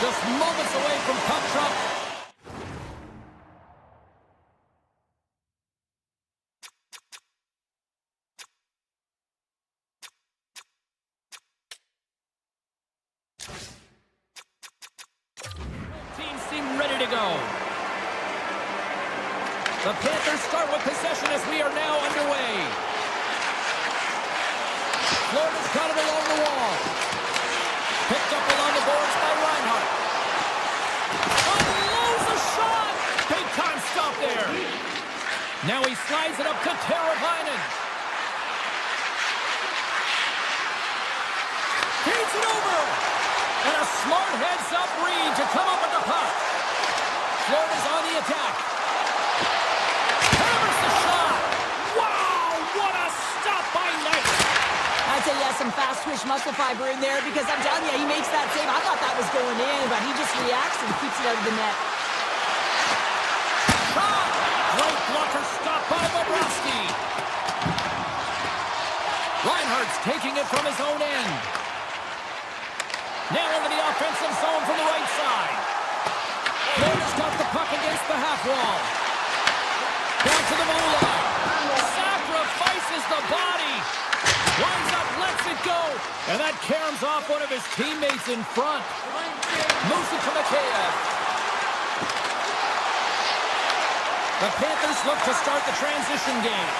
just moments away from puck drop. Teams seem ready to go. The Panthers start with possession as we are now underway. Florida's got it along the wall. Picked up along the boards by Reinhart. Unloads a shot! Big time stop there. Now he slides it up to Teravainen. Feeds it over. And a smart heads-up read to come up with the puck. Florida's on the attack. Hammers the shot. Wow, what a stop by Knight. I'd say he has some fast-twitch muscle fiber in there because I'm telling you, he makes that save. I thought that was going in, but he just reacts and keeps it out of the net. Shot! Great blocker stop by Bobrovsky. Reinhart's taking it from his own end. Now into the offensive zone from the right side. Florida's got the puck against the half wall. Down to the blue line. Sacrifices the body. Winds up, lets it go. And that caroms off one of his teammates in front. Moves it to Mikheyev. The Panthers look to start the transition game.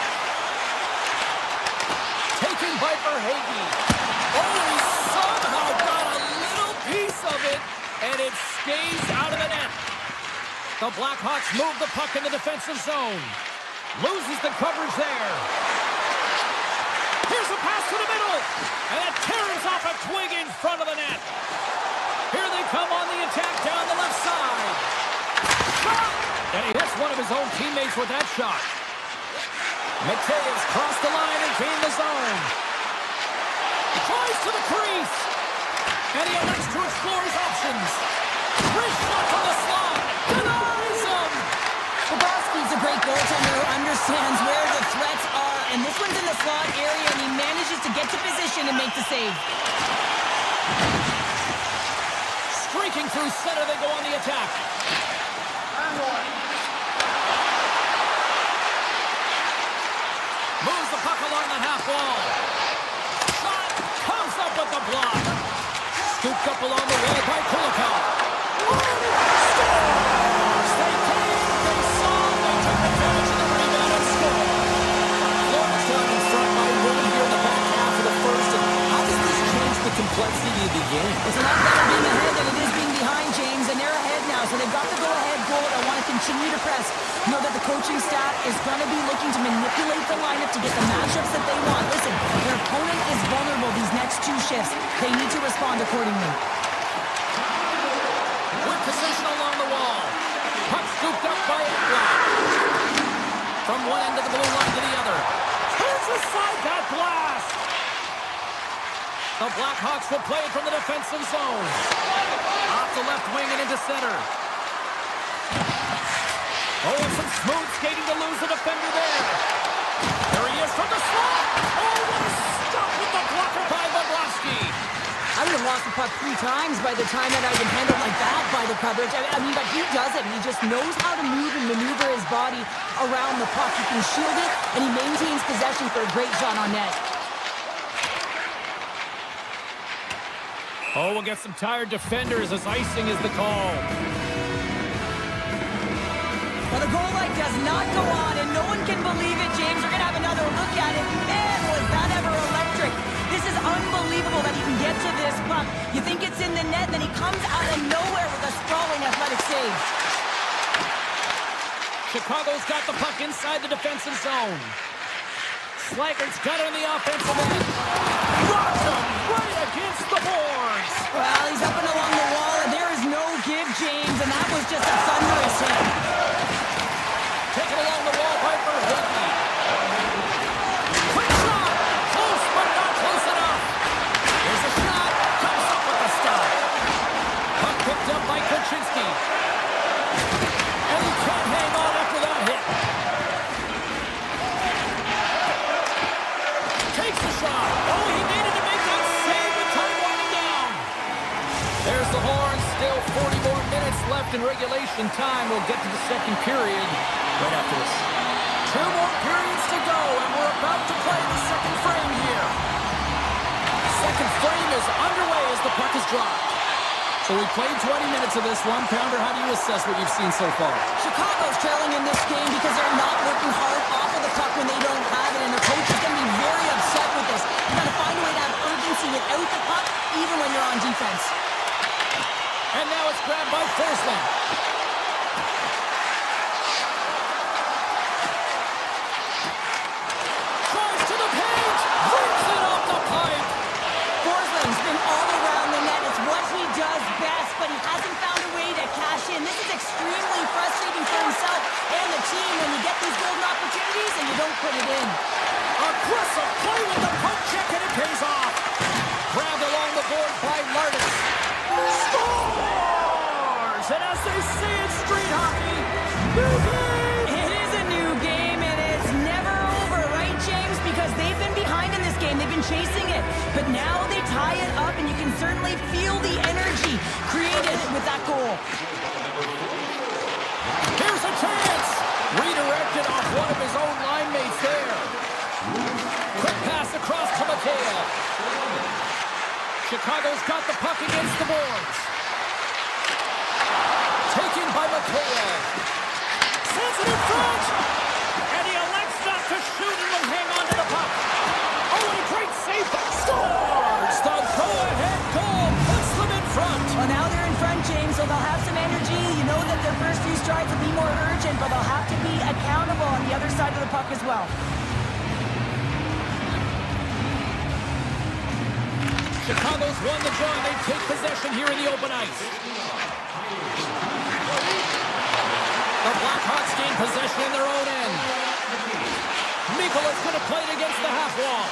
Taken by Verhaeghe. Oh, he somehow got a little piece of it, and it stays out of the net. The Blackhawks move the puck in the defensive zone. Loses the coverage there. Here's a pass to the middle, and it tears off a twig in front of the net. Here they come on the attack down the left side. Shot! And he hits one of his own teammates with that shot. Mikheyev crossed the line and gained the zone. Tries to the crease, and he elects to explore his options. Wrist shot from the slot. Denies him! Bobrovsky's a great goaltender who understands where the threats are, and this one's in the slot area, and he manages to get to position and make the save. Streaking through center, they go on the attack. Moves the puck along the half wall. Shot comes up with the block. Scooped up along the wall by Kodiak. Scores! They came, they saw, they took advantage of the rebound and scored. Florida's down in front by one here in the back half of the first. And how does this change the complexity of the game? It's a lot better being ahead than it is being behind, James, and they're ahead now, so they've got the go-ahead goal. I want to continue to press. Know that the coaching staff is going to be looking to manipulate the lineup to get the matchups that they want. Listen, their opponent is vulnerable these next two shifts. They need to respond accordingly. With position along the wall. Puck scooped up by Ekblad. From one end of the blue line to the other. Turns aside that blast. The Blackhawks will play it from the defensive zone. Off the left wing and into center. Oh, and some smooth skating to lose the defender there. There he is from the slot. Oh, what a stop with the blocker by Bobrovsky. I would have lost the puck 3 times by the time that I even handled like that by the coverage. I mean, but he does it. He just knows how to move and maneuver his body around the puck. He can shield it, and he maintains possession for a great shot on net. Oh, we'll get some tired defenders as icing is the call. Well, the goal light does not go on, and no one can believe it, James. We're going to have another look at it. Man, was that ever electric. This is unbelievable that he can get to this puck. You think it's in the net, then he comes out of nowhere with a sprawling athletic save. Chicago's got the puck inside the defensive zone. Slager's got it on the offensive end. Rocks him right against the boards. Well, he's up and along the wall, and there is no give, James, and that was just a thunderous hit. Taken along the wall by Verhaeghe. Quick shot! Close, but not close enough. There's a shot. Comes up with the stop. Puck picked up by Kuczynski. And he can't hang on after that hit. Takes the shot. Oh, he needed to make that save with time winding down. There's the horn. Still 4 in time. We'll get to the second period right after this. 2 more periods to go, and we're about to play the second frame here. Second frame is underway as the puck is dropped. So we played 20 minutes of this one. Pounder, how do you assess what you've seen so far? Chicago's trailing in this game because they're not working hard off of the puck when they don't have it, and the coach is going to be very upset with this. You got to find a way to have urgency without the puck, even when you're on defense. And now it's grabbed by Forsling. Tries to the page, rips it off the pipe. Forsling's been all around the net. It's what he does best, but he hasn't found a way to cash in. This is extremely frustrating for himself and the team when you get these golden opportunities and you don't put it in. Aggressive play with the poke check, and it pays off. Grabbed along the board by Lardis. Scores! And as they say in street hockey, new game! It is a new game, and it's never over, right, James? Because they've been behind in this game. They've been chasing it. But now they tie it up, and you can certainly feel the energy created with that goal. Here's a chance! Redirected off one of his own line mates there. Quick pass across to Mikheyev. Chicago's got the puck against the boards. Taken by Mikheyev. Sends it in front! And he elects not to shoot and will hang on to the puck. Oh, what a great save! Scores! The go-ahead goal puts them in front. Well, now they're in front, James, so they'll have some energy. You know that their first few strides will be more urgent, but they'll have to be accountable on the other side of the puck as well. Chicago's won the draw. They take possession here in the open ice. The Blackhawks gain possession in their own end. Mikola's going to play it against the half wall.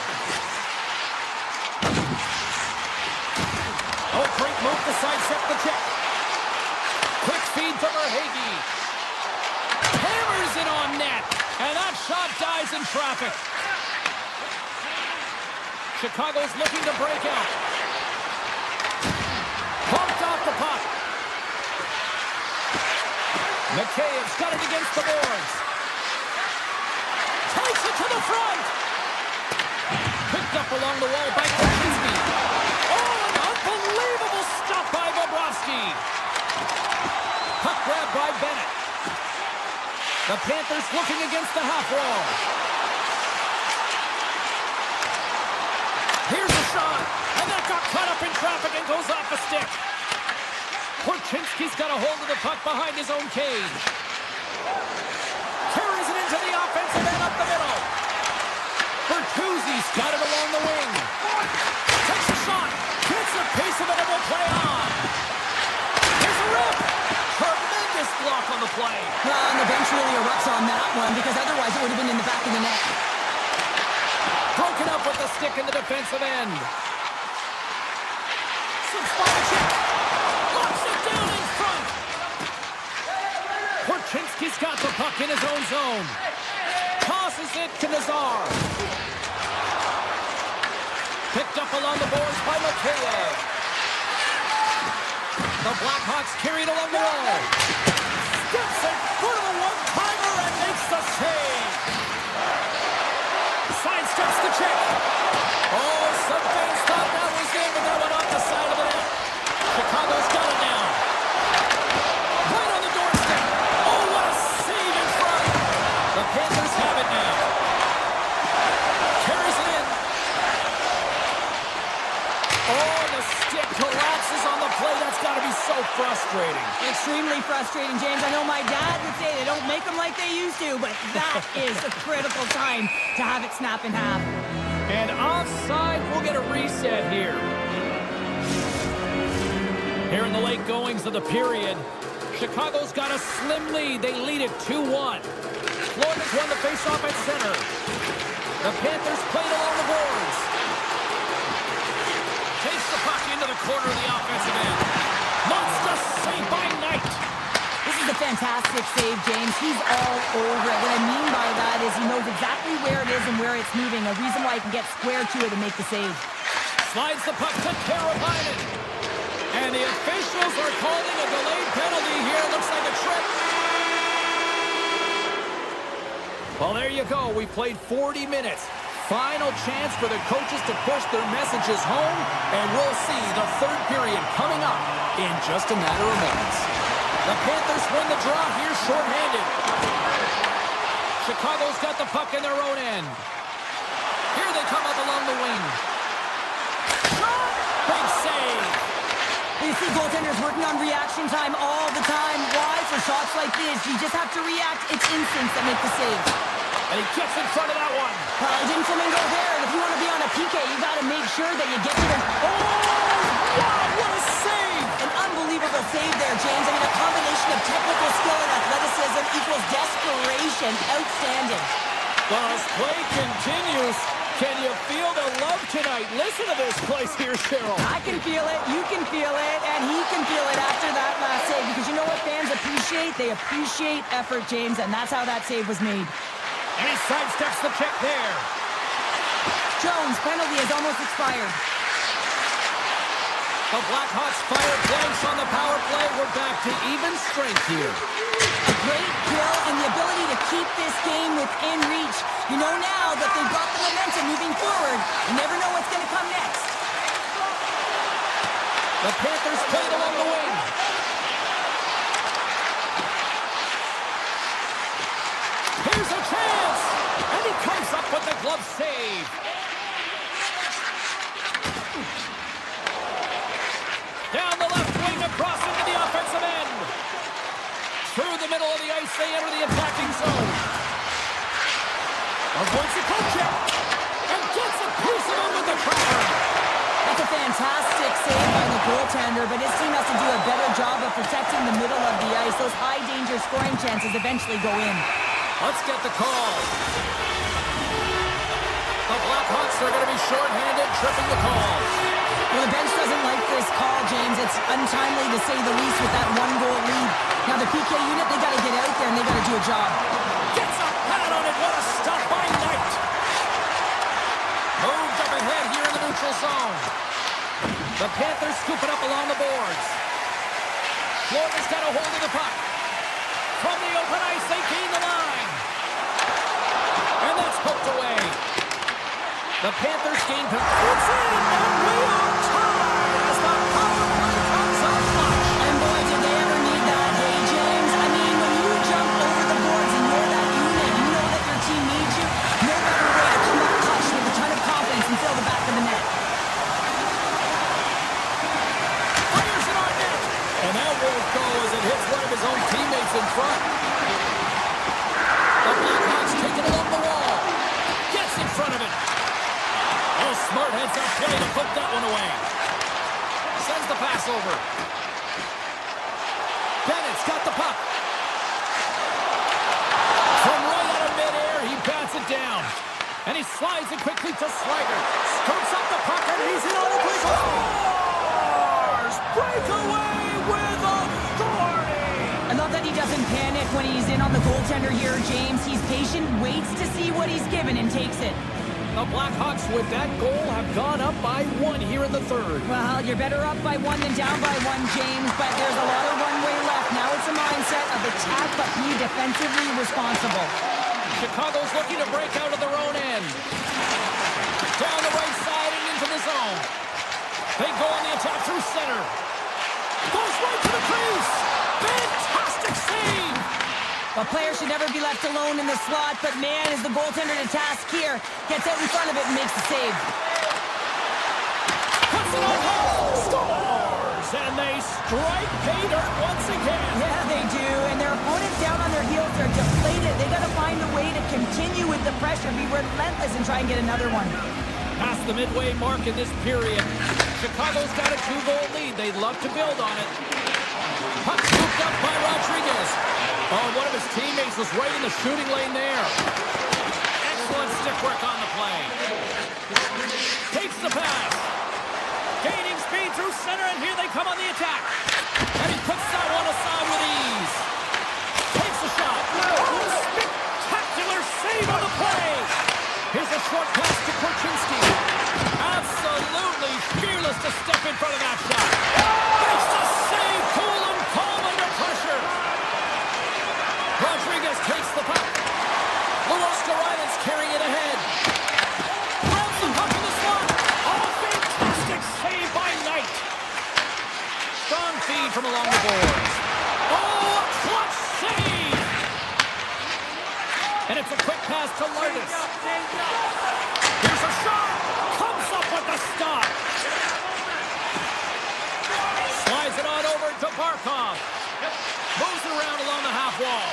Oh, great move to sidestep the check. Quick feed to Verhaeghe. Hammers it on net. And that shot dies in traffic. Chicago's looking to break out. Pumped off the puck. Mikheyev's got it against the boards. Takes it to the front. Picked up along the wall by Kaczynski. Oh, an unbelievable stop by Bobrovsky. Puck grab by Bennett. The Panthers looking against the half wall. Here's a shot, and that got caught up in traffic and goes off a stick. Korchinski's got a hold of the puck behind his own cage. Carries it into the offensive end up the middle. Bertuzzi's got it along the wing. Takes a shot, gets a piece of it, and will play on. Here's a rip. Tremendous block on the play. Well, and the bench really erupts on that one because otherwise it would have been in the back of the net. Broken up with the stick in the defensive end. Some spot check. Locks it down in front. Korchinski's got the puck in his own zone. Tosses it to Nazar. Picked up along the boards by Mikheyev. The Blackhawks carried along the wall. Steps in front of a one-timer and makes the save. Sidesteps the check. Oh, some fans thought that was in, but that went off the side of the net. Chicago's got it now. Right on the doorstep. Oh, what a save in front. The Panthers have it now. Carries it in. Oh, the stick collapses on the play. That's got to be so frustrating. Extremely frustrating, James. I know my dad would say they don't make them like they used to, but that is a critical time to have it snap in half. And offside, we'll get a reset here. Here in the late goings of the period, Chicago's got a slim lead. They lead it 2-1. Florida's won the faceoff at center. The Panthers played along the boards. Takes the puck into the corner of the offensive end. Monster save by Knight. This is a fantastic save, James. He's all over it. What I mean by that is he knows exactly where it is and where it's moving. A reason why he can get square to it and make the save. Slides the puck to Teravainen. And the officials are calling a delayed penalty here. Looks like a trip. Well, there you go. We played 40 minutes. Final chance for the coaches to push their messages home, and we'll see the third period coming up in just a matter of moments. The Panthers win the draw here shorthanded. Chicago's got the puck in their own end. Here they come up along the wing. Shot! Big save! You see goaltenders working on reaction time all the time. Why? For shots like this, you just have to react. It's instincts that make the save. And he gets in front of that one. Didn't Flamingo there, and if you want to be on a PK, you got to make sure that you get to the... Oh, wow, what a save! An unbelievable save there, James. I mean, a combination of technical skill and athleticism equals desperation. Outstanding. Well, as play continues, can you feel the love tonight? Listen to this place here, Cheryl. I can feel it, you can feel it, and he can feel it after that last save. Because you know what fans appreciate? They appreciate effort, James, and that's how that save was made. And he sidesteps the check there. Jones, penalty has almost expired. The Blackhawks fire blanks on the power play. We're back to even strength here. A great kill and the ability to keep this game within reach. You know now that they've got the momentum moving forward. You never know what's going to come next. The Panthers played along the wing. Here's a chance! And he comes up with the glove save. Down the left wing, across into the offensive end. Through the middle of the ice, they enter the attacking zone. Avoids the Kodiak. And gets a piece of it with the trapper. That's a fantastic save by the goaltender, but his team has to do a better job of protecting the middle of the ice. Those high-danger scoring chances eventually go in. Let's get the call. The Blackhawks are going to be shorthanded, tripping the call. Well, the bench doesn't like this call, James. It's untimely to say the least with that one-goal lead. Now, the PK unit, they got to get out there and they got to do a job. Gets a pad on it. What a stop by Knight. Moved up ahead here in the neutral zone. The Panthers scoop it up along the boards. Florida's got a hold of the puck. From the open ice, they gain the line. And that's poked away. The Panthers gain control. It's in, and we are tied as the power play comes up clutch. And boy, did they ever need that, hey, James. I mean, when you jump over the boards and you're that unit, you know that your team needs you. No better way to come up clutch with a ton of confidence and fill the back of the net. Fires it on net. And that won't go as it hits one of his own teammates in front. The Blackhawks take it along the wall. Gets in front of it. Oh, smart heads up play to put that one away. Sends the pass over. Bennett's got the puck. From right out of midair, he bats it down. And he slides it quickly to Slider. Scoops up the puck, and he's in on the quick. Scores! Breakaway with authority! I love that he doesn't panic when he's in on the goaltender here, James. He's patient, waits to see what he's given, and takes it. The Blackhawks, with that goal, have gone up by 1 here in the third. Well, you're better up by 1 than down by 1, James, but there's a lot of runway left. Now it's a mindset of attack, but be defensively responsible. Chicago's looking to break out of their own end. Down the right side and into the zone. They go on the attack through center. Goes right to the crease. Fantastic save. A player should never be left alone in the slot, but man, is the goaltender to task here. Gets out in front of it and makes the save. Puts it on hold. Scores! And they strike pay dirt once again. Yeah, they do. And their opponents down on their heels. They're deflated. They got to find a way to continue with the pressure, be relentless, and try and get another one. Past the midway mark in this period. Chicago's got a 2-goal lead. They'd love to build on it. Puck scooped up by Rodriguez. Oh, one of his teammates was right in the shooting lane there. Excellent stick work on the play. Takes the pass. Gaining speed through center, and here they come on the attack. And he puts that one aside with ease. Takes a shot. Oh, spectacular save on the play. Here's a short pass to Korchinski. Absolutely fearless to step in front of that shot. And it's a quick pass to Lardis. Here's a shot. Comes up with the stop. Slides it on over to Barkov. Moves around along the half wall.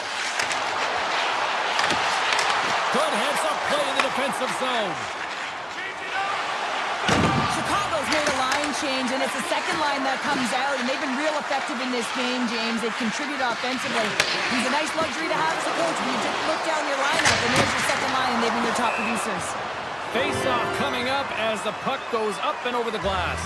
Good heads-up play in the defensive zone. Chicago's made a line change, and it's the second line that comes out, and they've been real effective in this game, James. They've contributed offensively. He's a nice luxury to have as a coach when you just look down your lineup, and there's your second line, and they've been your top producers. Face-off coming up as the puck goes up and over the glass.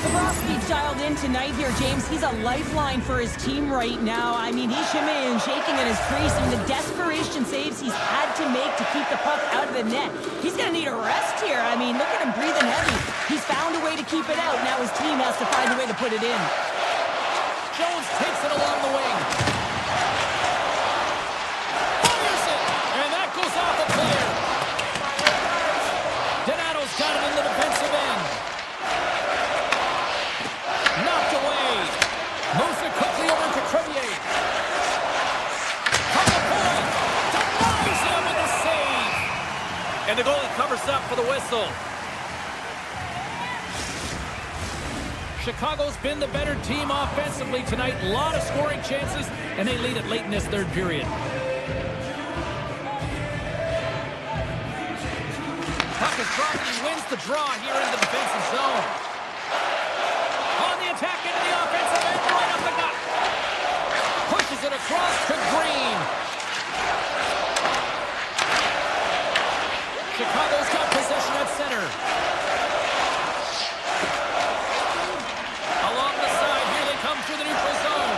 Bobrovsky's dialed in tonight here, James. He's a lifeline for his team right now. I mean, he's shimmying and shaking in his crease. I mean, the desperation saves he's had to make to keep the puck out of the net. He's going to need a rest here. I mean, look at him breathing heavy. He's found a way to keep it out. Now his team has to find a way to put it in. Jones takes it along the wing. Fires it! And that goes off a player. Donato's got it in the defensive end. Knocked away. Moves it quickly over to Crevier. From the point. Denies him with the save. And the goalie covers up for the whistle. Chicago's been the better team offensively tonight. A lot of scoring chances, and they lead it late in this third period. Puck is dropped, and he wins the draw here in the defensive zone. On the attack into the offensive end, right up the gut. Pushes it across to Green. Chicago's got possession at center. Along the side, here they come through the neutral zone.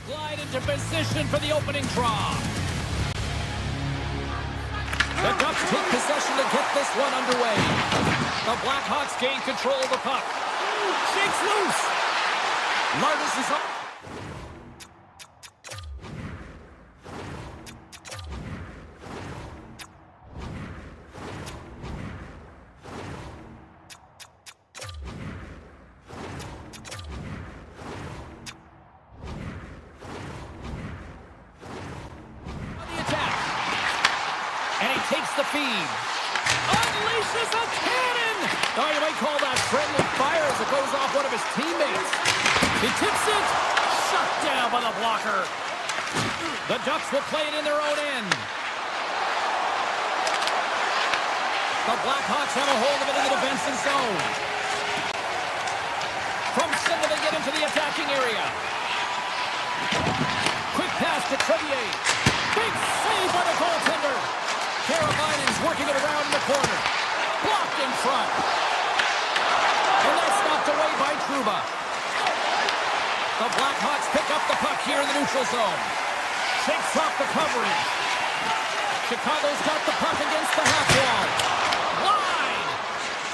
Slide into position for the opening draw. The Ducks take possession to get this one underway. The Blackhawks gain control of the puck. Shakes loose. Lardis is up. Takes the feed. Unleashes a cannon! Oh, you might call that friendly fire as it goes off one of his teammates. He tips it. Shut down by the blocker. The Ducks will play it in their own end. The Blackhawks have a hold of it in the defensive zone. From center they get into the attacking area. Quick pass to Kodiak. Big save by the goaltender. Carolina's working it around in the corner. Blocked in front. And that's knocked away by Trouba. The Blackhawks pick up the puck here in the neutral zone. Shakes off the coverage. Chicago's got the puck against the half wall. Wide!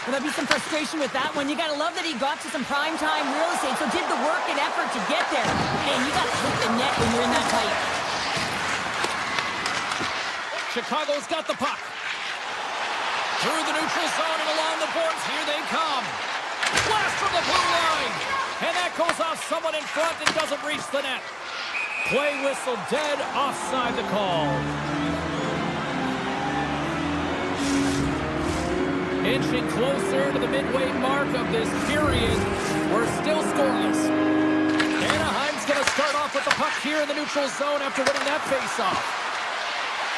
Well, there'll be some frustration with that one. You got to love that he got to some primetime real estate, so did the work and effort to get there. And you got to hit the net when you're in that tight. Chicago's got the puck. Through the neutral zone and along the boards. Here they come. Blast from the blue line. And that goes off someone in front and doesn't reach the net. Play whistle dead. Offside the call. Inching closer to the midway mark of this period. We're still scoreless. Anaheim's going to start off with the puck here in the neutral zone after winning that faceoff.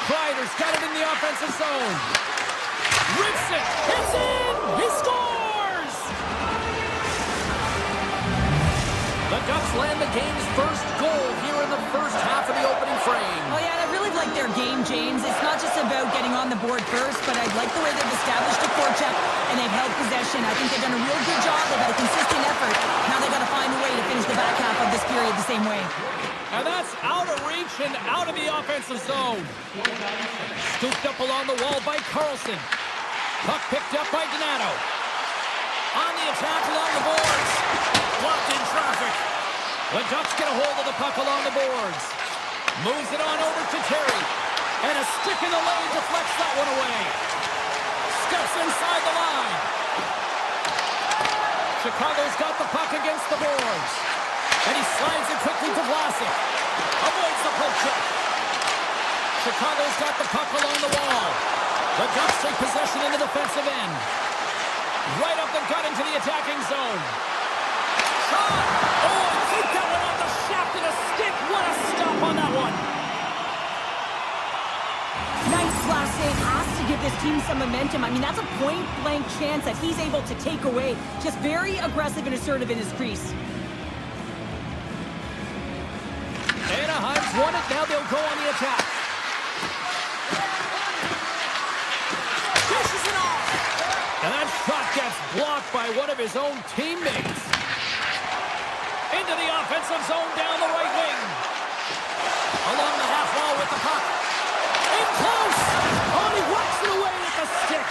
Kreider's got it in the offensive zone. Rips it. It's in. He scores. The Ducks land the game's first goal here in the first half of the opening frame. Oh, yeah, I really like their game, James. It's not just about getting on the board first, but I like the way they've established a forecheck and they've held possession. I think they've done a real good job. They've had a consistent effort. Now they've got to find a way to finish the back half of this period the same way. And that's out of reach and out of the offensive zone. Scooped up along the wall by Carlson. Puck picked up by Donato. On the attack along the boards. Blocked in traffic. The Ducks get a hold of the puck along the boards. Moves it on over to Terry. And a stick in the lane deflects that one away. Steps inside the line. Chicago's got the puck against the boards. And he slides it quickly to Vlasic. Avoids the poke check. Chicago's got the puck along the wall. The Ducks take possession in the defensive end. Right up the gut into the attacking zone. Shot! Oh, I think that one on the shaft and a stick. What a stop on that one. Nice last save. Has to give this team some momentum. I mean, that's a point-blank chance that he's able to take away. Just very aggressive and assertive in his crease. Anaheim's won it. Now they'll go on the attack. Dishes it off. And that shot gets blocked by one of his own teammates. Into the offensive zone down the right wing. Along the half wall with the puck. In close. Oh, he whacks it away with the stick.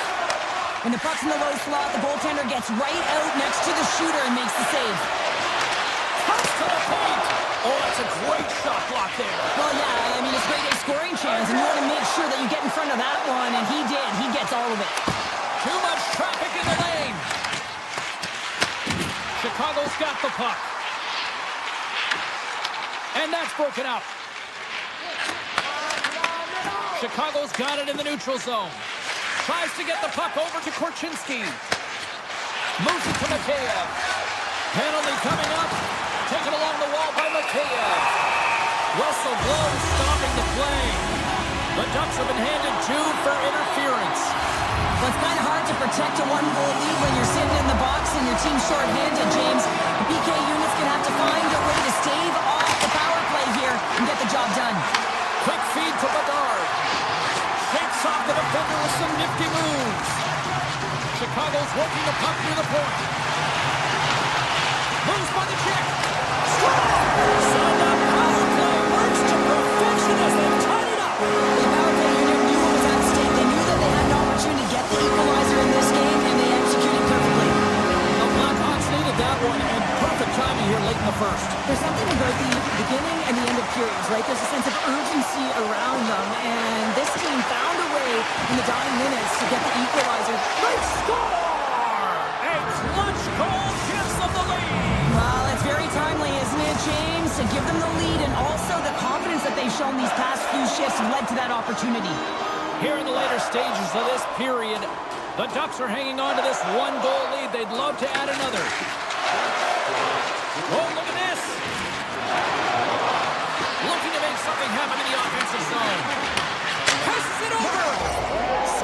When the puck's in the low slot, the goaltender gets right out next to the shooter and makes the save. Toss to the paint. Oh, that's a great shot block there. Well, yeah, I mean, it's great a scoring chance, and you want to make sure that you get in front of that one, and he did. He gets all of it. Too much traffic in the lane. Chicago's got the puck. And that's broken up. Chicago's got it in the neutral zone. Tries to get the puck over to Korchinski. Moves it to Mikheyev. Penalty coming up. Taken along the wall by Mikheyev. Whistle blows, stopping the play. The Ducks have been handed 2 for interference. Well, it's kind of hard to protect a one-goal lead when you're sitting in the box and your team's short-handed, James. The PK unit's going to have to find a way to stave off the power play here and get the job done. Quick feed to Bedard. Shakes off the defender with some nifty moves. Chicago's working the puck near the point. Moves by the check. Score! So the power play works to perfection as they tie it up. The power play unit knew what was at stake. They knew that to give them the lead, and also the confidence that they've shown these past few shifts led to that opportunity. Here in the later stages of this period, the Ducks are hanging on to this one-goal lead. They'd love to add another. Oh, look at this. Looking to make something happen in the offensive zone. Passes it over.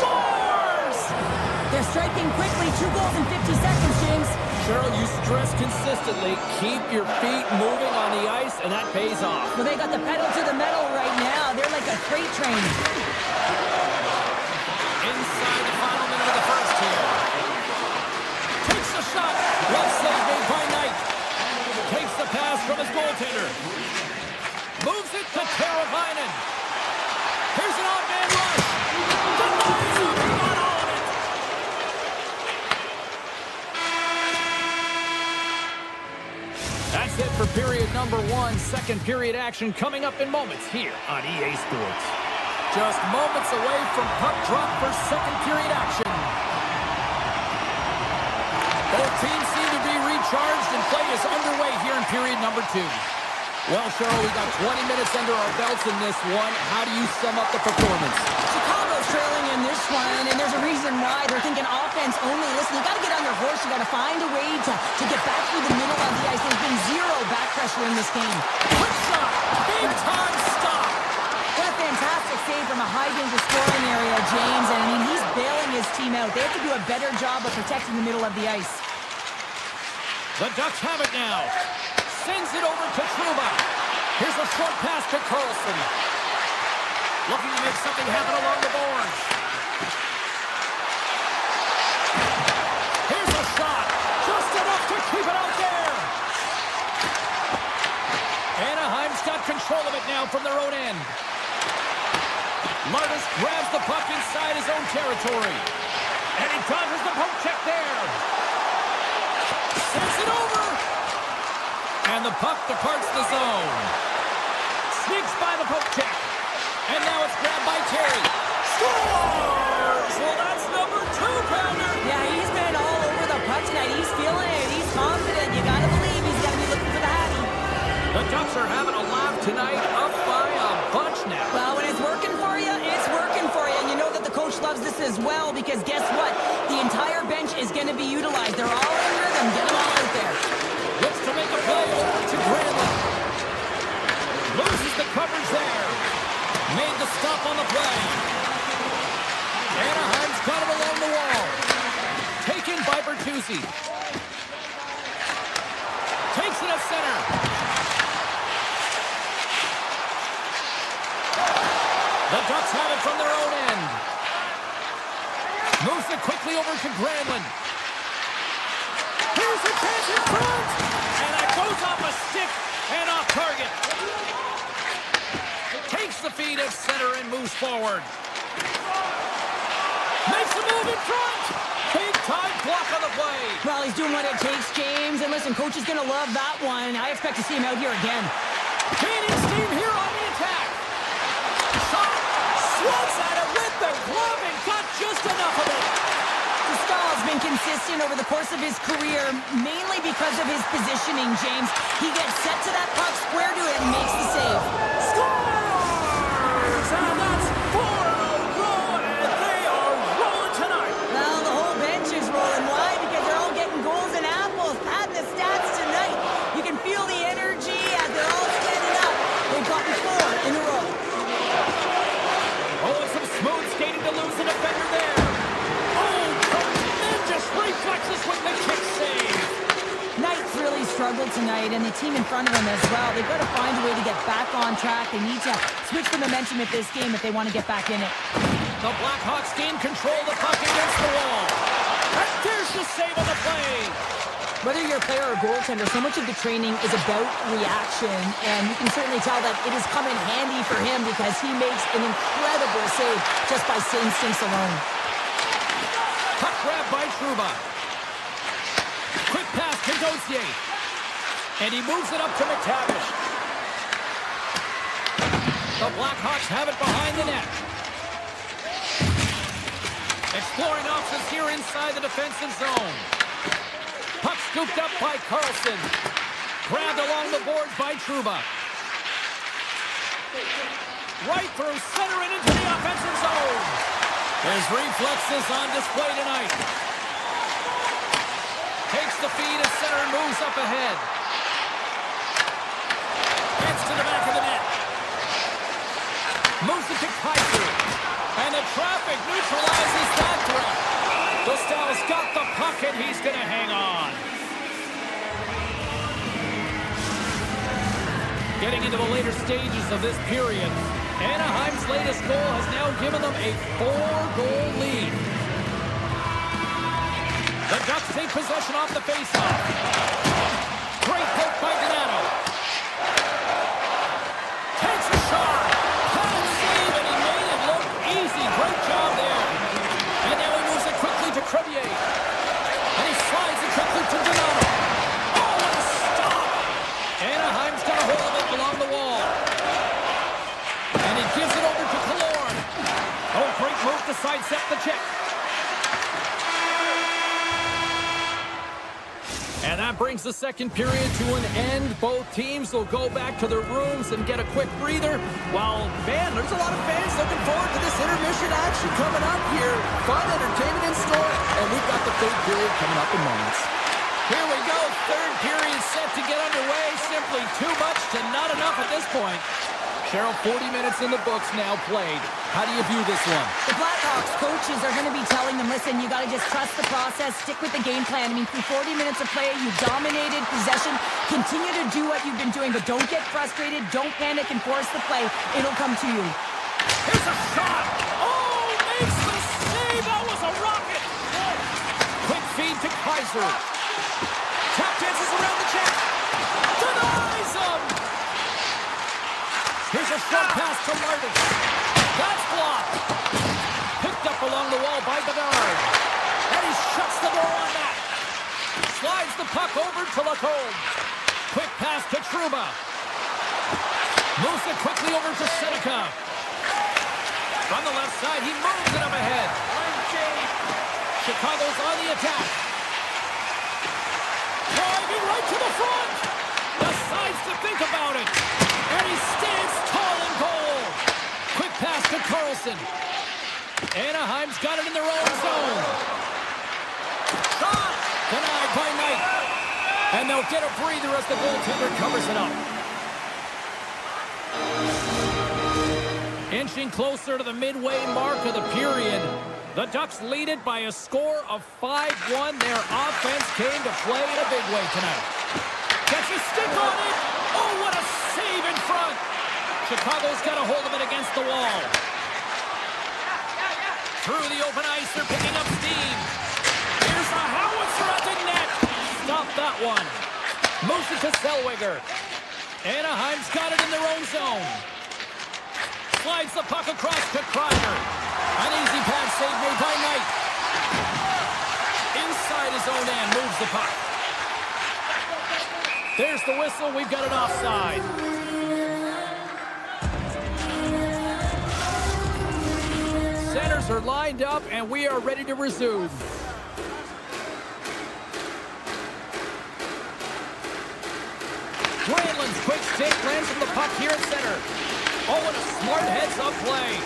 Scores! They're striking quickly. 2 goals in 50 seconds, James. Cheryl, you stress consistently, keep your feet moving on the ice, and that pays off. Well, they got the pedal to the metal right now. They're like a freight train. Inside the final minute of the first here. Takes the shot. Left save made by Knight. Takes the pass from his goaltender. Moves it to Teravainen. Here's an odd-man rush. Denies him. He got all of it. That's it for period number 1. Second period action coming up in moments here on EA Sports. Just moments away from puck drop for second period action. Both teams seem to be recharged and play is underway here in period number 2. Well, Cheryl, we got 20 minutes under our belts in this one. How do you sum up the performance? Chicago's trailing in this one, and there's a reason why. They're thinking offense only. Listen, you got to get on your horse. You got to find a way to get back through the middle of the ice. There's been zero back pressure in this game. Quick shot! Big time stop! What a fantastic save from a high-danger scoring area, James. And, I mean, he's bailing his team out. They have to do a better job of protecting the middle of the ice. The Ducks have it now. Sends it over to Trouba. Here's a short pass to Carlson. Looking to make something happen along the boards. Here's a shot. Just enough to keep it out there. Anaheim's got control of it now from their own end. Martis grabs the puck inside his own territory. And he dodges the poke check there. Sends it over. And the puck departs the zone. Sneaks by the poke check. And now it's grabbed by Terry. Scores! Well, that's number 2, Pounder. Yeah, he's been all over the puck tonight. He's feeling it. He's confident. You got to believe he's got to be looking for the Hattie. The Ducks are having a laugh tonight, up by a bunch now. Well, when it's working for you, it's working for you. And you know that the coach loves this as well because guess what? The entire bench is going to be utilized. They're all in rhythm. Get them all out there. Looks to make a play over to Granlund. Loses the coverage there. Made the stop on the play. Anaheim's got it along the wall. Taken by Bertuzzi. Takes it at center. The Ducks have it from their own end. Moves it quickly over to Granlund. Here's a chance in front. And it goes off a stick and off target. Takes the feed at center and moves forward. Makes a move in front. Big time block on the play. Well, he's doing what it takes, James. And listen, coach is going to love that one. I expect to see him out here again. Gaining steam here on the attack. Shot. Swats at it with the glove and got just enough of it. Buffallo's been consistent over the course of his career, mainly because of his positioning, James. He gets set to that puck, square to it, and makes the save. Scores! And that's 4 in a row, and they are rolling tonight. Well, the whole bench is rolling. Why? Because they're all getting goals and apples. Pad the stats tonight. You can feel the energy as they're all standing up. They've gotten 4 in a row. Oh, and some smooth skating to lose the defender there. Oh, tremendous reflexes with the kick save. Knight's really struggled tonight, and the team in front of him as well. They've got to find a way to get back on track. They need to switch the momentum of this game if they want to get back in it. The Blackhawks gain control of the puck against the wall. And there's the save on the play. Whether you're a player or a goaltender, so much of the training is about reaction, and you can certainly tell that it has come in handy for him because he makes an incredible save just by instincts alone. Puck grab by Trouba. Quick pass to Dossier. And he moves it up to McTavish. The Blackhawks have it behind the net. Exploring options here inside the defensive zone. Puck scooped up by Carlson. Grabbed along the boards by Trouba. Right through center and into the offensive zone. His reflexes on display tonight. Takes the feed at center and moves up ahead. Gets to the back of the net. Moves it to Kaiser. And the traffic neutralizes that threat. Buffallo's got the puck and he's going to hang on. Getting into the later stages of this period, Anaheim's latest goal has now given them a 4-goal lead. The Ducks take possession off the faceoff. Great poke by Donato. Takes a shot. Can't save, and he made it look easy. Great job there. And now he moves it quickly to Crevier. And he slides it quickly to Donato. Oh, what a stop! Anaheim's got a hold of it along the wall. And he gives it over to Killorn. Oh, great move to sidestep the check. And that brings the second period to an end. Both teams will go back to their rooms and get a quick breather. While, man, there's a lot of fans looking forward to this intermission action coming up here. Fun entertainment in store, and we've got the third period coming up in moments. Here we go, third period set to get underway. Simply too much to not enough at this point. Cheryl, 40 minutes in the books now played. How do you view this one? The Blackhawks coaches are going to be telling them, listen, you got to just trust the process, stick with the game plan. I mean, through 40 minutes of play, you dominated possession. Continue to do what you've been doing, but don't get frustrated. Don't panic and force the play. It'll come to you. Here's a shot. Oh, makes the save. That was a rocket. Quick feed to Kaiser. Tap dances around the check. Denies him. Here's a short pass to Martin. That's blocked. Picked up along the wall by Bedard. And he shuts the door on that. Slides the puck over to Lacombe. Quick pass to Trouba. Moves it quickly over to Seneca. From the left side, he moves it up ahead. Chicago's on the attack. Driving right to the front. Decides to think about it. And he stands tall in goal. Quick pass to Carlson. Anaheim's got it in their own zone. Shot! Denied by Knight. And they'll get a breather as the goaltender covers it up. Inching closer to the midway mark of the period, the Ducks lead it by a score of 5-1. Their offense came to play in a big way tonight. Gets a stick on it. Oh, what a save in front. Chicago's got a hold of it against the wall. Through the open ice, they're picking up steam. Here's a howitzer at the net. Stop that one. Moves it to Zellweger. Anaheim's got it in their own zone. Slides the puck across to Kreider. An easy pass save made by Knight. Inside his own end, moves the puck. There's the whistle. We've got it offside. Centers are lined up, and we are ready to resume. Granlund's quick stick lands on the puck here at center. Oh, what a smart heads-up play.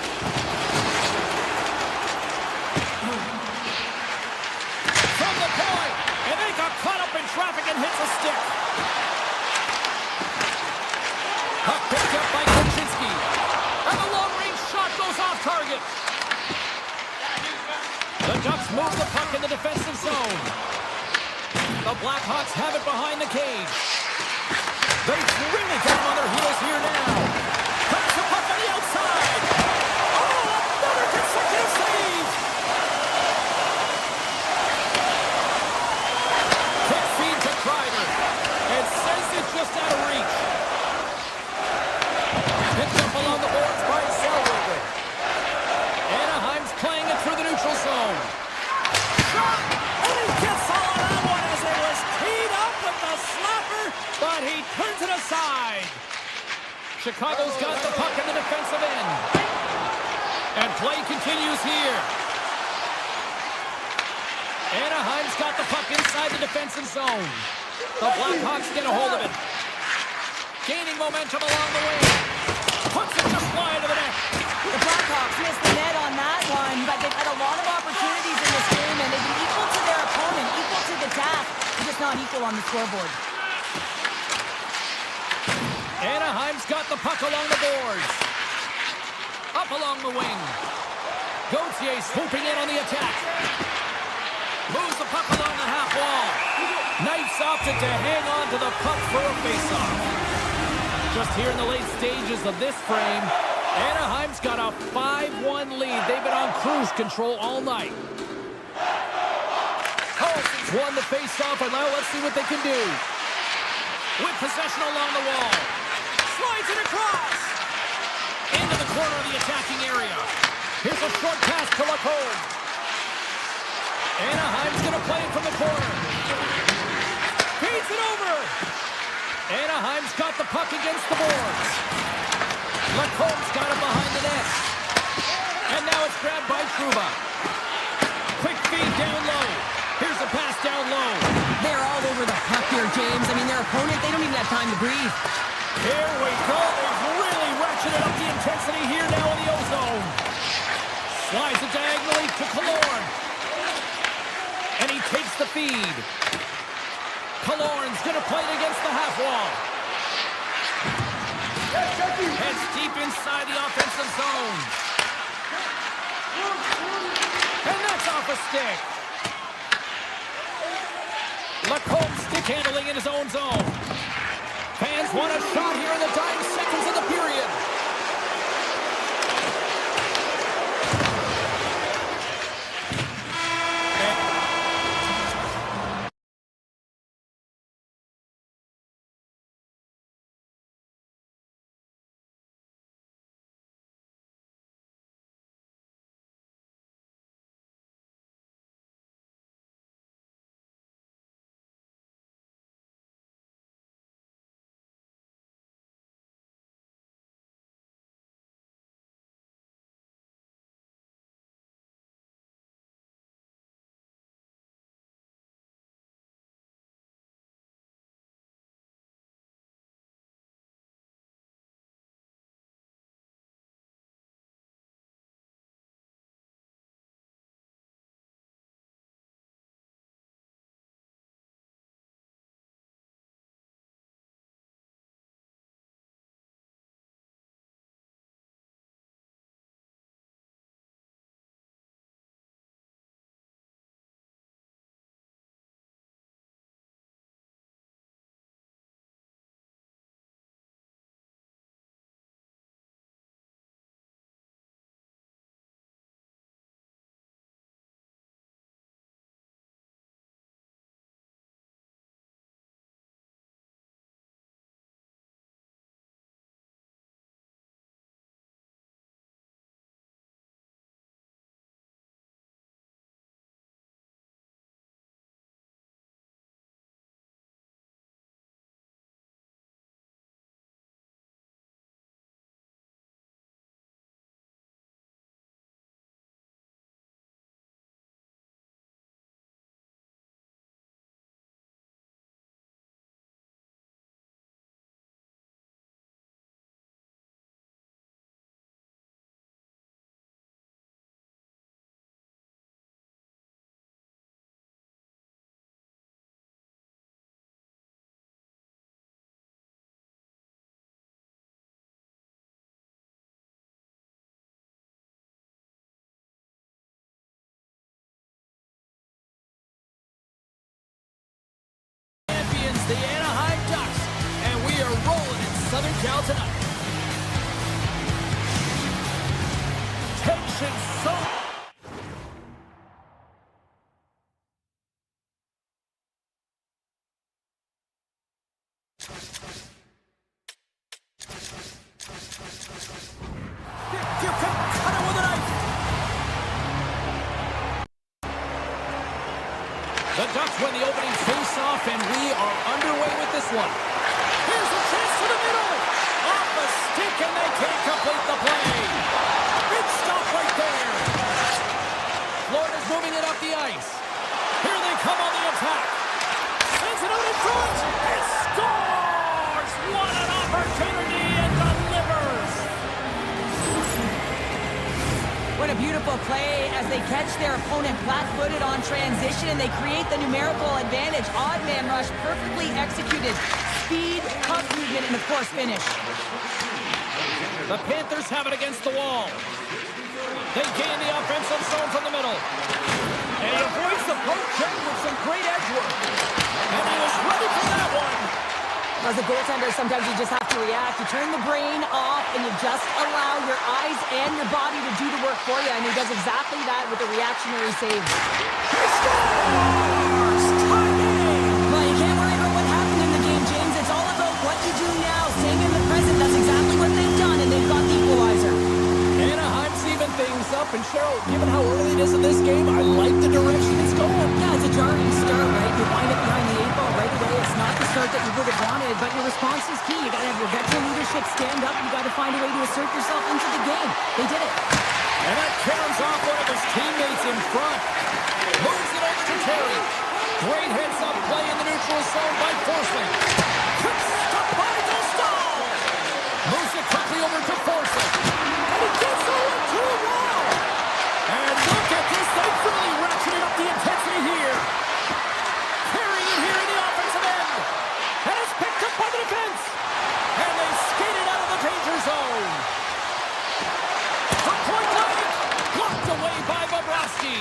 From the point, and they got caught up in traffic and hits a stick. Puck picked up by Kuczynski. And the long-range shot goes off target. The Ducks move the puck in the defensive zone. The Blackhawks have it behind the cage. They really got them on their heels here now. Puts the puck on the outside. Oh, another consecutive save. Quick feed to Kreider. And sends it just out of reach. Picked up along the boards by Zellweger. Anaheim's playing it through the neutral zone. Shot! And he gets all on that one as it was teed up with the slapper, but he turns it aside. Chicago's got the puck in the defensive end. And play continues here. Anaheim's got the puck inside the defensive zone. The Blackhawks get a hold of it. Gaining momentum along the way. Puts it just wide of the net. The Blackhawks missed the net on that one, but they've had a lot of opportunities in this game, and they've been equal to their opponent, equal to the task, just not equal on the scoreboard. Anaheim's got the puck along the boards. Up along the wing. Gauthier swooping in on the attack. Moves the puck along the half wall. Knights opted to hang on to the puck for a faceoff. Just here in the late stages of this frame, Anaheim's got a 5-1 lead. They've been on cruise control all night. Carlson's won the faceoff, and now let's see what they can do. With possession along the wall. Slides it across. Into the corner of the attacking area. Here's a short pass to Lacombe. Anaheim's going to play it from the corner. Feeds it over. Anaheim's got the puck against the boards. Lacombe's got it behind the net. And now it's grabbed by Trouba. Quick feed down low. Here's a pass down low. They're all over the puck here, James. I mean, their opponent, they don't even have time to breathe. Here we go. They've really ratcheted up the intensity here now in the O-zone. Slides it diagonally to Killorn. And he takes the feed. Killorn's going to play it against the half wall. Heads deep inside the offensive zone. And that's off a stick. Lacombe stick handling in his own zone. Fans want a shot here in the dying seconds of the period. The Anaheim Ducks, and we are rolling in Southern Cal tonight. Tension so... You can cut it with a knife. The Ducks win the opening face-off, and we are underway with this one. Here's a chance to the middle. Off a stick, and they can't complete the play. Big stop right there. Florida's moving it up the ice. Here they come on the attack. Sends it out in front. What a beautiful play as they catch their opponent flat-footed on transition and they create the numerical advantage. Odd man rush, perfectly executed. Speed, puck movement, and of course finish. The Panthers have it against the wall. They gain the offensive zone from the middle. And he avoids the poke check with some great edge work. And he was ready for that one. As a goaltender, sometimes you just have to react. You turn the brain off and you just allow your eyes and your body to do the work for you. And he does exactly that with a reactionary save. He scores! Tie game! Well, you can't worry about what happened in the game, James. It's all about what you do now. Staying in the present, that's exactly what they've done, and they've got the equalizer. Anaheim's even things up. And Cheryl, given how early it is in this game, I like the direction it's going. Yeah, it's a jarring start, right? You wind up behind the 8 ball right away. It's not the start that you would have wanted, but your response is key. You got to have your veteran leadership stand up. You got to find a way to assert yourself into the game. They did it. And that carries off one of his teammates in front. Moves it over to Terry. Great heads-up play in the neutral zone by Forsling. Quick stop by Buffallo. Moves it quickly over to Forsling. And he gets over to a wall. And look at this. They've really ratcheted up the intensity here. Carrying it here in the offensive end. And it's picked up by the defense. And they skate it out of the danger zone. From point blank, blocked away by Bobrovsky.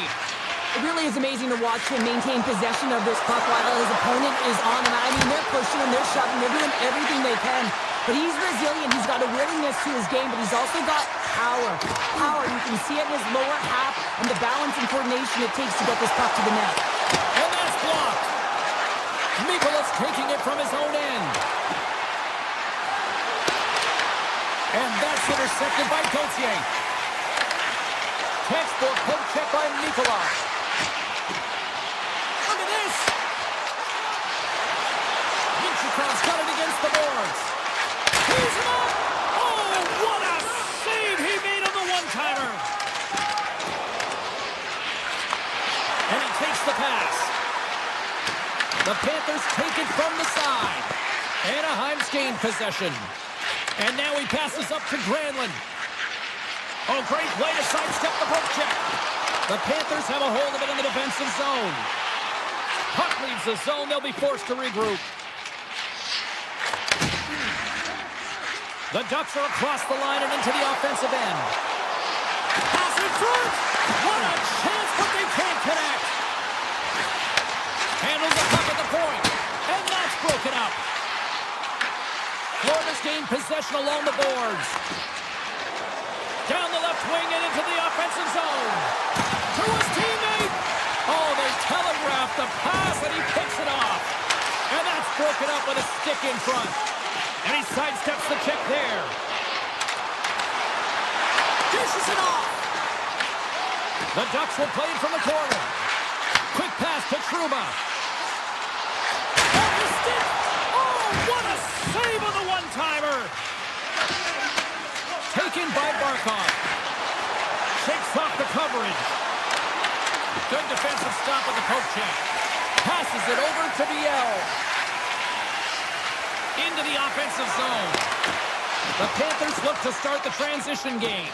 It really is amazing to watch him maintain possession of this puck while his opponent is on him. I mean, they're pushing him, they're shoving, they're doing everything they can. But he's resilient, he's got a willingness to his game, but he's also got power. Power, you can see it in his lower half and the balance and coordination it takes to get this puck to the net. And that's blocked. Mikola's taking it from his own end. And that's intercepted by Gauthier. Textbook poke check by Nikola. Look at this. Minchikrov's got it against the boards. He's him up. Oh, what a save he made on the one-timer. And he takes the pass. The Panthers take it from the side. Anaheim's gained possession. And now he passes up to Granlund. Oh, great play to sidestep the poke check. The Panthers have a hold of it in the defensive zone. Puck leaves the zone. They'll be forced to regroup. The Ducks are across the line and into the offensive end. Pass in front. What a chance, but they can't connect. Handles the puck at the point. And that's broken up. Florida's gained possession along the boards. Down the left wing and into the offensive zone. To his teammate. Oh, they telegraphed the pass and he picks it off. And that's broken up with a stick in front. And he sidesteps the check there. Dishes it off. The Ducks will play it from the corner. Quick pass to Trouba. Off the stick. Oh, what a save on the one-timer. Taken by Barkov. Shakes off the coverage. Good defensive stop with the poke check. Passes it over to Biel. Into the offensive zone. The Panthers look to start the transition game.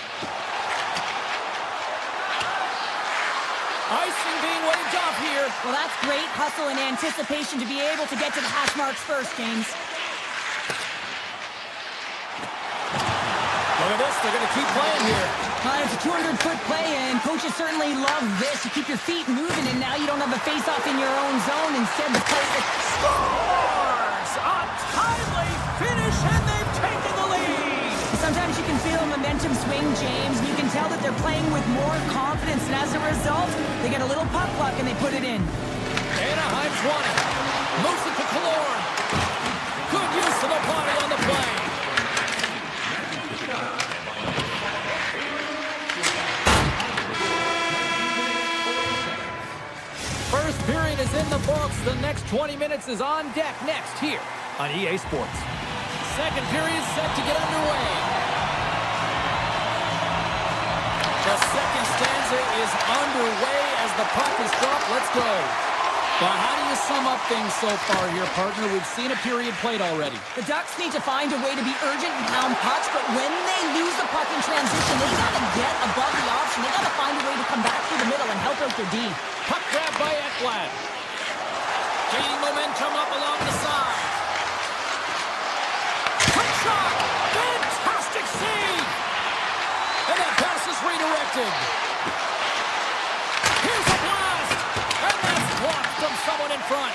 Icing being waved off here. Well, that's great hustle and anticipation to be able to get to the hash marks first, James. Look at this. They're going to keep playing here. It's a 200-foot play, and coaches certainly love this. You keep your feet moving, and now you don't have a face-off in your own zone. Instead, the play Scores! A timely finish, and they've taken the lead. Sometimes you can feel a momentum swing, James, and you can tell that they're playing with more confidence, and as a result, they get a little puck luck, and they put it in. Anaheim's won it. Moves it to Killorn. Good use of the body on the play. First period is in the books. The next 20 minutes is on deck next here on EA Sports. Second period is set to get underway. The second stanza is underway as the puck is dropped. Let's go. Well, how do you sum up things so far here, partner? We've seen a period played already. The Ducks need to find a way to be urgent and pound pucks, but when they lose the puck in transition, they got to get above the option. They got out their D. Puck grab by Ekblad. Gaining momentum up along the side. Quick shot! Fantastic save! And that pass is redirected. Here's a blast! And that's blocked from someone in front.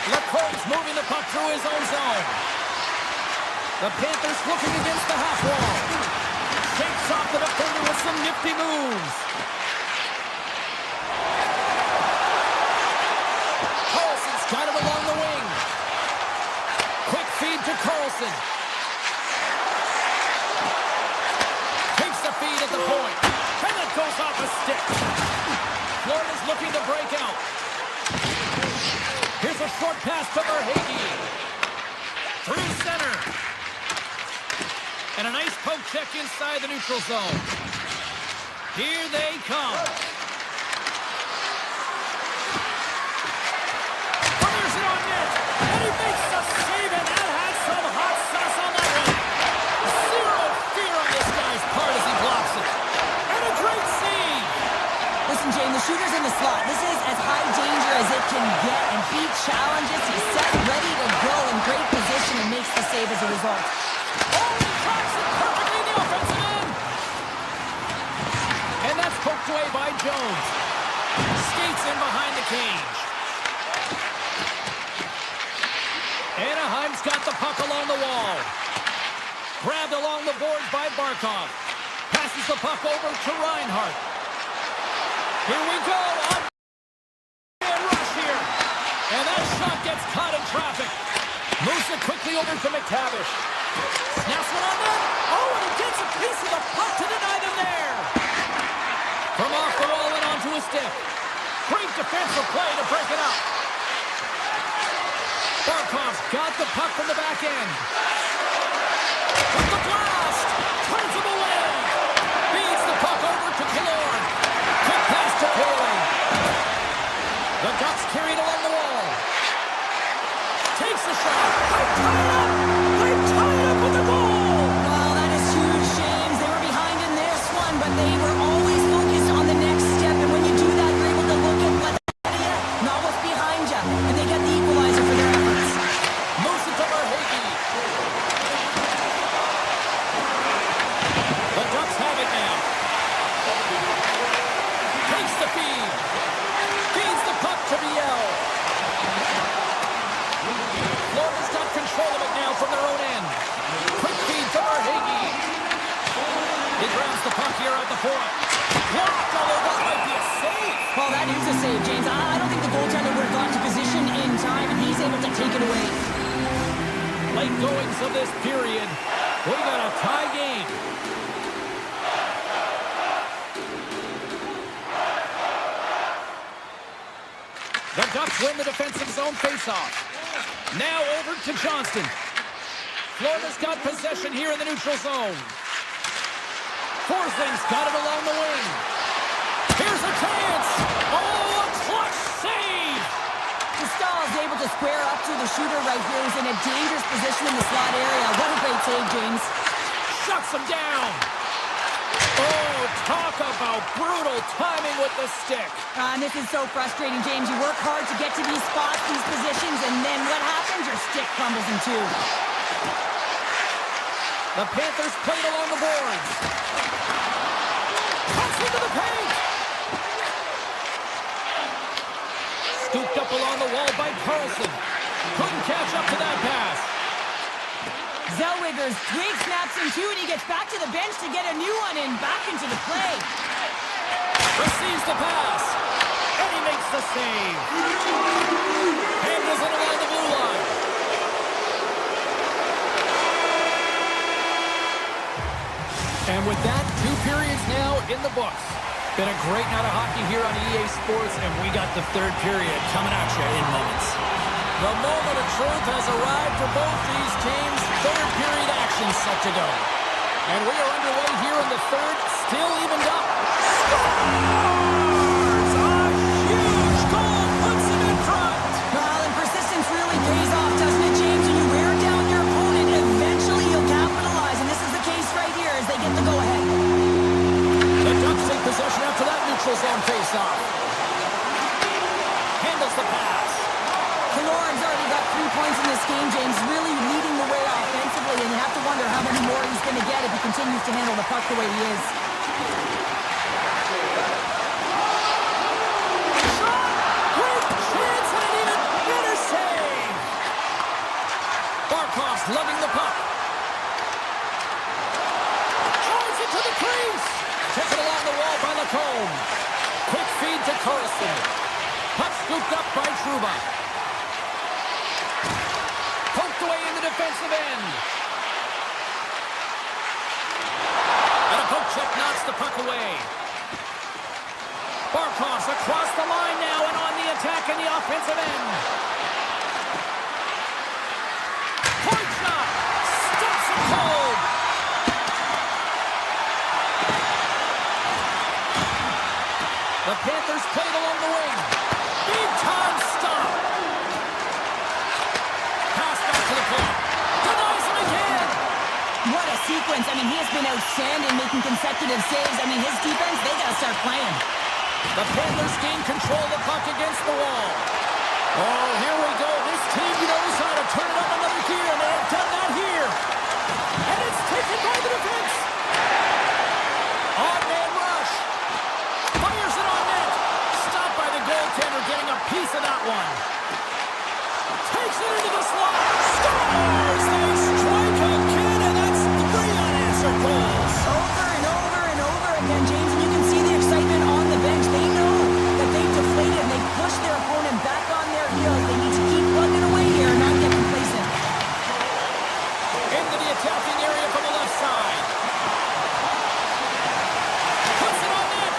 LaCroix's moving the puck through his own zone. The Panthers looking against the half wall. Shakes off the defender with some nifty moves. Carlson's got it along the wing. Quick feed to Carlson. Takes the feed at the point. And it goes off a stick. Florida's looking to break out. Here's a short pass to Verhaeghe. Through center. And a nice poke check inside the neutral zone. Here they come. Fires it on net. And he makes the save, and that has some hot sauce on that one. Zero fear on this guy's part as he blocks it. And a great save. Listen, Jane, the shooter's in the slot. This is as high danger as it can get, and beat challenges. He's set, ready to go in great position, and makes the save as a result. Oh, he drops it perfectly in the offensive end. And that's poked away by Jones. Skates in behind the cage. Anaheim's got the puck along the wall. Grabbed along the boards by Barkov. Passes the puck over to Reinhart. Here we go. And rush here. And that shot gets caught in traffic. Moves it quickly over to McTavish. Snaps one on net. Oh, and he gets a piece of the puck to deny them there. From off the wall and onto his stick. Great defensive play to break it up. Barkov's got the puck from the back end. With the blast. Turns him away. Feeds the puck over to Killorn. Quick pass to Corey. The Ducks carried along the wall. Takes the shot. I'm tied up with the goal. Well, that is huge, James. They were behind in this one, but they were always focused on the next step. And when you do that, you're able to look at what's ahead of you, not what's behind you. And they get the equalizer for their efforts. Moves it to Verhaeghe. The Ducks have it now. Takes the feed. Feeds the puck to Biel. Florida's got control of it now from their own end. Quick feed to Verhaeghe. He grabs the puck here at the point. Blocked, although that might be a save. Well, that is a save, James. I don't think the goaltender would have gotten to position in time, and he's able to take it away. Late goings of this period. We got a tie game. The Ducks win the defensive zone faceoff. Now over to Johnston. Florida's got possession here in the neutral zone. Forsling's got it along the wing. Here's a chance. Oh, a clutch save. Stahl's able to square up to the shooter right here, who's in a dangerous position in the slot area. What a great save, James. Shuts him down. Oh, talk about brutal timing with the stick. And this is so frustrating, James. You work hard to get to these spots, these positions, and then what happens? Your stick crumbles in two. The Panthers played along the boards. Cuts into the paint. Scooped up along the wall by Carlson. Couldn't catch up to that pass. Zellweger's twig snaps in two, and he gets back to the bench to get a new one and back into the play. Receives the pass. And he makes the save. Handles it along the blue line. And with that, 2 periods now in the books. Been a great night of hockey here on EA Sports, and we got the 3rd period coming at you in moments. The moment of truth has arrived for both these teams. 3rd period action set to go. And we are underway here in the 3rd, still evened up. Scores! A huge goal puts him in front. Well, and persistence really pays off, doesn't it, James? When you wear down your opponent, eventually you'll capitalize, and this is the case right here as they get the go-ahead. The Ducks take possession after that neutral zone face-off. Lacombe. Quick feed to Carlson. Puck scooped up by Trouba. Poked away in the defensive end. And a poke check knocks the puck away. Barkov's across the line now and on the attack in the offensive end. Point shot! Stops it cold! The Panthers played along the wing. Big time stop! Pass back to the point. Denies him again! What a sequence. I mean, he has been outstanding making consecutive saves. I mean, his defense, they got to start playing. The Panthers gain control of the puck against the wall. Oh, here we go. This team knows how to turn it up another gear, and they have done that here. And it's taken by the defense. On-man rush. Fires it on net. Stopped by the goaltender, getting a piece of that one. Takes it into the slot. Scores! They strike again, and that's 3 unanswered goals. Over and over and over again, James, and you can see the excitement on the bench. They know that they've deflated. They push their opponent back on their heels. They need to keep plugging away here and not get complacent. Into the attacking area from the left side. Puts it on net.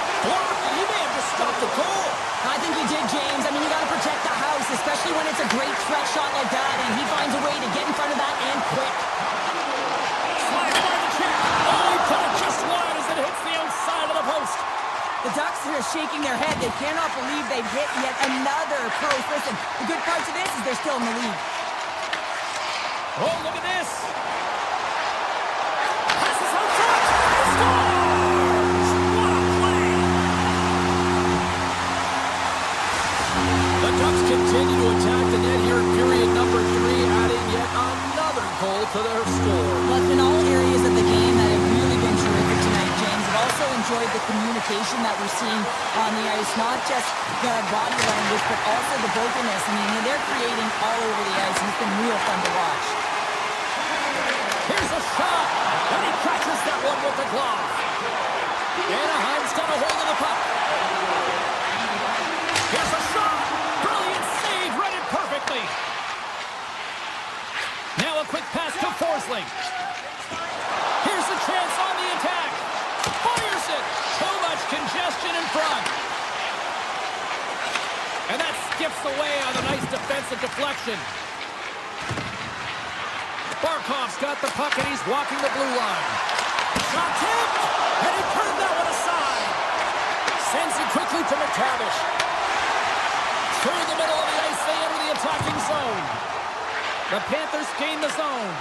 He may have just stopped the goal. I think he did, James. I mean, you got to protect the house, especially when it's a great threat shot like that, and he finds a way to get in front of that and quick. Slides by the check. Oh, he put it just wide as it hits the outside of the post. The Ducks are shaking their head. They cannot believe they've hit yet another post. Listen, the good part to this is they're still in the lead. Oh, look at this. Passes out front. Scores! What a play! The Ducks continue to attack the net here in period number 3, adding yet another goal to their score. But in all areas of the game that have really been terrific tonight, James. I've also enjoyed the communication that we're seeing on the ice, not just the body language, but also the brokenness. I mean, they're creating all over the ice, and it's been real fun to watch. Here's a shot, and he catches that one with the glove. Anaheim's got a hold of the puck. Here's a shot. Brilliant save, read it perfectly. Now a quick pass to Forsling. Here's a chance on the attack. Fires it. Too much congestion in front. And that skips away on a nice defensive deflection. Barkov's got the puck and he's walking the blue line. Shot tipped, and he turned that one aside. Sends it quickly to McTavish. Through the middle of the ice, they enter the attacking zone. The Panthers gain the zone.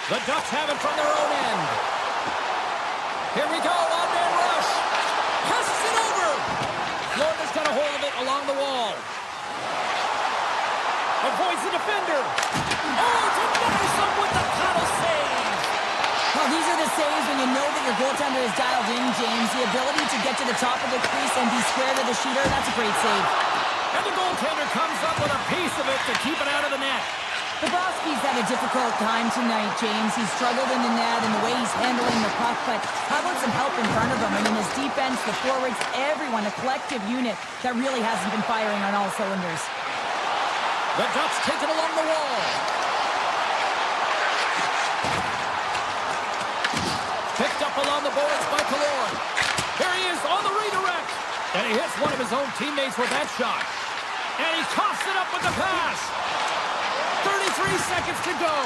The Ducks have it from their own end. Here we go, on-man rush. Passes it over. Florida's got a hold of it along the wall. Avoids the defender. Oh, denies him with the paddle save. Well, these are the saves when you know that your goaltender is dialed in, James. The ability to get to the top of the crease and be square to the shooter, that's a great save. And the goaltender comes up with a piece of it to keep it out of the net. Bobrovsky's had a difficult time tonight, James. He's struggled in the net and the way he's handling the puck, but how about some help in front of him? I mean, his defense, the forwards, everyone, a collective unit that really hasn't been firing on all cylinders. The Ducks take it along the wall. Picked up along the boards by Kaloy. Here he is on the redirect. And he hits one of his own teammates with that shot. And he coughs it up with the pass. 33 seconds to go.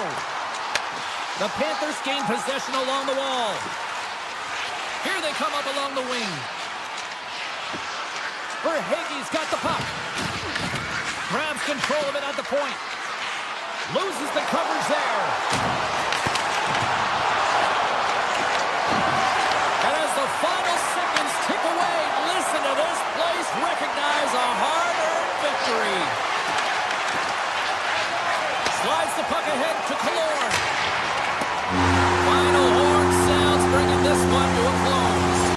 The Panthers gain possession along the wall. Here they come up along the wing. Verhaeghe's got the puck. Grabs control of it at the point. Loses the coverage there. And as the final seconds tick away, listen to this place recognize a hard-earned victory. Slides the puck ahead to Kaloy. Final horn sounds, bringing this one to a close.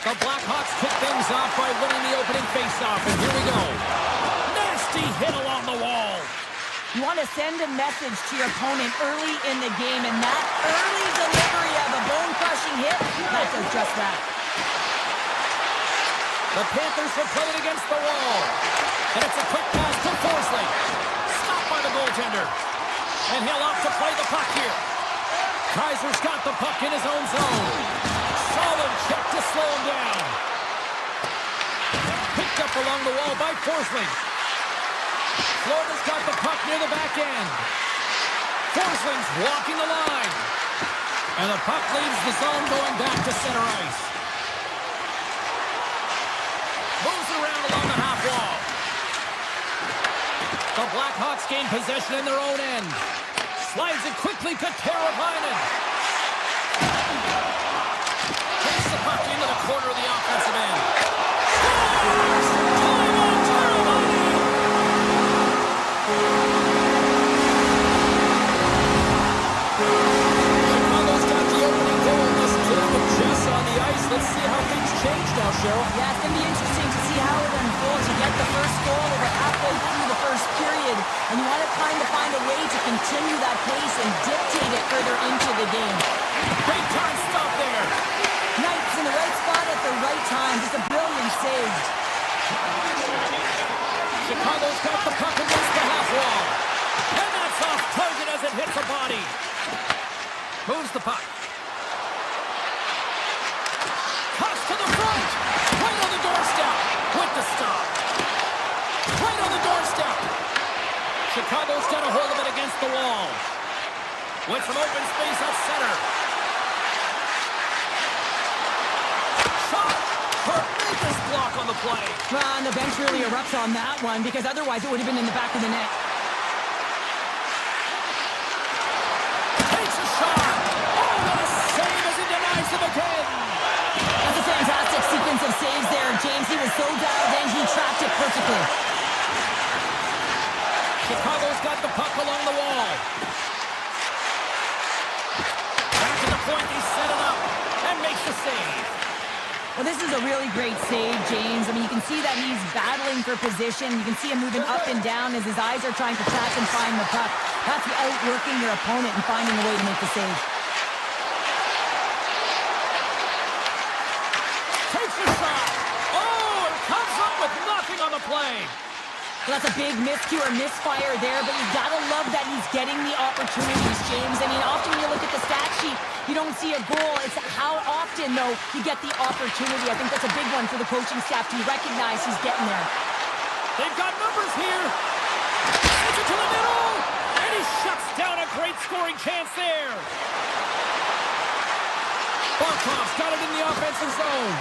The Blackhawks kick things off by winning the opening faceoff, and here we go. Nasty hit along the wall. You want to send a message to your opponent early in the game, and that early delivery of a bone-crushing hit, that does just that. The Panthers will play it against the wall. And it's a quick pass to Forsling. Stopped by the goaltender. And he'll opt to play the puck here. Kaiser's got the puck in his own zone. Solid check to slow him down. Picked up along the wall by Forsling. Florida's got the puck near the back end. Forsling's walking the line. And the puck leaves the zone going back to center ice. Moves around along the half wall. The Blackhawks gain possession in their own end. Slides it quickly to Teravainen. Takes the puck into the corner of the offensive end. Scores! Time on Teravainen! Chicago's got the opening goal. This team with Jess on the ice. Let's see how things change now, Cheryl. Yeah, it's going to be interesting to see how it unfolds. You get the first goal over halfway through the first period, and you want to kind of find a way to continue that pace and dictate it further into the game. Great time stop there. Knight's in the right spot at the right time. Just a brilliant save. Chicago's got the puck against the half wall. And that's off target as it hits the body. Moves the puck. Cuts to the front. Right on the doorstep. With the stop. Right on the doorstep. Chicago's got a hold of it against the wall. With some open space up center. Shot. Tremendous block on the play. Well, and the bench really erupts on that one because otherwise it would have been in the back of the net. Takes a shot. Oh, what a save as he denies him again. That's a fantastic sequence of saves there, James. He was so dialed in, he trapped it perfectly. Chicago's got the puck along the wall. Back to the point, he set it up and makes the save. Well, this is a really great save, James. I mean, you can see that he's battling for position. You can see him moving up and down as his eyes are trying to track and find the puck. That's outworking your opponent and finding a way to make the save. Takes a shot. Oh, and comes up with nothing on the play. Well, that's a big miscue or misfire there, but you gotta love that he's getting the opportunities, James. I mean, often when you look at the stat sheet, you don't see a goal. It's how often, though, you get the opportunity. I think that's a big one for the coaching staff to recognize he's getting there. They've got numbers here. Sends it to the middle. And he shuts down a great scoring chance there. Barkov's got it in the offensive zone.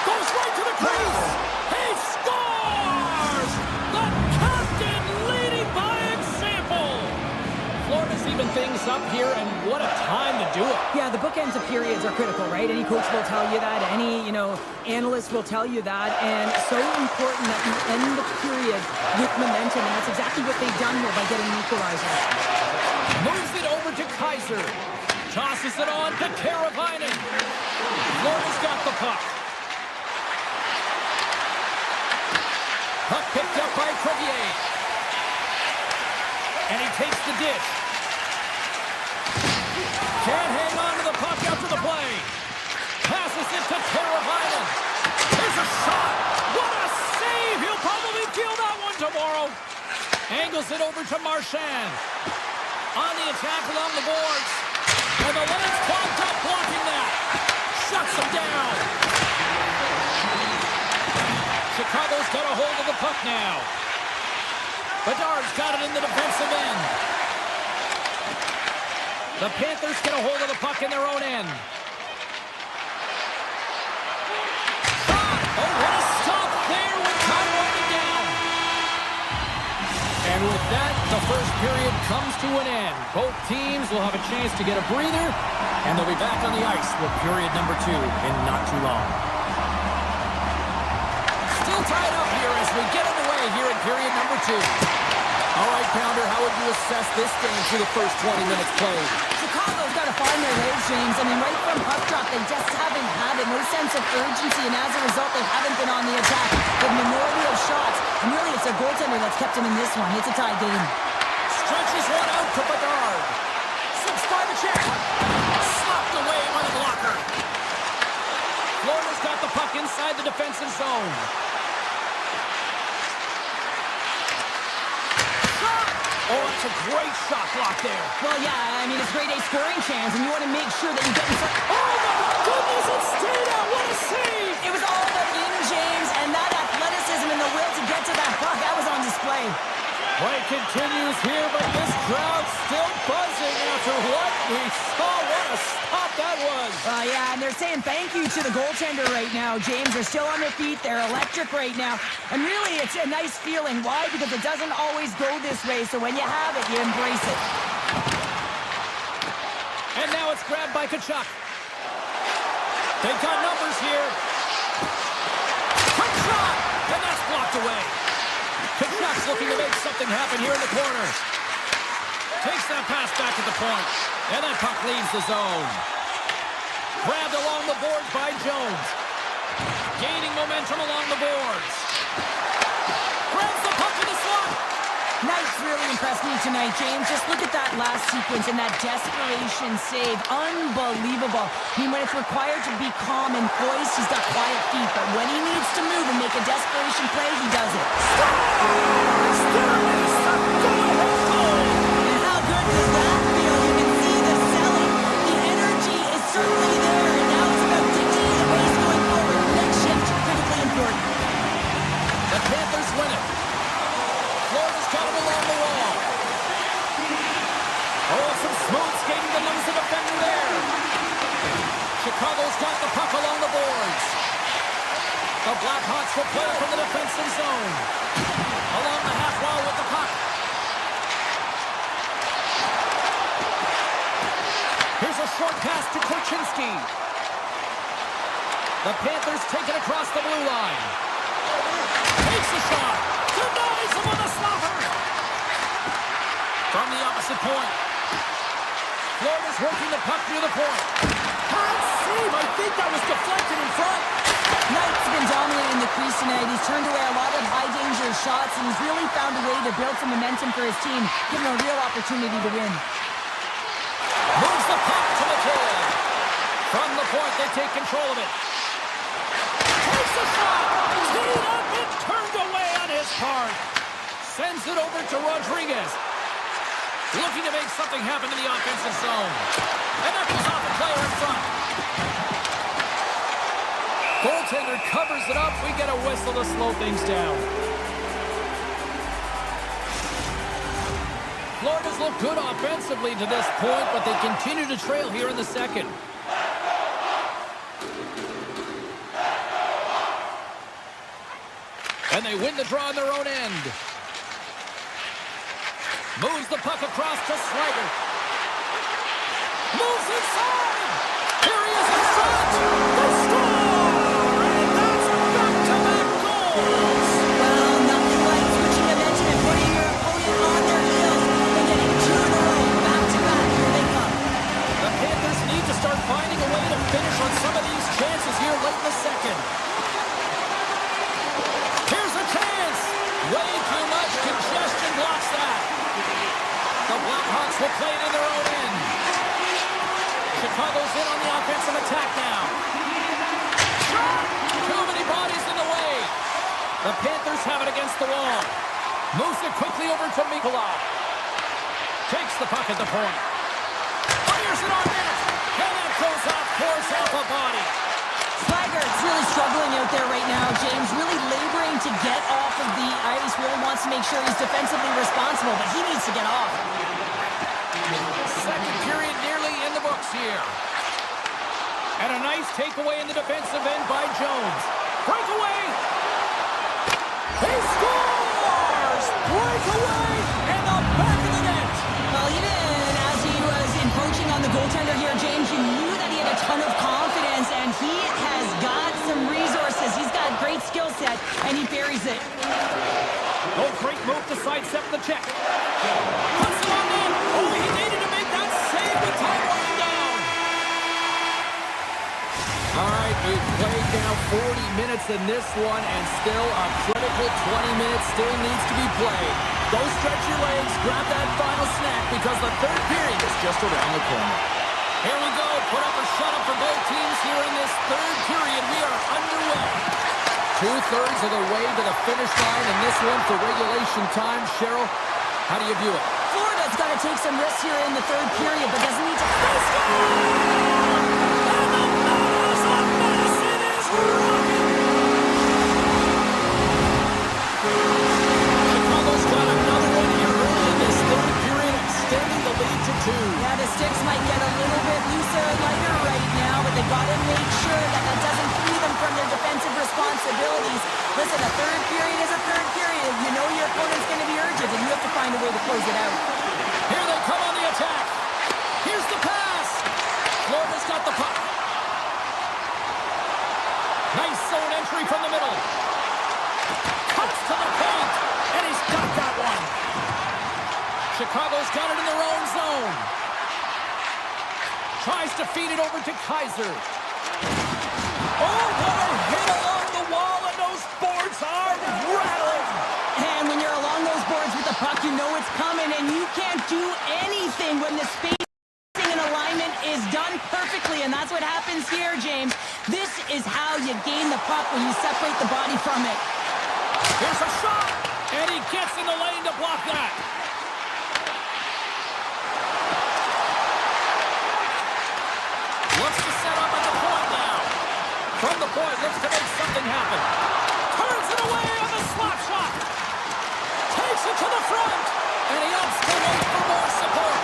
Goes right to the crease. He scores! The captain leading by example. Florida's even things up here, and what a time to do it. Yeah, the bookends of periods are critical, right? Any coach will tell you that. Any, analyst will tell you that. And so important that you end the period with momentum, and that's exactly what they've done here by getting an equalizer. Moves it over to Kaiser. Tosses it on to Teravainen. Florida's got the puck. Puck picked up by Kodiak. And he takes the dish. Can't hang on to the puck after the play. Passes it to Teravainen. There's a shot. What a save. He'll probably feel that one tomorrow. Angles it over to Marchand. On the attack along the boards. And the Lions clogged up blocking that. Shuts him down. Chicago's got a hold of the puck now. Bedard's got it in the defensive end. The Panthers get a hold of the puck in their own end. Shot! Oh, what a stop there with time winding down. And with that, the first period comes to an end. Both teams will have a chance to get a breather, and they'll be back on the ice with period number 2 in not too long. Still tied up here as we get underway here in period number 2. All right, Pounder, how would you assess this game through the first 20 minutes played? Chicago's got to find their legs, James. I mean, right from puck drop, they just haven't had it. No sense of urgency, and as a result, they haven't been on the attack. The minority of shots, and really it's their goaltender that's kept them in this one. It's a tie game. Stretches one out to Bedard. Slips by the check. Slopped away by the blocker. Florida's got the puck inside the defensive zone. Oh, it's a great shot block there. Well, yeah, I mean, it's grade A scoring chance, and you want to make sure that you get in front. Oh, my goodness, it stayed out. What a save. It was all about in, James, and that athleticism and the will to get to that puck, that was on display. Play continues here, but this crowd's still buzzing after what we saw. What a stop that was. Yeah, and they're saying thank you to the goaltender right now, James. They're still on their feet. They're electric right now. And really, it's a nice feeling. Why? Because it doesn't always go this way. So when you have it, you embrace it. And now it's grabbed by Kodiak. They've got numbers here. Quick shot! And that's blocked away. Kodiak's looking to make something happen here in the corner. Takes that pass back at the point. And that puck leaves the zone. Grabbed along the boards by Jones. Gaining momentum along the boards. Grabs the puck in the slot. Knight's really impressed me tonight, James. Just look at that last sequence and that desperation save. Unbelievable. I mean, when it's required to be calm and poised, he's got quiet feet. But when he needs to move and make a desperation play, he does it. And how good does that feel? You can see the selling. The energy is certainly there. And now it's about dictating the pace going forward. Next shift, critically important. The Panthers win it. Florida's got him along the wall. Oh, some smooth skating to lose the defender there. Chicago's got the puck along the boards. The Blackhawks will play it from the defensive zone. Along the half wall with the puck. Here's a short pass to Korchinski. The Panthers take it across the blue line. Takes a shot. Denies him with a slapper. From the opposite point. Florida's working the puck near the point. Hot save. I think that was deflected in front. Knight's been dominating the crease tonight. He's turned away a lot of high-danger shots, and he's really found a way to build some momentum for his team, giving a real opportunity to win. Moves the puck to the goal. From the point, they take control of it. Takes a shot. Teed up and turned away on his part. Sends it over to Rodriguez. Looking to make something happen in the offensive zone. And that goes off a player in front. Goaltender covers it up. We get a whistle to slow things down. Florida's looked good offensively to this point, but they continue to trail here in the second. And they win the draw on their own end. Moves the puck across to Slager. Moves inside. Here he is in front. They score! And that's back-to-back goals. Well, nothing like switching momentum and putting your opponent on their heels and getting two in a row. Back-to-back, here they come. The Panthers need to start finding a way to finish on some of these chances here late in the second. Here's a chance. Way too much congestion blocks that. The Blackhawks will play it in their own end. Chicago's in on the offensive attack now. Too many bodies in the way. The Panthers have it against the wall. Moves it quickly over to Mikolov. Takes the puck at the point. Fires it on net. And that goes off, pours off a body. Slager's really struggling out there right now, James. Really laboring to get off of the ice. Really wants to make sure he's defensively responsible, but he needs to get off. Second period nearly in the books here. And a nice takeaway in the defensive end by Jones. Breakaway. He scores! Breakaway in the back of the net. Well, even as he was encroaching on the goaltender here, James, you knew that he had a ton of confidence, and he has got some resources. He's got a great skill set, and he buries it. Oh, great move to side sidestep the check. Puts it on in. Oh, he needed to make that save with time running down. All right, we've played now 40 minutes in this one, and still a critical 20 minutes still needs to be played. Go stretch your legs, grab that final snack, because the third period is just around the corner. Here we go. Put up or shut up for both teams here in this third period. We are underway. 2/3 of the way to the finish line in this one for regulation time. Cheryl, how do you view it? Florida's got to take some risks here in the third period, but doesn't need to... They score! And the Meadows of Medicine is rocking! Chicago's got another one here early in this third period, extending the lead to 2. Yeah, the sticks might get a little bit looser and lighter right now, but they've got to make sure that that doesn't free them from their defensive responsibilities. Listen, a third period is a third period. You know your opponent's going to be urgent, and you have to find a way to close it out. Here they come on the attack. Here's the pass. Florida's got the puck. Nice zone entry from the middle. Cuts to the point, and he's got that one. Chicago's got it in their own zone. Tries to feed it over to Kaiser. Oh, what a hit along the wall, and those boards are rattling. And when you're along those boards with the puck, you know it's coming, and you can't do anything when the spacing and alignment is done perfectly, and that's what happens here, James. This is how you gain the puck, when you separate the body from it. Here's a shot, and he gets in the lane to block that. Looks to set up at the point now. From the point, looks to make something happen. Turns it away on the slap shot. Takes it to the front, and he ups to wait for more support.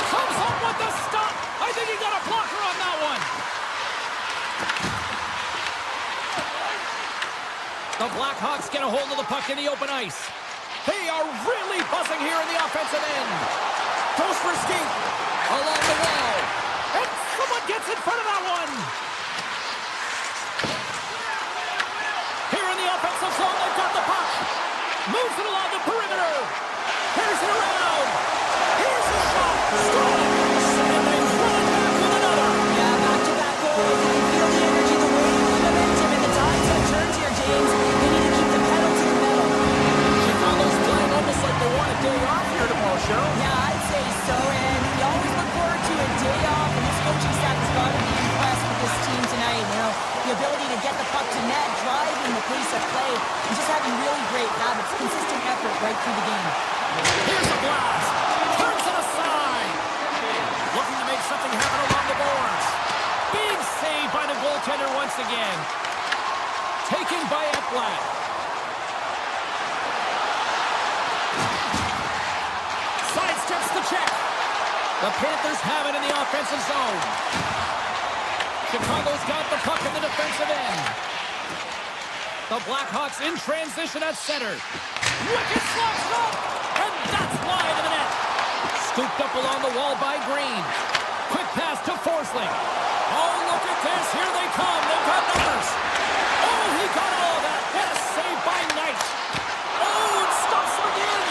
Comes up with the stop. I think he got a blocker on that one. The Blackhawks get a hold of the puck in the open ice. They are really buzzing here in the offensive end. Goes for escape along the wall. And someone gets in front of that one. Here in the offensive zone, they've got the puck. Moves it along the perimeter. Here's it around. Here's the shot. Score. And they run back with another. Yeah, back-to-back goals. You can feel the energy, the wave, the momentum, and the tides have turned here, James. They need to keep the pedal to the metal. Chicago's playing almost like they want a day off here tomorrow, Cheryl. Yeah, I'd say so, and we always look forward to a day off, and this coaching staff has got to be impressed with this team tonight. You know, the ability to get the puck to net, driving the pace of play, and just having really great habits, consistent effort right through the game. Here's a blast. Turns it aside. Looking to make something happen along the boards. Big save by the goaltender once again. Taken by Ekblad. Sidesteps the check. The Panthers have it in the offensive zone. Chicago's got the puck in the defensive end. The Blackhawks in transition at center. Wicked slap shot, and that's wide of the net. Scooped up along the wall by Green. Quick pass to Forsling. Oh, look at this. Here they come. They've got numbers. Oh, he got all of that. What a save by Knight. Oh, it stops him again.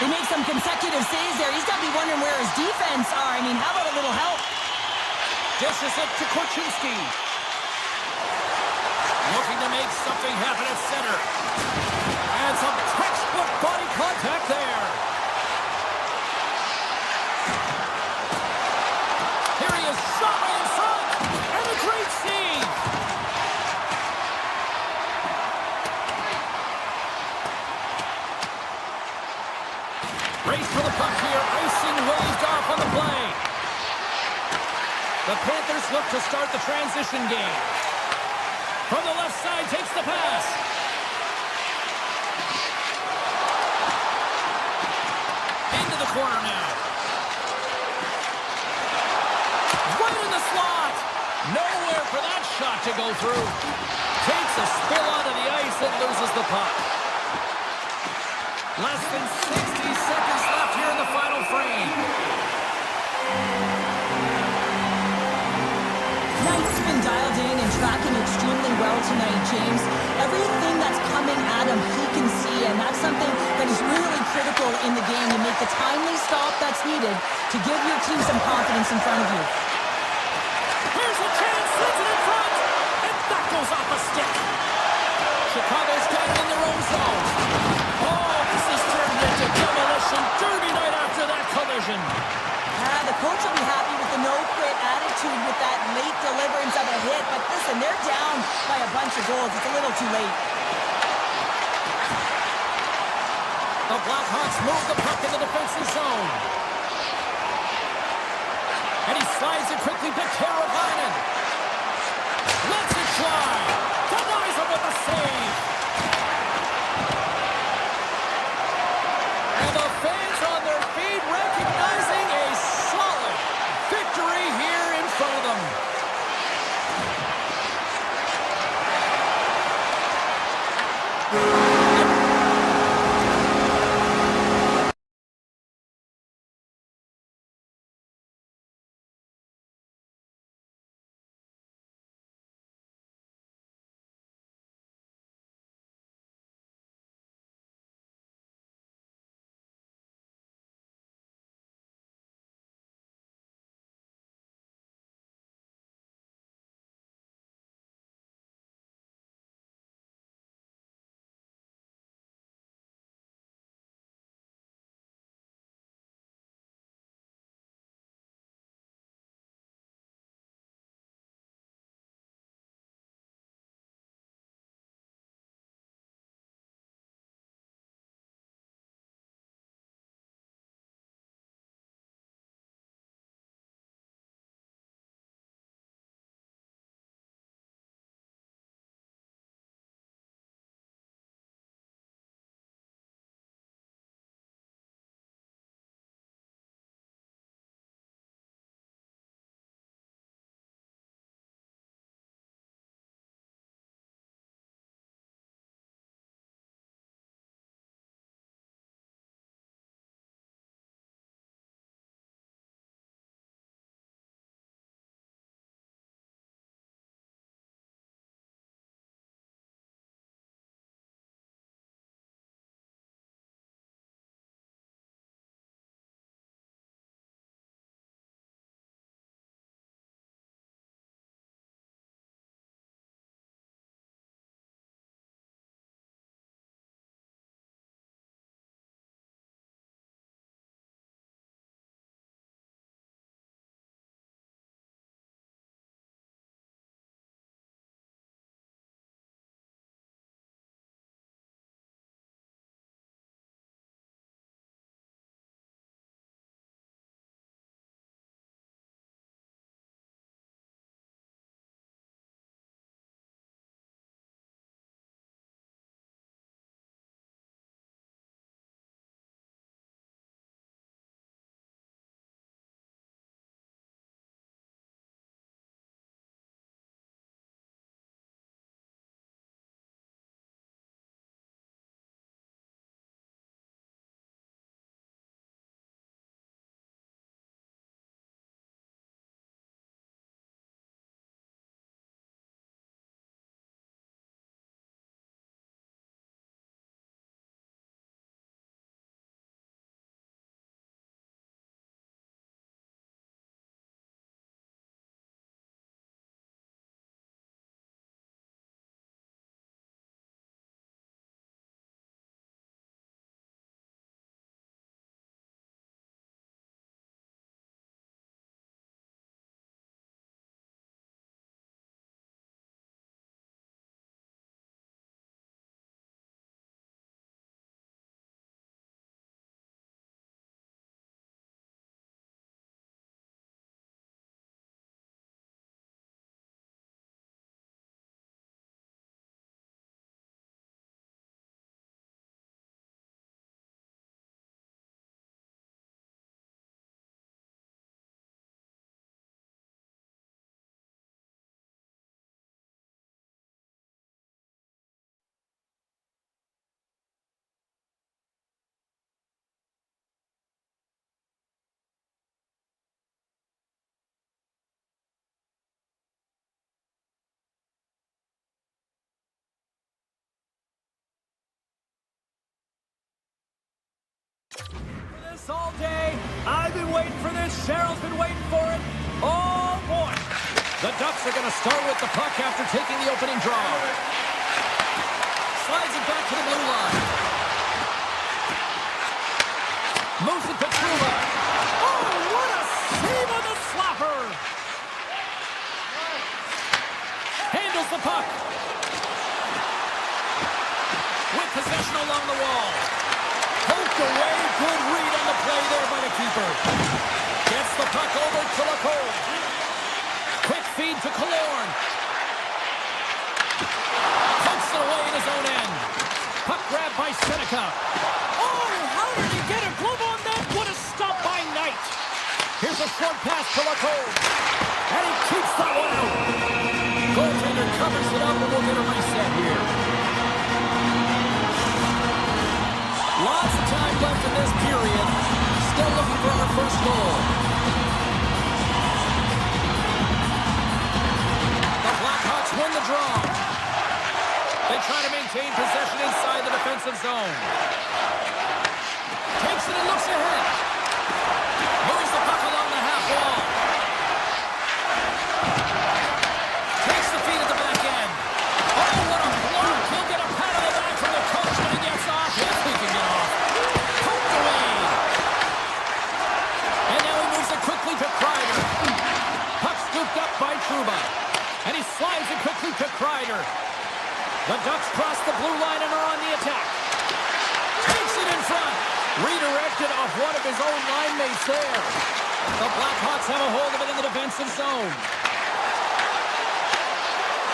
They make some consecutive saves there. He's got to be wondering where his defense are. I mean, how about a little help? Dishes it to Korchinski. Looking to make something happen at center. And some textbook body contact there. Here he is, shot right in front. And a great save. Race for the puck here. Icing waved off on the play. The Panthers look to start the transition game. From the left side, takes the pass. Into the corner now. Right in the slot. Nowhere for that shot to go through. Takes a spill onto the ice and loses the puck. Less than 60 seconds left here in the final frame. Knight's been dialed in and tracking extremely well tonight, James. Everything that's coming at him, he can see, and that's something that is really critical in the game. You make the timely stop that's needed to give your team some confidence in front of you. Here's a chance, sends it in front, and that goes off a stick. Chicago's got it in their own zone. Oh, this is turned into demolition derby night after that collision. The coach will be happy with the no-quit attitude with that late deliverance of a hit, but listen, they're down by a bunch of goals. It's a little too late. The Blackhawks move the puck in the defensive zone. And he slides it quickly to Carolina. Lets it fly. Denies him with a save. And the fans on their feet recognizing a solid victory here in front of them. this all day. I've been waiting for this. Cheryl's been waiting for it. Oh, boy. The Ducks are going to start with the puck after taking the opening draw. Slides it back to the blue line. Moves it to Trouba. Oh, what a save on the slapper. Handles the puck. With possession along the wall. Poked away. Good read on the play there by the keeper. Gets the puck over to Lacombe. Quick feed to Killorn. Pumps it away in his own end. Puck grab by Seneca. Oh, how did he get a glove on that? What a stop by Knight. Here's a short pass to Lacombe. And he keeps that one out. Goaltender covers it up and we'll get a reset here. Lots of time left in this period. Still looking for our first goal. The Blackhawks win the draw. They try to maintain possession inside the defensive zone. Takes it and looks ahead. Moves the puck along the half wall. Takes the feed at the back end. Oh, what a block. He'll get a pat on the back from the coach when he gets off. If he can get off. Poked away. And now he moves it quickly to Kreider. Puck scooped up by Trouba. And he slides it quickly to Kreider. The Ducks cross the blue line and are on the attack. Takes it in front. Redirected off one of his own line mates there. The Blackhawks have a hold of it in the defensive zone.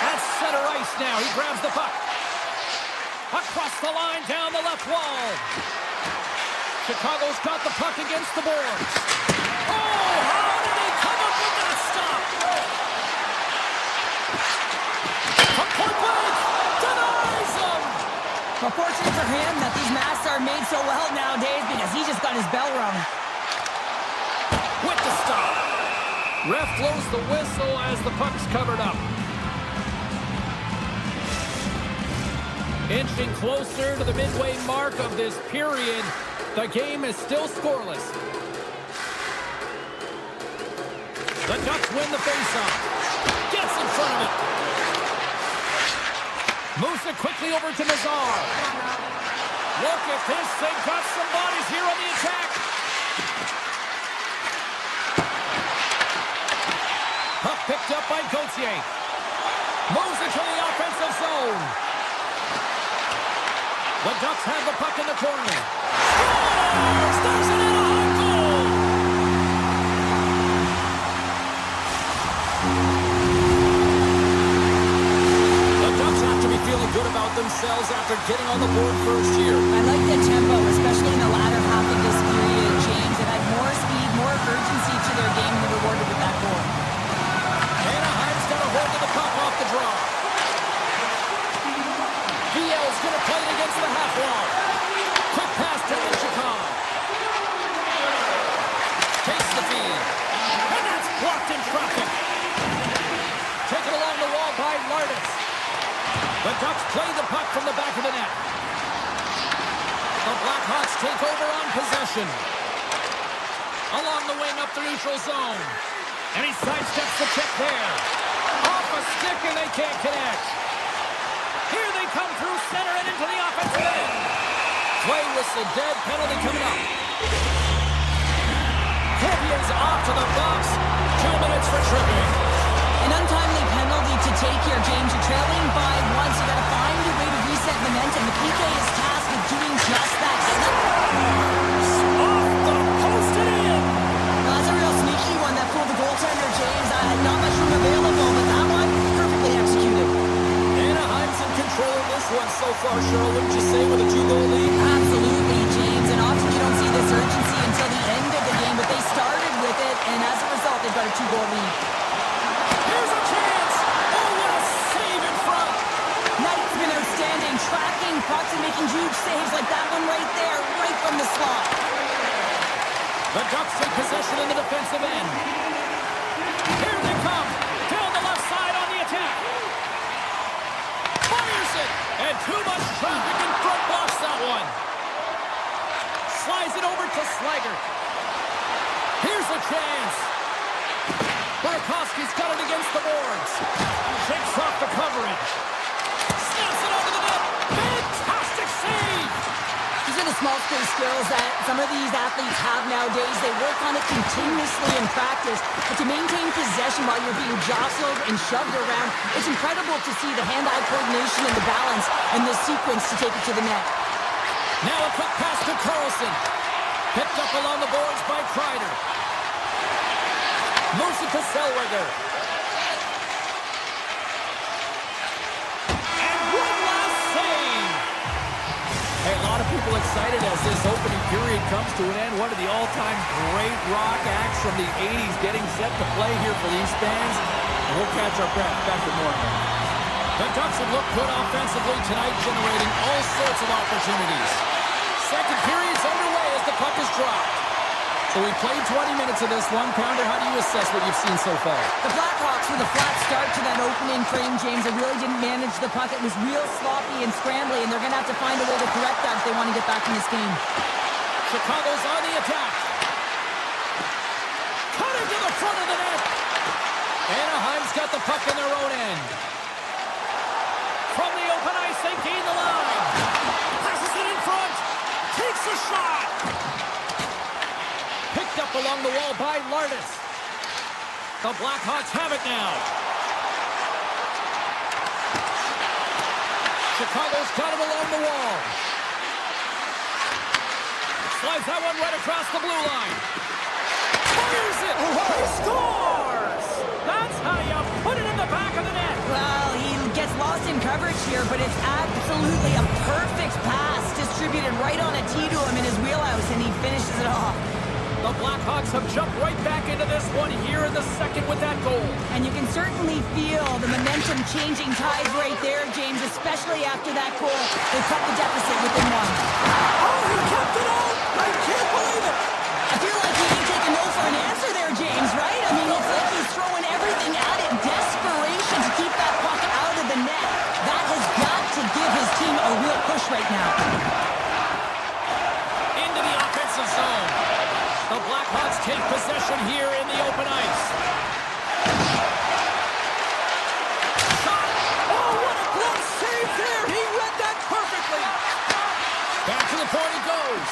At center ice now. He grabs the puck. Across the line, down the left wall. Chicago's got the puck against the boards. Oh, how did they come up with that stop? Puck point blank. Denies him. Well, fortunate for him that these masks are made so well nowadays because he just got his bell rung. With the stop. Ref blows the whistle as the puck's covered up. Inching closer to the midway mark of this period, the game is still scoreless. The Ducks win the faceoff. Gets in front of it. Moves it quickly over to Nazar. Look at this. They've got some bodies here on the attack. Puck picked up by Gauthier. Moves it to the offensive zone. The Ducks have the puck in the corner. Scores! There's an Anaheim goal! The Ducks have to be feeling good about themselves after getting on the board first here. I like the tempo, especially in the latter half of this period, James. It had more speed, more urgency to their game and rewarded with that goal. Anaheim's got a hold of the puck off the draw. VL's going to play it against the half wall. Quick pass to Chicago. Takes the feed. And that's blocked in traffic. Taken along the wall by Lardis. The Ducks play the puck from the back of the net. The Blackhawks take over on possession. Along the wing up the neutral zone. And he sidesteps the check there. Off a stick and they can't connect. Here they come through center and into the offensive end. Play whistle dead, penalty coming up. Cormier's off to the box. 2 minutes for tripping. An untimely penalty to take here, James. You're trailing by once. You got to find a way to reset momentum. The PK is tasked with doing just that. Off the post and in. Well, that's a real sneaky one that pulled the goaltender, James. Not much room available, but that one perfectly executed. Anaheim's in control of this one so far, Cheryl, wouldn't you say, with a 2-goal lead? Absolutely, James. And often you don't see this urgency until the end of the game, but they started with it, and as a result, they've got a 2-goal lead. Here's a chance! Oh, what a save in front! Knight's been outstanding, tracking pucks and making huge saves like that one right there, right from the slot. The Ducks take possession in the defensive end. Here they come! Down the left side on the attack! Fires it! And too much traffic in front blocks that one. Slides it over to Slager. a chance. Burakovsky's got it against the boards. Shakes off the coverage. Snaps it over the net. Fantastic save. These are the small space skills that some of these athletes have nowadays. They work on it continuously in practice. But to maintain possession while you're being jostled and shoved around, it's incredible to see the hand-eye coordination and the balance in this sequence to take it to the net. Now a quick pass to Carlson. Picked up along the boards by Kreider. Moves it to Zellweger. And one last save. Hey, a lot of people excited as this opening period comes to an end. One of the all-time great rock acts from the 80s getting set to play here for these fans. And we'll catch our breath. Back for more. The Ducks have looked good offensively tonight, generating all sorts of opportunities. Second period's underway as the puck is dropped. So we played 20 minutes of this one. Pounder, how do you assess what you've seen so far? The Blackhawks with a flat start to that opening frame, James. They really didn't manage the puck. It was real sloppy and scrambly, and they're going to have to find a way to correct that if they want to get back in this game. Chicago's on the attack. Cut into the front of the net. Anaheim's got the puck in their own end. From the open ice, they gain the line. Passes it in front. Takes a shot. Picked up along the wall by Lardis. The Blackhawks have it now. Chicago's got it along the wall. Slides that one right across the blue line. Fires it! He scores! That's how you put it in the back of the net. Well, he gets lost in coverage here, but it's absolutely a perfect pass distributed right on a tee to him in his wheelhouse, and he finishes it off. The Blackhawks have jumped right back into this one here in the second with that goal. And you can certainly feel the momentum-changing tides right there, James, especially after that goal. They cut the deficit within one. Oh, he kept it out! I can't believe it! I feel like he ain't taking no for an answer there, James, right? I mean, it's like he's throwing everything at it in desperation to keep that puck out of the net. That has got to give his team a real push right now. Into the offensive zone. The Blackhawks take possession here in the open ice. Shot! Oh, what a glove save there! He read that perfectly! Back to the point it goes.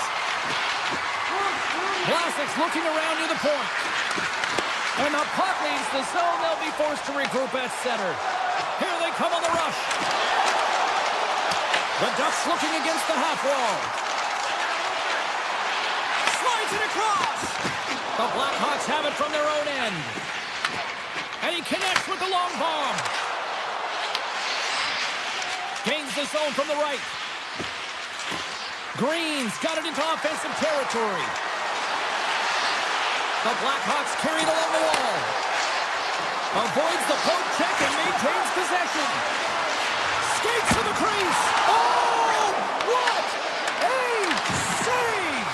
Vlasic's looking around near the point. And the puck leaves the zone. They'll be forced to regroup at center. Here they come on the rush. The Ducks looking against the half wall. Slides it across. The Blackhawks have it from their own end. And he connects with the long bomb. Gains the zone from the right. Green's got it into offensive territory. The Blackhawks carry it along the wall. Avoids the poke check and maintains possession. Skates to the crease. Oh, what a save!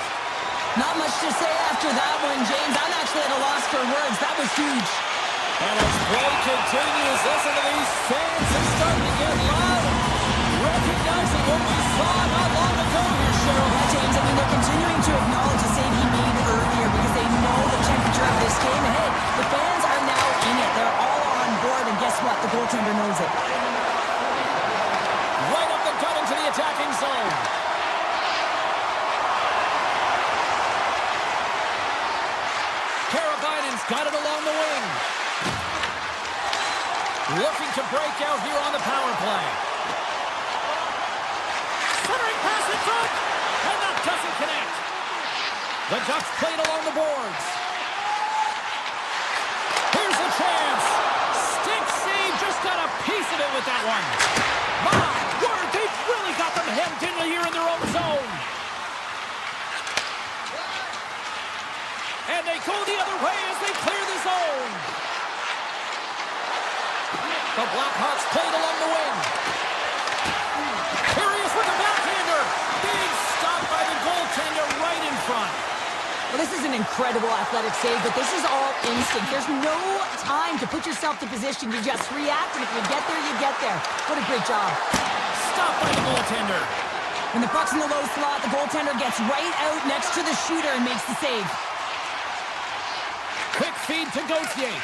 Not much to say after that one, James. I'm actually at a loss for words. That was huge. And as play continues, listen to these fans. They're starting to get loud. Recognizing what we saw not long ago here, Cheryl. Yeah, James, I mean, they're continuing to acknowledge the save he made earlier because they know the temperature of this game. And hey, the fans are now in it. They're all on board. And guess what? The goaltender knows it. Right up the gut into the attacking zone. Karabainen's got it along the wing. Looking to break out here on the power play. Centering pass in front. And that doesn't connect. The Ducks played along the boards. Here's a chance. Stick save, just got a piece of it with that one. My word, they've really got them hemmed in here in their own zone. And they go the other way as they clear the zone. The Blackhawks played along the wing. Here he is with the backhander. Big stop by the goaltender right in front. Well, this is an incredible athletic save, but this is all instinct. There's no time to put yourself to position. You just react, and if you get there, you get there. What a great job. Stopped by the goaltender. When the puck's in the low slot, the goaltender gets right out next to the shooter and makes the save. speed to Gauthier.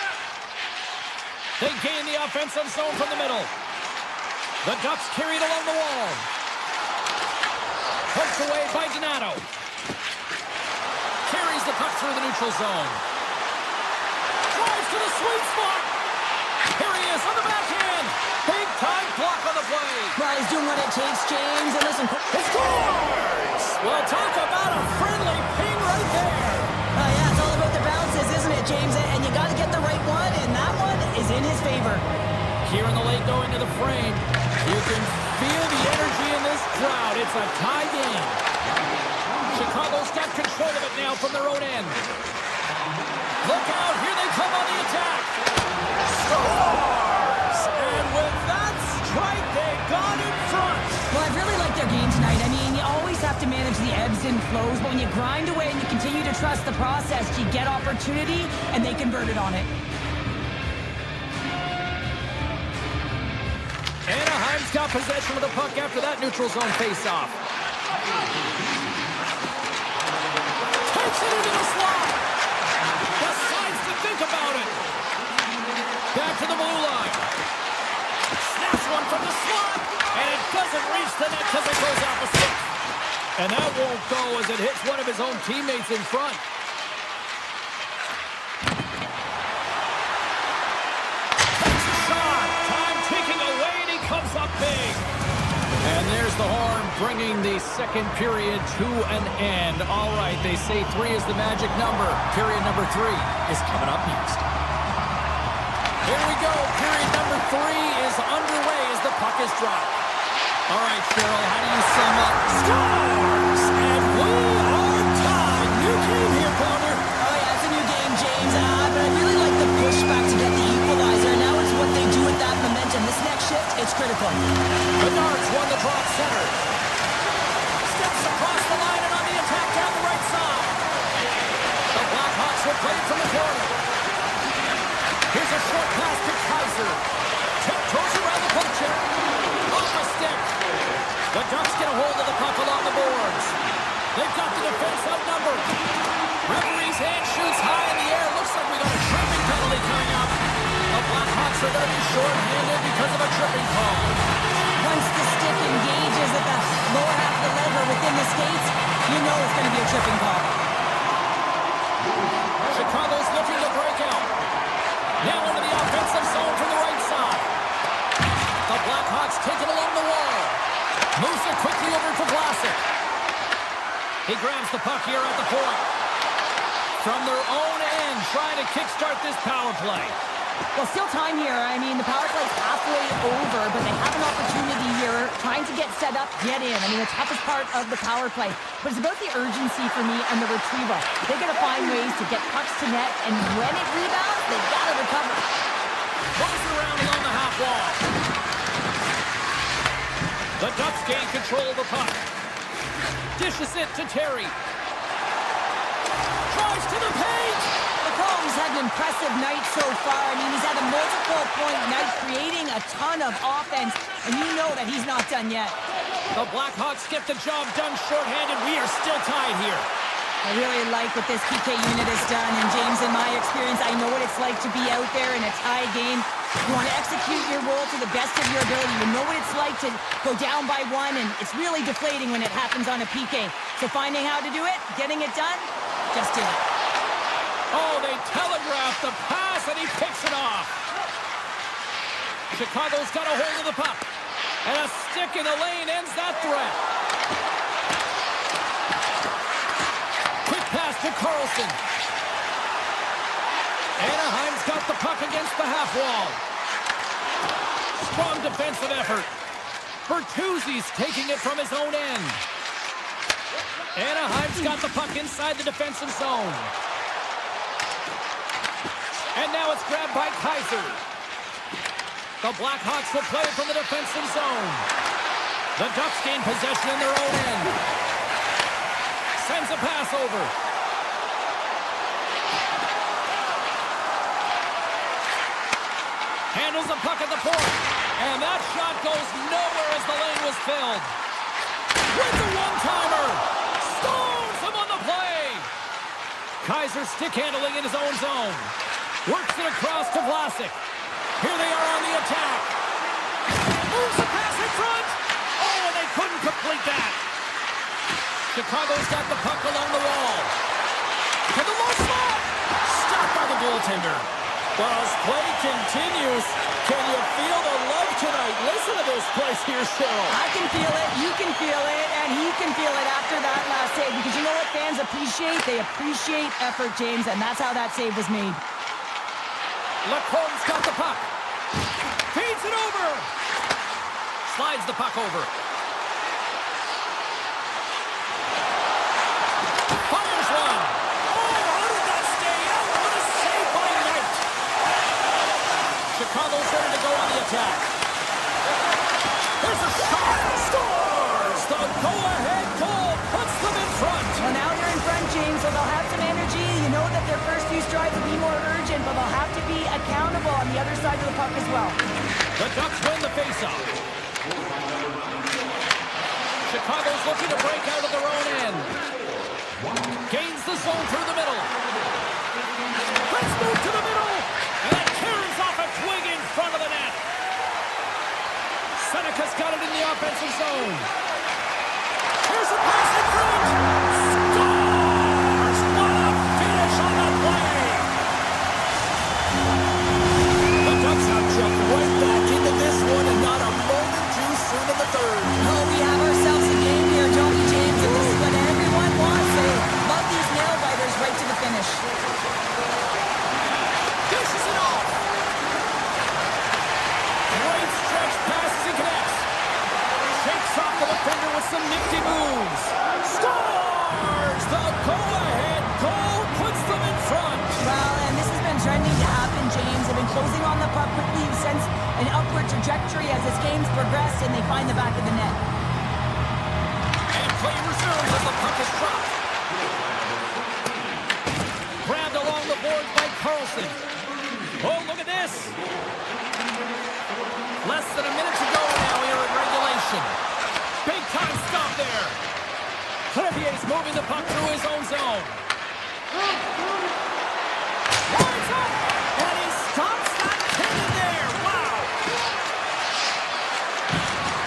They gain the offensive zone from the middle. The Ducks carried along the wall. Poked away by Donato. Carries the puck through the neutral zone. Drives to the sweet spot. Here he is on the backhand. Big time block on the play. Well, he's doing what it takes, James. And listen, He scores! Well, talk about a friendly ping right there. Yeah, it's all about the bounces, isn't it, James? And you got to get the right one, and that one is in his favor. Here in the late going to the frame, you can feel the energy in this crowd. It's a tie game. Chicago's got control of it now from their own end. Look out, here they come on the attack. Scores! And with that strike, they got in front. Well, I really like their game tonight. I mean, you always have to manage the ebbs and flows, but when you grind away and you continue to trust the process, you get opportunity, and they converted on it. Anaheim's got possession of the puck after that neutral zone faceoff. Takes it into the slot. Decides to think about it. Back to the blue line. Snaps one from the slot. And it doesn't reach the net because it goes out the stick. And that won't go as it hits one of his own teammates in front. Takes a shot. Time ticking away, and he comes up big. And there's the horn, bringing the second period to an end. All right, they say 3 is the magic number. Period number 3 is coming up next. Here we go. Period number 3 is underway as the puck is dropped. All right, Cheryl, how do you sum up? Scores! And we are tied. New game here, partner. Oh, yeah, it's a new game, James. But I really like the pushback to get the equalizer. Now it's what they do with that momentum. This next shift, it's critical. Bedard's won the drop center. Steps across the line and on the attack down the right side. The Blackhawks will play it from the corner. Here's a short pass to Kaiser. Tiptoes around the poke check. Off a stick. The Ducks get a hold of the puck along the boards. They've got the defense outnumbered. Referee's hand shoots high in the air. Looks like we got a tripping penalty coming up. The Blackhawks are going to be short-handed because of a tripping call. Once the stick engages at the lower half of the leg or within the skates, you know it's going to be a tripping call. Chicago's looking to break out. Now into the offensive zone from the right side. The Blackhawks take it along the wall. Moves it quickly over to Vlasic. He grabs the puck here at the point. From their own end, trying to kickstart this power play. Well, still time here. I mean, the power play's halfway over, but they have an opportunity here trying to get set up, get in. I mean, the toughest part of the power play. But it's about the urgency for me and the retrieval. They got to find ways to get pucks to net, and when it rebounds, they got to recover. Moves it around along the half wall. The Ducks gain control of the puck. Dishes it to Terry. Drives to the paint. McCollum's had an impressive night so far. I mean, he's had a multiple-point night, creating a ton of offense, and you know that he's not done yet. The Blackhawks get the job done shorthanded. We are still tied here. I really like what this PK unit has done, and James, in my experience, I know what it's like to be out there in a tie game. You want to execute your role to the best of your ability. You know what it's like to go down by 1, and it's really deflating when it happens on a PK. So finding how to do it, getting it done, just did it. Oh, they telegraphed the pass, and he picks it off. Chicago's got a hold of the puck. And a stick in the lane ends that threat. Quick pass to Carlson. Anaheim's got the puck against the half wall. Strong defensive effort. Bertuzzi's taking it from his own end. Anaheim's got the puck inside the defensive zone. And now it's grabbed by Kaiser. The Blackhawks will play it from the defensive zone. The Ducks gain possession in their own end. Sends a pass over. Handles the puck at the point. And that shot goes nowhere as the lane was filled. With the one-timer. Stones him on the play. Kaiser stick handling in his own zone. Works it across to Vlasic. Here they are on the attack. Moves the pass in front. Oh, and they couldn't complete that. Chicago's got the puck along the wall. To the low slot. Stopped by the goaltender. Well, as play continues, can you feel the love tonight? Listen to this place here, Cheryl. I can feel it, you can feel it, and he can feel it after that last save. Because you know what fans appreciate? They appreciate effort, James, and that's how that save was made. Lacorne's got the puck. Feeds it over. Slides the puck over. Fires one. Oh, how did that stay out? What a save by Knight. Chicago's ready to go on the attack. There's a shot. Scores! The go-ahead goal puts them in front. Well, now they're in front, James, so they'll have some energy. You know that their first few strides will be more urgent, but they'll have to be accountable on the other side of the puck as well. The Ducks win the faceoff. Chicago's looking to break out of their own end. Gains the zone through the middle. Let's move to the middle. And it carries off a twig in front of the net. Seneca's got it in the offensive zone. Here's a pass in front. Scores! What a finish on the play. The Ducks have jumped right back into this one and not a moment too soon in the third. Oh, we have ourselves a game here, don't we, James? And this is what everyone wants. They love these nail-biters right to the finish. Dishes it off. Great stretch passes and connects. Shakes off the defender with some nifty moves. Scores! The go-ahead goal puts them in front. Well, and this has been trending to happen, James. They've been closing on the puck quickly since an upward trajectory as this game's progressed, and they find the back of the net. And play resumes as the puck is dropped. Grabbed along the boards by Carlson. Oh, look at this. Less than a minute to go now here in regulation. Big time stop there. Clevier's moving the puck through his own zone. Lines up, and he stops that cannon there. Wow.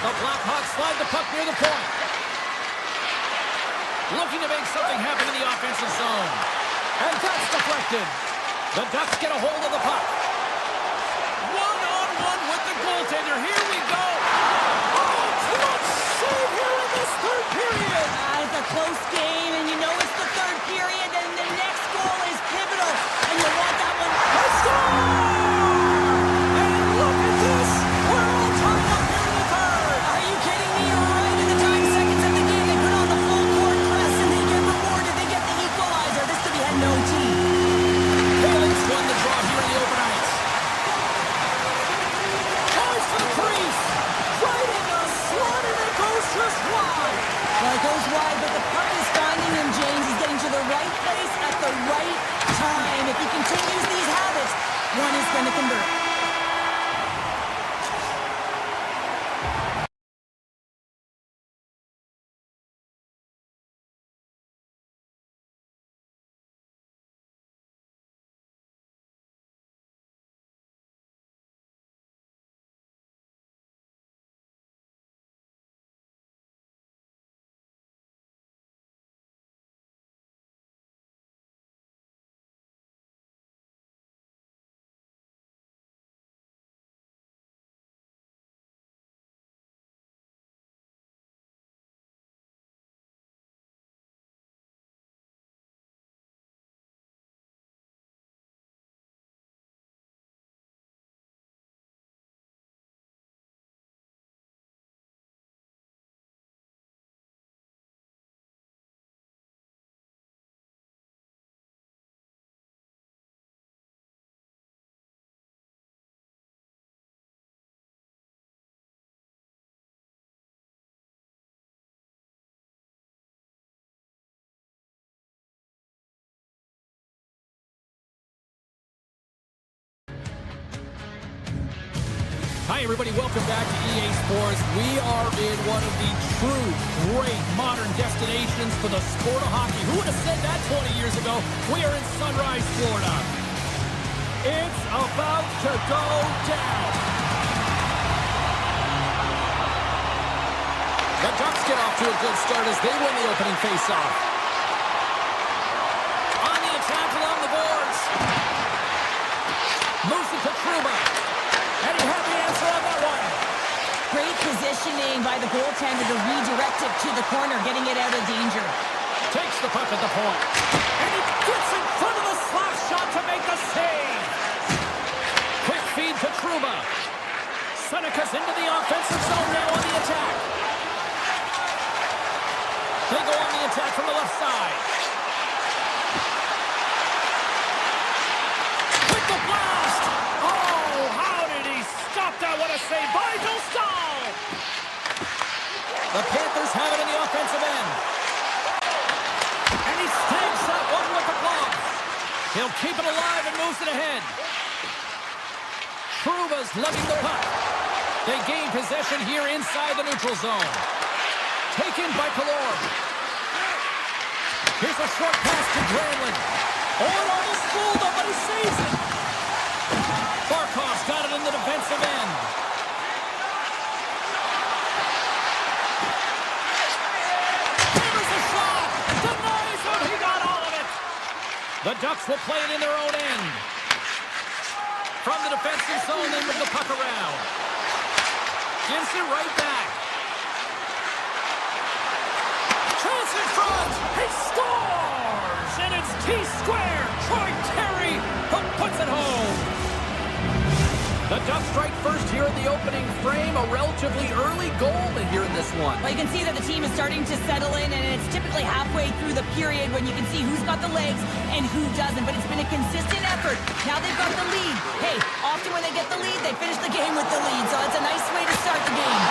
The Blackhawks slide the puck near the point. Looking to make something happen in the offensive zone. And that's deflected. The Ducks get a hold of the puck. One-on-one with the goaltender. Here we go. Oh, clutch save here in this third period. It's a close game, and you know it's the third period, and the next goal is pivotal, and you want that one. Let's go! And look at this. We're all tied up here in the third. Are you kidding me? Right in the time seconds of the game, they put on the full court press, and they get rewarded. They get the equalizer. This could be heading to OT. Haley's won the draw here in the open ice. Goes to the crease. Right in the slot, and it goes just wide. Well, it goes wide, but the puck is finding him, James. He's getting to the right place at the right time. If he continues these habits, one is going to convert. Hi, everybody. Welcome back to EA Sports. We are in one of the true great modern destinations for the sport of hockey. Who would have said that 20 years ago? We are in Sunrise, Florida. about to go down. The Ducks get off to a good start as they win the opening faceoff. On the attack along the boards. Moves it to Trouba. And he had the answer on that one. Great positioning by the goaltender to redirect it to the corner, getting it out of danger. Takes the puck at the point. And he gets in front of the slap shot to make the save. Quick feed to Trouba. Seneca's into the offensive zone now on the attack. They go on the attack from the left side. With the blast! Oh, how did he stop that? What a save by Dostal! The Panthers have it in the offensive end. And he snags that one with the glove. He'll keep it alive and moves it ahead. Trouba's lugging the puck. They gain possession here inside the neutral zone. Taken by Kallorn. Here's a short pass to Granlund. Oh, it almost fooled him, but he saves it. Barkov's got it in the defensive end. Here's a shot. Denies him. He got all of it. The Ducks will play it in their own end. From the defensive zone, they move the puck around. Gives it right back. Chance in front. He scores! And it's T-squared. Troy Terry who puts it home. The Ducks strike first here in the opening frame. A relatively early goal here in this one. Well, you can see that the team is starting to settle in, and it's typically halfway through the period when you can see who's got the legs and who doesn't. But it's been a consistent effort. Now they've got the lead. Hey, often when they get the lead, they finish the game with the lead. So it's a nice way to start the game.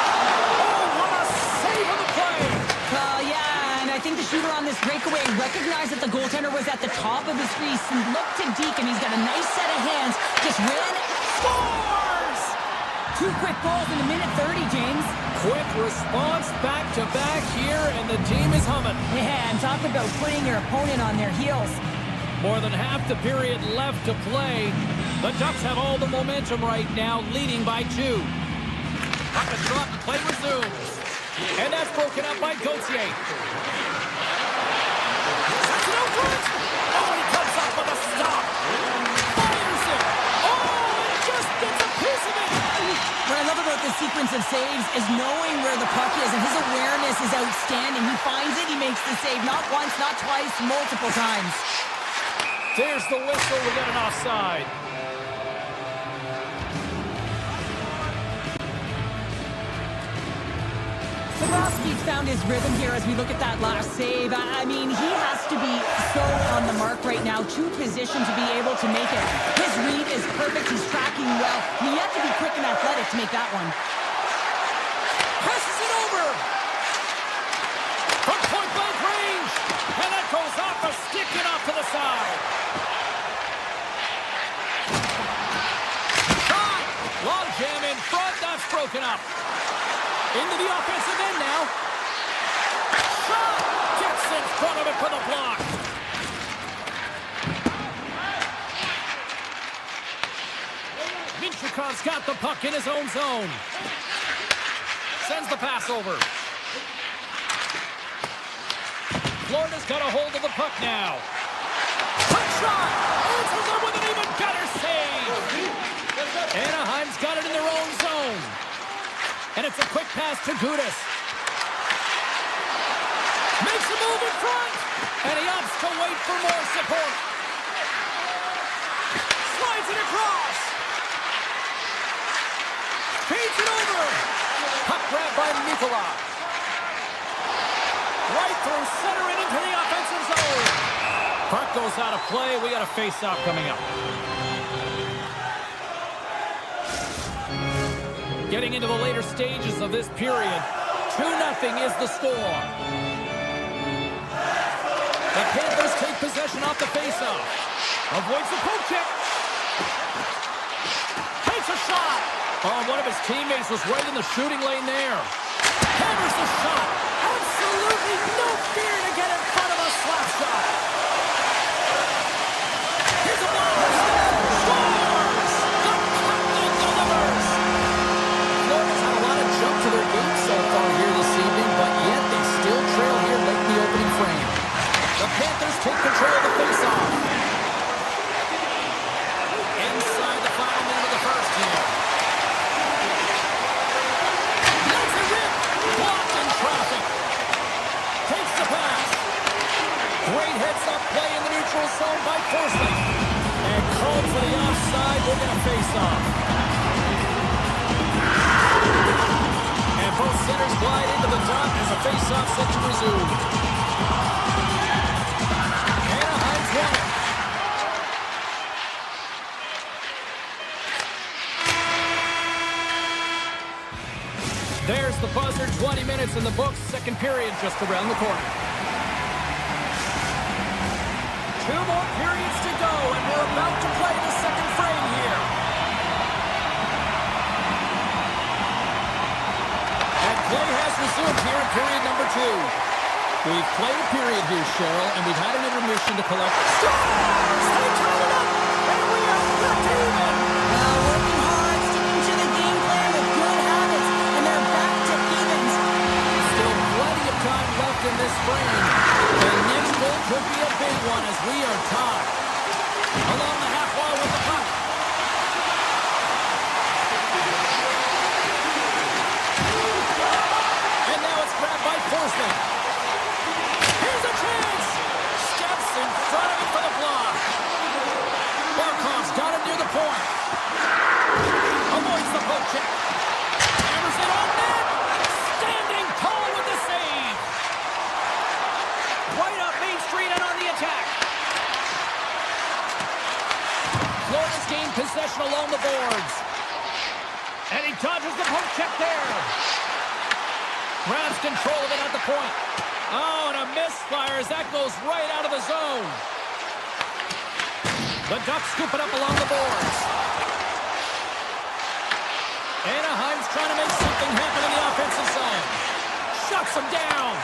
Oh, what a save on the play! Yeah, and I think the shooter on this breakaway recognized that the goaltender was at the top of his crease and looked to Deke, and he's got a nice set of hands. Just ran, scores! 2 quick goals in a minute 30, James. Quick response back-to-back here, and the team is humming. Yeah, and talk about putting your opponent on their heels. More than half the period left to play. The Ducks have all the momentum right now, leading by 2. Puck is dropped, the play resumes. And that's broken up by Gauthier. Sets it out front. Oh, he comes up with a stop. Fires it. Oh, and just gets a piece of it. What I love about this sequence of saves is knowing where the puck is, and his awareness is outstanding. He finds it, he makes the save. Not once, not twice, multiple times. There's the whistle. We got an offside. Bobrovsky's found his rhythm here as we look at that last save. I mean, he has to be so on the mark right now, to position to be able to make it. His read is perfect. He's tracking well. You have to be quick and athletic to make that one. Passes it over. From point-blank range. And that goes off a stick and off to the side. Shot. Long jam in front. That's broken up. Into the offensive end now. Shot! Gets in front of it for the block. Minchukov's got the puck in his own zone. Sends the pass over. Florida's got a hold of the puck now. Quick shot! Answers it with an even better save. Anaheim's got it in their own zone. And it's a quick pass to Gudas. Makes a move in front. And he opts to wait for more support. Slides it across. Feeds it over. Puck grab by Nicola. Right through center and into the offensive zone. Puck goes out of play. We got a face-off coming up. Getting into the later stages of this period, 2-0 is the score. The Panthers take possession off the faceoff. Avoids the poke check. Takes a shot. Oh, one of his teammates was right in the shooting lane there. Hammers the shot. Absolutely no fear to get in front of a slap shot. Here's a blast. Scores! faceoff. And both centers glide into the dot as a faceoff set to resume. Anaheim's won it. There's the buzzer, 20 minutes in the books. Second period just around the corner. 2 more periods to go, and we're about to play the second frame here. And play has resumed here in period number 2. We've played a period here, Cheryl, and we've had an intermission to collect. Stars! They tied it up, and we are back to even. Working hard, sticking to the game plan with good habits, and they're back to evens. Still plenty of time left in this frame. The next goal could be a big one as we are tied. Along the half wall with the puck. And now it's grabbed by Forsman. Here's a chance. Steps in front of it for the block. Barkov's got it near the point. Avoids the poke check. Hammers it on net. Standing tall with the save. Right up Main Street and on the attack. Florida's gained possession along the boards. And he dodges the poke check there. Grabs control of it at the point. Oh, and a misfire as that goes right out of the zone. The Ducks scoop it up along the boards. Anaheim's trying to make something happen in the offensive zone. Shuts them down.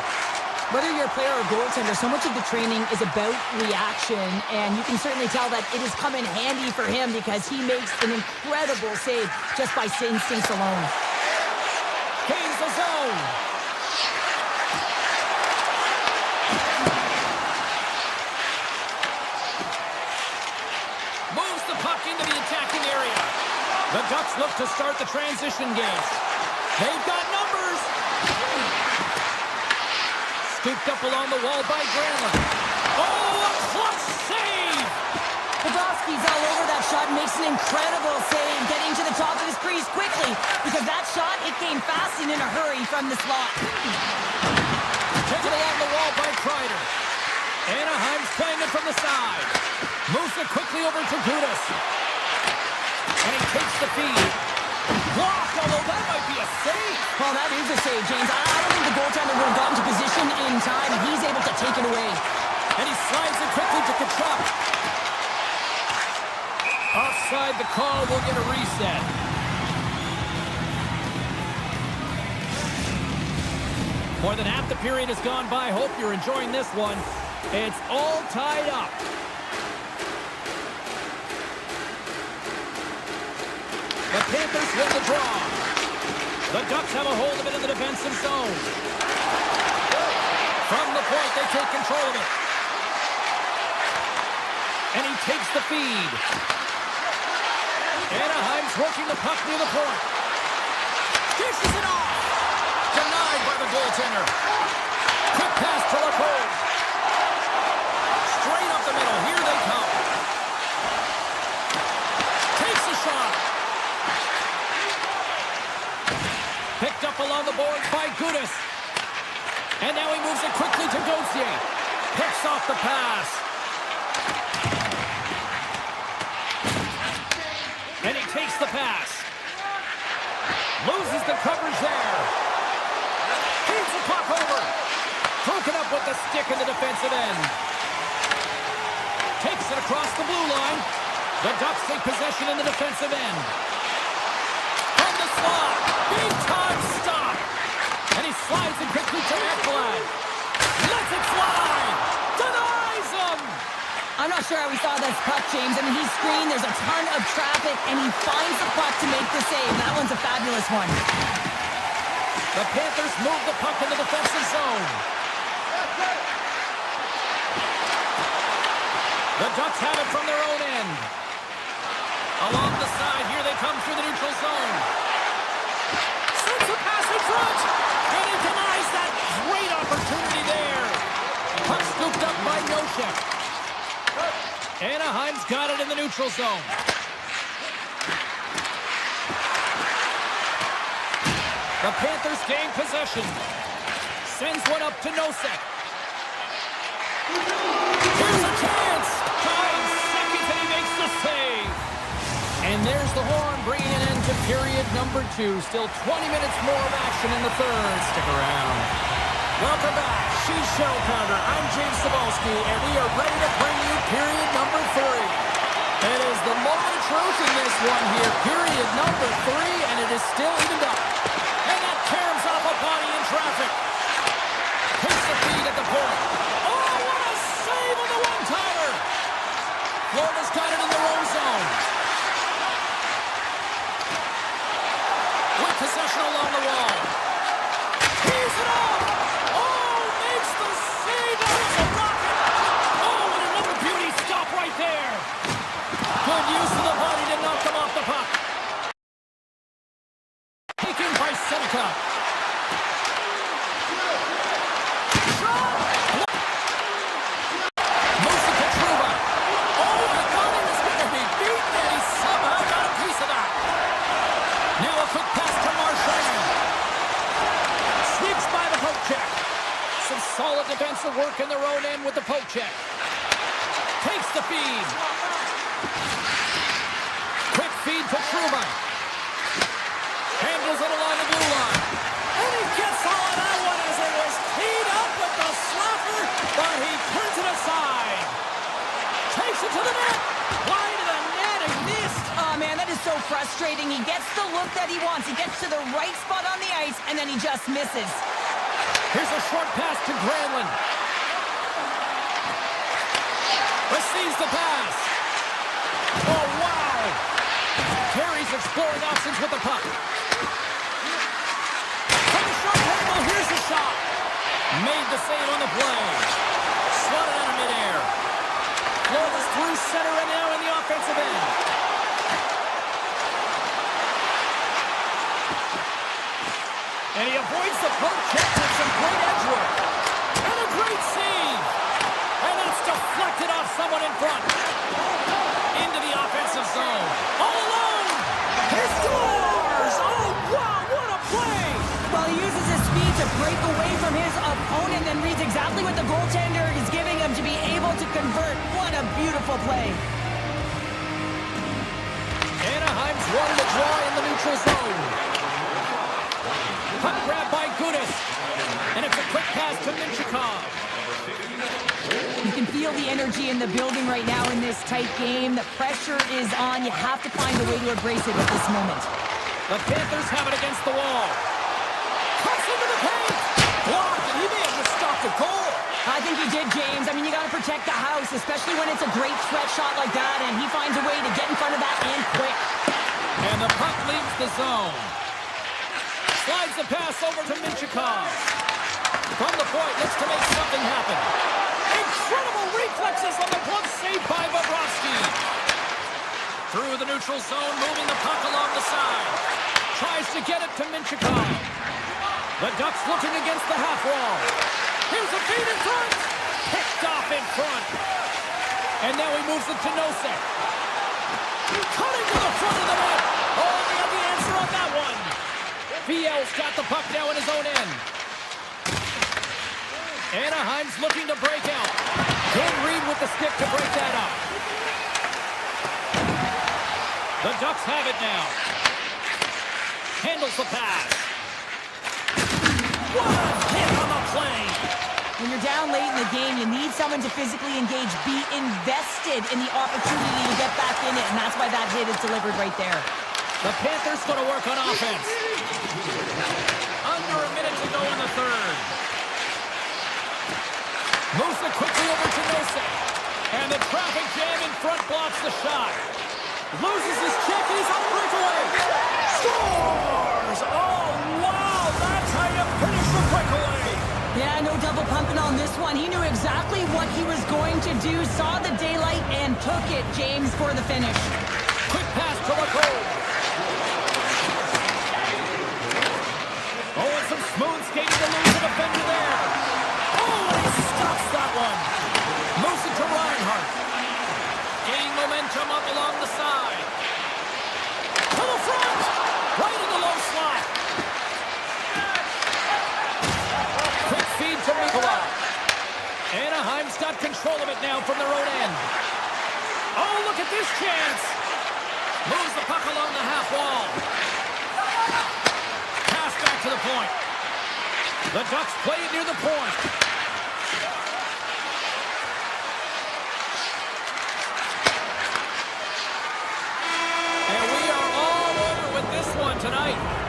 Whether you're a player or goaltender, so much of the training is about reaction, and you can certainly tell that it has come in handy for him because he makes an incredible save just by instincts alone. Gains the zone. Moves the puck into the attacking area. The Ducks look to start the transition game. They've got numbers. Scooped up along the wall by Granlund. Oh, a clutch save! Podolski's all over that shot and makes an incredible save, getting to the top of his crease quickly because that shot, it came fast and in a hurry from the slot. Taken along the wall by Kreider. Anaheim's playing it from the side. Moves it quickly over to Gudas. And he takes the feed. Blocked, although that might be a save. Well, that is a save, James. I don't think the goaltender would have gotten to position in time. He's able to take it away. And he slides it quickly to Kachuk. Offside the call, will get a reset. More than half the period has gone by. Hope you're enjoying this one. It's all tied up. The Panthers win the draw. The Ducks have a hold of it in the defensive zone. From the point, they take control of it. And he takes the feed. Anaheim's working the puck near the point. Dishes it off. Denied by the goaltender. Quick pass to Laporte. Straight up the middle. Here they come. Takes a shot. Picked up along the boards by Gudas. And now he moves it quickly to Gauthier. Picks off the pass. And he takes the pass. Loses the coverage there. Feeds the puck over. Broken up with the stick in the defensive end. Takes it across the blue line. The Ducks take possession in the defensive end. From the slot. Big time stop. And he slides it quickly to Ekblad. Lets it fly. Denies him. I'm not sure how we saw this puck, James. I mean, he's screened, there's a ton of traffic, and he finds the puck to make the save. That one's a fabulous one. The Panthers move the puck in the defensive zone. The Ducks have it from their own end. Along the side, here they come through the neutral zone. Sends a pass in front, and he denies that great opportunity there. Puck scooped up by Nosek. Anaheim's got it in the neutral zone. The Panthers gain possession. Sends one up to Nosek. Here's a chance. 5 seconds and he makes the save. And there's the horn bringing an end to period number 2. Still 20 minutes more of action in the third. Stick around. Welcome back. She's Show Pounder. I'm James Cebulski, and we are ready to bring you period number 3. It is the moment of truth in this one here. Period number 3, and it is still evened up. And that caroms off a body in traffic. Takes the feed at the point. Oh, what a save on the one-timer. Florida's got it in their own zone. With possession along the wall. He's it off. Oh, makes the save. It's a rocket. Oh, and another beauty stop right there. Good use of the body to knock him off the puck. Taken by Seneca. Solid defensive work in their own end with the poke check. Takes the feed. Quick feed to Truba. Handles it along the blue line. And he gets all of that one as it was teed up with the slapper, but he turns it aside. Takes it to the net. Wide of the net and missed. Oh, man, that is so frustrating. He gets the look that he wants. He gets to the right spot on the ice, and then he just misses. Here's a short pass to Granlund. Receives the pass. Oh, wow. Carey's exploring options with the puck. From the short table, here's the shot. Made the save on the play. Slotted out of midair. Florida's through center and now in the offensive end. And he avoids the poke check with some great edge work. And a great save. And that's deflected off someone in front. Into the offensive zone. All alone. He scores! Oh, wow, what a play! Well, he uses his speed to break away from his opponent and reads exactly what the goaltender is giving him to be able to convert. What a beautiful play. Anaheim's won the draw in the neutral zone. Puck grab by Gudas. And it's a quick pass to Minchikov. You can feel the energy in the building right now in this tight game. The pressure is on. You have to find a way to embrace it at this moment. The Panthers have it against the wall. Cuts into the paint. Blocked, and he may have just stopped the goal. I think he did, James. I mean, you got to protect the house, especially when it's a great threat shot like that, and he finds a way to get in front of that and quick. And the puck leaves the zone. Slides the pass over to Minchikov. From the point, looks to make something happen. Incredible reflexes on the glove save by Bobrovsky. Through the neutral zone, moving the puck along the side. Tries to get it to Minchikov. The Ducks looking against the half wall. Here's a feed in front. Picked off in front. And now he moves it to Nosek. Cutting to the front of the net. Oh, we have the answer on that one. VL's got the puck now in his own end. Anaheim's looking to break out. Good read with the stick to break that up. The Ducks have it now. Handles the pass. What a hit on the play. When you're down late in the game, you need someone to physically engage, be invested in the opportunity to get back in it, and that's why that hit is delivered right there. The Panthers going to work on offense. Under a minute to go in the third. Moves it quickly over to Nosek. And the traffic jam in front blocks the shot. Loses his check and he's on the breakaway. Scores! Oh, wow! That's how you finish the breakaway. Yeah, no double pumping on this one. He knew exactly what he was going to do, saw the daylight, and took it, James, for the finish. Quick pass to McCoy. Oh, and some smooth skating to lose the defender there. Oh, and he stops that one. Moves it to Reinhart. Gaining momentum up along the side. To the front. Right in the low slot. control of it now from their own end. Oh, look at this chance. Moves the puck along the half wall. Pass back to the point. The Ducks play it near the point. And we are all over with this one tonight.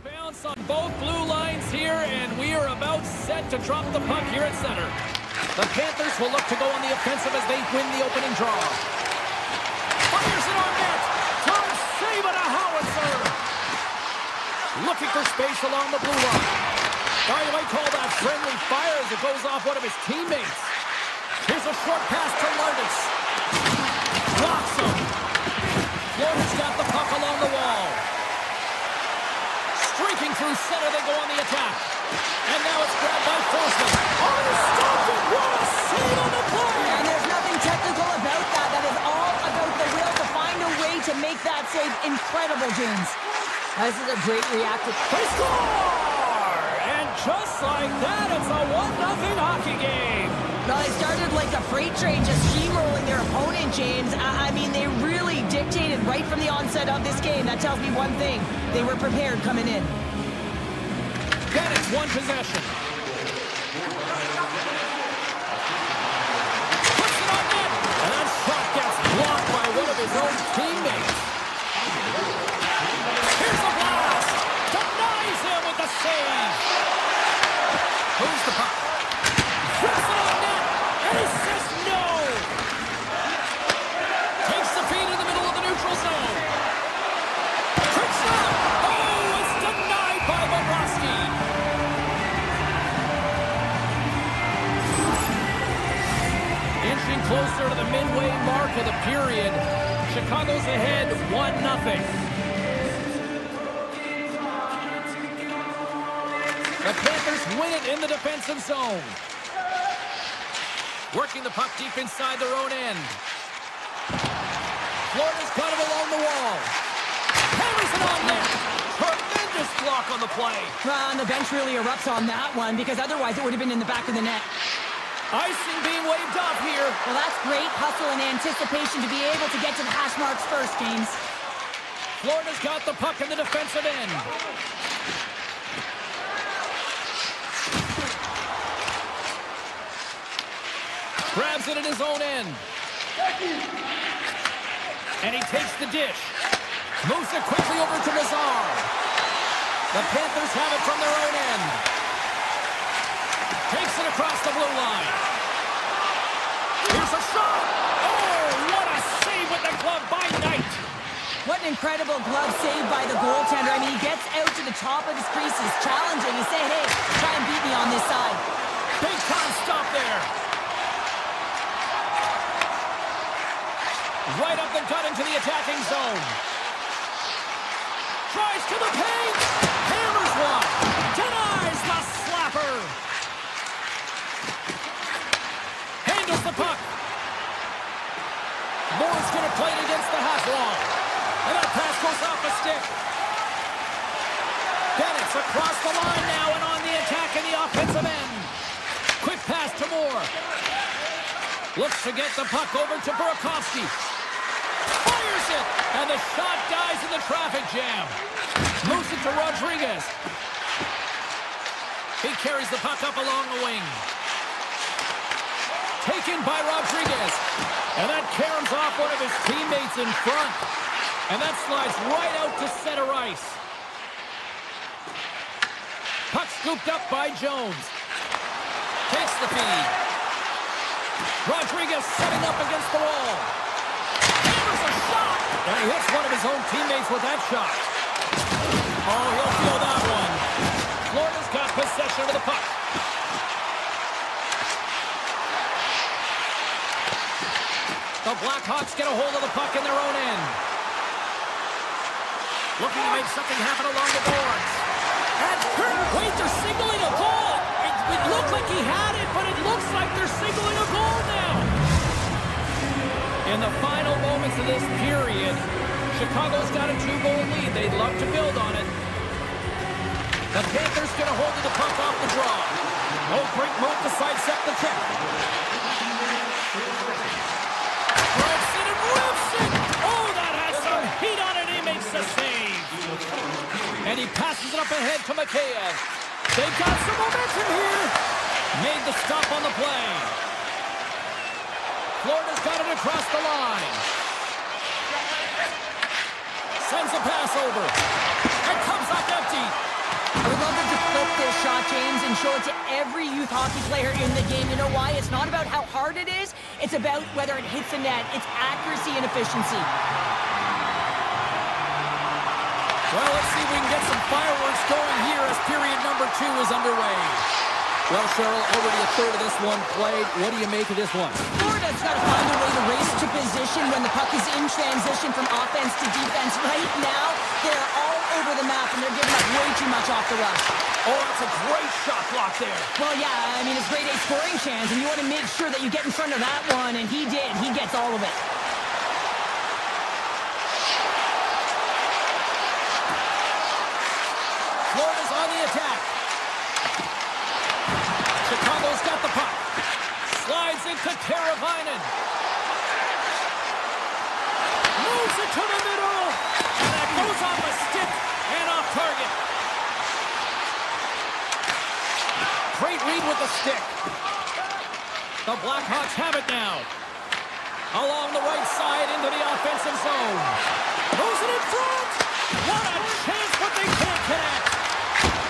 Bounce on both blue lines here, and we are about set to drop the puck here at center. The Panthers will look to go on the offensive as they win the opening draw. Fires it on net. Turns, save it, a howitzer. Looking for space along the blue line. By the way, call that friendly fire as it goes off one of his teammates. Here's a short pass to Lardis. Blocks him. Florida's got the puck along the wall. Streaking through center, they go on the attack. And now it's grabbed by Forsman. Oh, stopped it! What a save on the play! And there's nothing technical about that. That is all about the will to find a way to make that save incredible, James. This is a great reaction. They score! And just like that, it's a 1-0 hockey game. Well, they started like a freight train just steamrolling their opponent, James. I mean, they really dictated right from the onset of this game. That tells me one thing. They were prepared coming in. Then it's one possession. Puts it on net. And that shot gets blocked by one of his own teammates. Here's the blast. Denies him with the save. Moves the puck. Puts it on net. And he says no. Takes the feed in the middle of the neutral zone. Tricks up. Oh, it's denied by Bobrovsky. Inching closer to the midway mark of the period. Chicago's ahead 1-0. The Panthers win it in the defensive zone. Working the puck deep inside their own end. Florida's got him along the wall. Hammers it on net. Tremendous block on the play. Well, and the bench really erupts on that one because otherwise it would have been in the back of the net. Icing being waved off here. Well, that's great hustle and anticipation to be able to get to the hash marks first, James. Florida's got the puck in the defensive end. Grabs it in his own end. And he takes the dish. Moves it quickly over to Nazar. The Panthers have it from their own end. Takes it across the blue line. Here's a shot. Oh, what a save with the glove by Knight. What an incredible glove save by the goaltender. I mean, he gets out to the top of his creases, challenging. He's saying, hey, try and beat me on this side. Big time stop there. Right up the gut into the attacking zone. Tries to the paint. Hammers one. Denies the slapper. Handles the puck. Moore's going to play it against the half wall. And that pass goes off a stick. Bennett's across the line now and on the attack in the offensive end. Quick pass to Moore. Looks to get the puck over to Burakovsky. Fires it, and the shot dies in the traffic jam. Moves it to Rodriguez. He carries the puck up along the wing. Taken by Rodriguez. And that caroms off one of his teammates in front. And that slides right out to center ice. Puck scooped up by Jones. Takes the feed. Rodriguez setting up against the wall. Hammers a shot. And he hits one of his own teammates with that shot. Oh, he'll feel that one. Florida's got possession of the puck. The Blackhawks get a hold of the puck in their own end. Looking to make something happen along the boards. And wait, they're signaling a goal. It looked like he had it, but it looks like they're signaling a goal now. In the final moments of this period, Chicago's got a 2-goal lead. They'd love to build on it. The Panthers get a hold of the puck off the draw. No great move to sidestep the tip. Rips it and rips it. Oh, that has some heat on it. He makes the save. And he passes it up ahead to Mikheyev. They've got some momentum here. Made the stop on the play. Florida's got it across the line. Sends a pass over. And comes up empty. I would love them to flip this shot, James, and show it to every youth hockey player in the game. You know why? It's not about how hard it is. It's about whether it hits the net. It's accuracy and efficiency. Well, let's see if we can get some fireworks going here as period number 2 is underway. Well, Cheryl, already a third of this one played. What do you make of this one? Florida's got to find a way to race to position when the puck is in transition from offense to defense. Right now, they're all over the map, and they're giving up way too much off the rush. Oh, that's a great shot block there. Well, yeah, I mean, it's grade A scoring chance, and you want to make sure that you get in front of that one, and he did. He gets all of it. Florida's on the attack. Chicago's got the puck. Slides into Teravainen. Moves it to the middle. And that goes off a stick and off target. Great read with the stick. The Blackhawks have it now. Along the right side into the offensive zone. Moves it in front. What a chance, but they can't connect.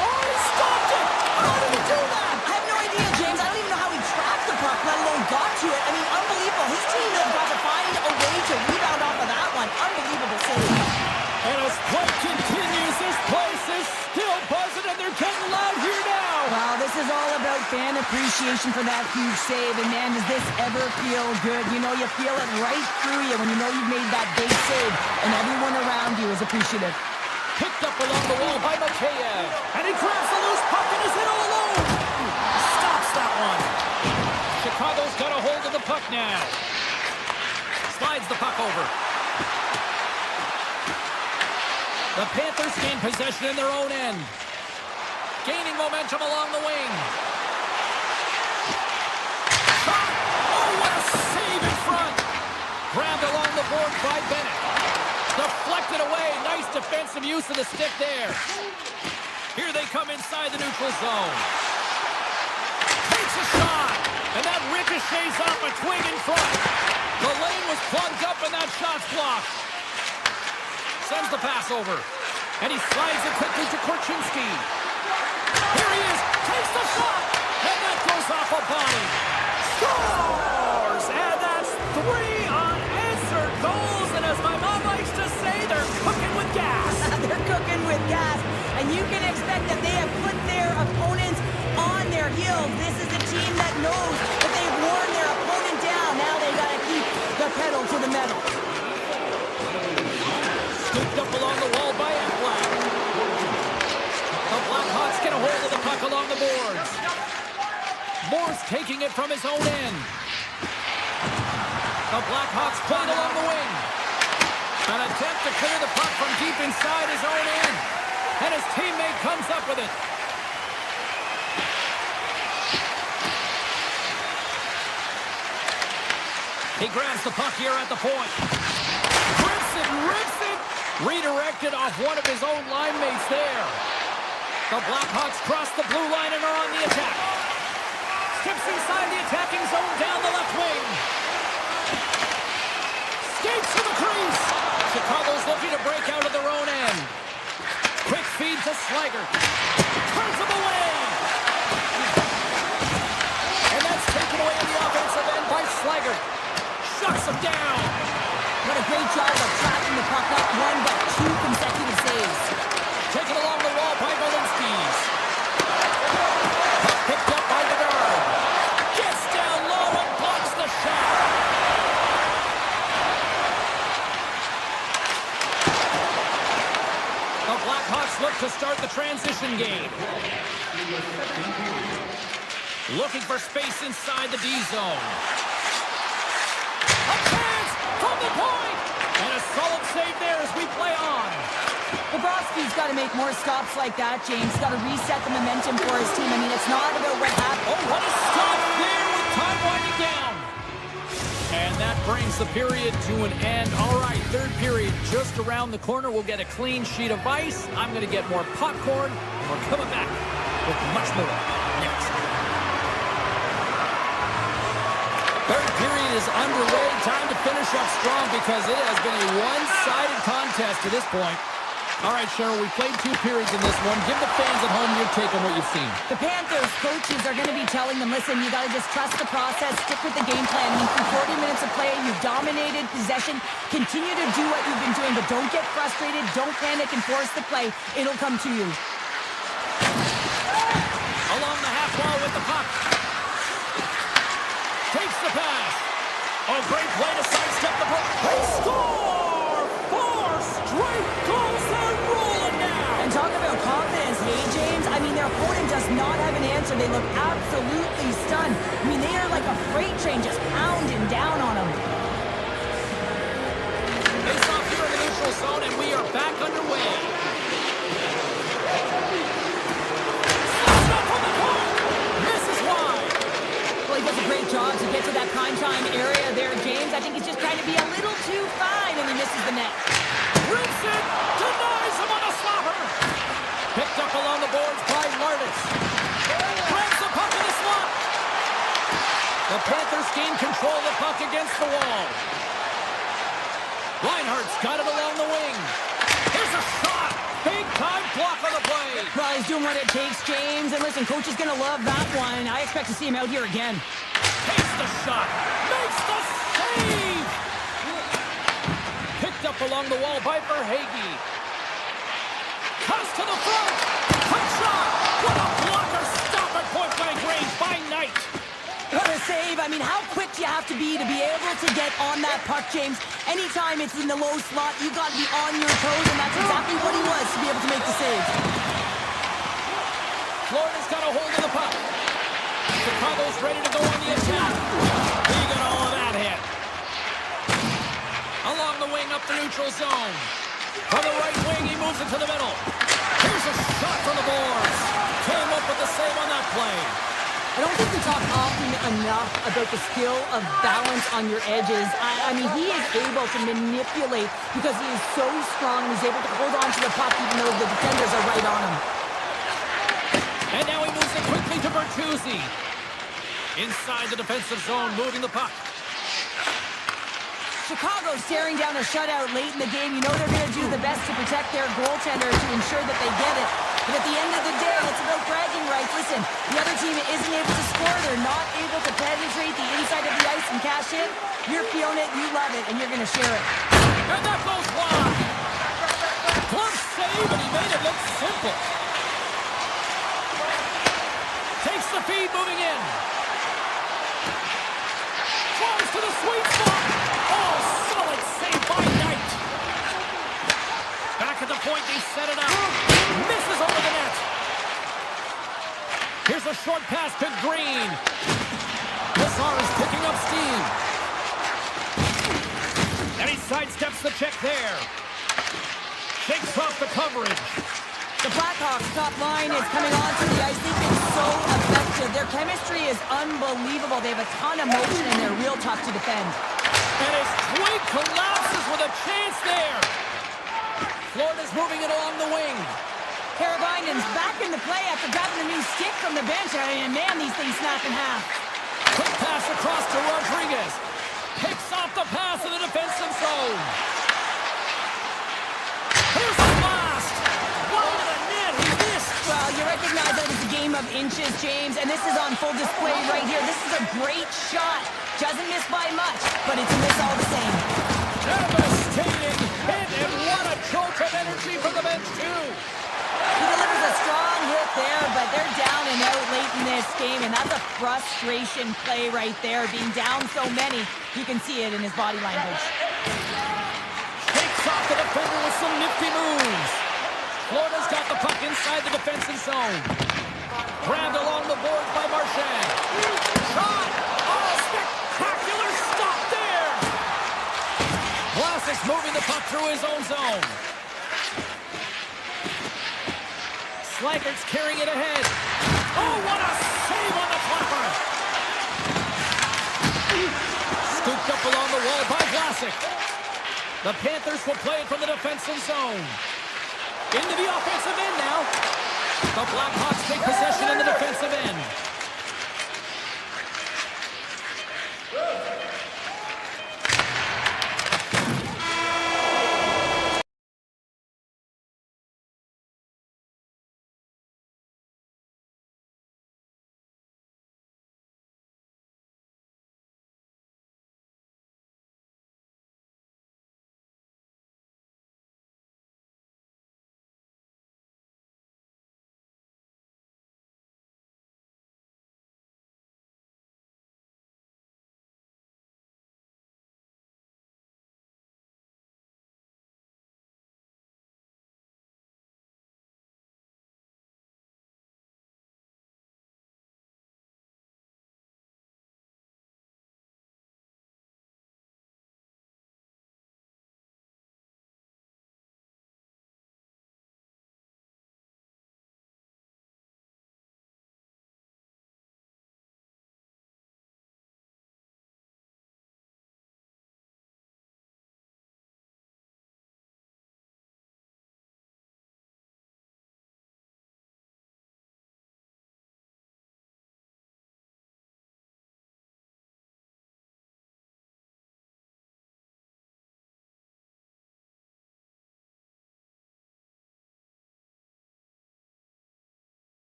Oh, he stopped it! How did he do that? I have no idea, James. I don't even know how he tracked the puck, let alone got to it. I mean, unbelievable. His team has got to find a way to rebound off of that one. Unbelievable save. And as play continues, this place is still buzzing, and they're getting loud here now. Wow, this is all about fan appreciation for that huge save. And man, does this ever feel good? You know, you feel it right through you when you know you've made that big save, and everyone around you is appreciative. Picked up along the wall by Mikheyev. And he grabs the loose puck and is in all alone. Stops that one. Chicago's got a hold of the puck now. Slides the puck over. The Panthers gain possession in their own end. Gaining momentum along the wing. Shot! Oh, what a save in front! Grabbed along the board by Bennett. Deflected away. Nice defensive use of the stick there. Here they come inside the neutral zone. Takes a shot. And that ricochets off a twig in front. The lane was plugged up and that shot's blocked. Sends the pass over. And he slides it quickly to Korchinski. Here he is. Takes the shot. And that goes off a body. Scores! And that's 3 unanswered goals. And as my mom likes to say, they're cooking with gas. They're cooking with gas. And you can expect that they have put their opponents on their heels. This is a team that knows that they've worn their opponent down. Now they got to keep the pedal to the metal. Scooped up along the wall by Ekblad. The Blackhawks get a hold of the puck along the boards. Moore's taking it from his own end. The Blackhawks played along the wing. An attempt to clear the puck from deep inside his own end. And his teammate comes up with it. He grabs the puck here at the point. Grips it, rips it. Redirected off one of his own line mates there. The Blackhawks cross the blue line and are on the attack. Skips inside the attacking zone down the left wing. Skates to the crease. Chicago's looking to break out of their own end. Quick feed to Slager. Turns him away. And that's taken away in the offensive end by Slager. Shuts him down. What a great job of tracking the puck, not one but 2 consecutive saves. Taken along the wall by Valinskis. Puck picked up by Bedard. Gets down low and blocks the shot. The Blackhawks look to start the transition game. Looking for space inside the D zone. A chance from the point! And a solid save there as we play on. Bobrovsky's got to make more stops like that, James. Got to reset the momentum for his team. I mean, it's not about what happened. Oh, what a stop there with time winding down. And that brings the period to an end. All right, third period just around the corner. We'll get a clean sheet of ice. I'm going to get more popcorn. And we're coming back with much more next. Third period is underway. Time to finish up strong because it has been a one-sided contest to this point. All right, Cheryl, we played 2 periods in this one. Give the fans at home your take on what you've seen. The Panthers coaches are going to be telling them, listen, you got to just trust the process, stick with the game plan. I mean, through 40 minutes of play, you've dominated possession. Continue to do what you've been doing, but don't get frustrated. Don't panic and force the play. It'll come to you. Along the half wall with the puck. Takes the pass. Oh, great play to sidestep the puck. They score! 4 straight goals. They're rolling now. And talk about confidence, hey, James? I mean, their opponent does not have an answer. They look absolutely stunned. I mean, they are like a freight train just pounding down on them. Face off here in the neutral zone, and we are back underway. Stop job to get to that prime time area there, James. I think he's just trying to be a little too fine, and he misses the net. Rips it, denies him on a slapper. Picked up along the boards by Lardis. Grabs the puck in the slot. The Panthers gain control of the puck against the wall. Reinhardt's got it along the wing. Here's a shot. Big time block on the play. Well, he's doing what it takes, James. And listen, coach is going to love that one. I expect to see him out here again. Takes the shot. Makes the save. Picked up along the wall by Verhaeghe. Cuts to the front. Quick shot. What a blocker. Stop at point blank range by Knight. What a save. I mean, how quick do you have to be able to get on that puck, James? Anytime it's in the low slot, you got to be on your toes, and that's exactly what he was to be able to make the save. Florida's got a hold of the puck. Chicago's ready to go on the attack. He got all of that hit. Along the wing, up the neutral zone. From the right wing, he moves it to the middle. Here's a shot from the boards. Came up with the save on that play. I don't think we talk often enough about the skill of balance on your edges. I mean, he is able to manipulate because he is so strong. He's able to hold on to the puck even though the defenders are right on him. And now he moves it quickly to Bertuzzi. Inside the defensive zone, moving the puck. Chicago staring down a shutout late in the game. You know they're going to do the best to protect their goaltender to ensure that they get it. But at the end of the day, it's about bragging rights. Listen, the other team isn't able to score. They're not able to penetrate the inside of the ice and cash in. You're feeling it, you love it, and you're going to share it. And that goes wide. Close save, and he made it look simple. Takes the feed, moving in. Throws to the sweet spot. Oh, solid save by Knight. Back at the point, they set it up. Misses over the net. Here's a short pass to Green. Lazar is picking up steam. And he sidesteps the check there. Shakes off the coverage. The Blackhawks top line is coming onto the ice. They've been so effective. Their chemistry is unbelievable. They have a ton of motion and they're real tough to defend. And his twig collapses with a chance there. Florida's moving it along the wing. Karavainen's back in the play after grabbing a new stick from the bench. And man, these things snap in half. Quick pass across to Rodriguez. Picks off the pass in the defensive zone. Here's the blast. Wide of the net. He missed. Well, you recognize that it's a game of inches, James, and this is on full display right here. This is a great shot. Doesn't miss by much, but it's a miss all the same. Devastating hit, and what a jolt of energy from the bench, too. He delivers a strong hit there, but they're down and out late in this game, and that's a frustration play right there. Being down so many, you can see it in his body language. Takes off the defender with some nifty moves. Florida's got the puck inside the defensive zone. Grabbed along the boards by Marchand. Shot! Oh, spectacular stop there! Vlasic's moving the puck through his own zone. Slager's carrying it ahead. Oh, what a save on the flapper! Scooped up along the wall by Vlasic. The Panthers will play it from the defensive zone. Into the offensive end now. The Blackhawks take possession in the defensive end.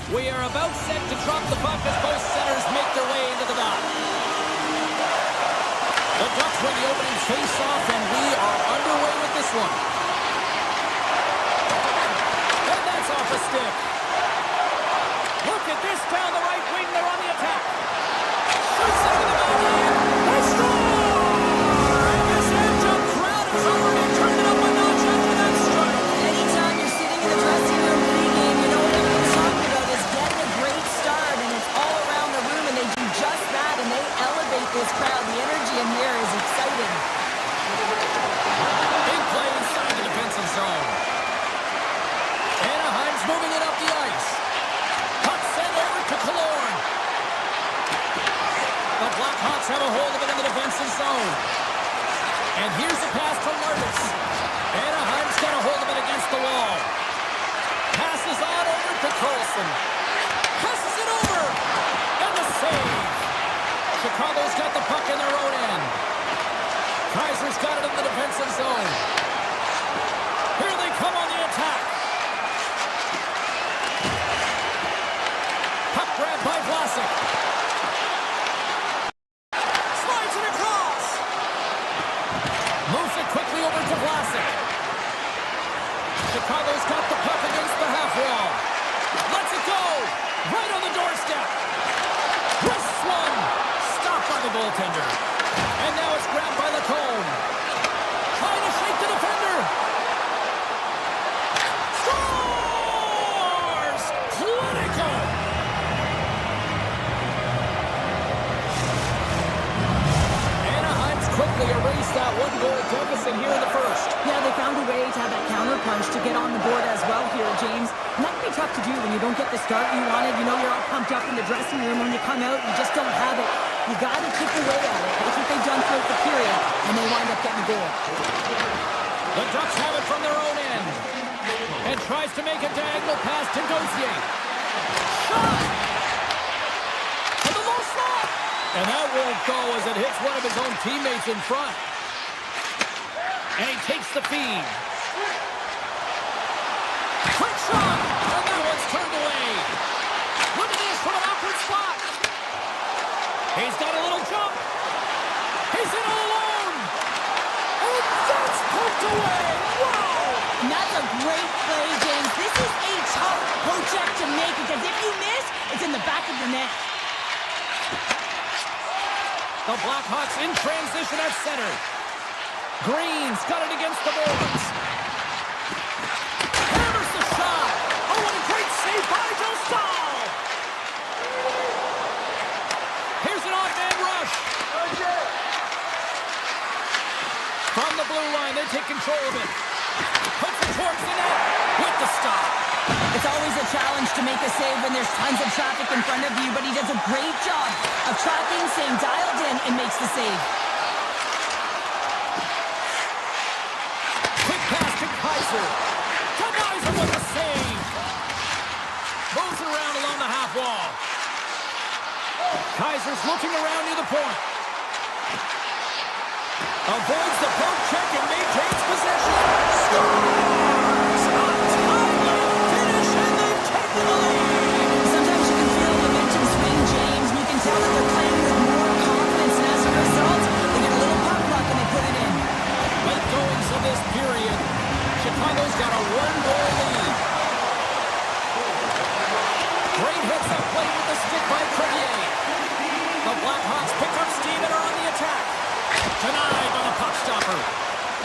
We are about set to drop the puck as both centers make their way into the dot. The Ducks win the opening face-off, and we are underway with this one. And that's off a stick. Look at this down the right wing. They're on the attack. Shoots it into the backhand. They score! And this Angel crowd has already turned it up a notch after that strike. Anytime you're sitting in the dressing room pregame, you know what everyone's talking about is getting a great start, and it's all around the room, and they do just that, and they elevate this crowd. The energy in there is exciting. Big play inside the defensive zone. Anaheim's moving it up the ice. Puck sent over to Killorn. The Blackhawks have a hold of it in the defensive zone. And here's the pass to Larvis. Anaheim's got a hold of it against the wall. Passes on over to Carlson. Passes it over. And the save. Chicago's got the puck in their own end. Kaiser's got it in the defensive zone. Here they come on the attack. Puck grab by Vlasic. Slides it across. Moves it quickly over to Vlasic. Chicago's got the puck against the half wall. Lets it go. Right on the doorstep. Wrists one. Stopped by the goaltender. And now it's grabbed by Lacombe. Trying to shake the defender. Scores! Clinical! Anaheim's quickly erased that one-goal deficit here in the first. Yeah, they found a way to have that counter punch to get on the board as well here, James. And that can be tough to do when you don't get the start you wanted. You know you're all pumped up in the dressing room. When you come out, you just don't have it. You got to chip away at it. That's what they've done throughout the period, and they wind up getting a goal. The Ducks have it from their own end. And tries to make a diagonal pass to Gauthier. Shot! To the low slot! And that won't go as it hits one of his own teammates in front. And he takes the feed. Quick shot! And that one's turned away. Look at this from an awkward spot. He's got a little jump. He's in all alone. And that's poked away. Wow! And that's a great play, James. This is a tough poke-check to make because if you miss, it's in the back of the net. The Blackhawks in transition at center. Green's got it against the boards. Hammers the shot. Oh, what a great save by Dostal. Here's an odd-man rush. From the blue line, they take control of it. Puts it towards the net with the stop. It's always a challenge to make a save when there's tons of traffic in front of you, but he does a great job of tracking, staying dialed in, and makes the save. Quick pass to Kaiser. Kaiser with the save. Moves it around along the half wall. Kaiser's looking around near the point. Avoids the poke check and maintains possession. Scores! Untitled finish, and they've taken the lead. Sometimes you can feel the momentum swing, James, and you can tell that they're playing with more confidence, and as a result, they get a little puck luck and they put it in. Late goings of this period, Chicago's got a one-goal lead. Great hits up play with the stick by Kodiak. The Blackhawks pick up steam and are on the attack. Denied by the puck stopper.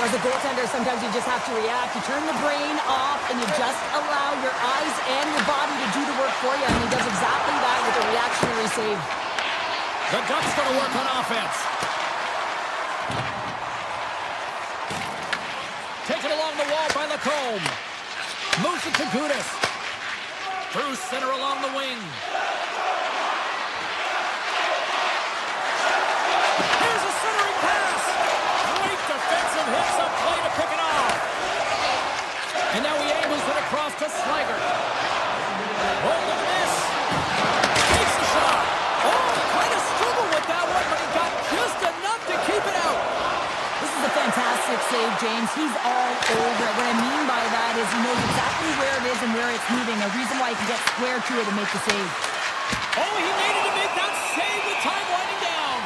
As a goaltender, sometimes you just have to react. You turn the brain off, and you just allow your eyes and your body to do the work for you, and he does exactly that with a reactionary save. The Ducks going to work on offense. Taken along the wall by Lacombe. Moves it to Gudas. Through center along the wing. Here's a centering pass. Great defensive hits up play to pick it off. And now he angles it across to Slager. Oh, look at this. Takes the shot. Oh, he kind of struggled with that one, but he got just enough to keep it out. This is a fantastic save, James. He's all over it. What I mean by that is he knows exactly where it is and where it's moving. A reason why he can get square to it and make the save. Oh, he needed to make that save with time winding down.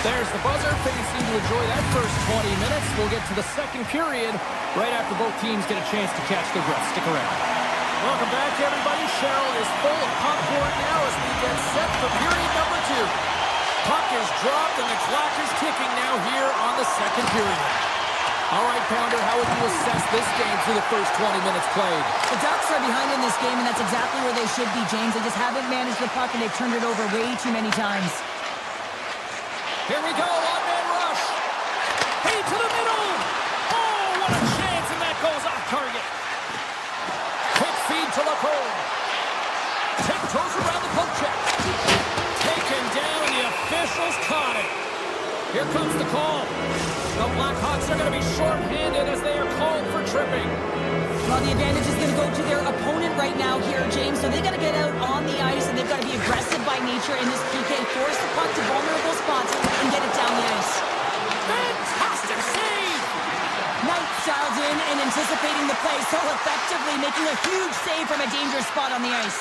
There's the buzzer. Fans seem to enjoy that first 20 minutes. We'll get to the second period right after both teams get a chance to catch their breath. Stick around. Welcome back, everybody. Cheryl is full of popcorn now as we get set for period number 2. Puck is dropped and the clock is ticking now here on the second period. All right, Pounder, how would you assess this game through the first 20 minutes played? The Ducks are behind in this game, and that's exactly where they should be, James. They just haven't managed the puck, and they've turned it over way too many times. Here we go, one-man rush. Hey, to the middle. Oh, what a chance, and that goes off target. Quick feed to Lacombe. Tiptoes around the poke check. Taken down, the officials caught it. Here comes the call. The Blackhawks are going to be short-handed as they are called for tripping. Well, the advantage is going to go to their opponent right now here, James, so they got to get out on the ice, and they've got to be aggressive by nature in this PK, force the puck to vulnerable spots, and get it down the ice. Fantastic save! Knight dialed in and anticipating the play so effectively, making a huge save from a dangerous spot on the ice.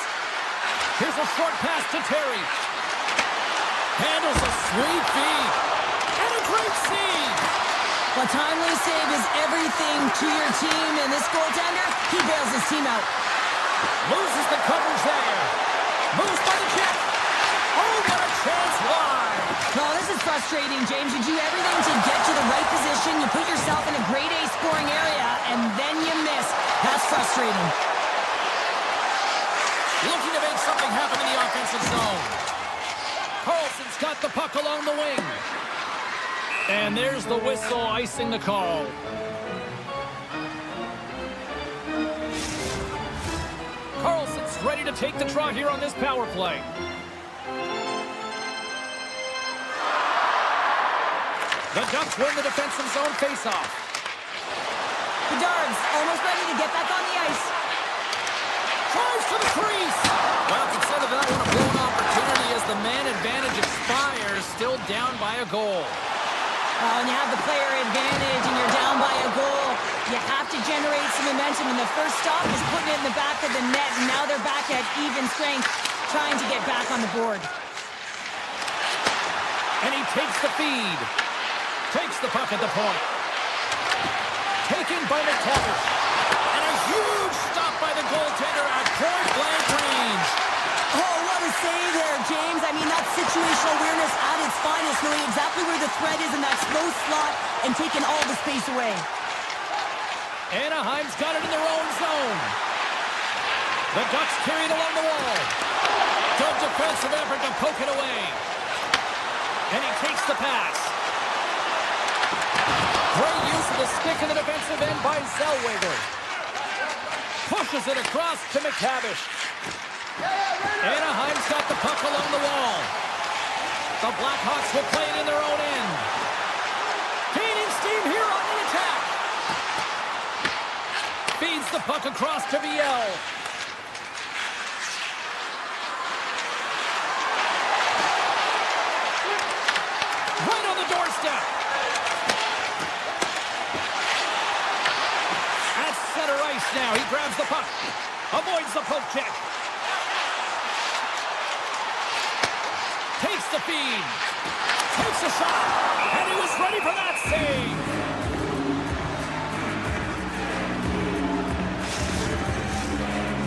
Here's a short pass to Terry. Handles a sweet feed. And a great save! A timely save is everything to your team, and this goaltender, he bails his team out. Loses the coverage there. Moves by the jet. Oh, what a chance wide. Well, this is frustrating, James. You do everything to get to the right position. You put yourself in a grade A scoring area, and then you miss. That's frustrating. Looking to make something happen in the offensive zone. Carlson's got the puck along the wing. And there's the whistle icing the call. Carlson's ready to take the draw here on this power play. The Ducks win the defensive zone faceoff. Bedard's almost ready to get back on the ice. Tries to the crease. Well, consider that one a blown opportunity as the man advantage expires, still down by a goal. When you have the player advantage and you're down by a goal, you have to generate some momentum, and the first stop is putting it in the back of the net, and now they're back at even strength, trying to get back on the board. And he takes the feed. Takes the puck at the point. Taken by McTavish. And a huge stop by the goaltender at point-blank range. Oh, what a save there, James. I mean, that's situational awareness at its finest, knowing exactly where the threat is in that slow slot and taking all the space away. Anaheim's got it in their own zone. The Ducks carry it along the wall. Good defensive effort to poke it away. And he takes the pass. Great use of the stick in the defensive end by Zellweger. Pushes it across to McTavish. Anaheim's got the puck along the wall. The Blackhawks will play it in their own end. Gaining steam here on the attack. Feeds the puck across to Viel. Right on the doorstep. At center ice now. He grabs the puck. Avoids the poke check. Takes the feed. Takes a shot. And he was ready for that save.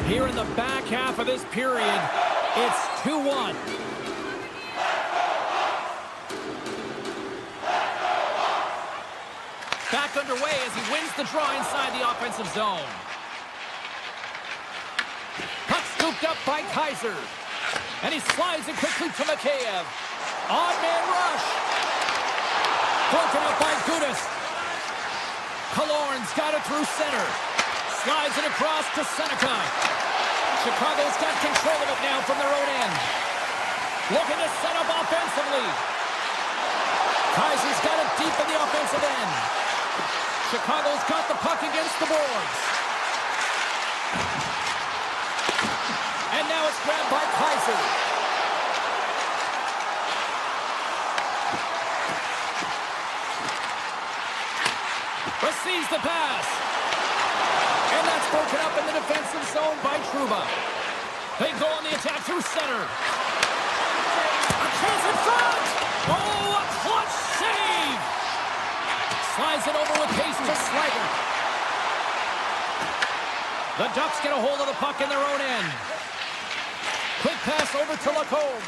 Here in the back half of this period, it's 2-1. Back underway as he wins the draw inside the offensive zone. Puck scooped up by Kaiser. And he slides it quickly to Mikheyev. Odd-man rush. Broken up by Gudas. Killorn's got it through center. Slides it across to Seneca. Chicago's got control of it now from their own end. Looking to set up offensively. Kaiser's got it deep in the offensive end. Chicago's got the puck against the boards. Puck's grabbed by Kaiser. Receives the pass. And that's broken up in the defensive zone by Trouba. They go on the attack through center. A chance in front. Oh, a clutch save. Slides it over with pace to Slager. The Ducks get a hold of the puck in their own end. Quick pass over to Lacombe.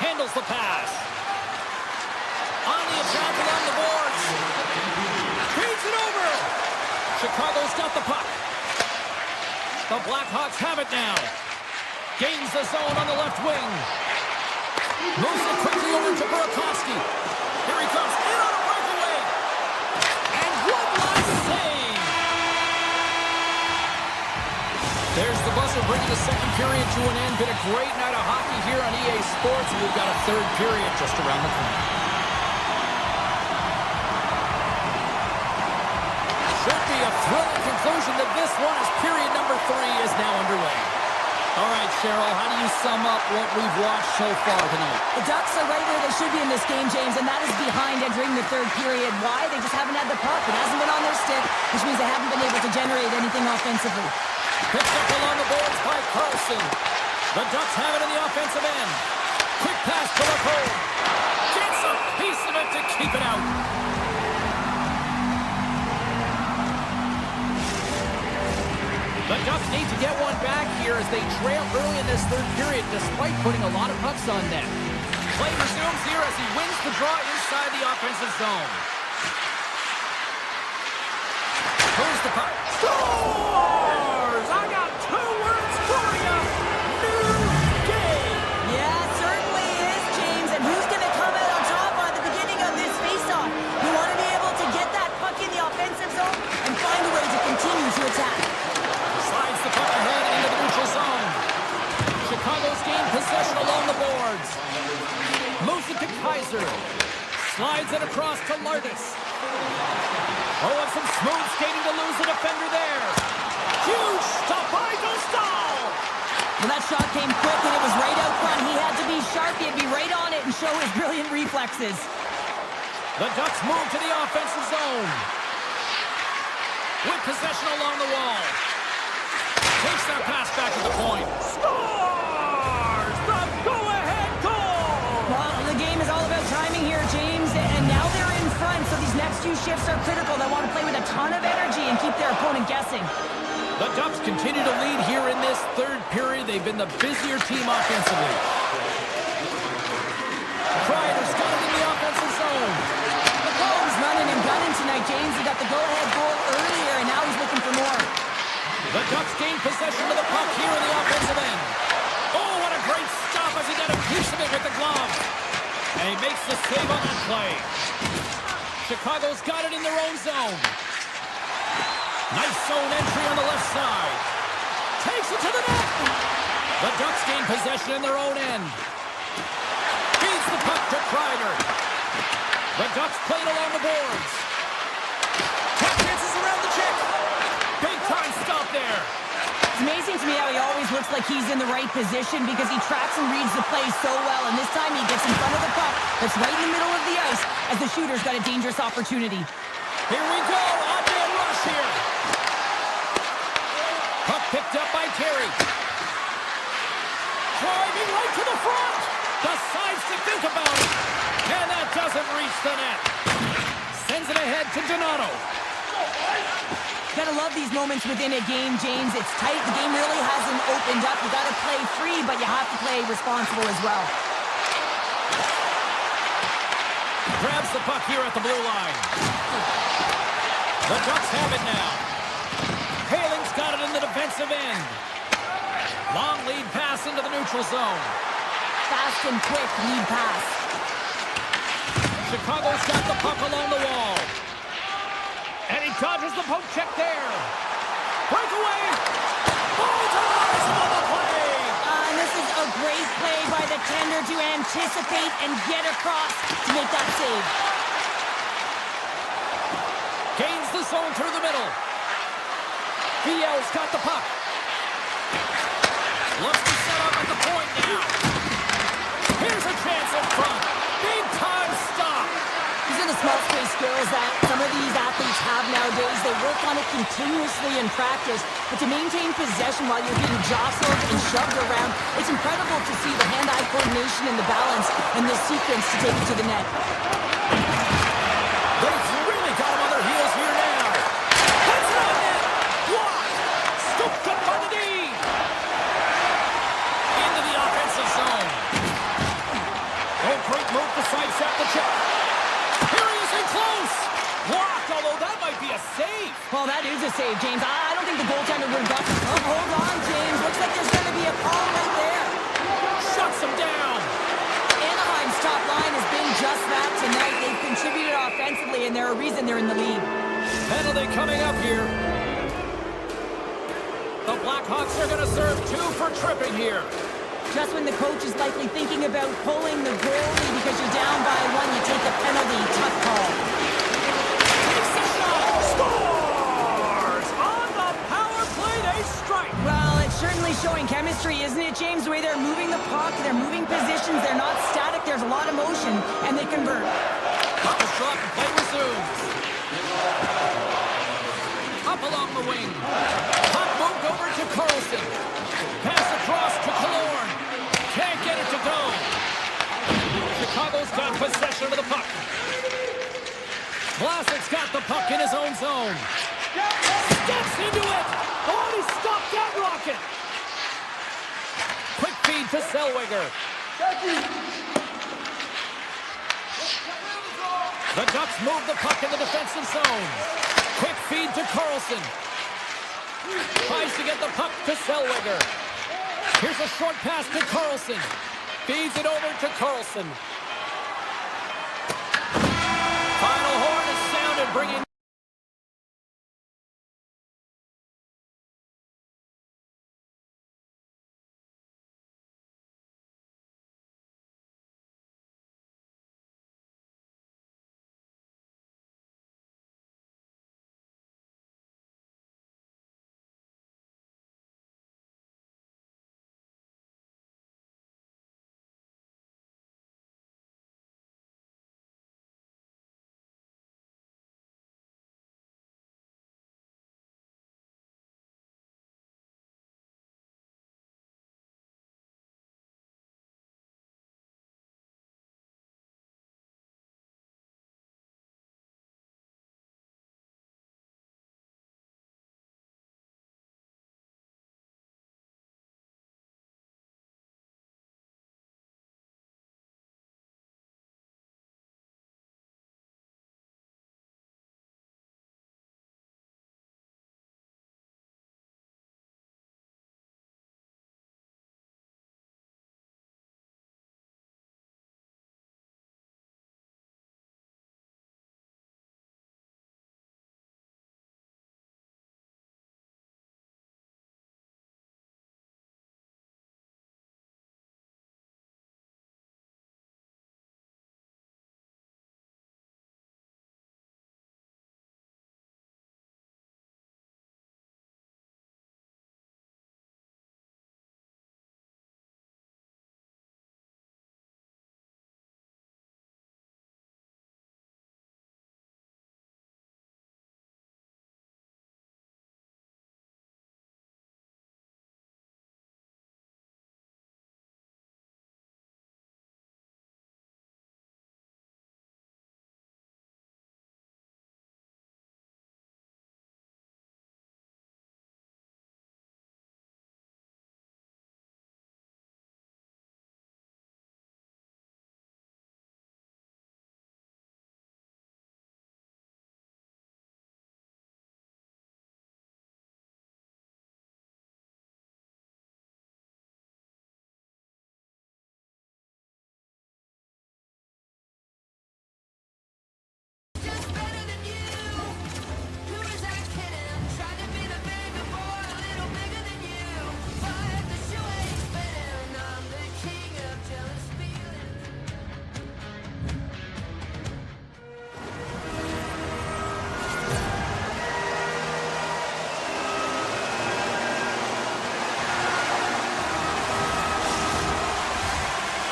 Handles the pass. On the attack along the boards. Feeds it over. Chicago's got the puck. The Blackhawks have it now. Gains the zone on the left wing. Moves it quickly over to Burakovsky. Here he comes in on a breakaway. And one last save. There's the buzzer bringing the second period to an end. Been a great night of hockey here on EA Sports. And we've got a third period just around the corner. Should be a thrilling conclusion to this one as period number 3 is now underway. All right, Cheryl, how do you sum up what we've watched so far tonight? The Ducks are right where they should be in this game, James, and that is behind entering the third period. Why? They just haven't had the puck. It hasn't been on their stick, which means they haven't been able to generate anything offensively. Picked up along the boards by Carlson. The Ducks have it in the offensive end. Quick pass to Lacombe. Gets a piece of it to keep it out. The Ducks need to get one back here as they trail early in this third period despite putting a lot of pucks on net. Play resumes here as he wins the draw inside the offensive zone. Here's the puck. Scores! I got 2 words for you. New game. Yeah, it certainly is, James. And who's going to come out on top at the beginning of this faceoff? You want to be able to get that puck in the offensive zone and find a way to continue to attack. Slides the puck ahead into the neutral zone. Chicago's gained possession along the boards. Moves it to Kaiser. Slides it across to Lardis. Oh, and some smooth skating to lose the defender there. Huge stop by Dostal. Well, that shot came quick and it was right out front. He had to be sharp. He had to be right on it and show his brilliant reflexes. The Ducks move to the offensive zone. With possession along the wall. Takes that pass back to the point. Scores! The go-ahead goal! Well, the game is all about timing here, James, and now they're in front, so these next few shifts are critical. They want to play with a ton of energy and keep their opponent guessing. The Ducks continue to lead here in this third period. They've been the busier team offensively. Kreider's got it in the offensive zone. McCollum's running and gunning tonight, James. He got the go-ahead goal earlier, and now he's looking for more. The Ducks gain possession of the puck here in the offensive end. Oh, what a great stop as he got a piece of it with the glove. And he makes the save on that play. Chicago's got it in their own zone. Nice zone entry on the left side. Takes it to the net. The Ducks gain possession in their own end. Feeds the puck to Kreider. The Ducks play it along the boards. Tap dances around the check. Big time stop there. It's amazing to me how he always looks like he's in the right position because he tracks and reads the play so well. And this time he gets in front of the puck that's right in the middle of the ice as the shooter's got a dangerous opportunity. Here we go. Odd man rush here. Puck picked up by Terry. Driving right to the front. Decides to think about it. And that doesn't reach the net. Sends it ahead to Donato. Gotta love these moments within a game, James. It's tight. The game really hasn't opened up. You gotta play free, but you have to play responsible as well. Grabs the puck here at the blue line. The Ducks have it now. Haling's got it in the defensive end. Long lead pass into the neutral zone. Fast and quick lead pass. Chicago's got the puck along the wall. And he dodges the poke check there. Breakaway. Ball to the ice on the play. And this is a great play by the tender to anticipate and get across to make that save. Gains the zone through the middle. Buffallo's got the puck. Looks to set up at the point now. Here's a chance in front. Big time stop. These are the small space skills that some of these athletes have nowadays. They work on it continuously in practice, but to maintain possession while you're being jostled and shoved around, it's incredible to see the hand-eye coordination and the balance in this sequence to take it to the net. They've really got him on their heels here now. That's on net. Blocked. Scooped up on the knee. Into the offensive zone. Oh, great move to sidestep the check. Here he is in close. Blocked, although that might be a save. Well, that is a save, James. I don't think the goaltender would have got... Oh, hold on, James. Looks like there's going to be a call right there. Shuts him down. Anaheim's top line has been just that tonight. They've contributed offensively, and they're a reason they're in the lead. Penalty coming up here. The Blackhawks are going to serve 2 for tripping here. Just when the coach is likely thinking about pulling the goalie because you're down by 1, you take a penalty. Tough call. Takes the shot. Scores! On the power play, they strike. Well, it's certainly showing chemistry, isn't it, James? The way they're moving the puck, they're moving positions, they're not static, there's a lot of motion, and they convert. Puck is dropped and play resumes. Up along the wing. Puck moved over to Carlson. Pass across to Killorn. Can't get it to go. Chicago's got possession of the puck. Vlasic's got the puck in his own zone. Steps into it. Oh, he stopped that rocket. Quick feed to Zellweger. The Ducks move the puck in the defensive zone. Quick feed to Carlson. Tries to get the puck to Zellweger. Here's a short pass to Carlson. Feeds it over to Carlson. Final horn is sounded, bringing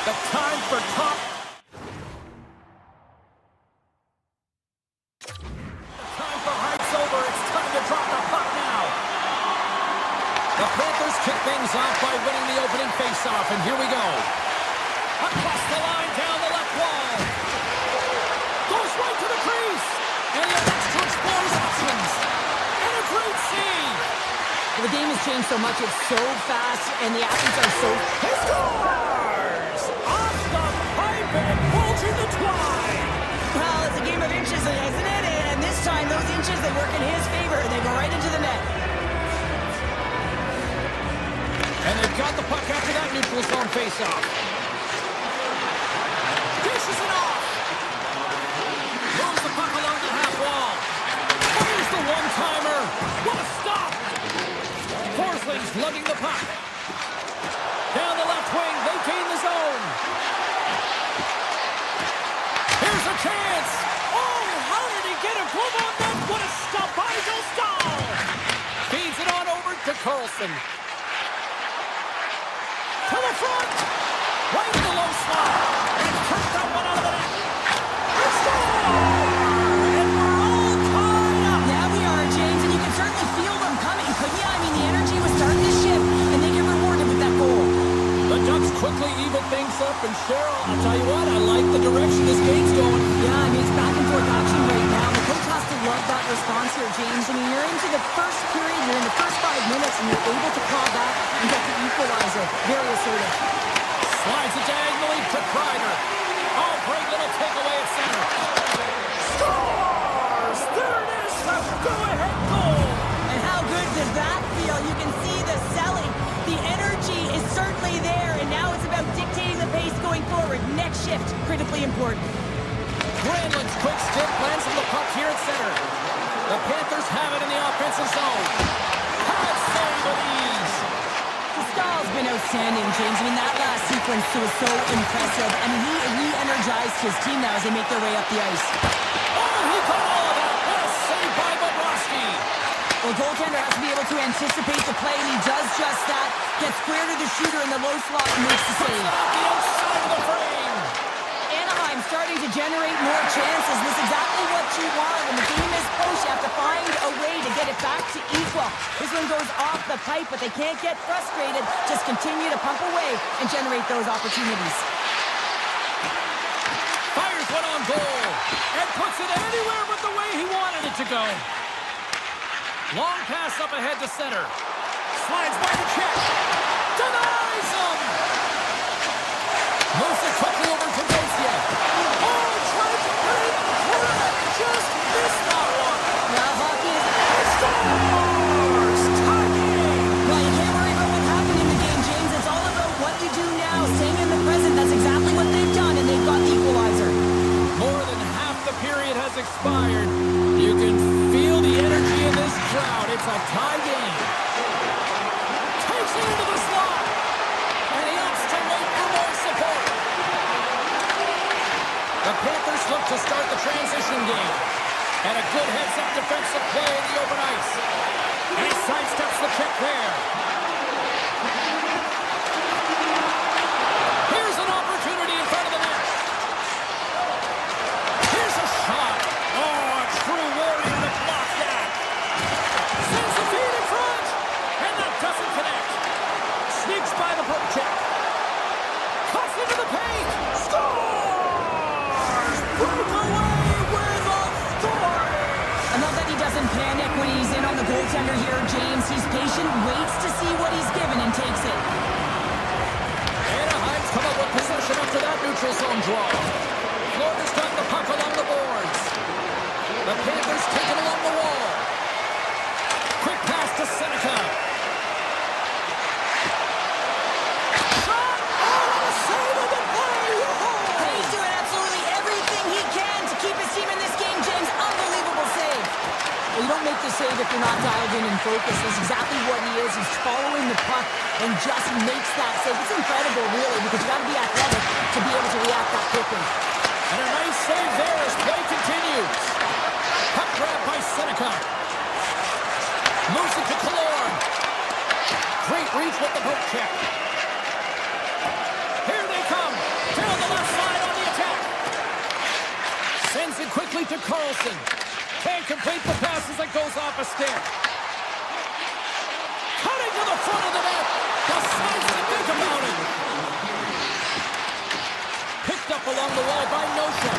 The time for top. The time for heights over. It's time to drop the puck now. The Panthers kick things off by winning the opening faceoff, and here we go. Across the line, down the left wall. Goes right to the crease. And he elects to explore his options. And a great save. The game has changed so much. It's so fast, and the athletes are so... He scores! Off the pipe and bulging the twine. Well, it's a game of inches, isn't it? And this time, those inches, they work in his favor. They go right into the net. And they've got the puck after that neutral zone faceoff. Dishes it off. Moves the puck along the half wall. Fires the one-timer. What a stop! Forsling's lugging the puck. Down the left wing, they gain the zone. Here's a chance. Oh, how did he get a glove on that? What a stop by Stahl. Feeds it on over to Carlson. To the front. Right in the low slot. And turns that one out of the net. A score! And we're all tied up. Yeah, we are, James, and you can certainly feel them coming, couldn't you? I mean, the energy was starting to shift, and they get rewarded with that goal. The Ducks quickly even things up, and Cheryl, I'll tell you what, I like the direction this game's going. Yeah, I mean, it's back and forth action right now. The coach has to love that response here, James. I mean, you're into the first period, you're in the first 5 minutes, and you're able to claw back and get the equalizer. Very assertive. Slides it diagonally to Kreider. Oh, great little takeaway at center. Scores! There it is, the go-ahead goal. And how good does that feel? You can see the selling. The energy is certainly there, and now it's about dictating the pace going forward. Next shift, critically important. Granlund's quick stick lands on the puck here at center. The Panthers have it in the offensive zone. Pad save with ease. Stahl's been outstanding, James. I mean, that last sequence was so impressive. I mean, he re-energized his team now as they make their way up the ice. Oh, he caught all of that. What a save by Bobrovsky. Well, goaltender has to be able to anticipate the play, and he does just that. Gets square to the shooter in the low slot and makes the Puts save. it off the outside of the frame. Anaheim starting to generate more chances. This is exactly what you want. When the game is close, you have to find a way to get it back to equal. This one goes off the pipe, but they can't get frustrated. Just continue to pump away and generate those opportunities. Fires one on goal. And puts it anywhere but the way he wanted it to go. Long pass up ahead to center. Slides by the check. Denies him. Moves it quickly over to Garcia. Oh, tried to put it in. Just missed that one. Now hockey is... Scores! Tie game. Well, you can't worry about what happened in the game, James. It's all about what you do now. Staying in the present, that's exactly what they've done, and they've got the equalizer. More than half the period has expired. You can feel the energy in this crowd. It's a tie game. Takes it into the slot. And he opts to wait for more support. The Panthers look to start the transition game. And a good heads-up defensive play in the open ice. And he sidesteps the check there. Here's an opportunity in front of the net. Here's a shot. Oh, a true warrior to block that. Sends the feed in front. And that doesn't connect. Sneaks by the poke check. Cuts into the paint. Scores! Breakaway with authority. I love that he doesn't panic when he's in on the goaltender here, James. He's patient, waits to see what he's given, and takes it. Anaheim's come up with possession after that neutral zone draw. Florida's got the puck along the boards. The Panthers take it along the wall. Quick pass to Seneca. Shot! Oh, what a save of the play! And he's doing absolutely everything he can to keep his team in this game, James. Unbelievable save. Well, you don't make the save if you're not dialed in and focused. That's exactly what he is. He's following the puck and just makes that save. It's incredible, really, because you got to be athletic to be able to react that quickly. And a nice save there as play continues. Puck grab by Seneca. Moves it to Killorn. Great reach with the poke check. Here they come. quickly to Carlson. Can't complete the pass as it goes off a stick. Cutting to the front of the net. Decides to think about it. Picked up along the wall by Nosha.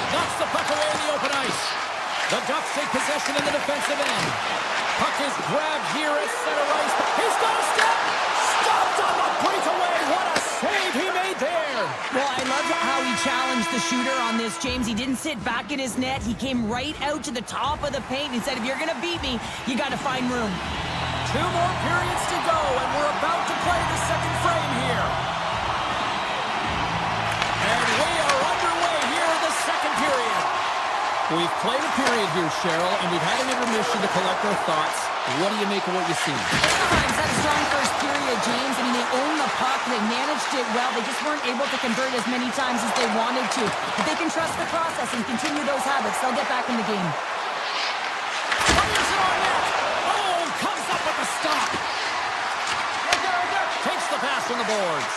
Knocks the puck away in the open ice. The Ducks take possession in the defensive end. Puck is grabbed here at center ice. He's got a step. Stopped on the breakaway. What a save he made there. Well, I love how he challenged the shooter on this, James. He didn't sit back in his net. He came right out to the top of the paint and said, if you're going to beat me, you got to find room. 2 more periods to go, and we're about to play the second frame here. And we are underway here in the second period. We've played a period here, Cheryl, and we've had an intermission to collect our thoughts. What do you make of what you see? Anaheim's had a strong first period, James. I mean, they owned the puck. They managed it well. They just weren't able to convert as many times as they wanted to. If they can trust the process and continue those habits, they'll get back in the game. Fires it on net. Oh, comes up with a stop. Takes the pass from the boards.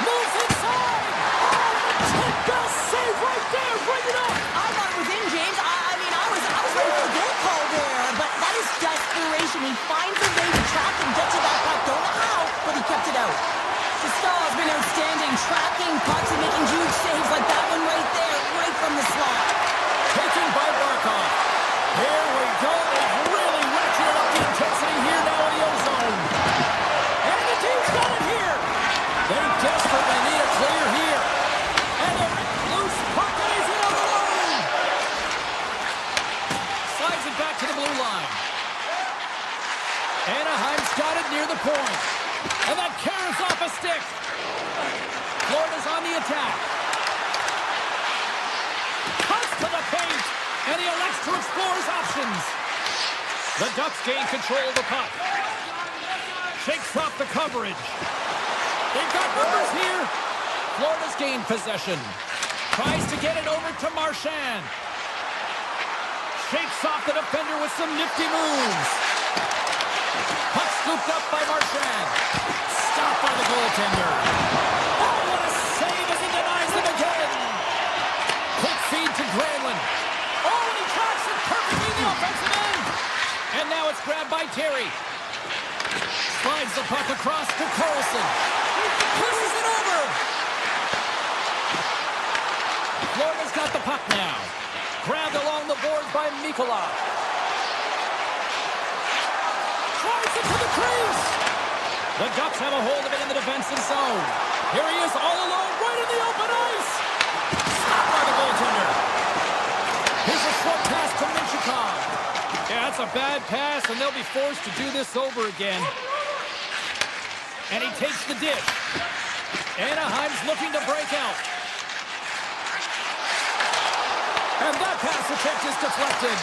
Moves inside. Oh, the best save right there. Bring it up. I thought it was in, James. I mean, I was ready for a goal call there, but that is desperation. He finds a way to track and get to that puck. Don't know how, but he kept it out. Stall has been outstanding, tracking pucks and making huge saves like that one right there, right from the slot. Taken by Barkov. Here we go. They've really ratcheted up the intensity here now in the O-zone. And the team's got it here. They desperately need a clear here. And the loose puck is in on the line. Slides it back to the blue line. Anaheim's got it near the point. And that carries off a stick. Florida's on the attack. Cuts to the paint. And he elects to explore his options. The Ducks gain control of the puck. Shakes off the coverage. They've got numbers here. Florida's gained possession. Tries to get it over to Marchand. Shakes off the defender with some nifty moves. Puck scooped up by Marchand. Stopped by the goaltender. Oh, what a save as he denies him again. Quick feed to Granlund. Oh, and he tracks it perfectly in the offensive end. And now it's grabbed by Terry. Slides the puck across to Carlson. Pushes it over. Florida's got the puck now. Grabbed along the boards by Mikula. Tries it to the crease. The Ducks have a hold of it in the defensive zone. Here he is all alone right in the open ice. Stopped by the goaltender. Here's a short pass to Minchikov. Yeah, that's a bad pass, and they'll be forced to do this over again. And he takes the dish. Anaheim's looking to break out. And that pass attempt is deflected.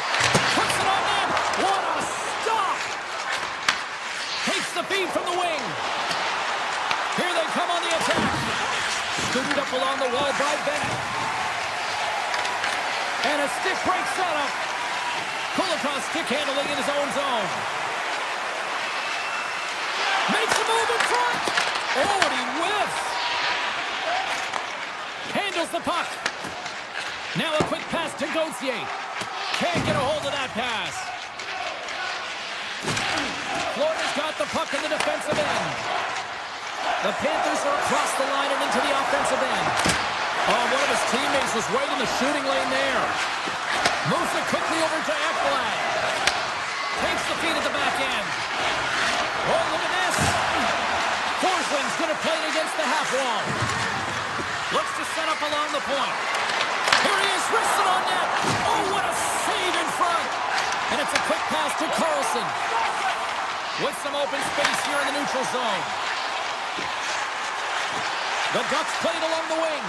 Puts it on net. What a stop! Takes the feed from the wing. Here they come on the attack. Scooted up along the wall by Bennett. And a stick break setup. Kulikov stick handling in his own zone. Makes a move in front. Oh, and he whiffs. Handles the puck. Now a quick pass to Gauthier. Can't get a hold of that pass. Florida's got the puck in the defensive end. The Panthers are across the line and into the offensive end. Oh, one of his teammates was right in the shooting lane there. Moves it quickly over to Ekblad. Takes the feed at the back end. Oh, look at this. Forsland's going to play it against the half wall. Looks to set up along the point. Here he is, wristed on net. Oh, what a save in front. And it's a quick pass to Carlson. With some open space here in the neutral zone. The Ducks played along the wing.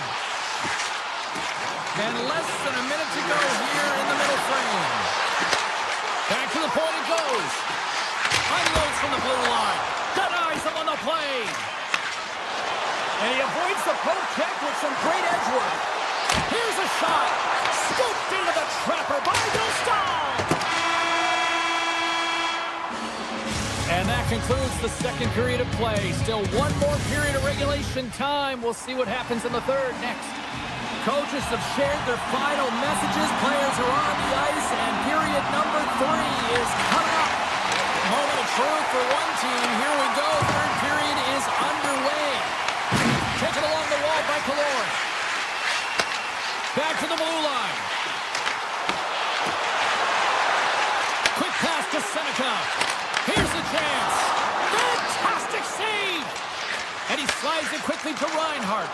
And less than a minute to go here in the middle frame. Back to the point it goes. Unloads from the blue line. Denies him on the play. And he avoids the poke check with some great edge work. Here's a shot. Scooped into the trapper by Dostal. And that concludes the second period of play. Still one more period of regulation time. We'll see what happens in the third next. Coaches have shared their final messages. Players are on the ice, and period number 3 is coming up. Moment of truth for one team. Here we go. Third period is underway. Taken along the wall by Kodiak. Back to the blue line. Quick pass to Seneca. Here's the chance. Fantastic save. And he slides it quickly to Reinhart.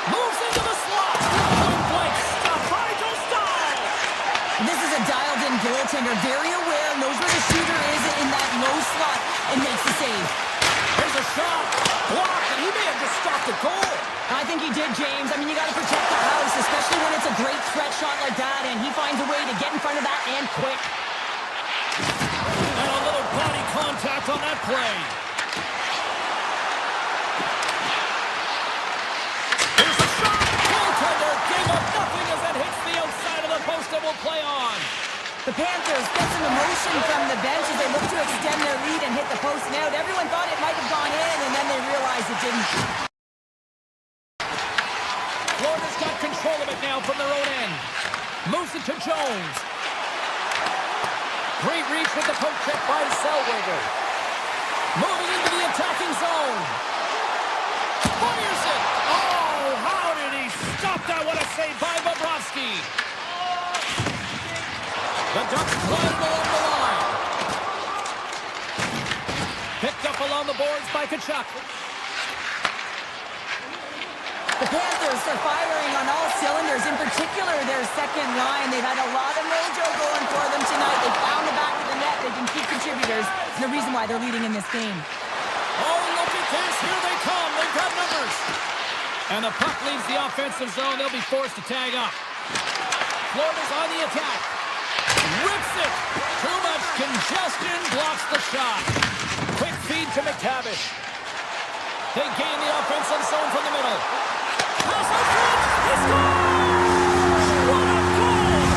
Moves into the slot. Point blank stop by Buffallo. This is a dialed-in goaltender. Very aware, knows where the shooter is in that low slot, and makes the save. There's a shot. Blocked, and he may have just stopped the goal. I think he did, James. I mean, you got to protect the house, especially when it's a great threat shot like that, and he finds a way to get in front of that and quick. And a little body contact on that play. Here's a shot. Goaltender gave up nothing as that hits the outside of the post and will play on. The Panthers get some emotion from the bench as they look to extend their lead and hit the post and out. Everyone thought it might have gone in, and then they realized it didn't. Florida's got control of it now from their own end. Moves it to Jones. Great reach with the poke check by Zellweger. Moving into the attacking zone. Fires it. Oh, how did he stop that? What a save by Bobrovsky. The Ducks climb along the line. Picked up along the boards by Kodiak. The Panthers are firing on all cylinders, in particular their second line. They've had a lot of mojo going for them tonight. They found the back of the net. They've been key contributors. It's the reason why they're leading in this game. Oh, look at this. Here they come. They've got numbers. And the puck leaves the offensive zone. They'll be forced to tag up. Florida's on the attack. Rips it. Too much congestion. Blocks the shot. Quick feed to McTavish. They gain the offensive zone from the middle. Pass out front. He scores! What a goal!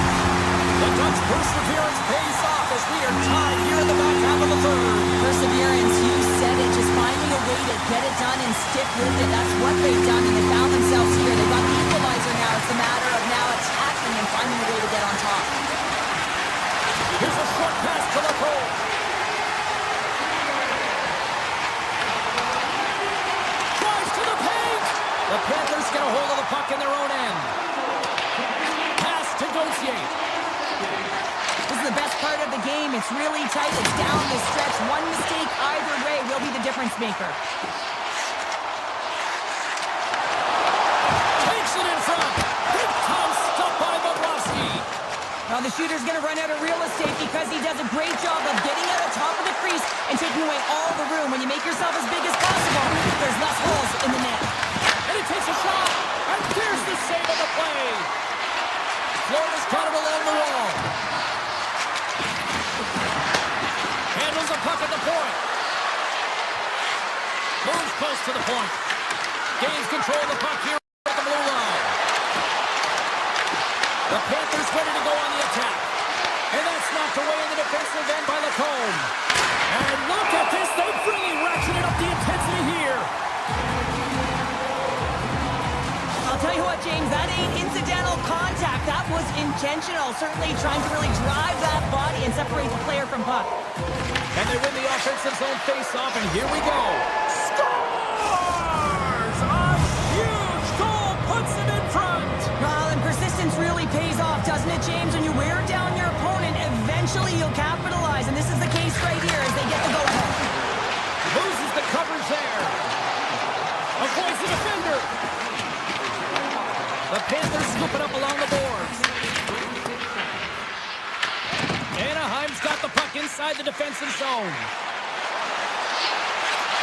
The Ducks' perseverance pays off as we are tied here in the back half of the third. Perseverance, you said it. Just finding a way to get it done and stick with it. That's what they've done, and they found themselves here. They've got the equalizer now. It's a matter of now attacking and finding a way to get on top. Here's a short pass to the goal. Drives to the paint. The Panthers get a hold of the puck in their own end. Pass to Gauthier. This is the best part of the game. It's really tight. It's down the stretch. One mistake either way will be the difference maker. Takes it in front. Big time stop by Bobrovsky. Now the shooter's going to run out of real estate because he does a great job of getting out of top of the crease and taking away all the room. When you make yourself as big as possible, there's less holes in the net. And he takes a shot. And there's the save of the play. Florida's got it along the wall. Handles the puck at the point. Moves close to the point. Gains control of the puck here at the blue line. The Panthers ready to go on the attack. And that's knocked away in the defensive end by Lacombe. And look at this. They've really ratcheted up the intensity here. I'll tell you what, James, that ain't incidental contact. That was intentional. Certainly trying to really drive that body and separate the player from puck. And they win the offensive zone face-off, and here we go. Scores! A huge goal puts them in front. Well, and persistence really pays off, doesn't it, James? When you wear down your opponent, eventually you'll capitalize, and this is the case right here as they get the go-ahead. Loses the coverage there. Avoids the defender. The Panthers scoop it up along the boards. Anaheim's got the puck inside the defensive zone.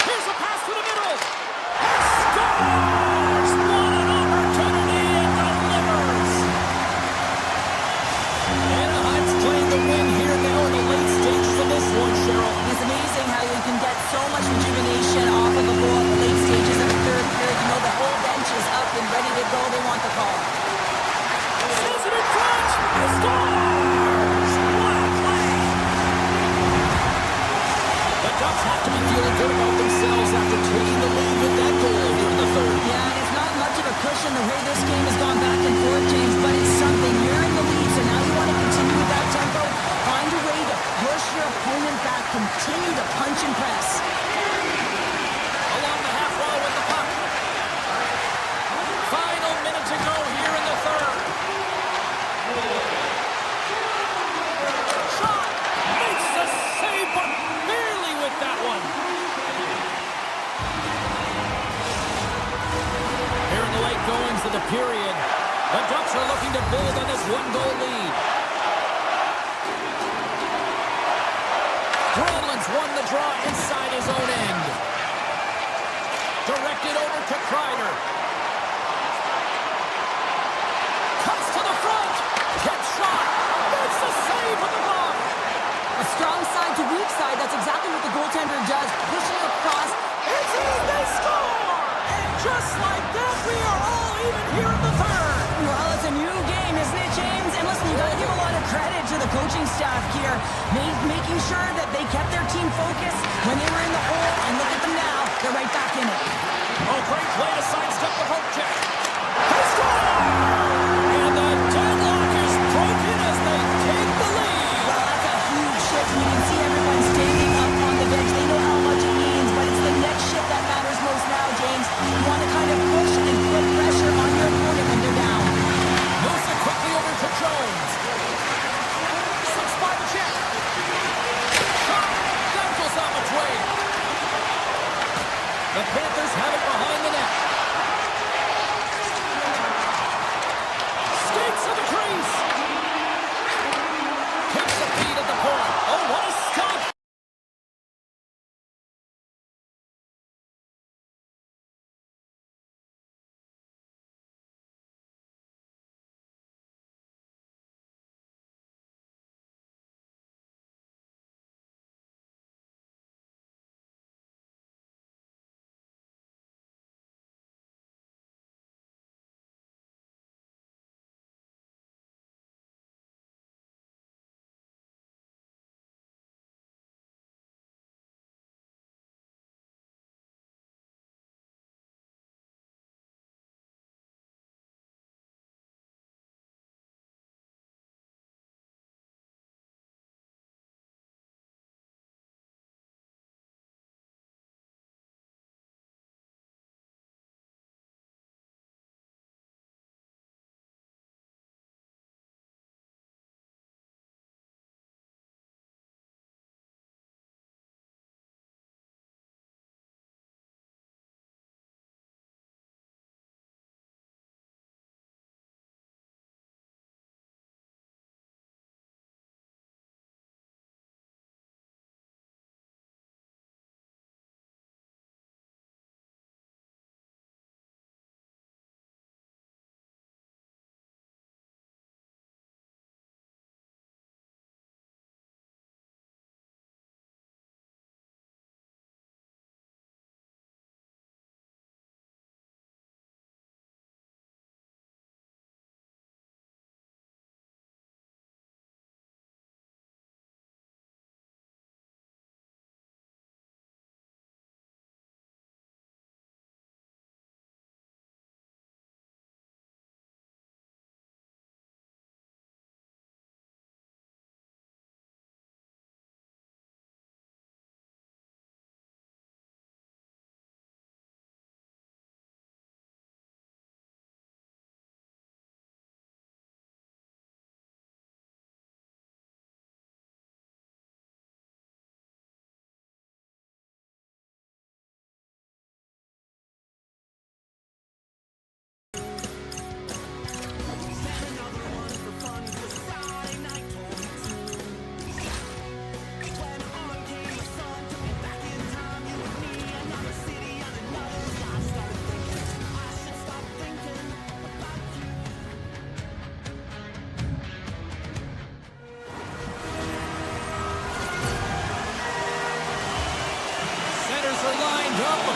Here's a pass to the middle. Scores! What an opportunity and delivers. Anaheim's playing the win here now in the late stages of this one, Cheryl. It's amazing how you can get so much rejuvenation off of a goal at the late stages of the third period. You know the whole bench is up and ready to go. They want the call. Says it in front. He scores! What a play! The Ducks have to be feeling good about themselves after taking the lead with that goal here in the third. Yeah, won the draw inside his own end. Directed over to Kreider. Cuts to the front. Tip shot. That's a save with the block. A strong side to weak side. That's exactly what the goaltender does. Pushing across. It's in. They score. And just like that, we are all even here in the third. Well, it's a new game, isn't it, James? And listen, you got to give a lot of credit to the coaching staff here, making sure that they kept their team focused when they were in the hole. And look at them now. They're right back in it. Oh, great play to sidestep the poke check. They score! And the deadlock is broken as they take the lead. Well, that's a huge shift. You can see everyone standing up on the bench. They know how much it means, but it's the next shift that matters most now, James. You want to kind of push and put pressure on your opponent when they're down. Moves it quickly over to Jones. Slips by the check. Shot. That goes off its way. The Panthers have it behind the net. Skates to the crease. Takes a feed at the point. Oh, what a stop.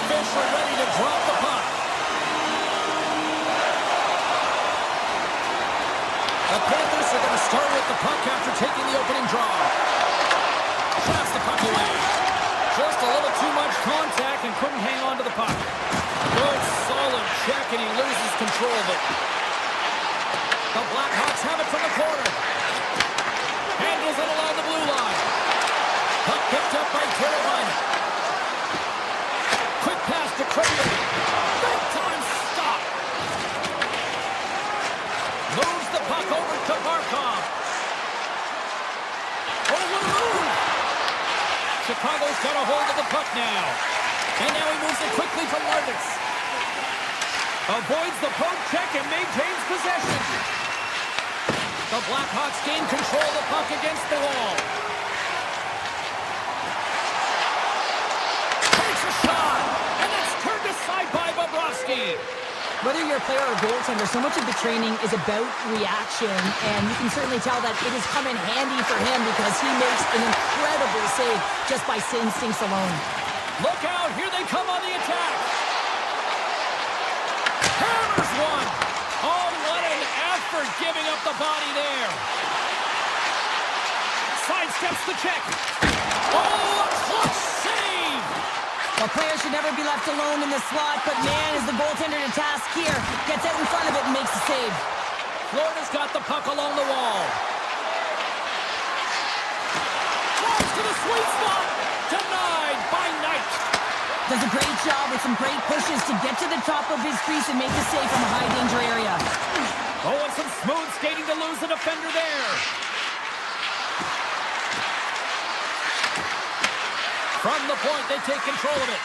Fisher ready to drop the puck. The Panthers are going to start with the puck after taking the opening draw. Shafts the puck away. Just a little too much contact and couldn't hang on to the puck. Good, solid check, and he loses control of it. The Blackhawks have it from the corner. Handles it along the blue line. Puck picked up by Carolina. Quick pass to Kodiak. Big time stop. Moves the puck over to Barkov. Oh, what a move! Chicago's got a hold of the puck now. And now he moves it quickly to Martins. Avoids the poke check and maintains possession. The Blackhawks gain control of the puck against the wall. Whether you're a player or a goaltender, so much of the training is about reaction, and you can certainly tell that it has come in handy for him because he makes an incredible save just by instincts alone. Look out, here they come on the attack. Hammers one. Oh, what an effort giving up the body there. Sidesteps the check. Oh, a clutch save. Well, players should never be left alone in the slot, but man, is the goaltender to task here. Gets out in front of it and makes the save. Florida's got the puck along the wall. Drives to the sweet spot. Denied by Knight. Does a great job with some great pushes to get to the top of his crease and make the save from a high-danger area. Oh, and some smooth skating to lose the defender there. From the point, they take control of it.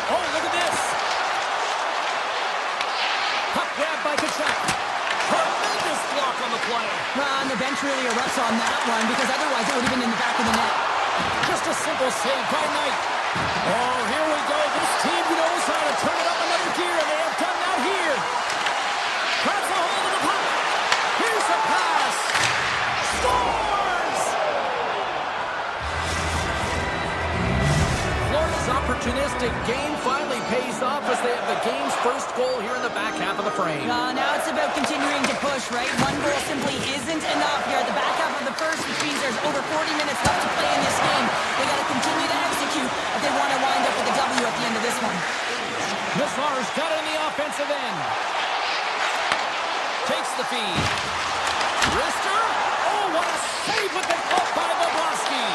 Oh, look at this. Puck grab by Kodiak. Tremendous block on the play. And the bench really erupts on that one because otherwise it would have been in the back of the net. Just a simple save by Knight. Oh, here we go. This team knows how to turn it up another gear, and they have done that here. Grabs a hold of the puck. Here's a pass. Scores! Florida's opportunistic game finally pays off as they have the game's first goal here in the back half of the frame. Now it's about continuing to push, right? One goal simply isn't enough here at the back half of the first, which means there's over 40 minutes left to play in this game. They got to continue to execute if they want to wind up with a W at the end of this one. Mazar's got it in the offensive end. Takes the feed. Rister. Oh, what a save with the puck by Bobrovsky.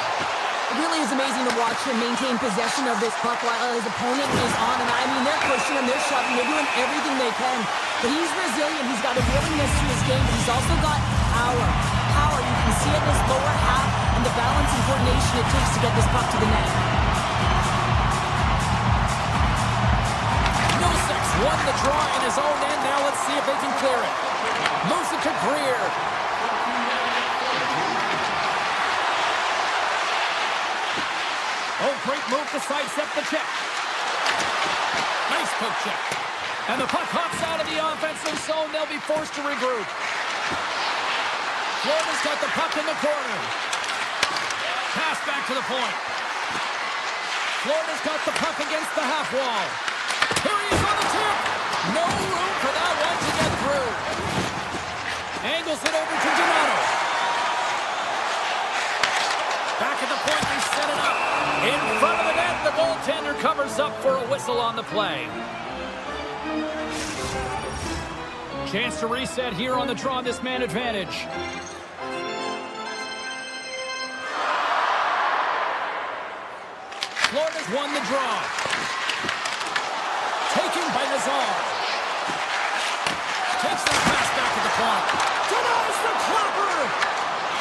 It really is amazing to watch him maintain possession of this puck while his opponent is on. And I mean, they're pushing him, they're shoving, they're doing everything they can. But he's resilient. He's got a willingness to his game, but he's also got power. Power, you can see it in his lower half and the balance and coordination it takes to get this puck to the net. Nosek won the draw in his own end. Now let's see if they can clear it. Moves it to Greer. Oh, great move to sidestep the check. Nice poke check. And the puck hops out of the offensive zone. They'll be forced to regroup. Florida's got the puck in the corner. Pass back to the point. Florida's got the puck against the half wall. Here he is on the tip. No room for that one to get through. Angles it over to Donato. Back at the point, they set it up. In front of the net, the goaltender covers up for a whistle on the play. Chance to reset here on the draw on this man advantage. Florida's won the draw. Taken by Nazar. Takes the pass back to the point. Denies the clapper.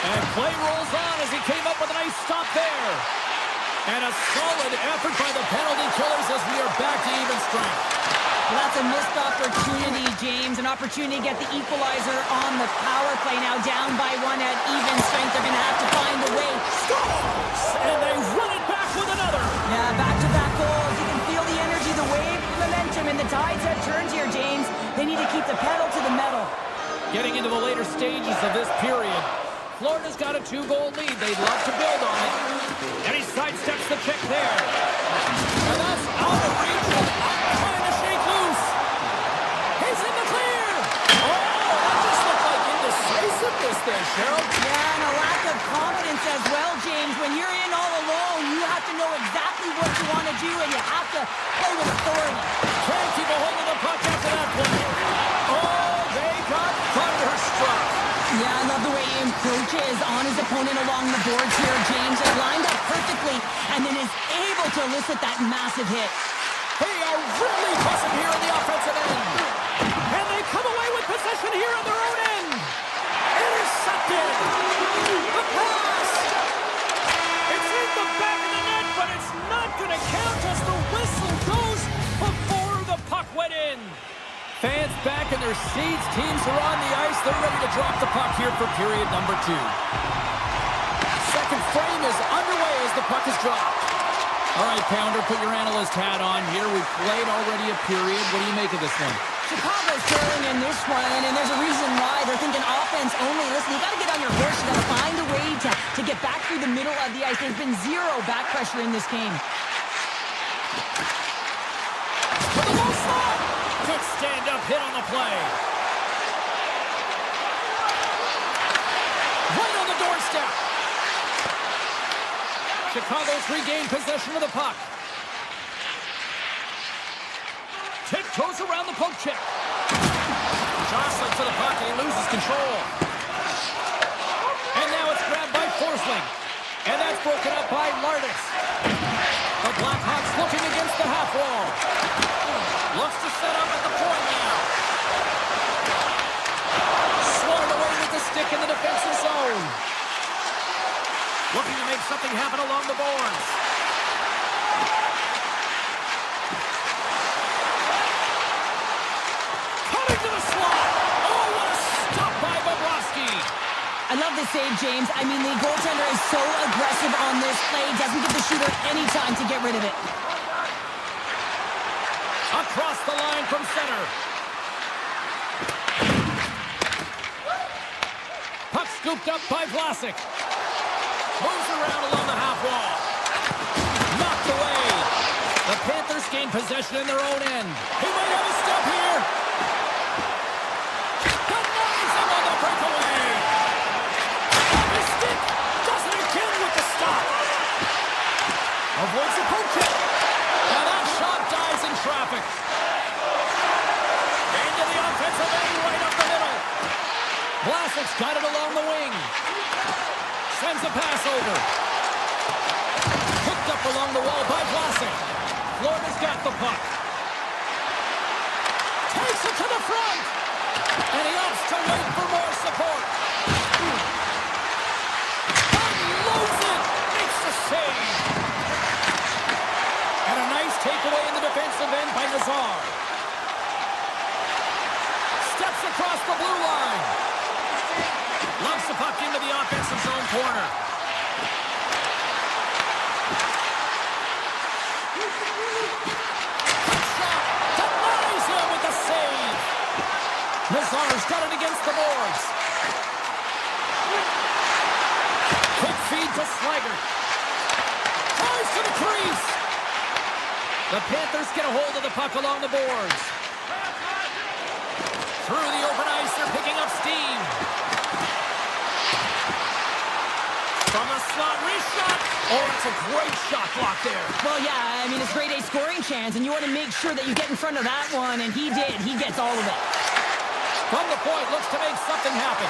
And play rolls on as he came up with a nice stop there. And a solid effort by the penalty killers as we are back to even strength. Well, that's a missed opportunity, James. An opportunity to get the equalizer on the power play. Now down by one at even strength. They're going to have to find a way. Scores! And they run it back with another. Yeah, back-to-back goals. You can feel the energy, the wave, the momentum, and the tides have turned here, James. They need to keep the pedal to the metal. Getting into the later stages of this period, Florida's got a 2-goal lead. They'd love to build on it. And he sidesteps the check there. And that's out of reach. Trying to shake loose. He's in the clear. Oh, that just looked like indecisiveness there, Cheryl. Yeah, and a lack of confidence as well, James. When you're in all alone, you have to know exactly what you want to do, and you have to play with authority. Can't keep a hold of the puck after that play. Oh, they got thunderstruck. Yeah, I love the way he approaches on his opponent along the boards here, James. They lined up perfectly and then is able to elicit that massive hit. They are really pressing here in the offensive end. And they come away with possession here on their own end. Intercepted. The pass. It's in the back of the net, but it's not going to count as the whistle goes before the puck went in. Fans back in their seats. Teams are on the ice. They're ready to drop the puck here for period number 2. Second frame is underway as the puck is dropped. All right, Pounder, put your analyst hat on here. We've played already a period. What do you make of this one? Chicago's trailing in this one, and there's a reason why. They're thinking offense only. Listen, you got to get on your horse. You got to find a way to get back through the middle of the ice. There's been zero back pressure in this game. With a low slot. Good stand-up hit on the play. Right on the doorstep. Chicago's regained possession of the puck. Tiptoes around the poke check. Jostling for the puck, and he loses control. And now it's grabbed by Forsling. And that's broken up by Lardis. The Blackhawks looking against the half wall. Looks to set up at the point now. Swatted away with the stick in the defensive zone. Looking to make something happen along the boards. Coming to the slot. Oh, what a stop by Bobrovsky. I love this save, James. I mean, the goaltender is so aggressive on this play. Doesn't give the shooter any time to get rid of it. Across the line from center. Puck scooped up by Vlasic. Moves around along the half wall. Knocked away. The Panthers gain possession in their own end. He might have a step here. Denies him on the breakaway. Off his stick. Does it again with the stop. Avoids the poke check. Now that shot dies in traffic. Into the offensive end right up the middle. Vlasic's got it along the wing. Sends a pass over. Hooked up along the wall by Vlasic. Florida's got the puck. Takes it to the front. And he opts to wait for more support. Unloads it. Makes the save. And a nice takeaway in the defensive end by Nazar. Steps across the blue line. Lumps the puck into the offensive zone corner. Quick shot. Denies him with the save. Nazar's got it against the boards. Quick feed to Slager. Tries to the crease. The Panthers get a hold of the puck along the boards. Through the open ice, they're picking up steam. From the slot, wrist shot. Oh, it's a great shot block there. Well, yeah, I mean, it's grade A scoring chance, and you want to make sure that you get in front of that one, and he did. He gets all of it. From the point, looks to make something happen.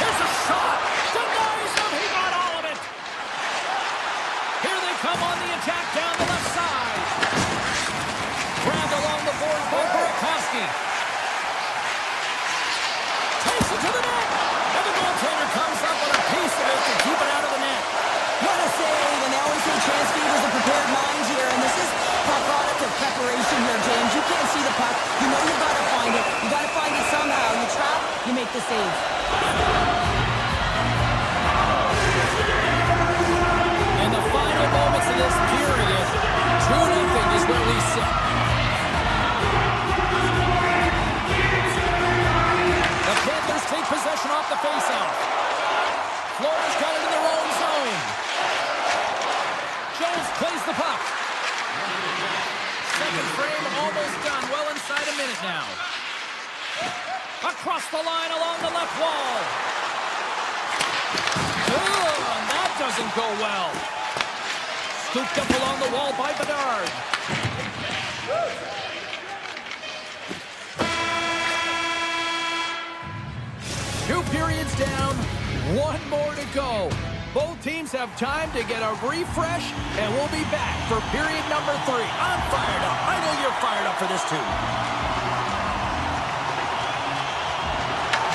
Here's a shot. Denies him. He got all of it. Here they come on the attack down the left side. Grabbed along the board by Burakovsky. Takes it to the net. And the goaltender comes up with a piece of it to keep it out of the net. What a save, and they always say chance feeders a prepared mind here, and this is a product of preparation here, James. You can't see the puck. You know you've got to find it. You got to find it somehow. You trap, you make the save. In the final moments of this period, 2-0 is where we sit. The Panthers take possession off the faceoff. Florida's got it in their own zone. Jones plays the puck. Second frame almost done. Well inside a minute now. Across the line along the left wall. Oh, and that doesn't go well. Scooped up along the wall by Bedard. Two periods down, one more to go. Both teams have time to get a refresh, and we'll be back for period number 3. I'm fired up. I know you're fired up for this too.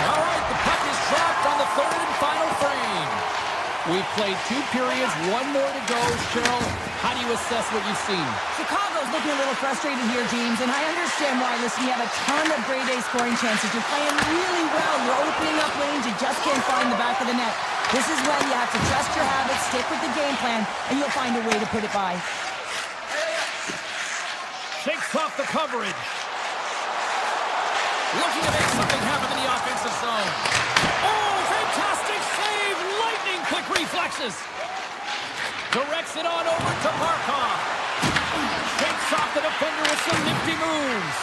All right, the puck is dropped on the third and final frame. We've played 2 periods, 1 more to go. Cheryl, how do you assess what you've seen? Chicago's looking a little frustrated here, James, and I understand why. Listen, you have a ton of grade A scoring chances. You're playing really well. You're opening up lanes. You just can't find the back of the net. This is when you have to trust your habits, stick with the game plan, and you'll find a way to put it by. Shakes off the coverage. Looking to make something happen in the offensive zone. Oh, fantastic save! Lightning quick reflexes. Directs it on over to Markov. Shakes off the defender with some nifty moves.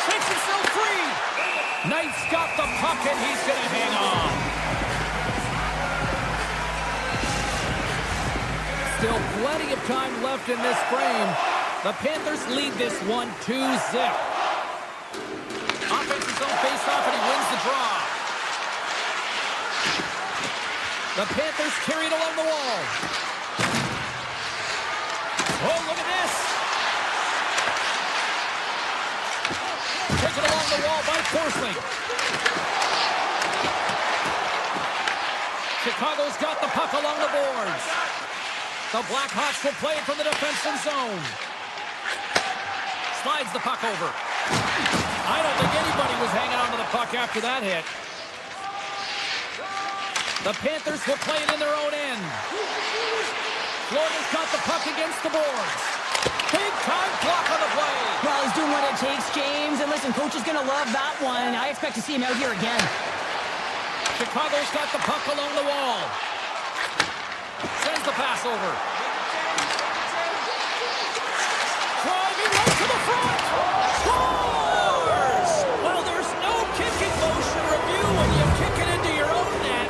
Shakes himself free. Knight's got the puck and he's going to hang on. Still plenty of time left in this frame. The Panthers lead this one 2-0. Offensive zone face-off and he wins the draw. The Panthers carry it along the wall. Oh, look at this. Taken along the wall by Forsling. Chicago's got the puck along the boards. The Blackhawks will play it from the defensive zone. Slides the puck over. I don't think anybody was hanging on to the puck after that hit. The Panthers will play it in their own end. Florida's got the puck against the boards. Big time block on the play. Well, he's doing what it takes, James. And listen, coach is going to love that one. I expect to see him out here again. Chicago's got the puck along the wall. Sends the pass over. Driving right to the front. Scores! Well, there's no kicking motion review when you kick it into your own net.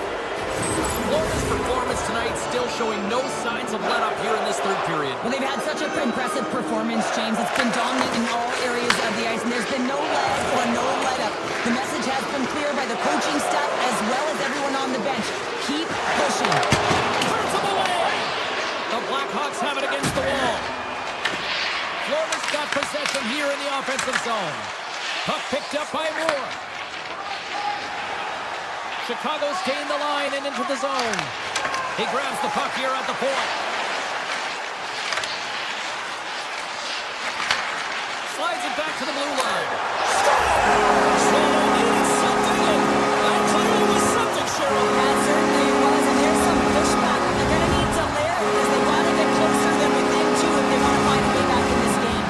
Florida's performance tonight still showing no signs of let-up here in this third period. Well, they've had such an impressive performance, James. It's been dominant in all areas of the ice, and there's been no lag or no let-up. The message has been clear by the coaching staff as well as everyone on the bench. Keep pushing. Turns them away. The Blackhawks have it against the wall. Florida's got possession here in the offensive zone. Puck picked up by Moore. Chicago's gained the line and into the zone. He grabs the puck here at the point. Slides it back to the blue line. So needed something, and that clearly was something, Cheryl. That certainly was, and there's some pushback. They're going to need to layer because they got to get closer than within two if they want to find a way back in this game.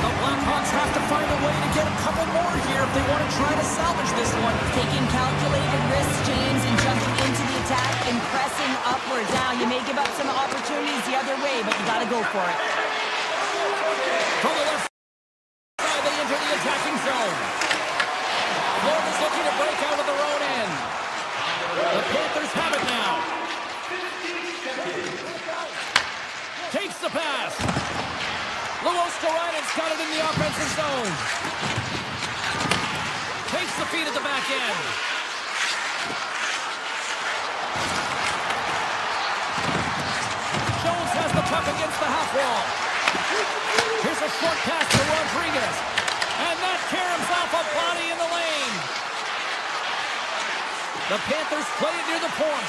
The Blackhawks have to find a way to get a couple more here if they want to try to salvage this one. Taking calculated risks, James, and jumping into the attack and pressing upwards. Now, you may give up some opportunities the other way, but you got to go for it. From the left side, they enter the attacking zone. Florida's looking to break out of their own end. The Panthers have it now. Takes the pass. Luostarina's got it in the offensive zone. Takes the feed at the back end. Jones has the puck against the half wall. Here's a short pass to Rodriguez. And that caroms off a body in the lane. The Panthers play it near the point.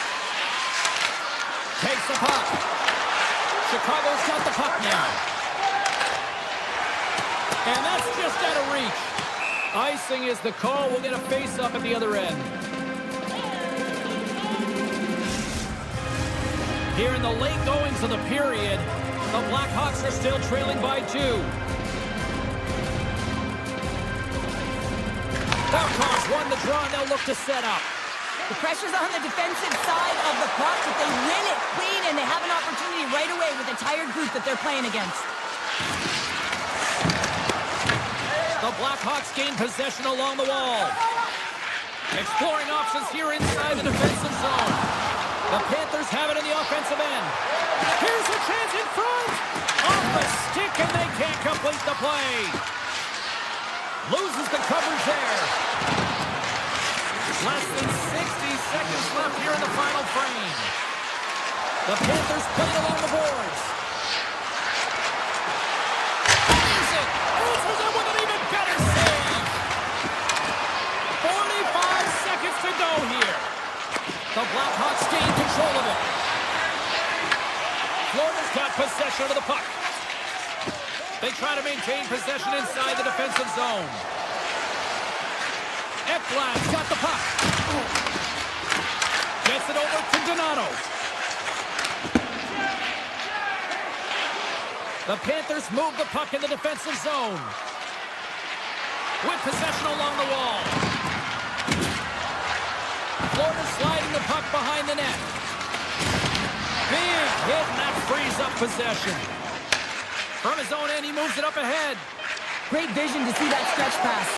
Takes the puck. Chicago's got the puck now. And that's just out of reach. Icing is the call. We'll get a face-up at the other end. Here in the late goings of the period, the Blackhawks are still trailing by 2. Blackhawks won the draw, and they'll look to set up. The pressure's on the defensive side of the puck, but they win it clean, and they have an opportunity right away with a tired group that they're playing against. The Blackhawks gain possession along the wall. Exploring options here inside the defensive zone. The Panthers have it in the offensive end. Here's a chance in front. Off the stick, and they can't complete the play. Loses the coverage there. Less than 60 seconds left here in the final frame. The Panthers play it along the boards. Answers it with an even better save. 45 seconds to go here. The Blackhawks gain control of it. Florida's got possession of the puck. They try to maintain possession inside the defensive zone. Ekblad's got the puck. Gets it over to Donato. The Panthers move the puck in the defensive zone. With possession along the wall. Florida sliding the puck behind the net. Big hit, and that frees up possession. From his own end, he moves it up ahead. Great vision to see that stretch pass.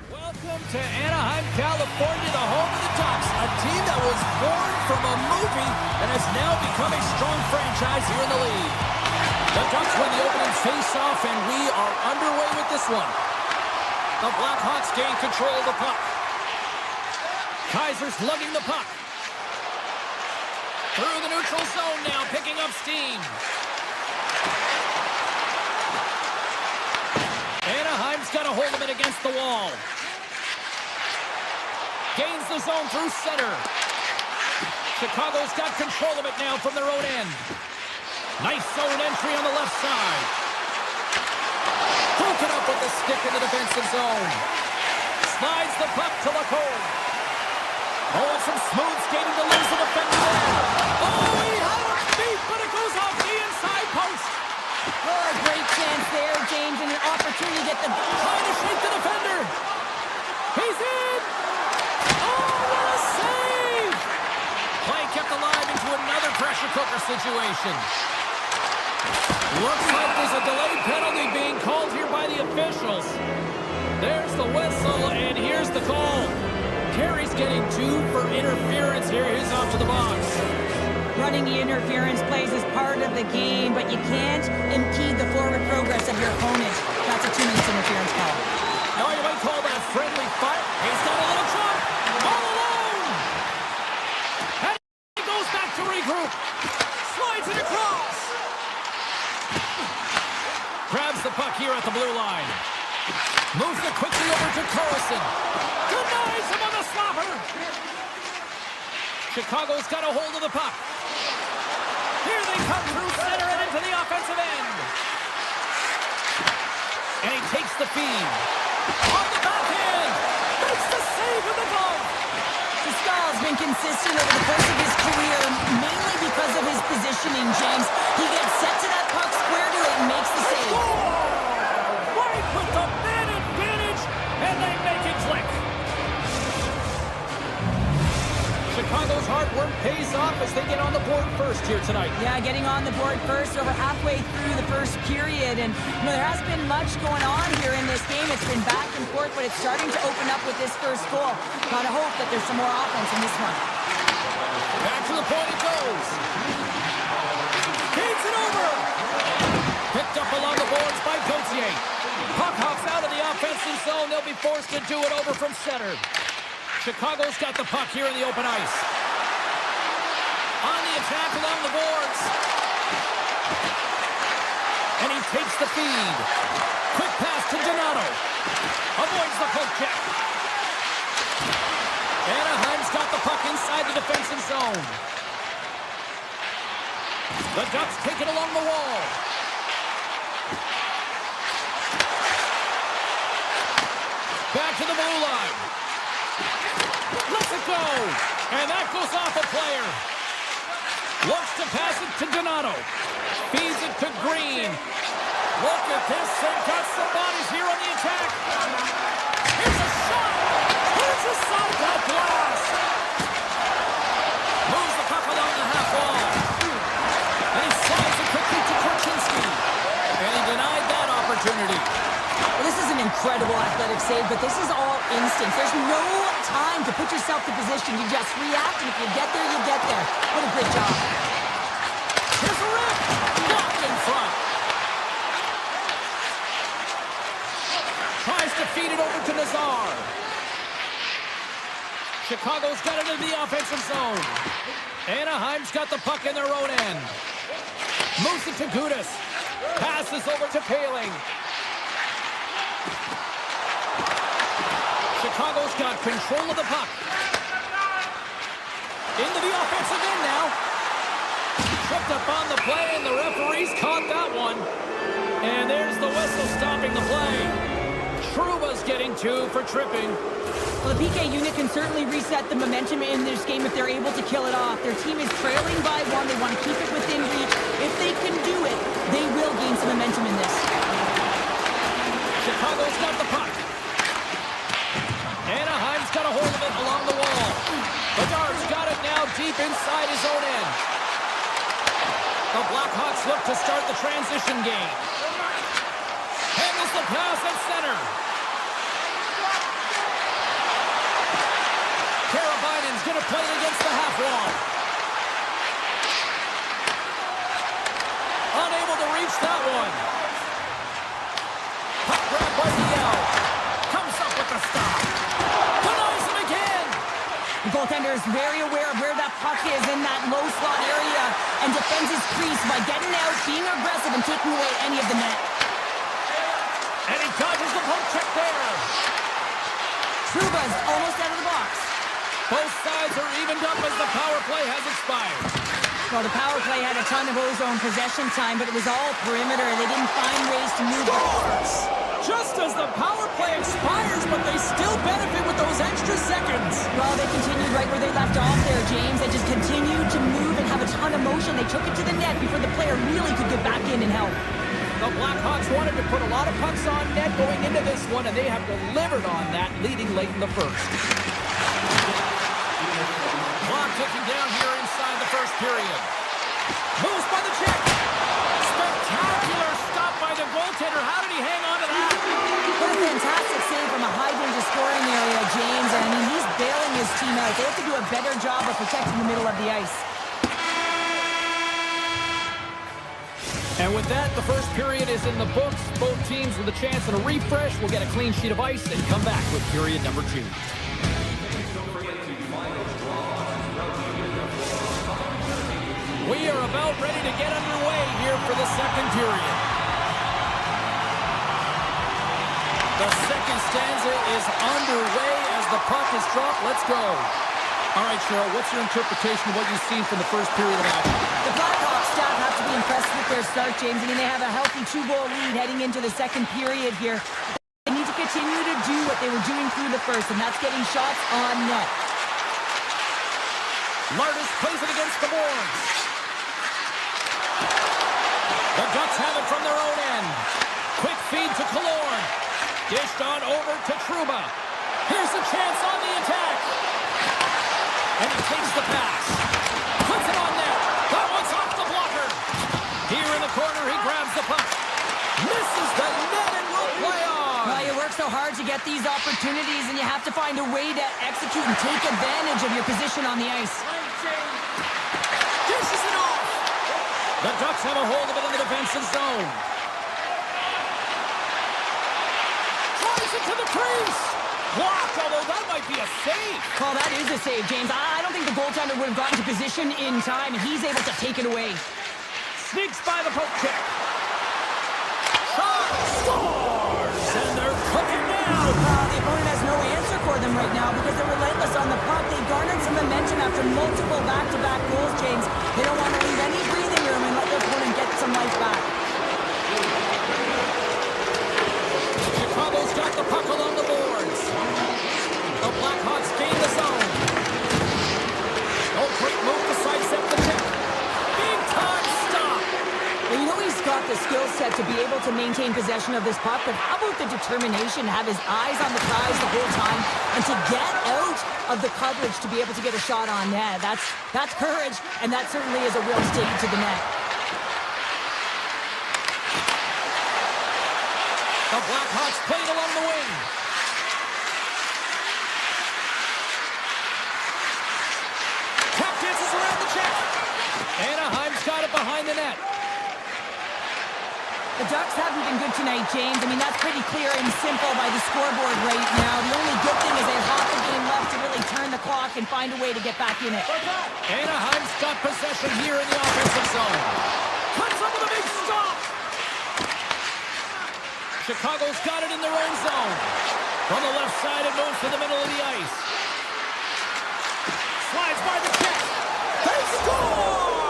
Welcome to Anaheim, California, the home of the Ducks, a team that was born from a movie and has now become a strong franchise here in the league. The Ducks win the opening face-off, and we are underway with this one. The Blackhawks gain control of the puck. Kaiser's lugging the puck. Through the neutral zone now, picking up steam. Anaheim's got a hold of it against the wall. Gains the zone through center. Chicago's got control of it now from their own end. Nice zone entry on the left side. Broken up with the stick in the defensive zone. Slides the puck to Lacombe. Oh, some smooth skating to lose the defender there. Oh, he had it beat, but it goes off the inside post. Oh, a great chance there, James, and an opportunity to get the... Trying to shake the defender. He's in. Oh! got the line into another pressure cooker situation. Looks like there's a delayed penalty being called here by the officials. There's the whistle, and here's the call. Carey's getting 2 for interference here. He's off to the box. Running the interference plays is part of the game, but you can't impede the forward progress of your opponent. That's a 2-minute interference call. Now you might call that friendly fight. He's got a little jump. All alone. And he goes back to regroup. Slides it across. Grabs the puck here at the blue line. Moves it quickly over to Carlson. Denies him on the slapper. Chicago's got a hold of the puck. Here they come through center and into the offensive end. And he takes the feed. On the backhand. Makes the save with the glove. Pascal's been consistent over the course of his career, mainly because of his positioning, James. He gets set to that puck, square to it, and makes the save. Right with the man advantage, and they make it click. Chicago's hard work pays off as they get on the board first here tonight. Yeah, getting on the board first over halfway through the first period. And there has been much going on here in this game. It's been back and forth, but it's starting to open up with this first goal. Gotta hope that there's some more offense in this one. Back to the point it goes. Feeds it over. Picked up along the boards by Gauthier. Puck hops out of the offensive zone. They'll be forced to do it over from center. Chicago's got the puck here in the open ice. On the attack along the boards. And he takes the feed. Quick pass to Donato. Avoids the poke check. Anaheim's got the puck inside the defensive zone. The Ducks take it along the wall. Back to the blue line. Lets it go. And that goes off a player. Looks to pass it to Donato. Feeds it to Green. Look at this. They've got some bodies here on the attack. Here's a shot. Here's a side out glass. Moves the puck along the half wall. And he slides it quickly to Korchinski. And he denied that opportunity. Well, this is an incredible athletic save, but this is all instinct. There's no time to put yourself to position. You just react, and if you get there, you get there. What a great job. Here's a rip. Blocked in front. Tries to feed it over to Nazar. Chicago's got it in the offensive zone. Anaheim's got the puck in their own end. Moves it to Gudas. Passes over to Paling. Chicago's got control of the puck. Into the offensive end now. Tripped up on the play, and the referee's caught that one. And there's the whistle stopping the play. Trouba's getting 2 for tripping. Well, the PK unit can certainly reset the momentum in this game if they're able to kill it off. Their team is trailing by 1. They want to keep it within reach. If they can do it, they will gain some momentum in this. Chicago's got the puck. Anaheim's got a hold of it along the wall. Bedard's got it now deep inside his own end. The Blackhawks look to start the transition game. Handles the pass at center. Karabainen's going to play it against the half wall. Unable to reach that one. Puck grab by Yell. Comes up with the stop. Denies him again. The goaltender is very aware of where that puck is in that low slot area and defends his crease by getting out, being aggressive, and taking away any of the net. And he dodges the poke check there. Trouba's almost out of the box. Both sides are evened up as the power play has expired. Well, the power play had a ton of ozone possession time, but it was all perimeter, and they didn't find ways to move. Scores! Just as the power play expires, but they still benefit with those extra seconds. Well, they continued right where they left off there, James. They just continued to move and have a ton of motion. They took it to the net before the player really could get back in and help. The Blackhawks wanted to put a lot of pucks on net going into this one, and they have delivered on that, leading late in the first. Clock ticking down here inside the first period. Moves by the check. Spectacular stop by the goaltender. How did he hang on to that? What a fantastic save from a high-danger scoring area, James. And I mean, he's bailing his team out. They have to do a better job of protecting the middle of the ice. And with that, the first period is in the books. Both teams with a chance at a refresh will get a clean sheet of ice and come back with period number 2. We are about ready to get underway here for the second period. The second stanza is underway as the puck is dropped. Let's go. All right, Cheryl, what's your interpretation of what you've seen from the first period of action? The Blackhawks staff have to be impressed with their start, James. I mean, they have a healthy 2-goal lead heading into the second period here. They need to continue to do what they were doing through the first, and that's getting shots on net. Lardis plays it against the boards. The Ducks have it from their own end. Quick feed to Killorn. Dished on over to Trouba. Here's a chance on the attack. And he takes the pass. Puts it on net. That one's off the blocker. Here in the corner, he grabs the puck. Misses the net and will play on. Well, you work so hard to get these opportunities, and you have to find a way to execute and take advantage of your position on the ice. Dishes it off. The Ducks have a hold of it in the defensive zone. Tries it to the crease. Blocked, although that might be a save. Well, that is a save, James. I don't think the goaltender would have gotten to position in time, and he's able to take it away. Sneaks by the poke check. Shot! Scores! And they're cooking now. The opponent has no answer for them right now because they're relentless on the puck. They garnered some momentum after multiple back-to-back goals, James. They don't want to leave any breathing room and let their opponent get some life back. Chicago's got the puck along the boards. The Blackhawks gain the zone. Oh, quick move to sidestep the check. Big time stop. Well, you know he's got the skill set to be able to maintain possession of this puck, but how about the determination to have his eyes on the prize the whole time and to get out of the coverage to be able to get a shot on net? That's courage, and that certainly is a real stake to the net. The Blackhawks played along the wing. Tap dances around the check. Anaheim's got it behind the net. The Ducks haven't been good tonight, James. I mean, that's pretty clear and simple by the scoreboard right now. The only good thing is they have half the game left to really turn the clock and find a way to get back in it. Anaheim's got possession here in the offensive zone. Cuts up with a big stop. Chicago's got it in their own zone. From the left side, it moves to the middle of the ice. Slides by the check. They score!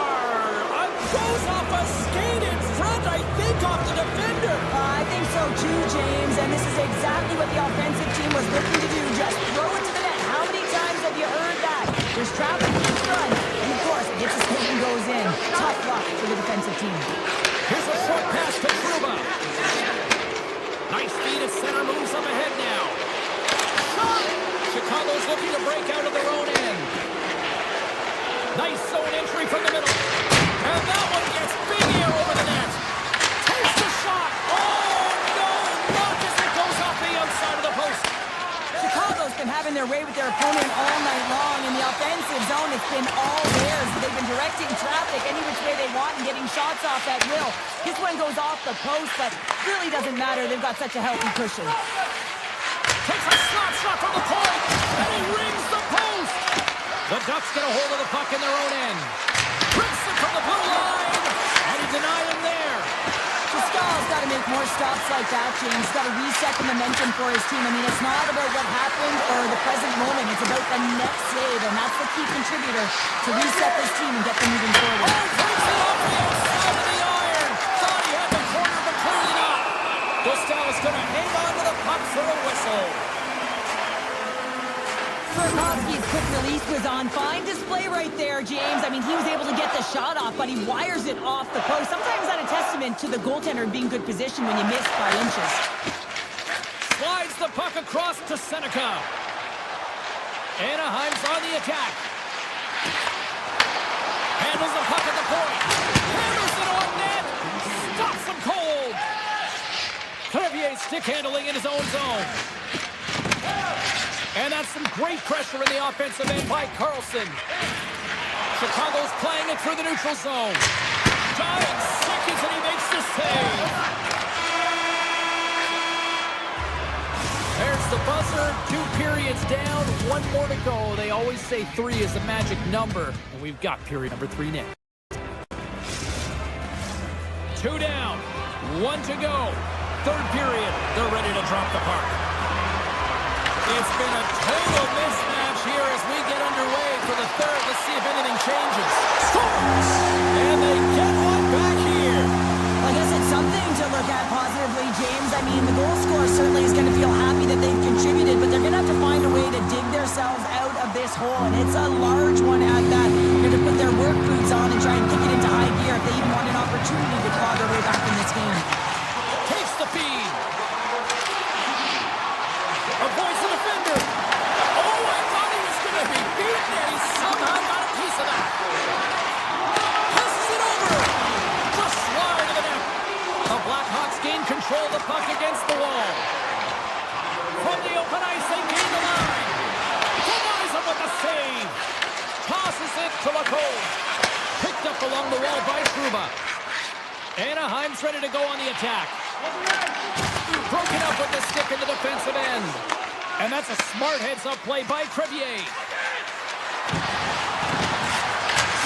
Goes off a skate in front, I think, off the defender. I think so too, James. And this is exactly what the offensive team was looking to do. Just throw it to the net. How many times have you heard that? There's traffic in front. And of course, it hits a skate and goes in. Tough luck for the defensive team. Here's a short pass to Trouba. Nice feed at center, moves up ahead now. Shot! Chicago's looking to break out of their own end. Nice zone entry from the middle. And that one gets big air over the net. Takes the shot. Oh, no! Not as it goes off the outside of the post. Chicago's been having their way with their opponent all night long. In the offensive zone, it's been all theirs. They've been directing traffic any which way they want and getting shots off at will. This one goes off the post, but really doesn't matter. They've got such a healthy cushion. Takes a slap shot from the point, and he rings the post. The Ducks get a hold of the puck in their own end. Rips it from the blue line, and he denied him there. Pascal's got to make more stops like that, James. He's got to reset the momentum for his team. I mean, it's not about what happened or the present moment. It's about the next save, and that's the key contributor to reset this team and get them moving forward. Oh, takes it off the outside of the iron. Thought he had the corner, but clearly not. Gustav's going to hang on to the puck for a whistle. Burakovsky's quick release was on fine display right there, James. I mean, he was able to get the shot off, but he wires it off the post. Sometimes that's a testament to the goaltender being good position when you miss by inches. Slides the puck across to Seneca. Anaheim's on the attack. Handles the puck at the point. Hammers it on net. Stops him cold. Crevier stick handling in his own zone. And that's some great pressure in the offensive end by Carlson. Chicago's playing it through the neutral zone. Dying seconds, and he makes the save. There's the buzzer. 2 periods down. 1 more to go. They always say 3 is the magic number. And we've got period number 3 next. 2 down. 1 to go. 3rd period. They're ready to drop the puck. It's been a total mismatch here as we get underway for the 3rd. Let's see if anything changes. Scores! And they get one back here. Well, I guess it's something to look at positively, James. I mean, the goal scorer certainly is going to feel happy that they've contributed, but they're going to have to find a way to dig themselves out of this hole, and it's a large one at that. They're going to put their work boots on and try and kick it into high gear if they even want an opportunity to claw their way back in this game. Takes the feed. Avoids the defender. Oh, I thought he was going to be beaten, and he somehow got a piece of that. Passes it over. Just wide of the net. The Blackhawks gain control of the puck against the wall. From the open ice, they gain the line. Denies him with the save. Tosses it to Lacombe. Picked up along the wall by Trouba. Anaheim's ready to go on the attack. Broken up with the stick in the defensive end. And that's a smart heads-up play by Crevier.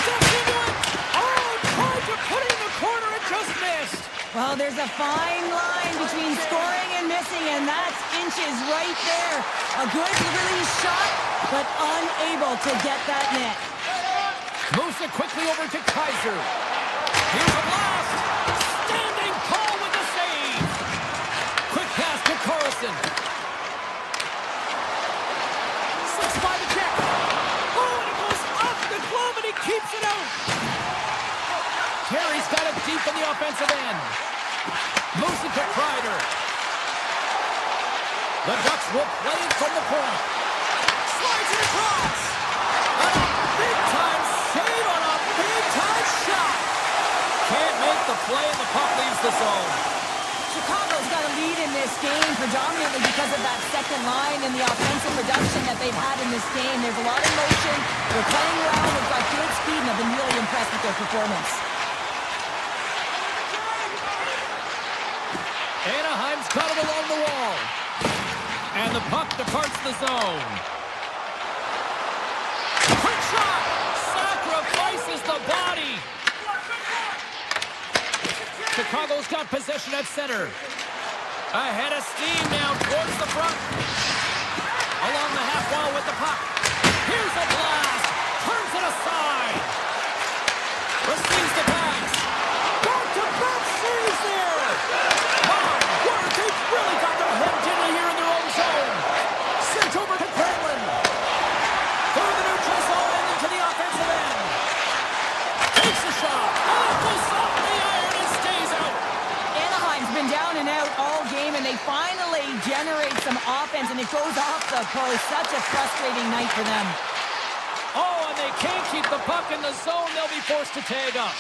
Steps into it. Oh, tried to put it in the corner and just missed. Well, there's a fine line between scoring and missing, and that's inches right there. A good release shot, but unable to get that net. Moves it quickly over to Kaiser. Here's a blast. Standing tall with the save. Quick pass to Carlson. Slips by the check. Oh, and it goes off the glove, and he keeps it out. Terry's got it deep in the offensive end. Moves it to Kreider. The Ducks will play it from the point. Slides it across. And a big-time save on a big-time shot. Can't make the play, and the puck leaves the zone. Chicago's got a lead in this game predominantly because of that second line and the offensive production that they've had in this game. There's a lot of motion. They're playing well. They've got good speed, and I've been really impressed with their performance. Anaheim's got it along the wall. And the puck departs the zone. Quick shot! Sacrifices the body. Chicago's got possession at center. Ahead of steam now towards the front. Along the half wall with the puck. Here's a blast. Turns it aside. Receives the pass. Back-to-back saves there. My word, they've really got their head gently here in their own zone. Sent over to Gremlin. Through the neutral zone and into the offensive end. Takes a shot. Oh, goes off the iron and stays out. Anaheim's been down and out all game, and they finally generate some offense, and it goes off the post. Such a frustrating night for them. Oh, and they can't keep the puck in the zone. They'll be forced to tag up.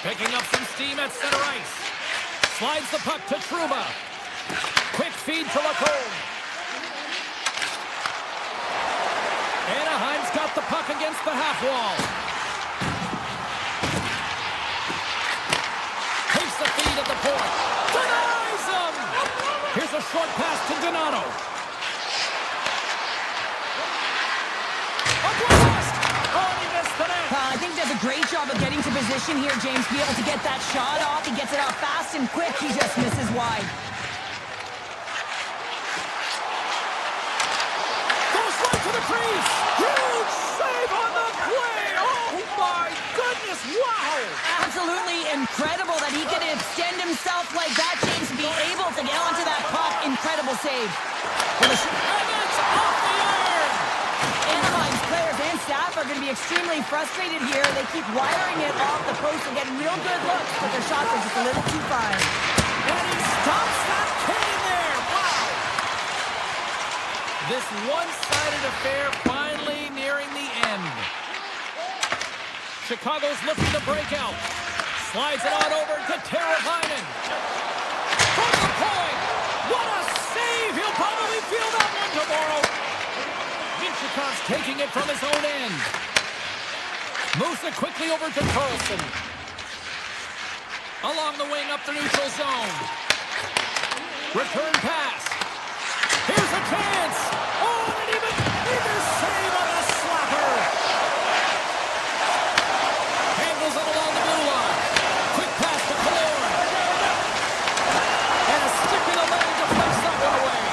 Picking up some steam at center ice. Slides the puck to Trouba. Quick feed to Lacombe. Anaheim's got the puck against the half wall. Takes the feed at the point. Denies him! Here's a short pass to Donato. A blast! Oh, and he missed the net. I think does a great job of getting to position here, James. Be able to get that shot off. He gets it off fast and quick. He just misses wide. Goes right to the crease. Huge save on the play. Oh, my goodness. Wow. Absolutely incredible that he could extend himself like that, James, and be able to get onto that puck. Incredible save. And it's off the iron. Anaheim's players and staff are going to be extremely frustrated here. They keep wiring it off the post and getting real good looks, but their shots are just a little too fine. And he stops that cannon there. Wow. This one-sided affair finally nearing the end. Chicago's looking to break out. Slides it on over to Teravainen. From the point. What a save. He'll probably feel that one tomorrow. Minchikhov's taking it from his own end. Moves it quickly over to Carlson. Along the wing up the neutral zone. Return pass. Here's a chance. Oh, and an even bigger save on the slapper. Handles it along the blue line. Quick pass to Kodiak. And a stick in the leg deflects that one away.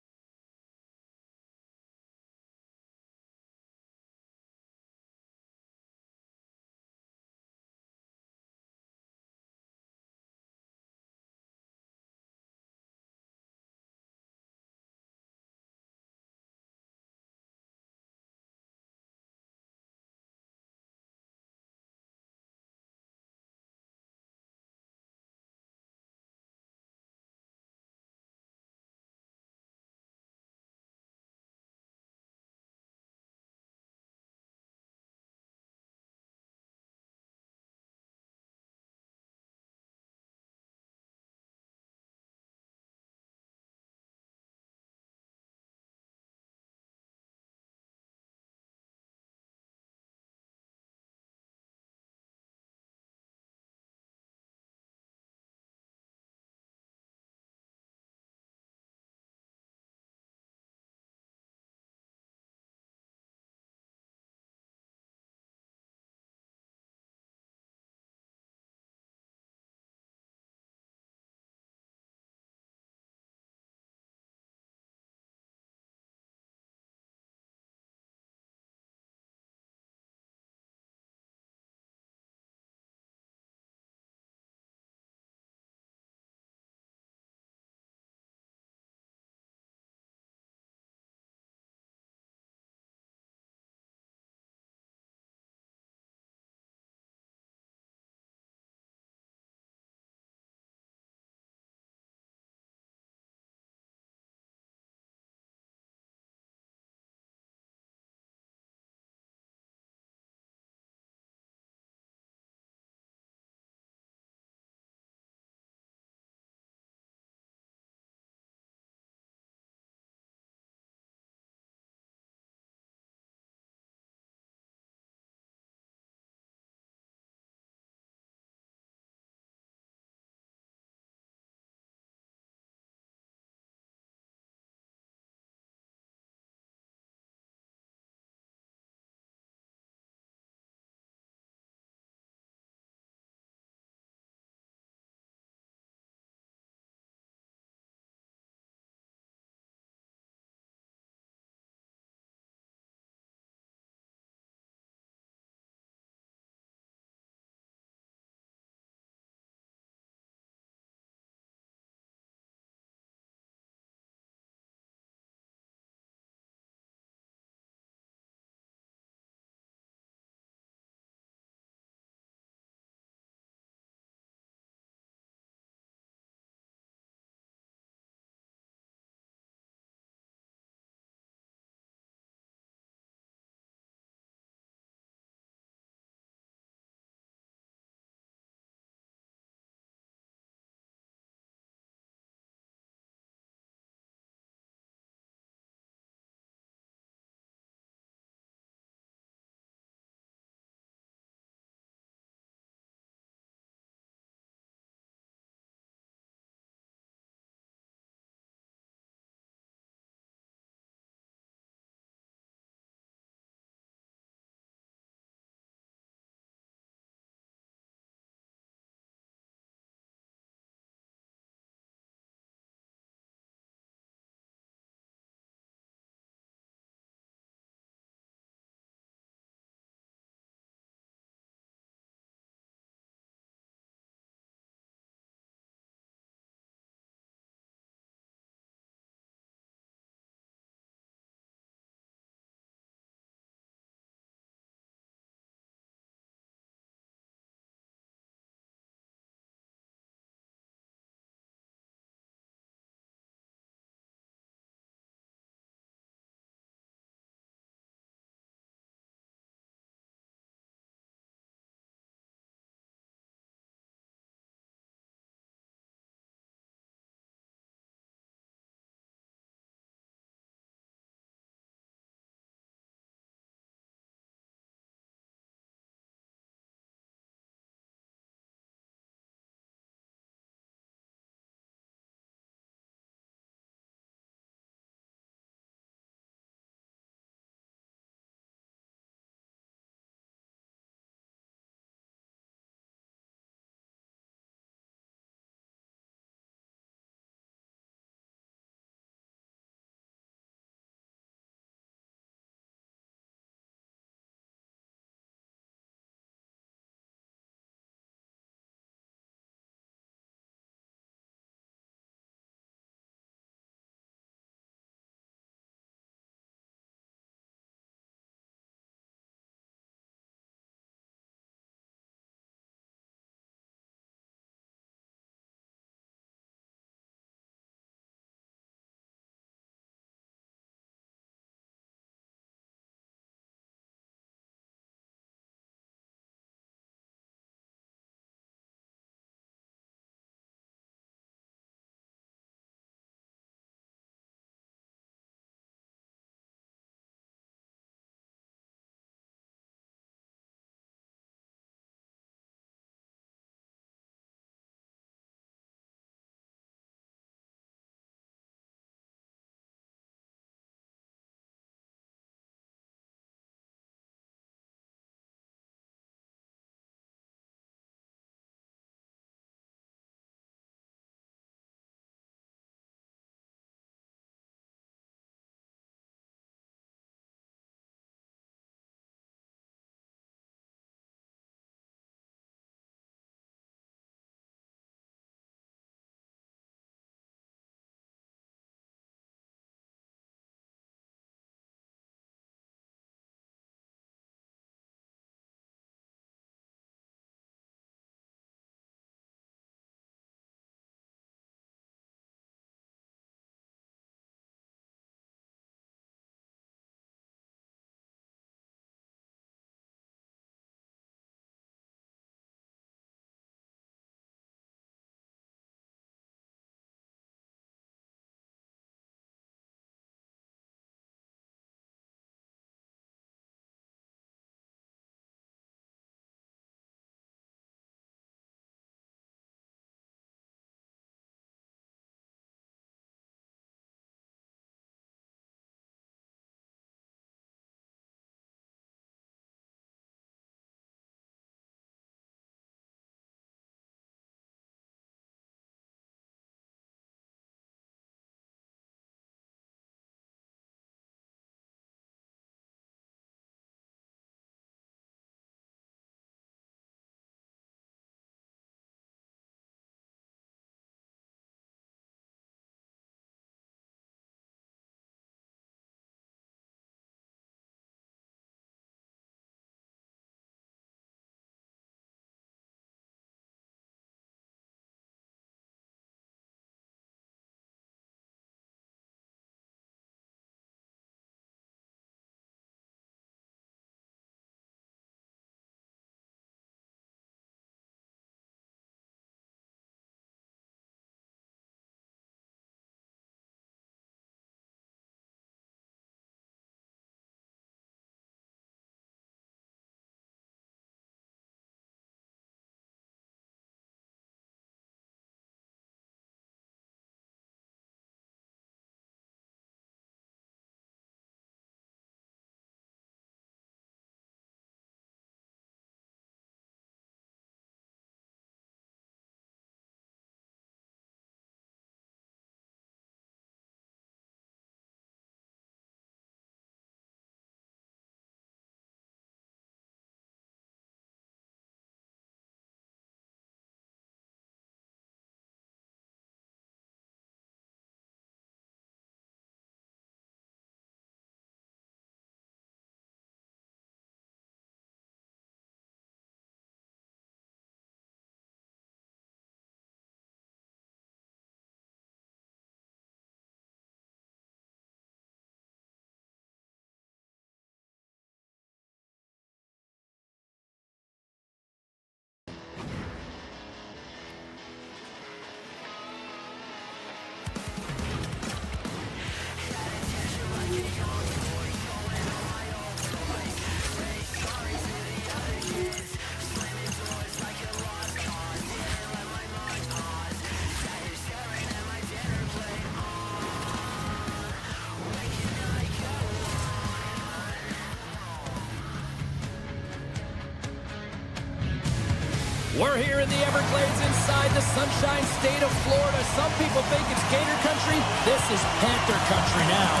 We're here in the Everglades inside the Sunshine State of Florida. Some people think it's Gator country. This is Panther country now.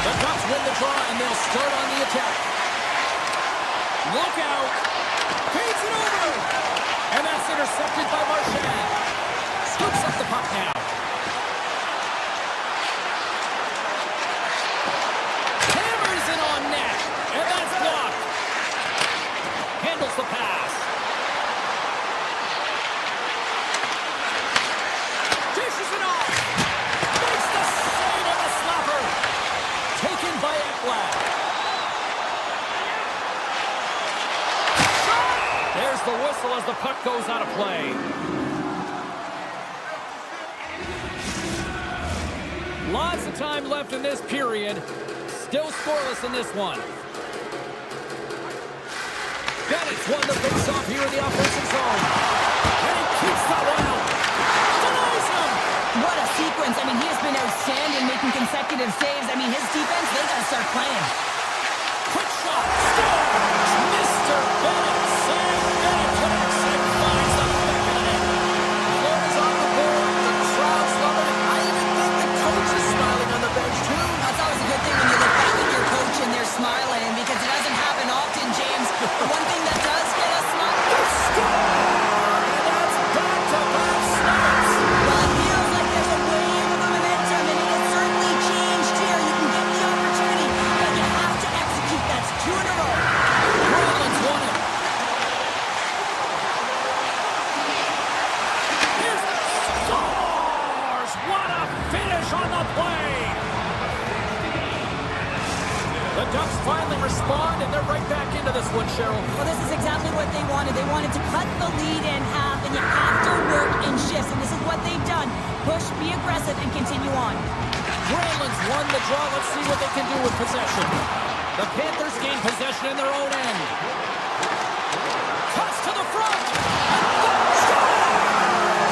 The Ducks win the draw, and they'll start on the attack. Look out. Feeds it over. And that's intercepted by Marchand. Scoops up the puck now. Hammers it on net. And that's blocked. Handles the pass. Dishes it off. Makes the save of the slapper. Taken by Ekblad. There's the whistle as the puck goes out of play. Lots of time left in this period. Still scoreless in this one. Bennett's won the face-off here in the offensive zone. And he keeps that one out. Denies him. What a sequence. I mean, he has been outstanding making consecutive saves. I mean, his defense, they got to start playing. Quick shot. Scores. Mr. Bennett. Sam Bennett connects and finds the back of the net. Florida's on the board. The crowd's loving it. I even think the coach is smiling on the bench, too. That's always a good thing when you look back at your coach and they're smiling, because it doesn't happen often, James. The one thing that does get us smiling. And that's back-to-back snaps. Well, it feels like there's a wave of momentum, and it has certainly changed here. You can get the opportunity, but you have to execute. That's 2 in a row. Portland's won it. Here's the scores! What a finish on the play! The Ducks finally respond, and they're right back into this one, Cheryl. Well, this is exactly what they wanted. They wanted to cut the lead in half, and you have to work in shifts, and this is what they've done. Push, be aggressive, and continue on. Gremlins won the draw. Let's see what they can do with possession. The Panthers gain possession in their own end. Cuts to the front.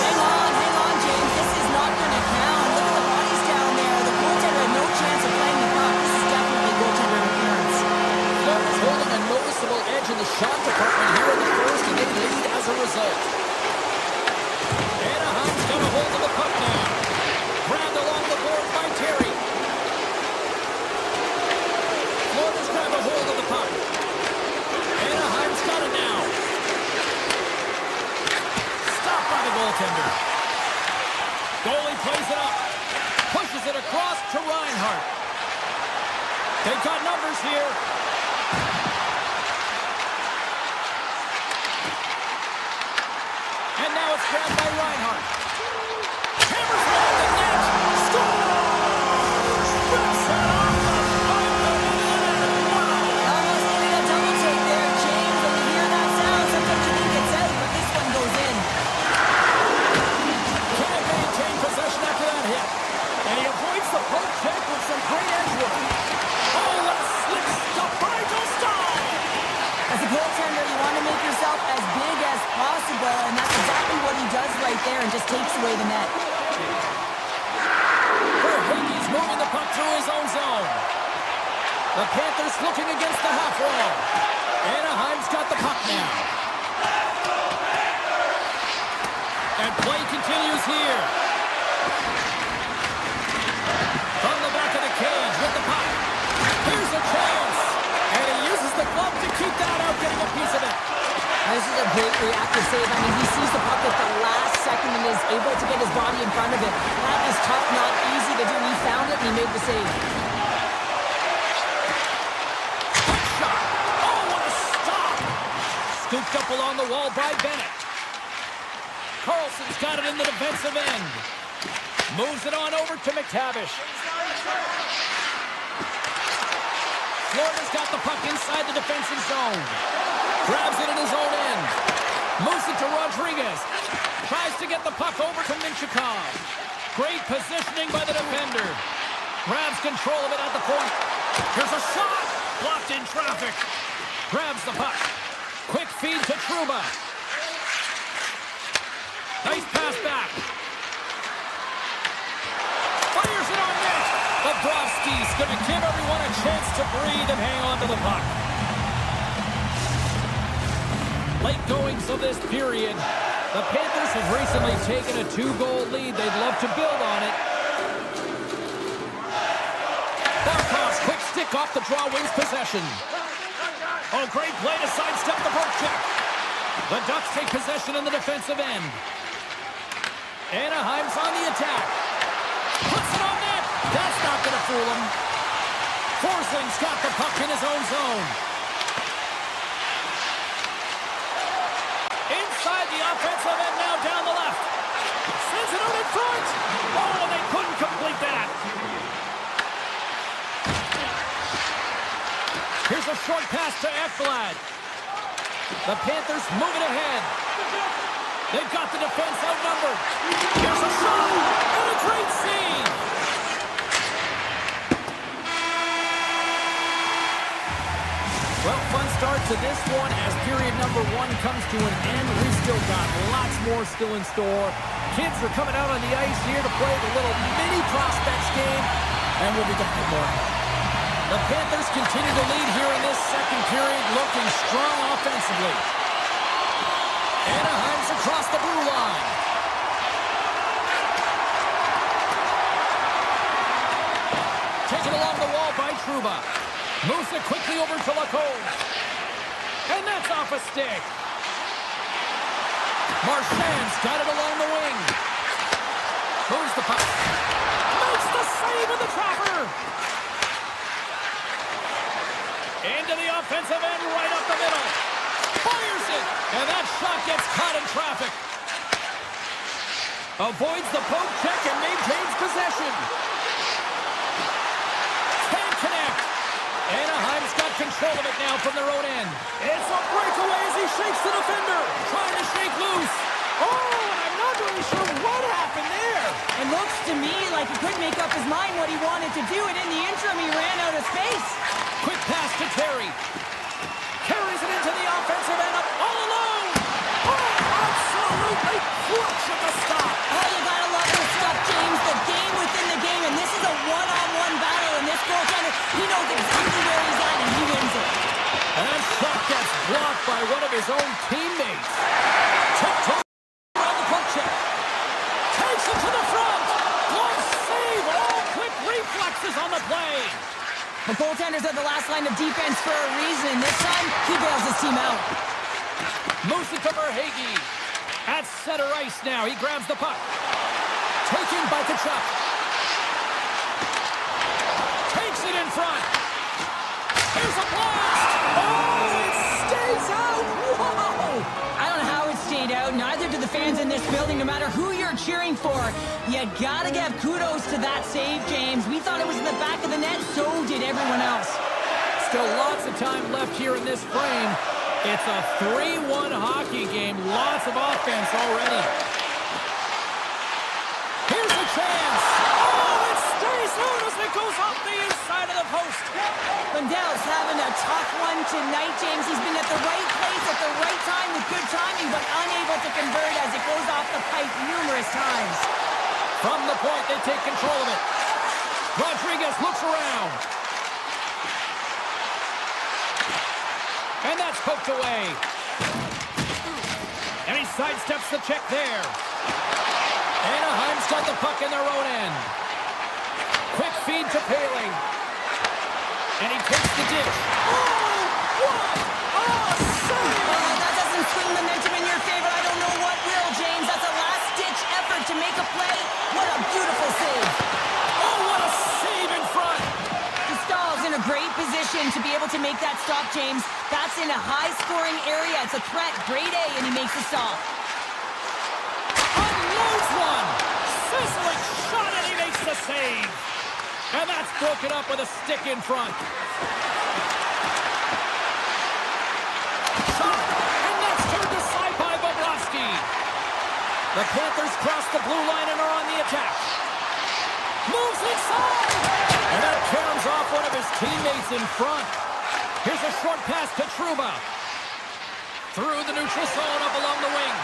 Hang on, James. This is not going to count. Look at the bodies down there. The goaltender had no chance of playing the puck. This is definitely goaltender interference. Florida's holding a noticeable edge in the shot department here in the first, and they lead as a result. Anaheim's got a hold of the puck now. Grabbed along the board by Terry. Florida's grabbed a hold of the puck. Anaheim's got it now. Stopped by the goaltender. Goalie plays it up. Pushes it across to Reinhart. They've got numbers here. And now it's grabbed by Reinhart. Hammers it off the net. Scores! Rips it off the puck. Almost needed a double take there, James. When you hear that sound, sometimes you think it's out, but this one goes in. Can't maintain possession after that hit. And he avoids the poke check with some great edge work. Oh, what a slick stop by Dostal! As a goaltender, you want to make yourself as big as possible, and that's exactly what he does right there and just takes away the net. He's moving the puck through his own zone. The Panthers looking against the half wall. Anaheim's got the puck now. And play continues here. From the back of the cage with the puck. Here's a chance. And he uses the glove to keep that out, getting a piece of it. This is a great reactive save. I mean, he sees the puck at the last second and is able to get his body in front of it. That is tough, not easy to do. He found it and he made the save. Quick shot. Oh, what a stop. Scooped up along the wall by Bennett. Carlson's got it in the defensive end. Moves it on over to McTavish. Florida's got the puck inside the defensive zone. Grabs it in his own end. Moves it to Rodriguez. Tries to get the puck over to Minchikov. Great positioning by the defender. Grabs control of it at the point. Here's a shot. Blocked in traffic. Grabs the puck. Quick feed to Trouba. Nice pass back. Fires it on net. Bobrovsky's going to give everyone a chance to breathe and hang on to the puck. Late goings of this period. The Panthers have recently taken a 2-goal lead. They'd love to build on it. Blackhawks quick stick off the draw, wins possession. Oh, great play to sidestep the poke check. The Ducks take possession in the defensive end. Anaheim's on the attack. Puts it on net. That's not going to fool him. Forsling's got the puck in his own zone. Inside the offensive end now down the left. Sends it out in front. Oh, they couldn't complete that. Here's a short pass to Ekblad. The Panthers moving ahead. They've got the defense outnumbered. Here's a shot. And a great save. Well, fun start to this one as period number 1 comes to an end. We've still got lots more still in store. Kids are coming out on the ice here to play the little mini prospects game, and we'll be back with more. The Panthers continue to lead here in this second period, looking strong offensively. Anaheim's across the blue line. Taken along the wall by Trouba. Moves it quickly over to Lacombe. And that's off a stick. Marchand's got it along the wing. Moves the puck. Makes the save with the trapper. Into the offensive end, right up the middle. Fires it. And that shot gets caught in traffic. Avoids the poke check and maintains possession. Can't connect. Anaheim's got control of it now from their own end. It's a breakaway as he shakes the defender. Trying to shake loose. Oh, I'm not really sure what happened there. It looks to me like he couldn't make up his mind what he wanted to do, and in the interim, he ran out of space. Quick pass to Terry. Carries it into the offensive end up all alone. Oh, absolutely clutch at the stop. Oh, you gotta love this stuff, James. The game within the game, and this is a one-on-one battle, and this goaltender, he knows exactly where he's at, and he wins it. And that shot gets blocked by one of his own teammates. Tiptoe around the puck check. Takes it to the front. Glove save. All quick reflexes on the play. The goaltenders are the last line of defense for a reason. This time, he bails his team out. Moves it to Verhaeghe. At center ice now. He grabs the puck. Taken by Kachuk. Takes it in front. Here's a blast. Oh, it stays out. Whoa. I don't know how it stayed out. Neither do the fans in this building, no matter who you're cheering for. You gotta give kudos to that save, James. We thought it was in the back of the net. So did everyone else. Still lots of time left here in this frame. It's a 3-1 hockey game. Lots of offense already. Here's a chance. Oh, it stays out as it goes off the inside of the post. Lundell's having a tough one tonight, James. He's been at the right place at the right time with good timing, but unable to convert as it goes off the pipe numerous times. From the point, they take control of it. Rodriguez looks around. And that's poked away. And he sidesteps the check there. Anaheim's got the puck in their own end. Quick feed to Paling. And he takes the dish. Oh, what? Oh, save! That doesn't swing momentum in your favor. I don't know what will, James. That's a last-ditch effort to make a play. What a beautiful save. Oh, what a save in front. Stahl's in a great position to be able to make that stop, James. That's in a high-scoring area. It's a threat. Grade A, and he makes the stop. Unloads one. Sizzling shot, and he makes the save. And that's broken up with a stick in front. Shot, and that's turned aside by Bobrovsky. The Panthers cross the blue line and are on the attack. Moves inside. And that caroms off one of his teammates in front. Here's a short pass to Trouba. Through the neutral zone up along the wing.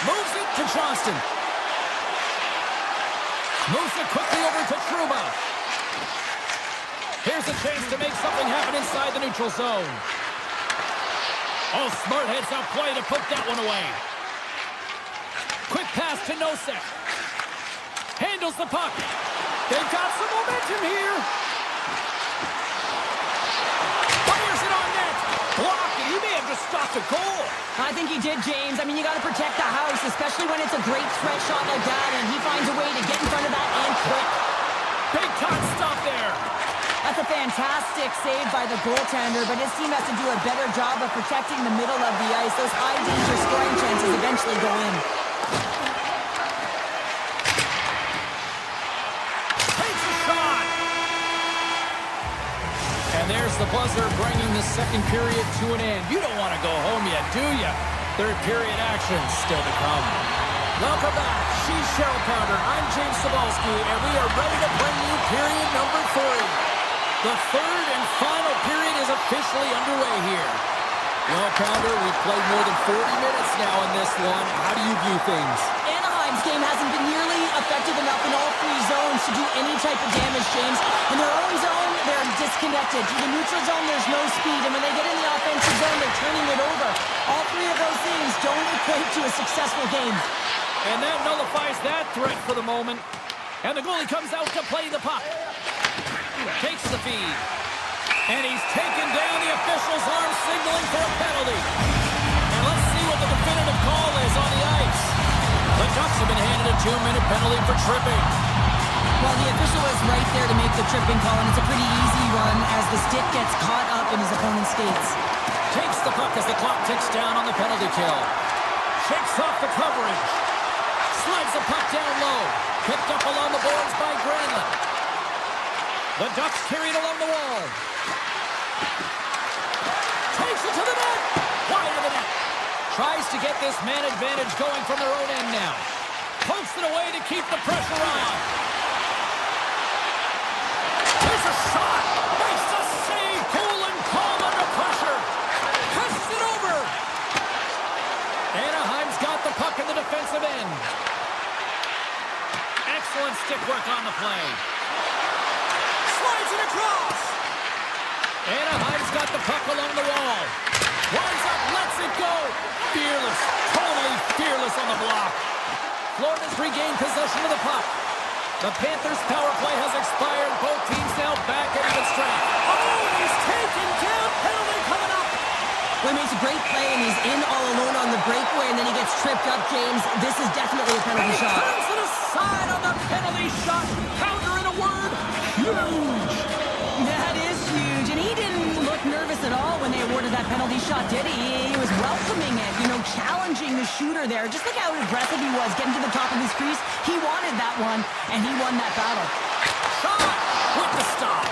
Moves it to Johnston. Moves it quickly over to Trouba. Here's a chance to make something happen inside the neutral zone. Oh, smart heads up play to put that one away. Quick pass to Nosek. Handles the puck. They've got some momentum here. Fires it on net. Blocked, and he may have just stopped a goal. I think he did, James. I mean, you got to protect the house, especially when it's a great threat shot like that, and he finds a way to get in front of that and quick. Big time stop there. That's a fantastic save by the goaltender, but his team has to do a better job of protecting the middle of the ice. Those high-danger scoring chances eventually go in. Takes a shot. And there's the buzzer bringing the second period to an end. You don't want to go home yet, do you? Third period action still to come. Welcome back. She's Cheryl Pounder. I'm James Cebulski, and we are ready to bring you period number 3. The third and final period is officially underway here. Well, Pounder, we've played more than 40 minutes now in this one. How do you view things? Anaheim's game hasn't been nearly effective enough in all three zones to do any type of damage, James. In their own zone, they're disconnected. To the neutral zone, there's no speed. And when they get in the offensive zone, they're turning it over. All three of those things don't equate to a successful game. And that nullifies that threat for the moment. And the goalie comes out to play the puck. Takes the feed. And he's taken down. The official's arm signaling for a penalty. And let's see what the definitive call is on the ice. The Ducks have been handed a 2-minute penalty for tripping. Well, the official was right there to make the tripping call, and it's a pretty easy one as the stick gets caught up in his opponent's skates. Takes the puck as the clock ticks down on the penalty kill. Shakes off the coverage. Slides the puck down low. Picked up along the boards by Granlund. The Ducks carry it along the wall. Takes it to the net. Wide of the net. Tries to get this man advantage going from their own end now. Pokes it away to keep the pressure on. There's a shot. Makes the save. Cool and calm under pressure. Passes it over. Anaheim's got the puck in the defensive end. Excellent stick work on the play. Slides it across. Anaheim's got the puck along the wall. Winds up, lets it go. Fearless, totally fearless on the block. Florida's regained possession of the puck. The Panthers' power play has expired. Both teams now back at even strength. Oh, he's taken down. Penalty coming up. Well, he makes a great play, and he's in all alone on the breakaway, and then he gets tripped up, James. This is definitely a penalty shot. Turns it aside on the penalty shot. Pounder in a word. Huge. That is huge, and he didn't look nervous at all when they awarded that penalty shot, did he? He was welcoming it, challenging the shooter there. Just look how aggressive he was getting to the top of his crease. He wanted that one, and he won that battle. Shot with the stop.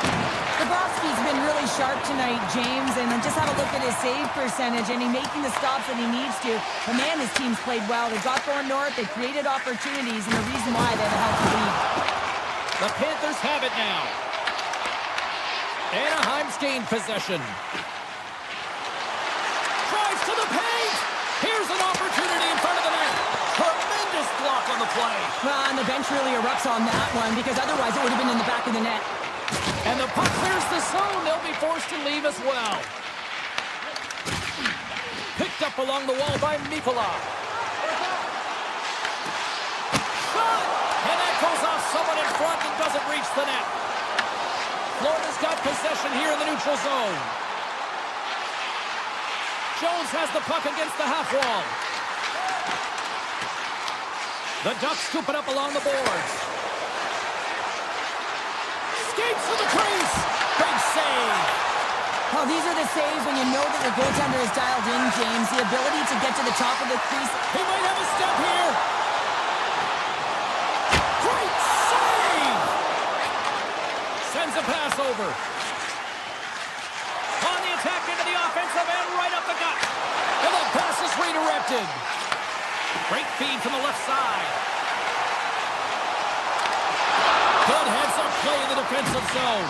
Bobrovsky's been really sharp tonight, James, and then just have a look at his save percentage, and he's making the stops that he needs to. But man, his team's played well. They got going north, they created opportunities, and the reason why they have a healthy lead. The Panthers have it now. Anaheim's gained possession. Drives to the paint. Here's an opportunity in front of the net. Tremendous block on the play. Well, and the bench really erupts on that one, because otherwise it would have been in the back of the net. And the puck clears the zone. They'll be forced to leave as well. Picked up along the wall by Mikola. Shot! And that goes off someone in front and doesn't reach the net. Florida's got possession here in the neutral zone. Jones has the puck against the half wall. The Ducks scoop it up along the boards. Skates to the crease. Big save. Well, these are the saves when you know that your goaltender is dialed in, James. The ability to get to the top of the crease. He might have a step here. Great save. Sends a pass over. On the attack into the offensive end, right up the gut. And the pass is redirected. Great feed from the left side. Good heads-up play in the defensive zone.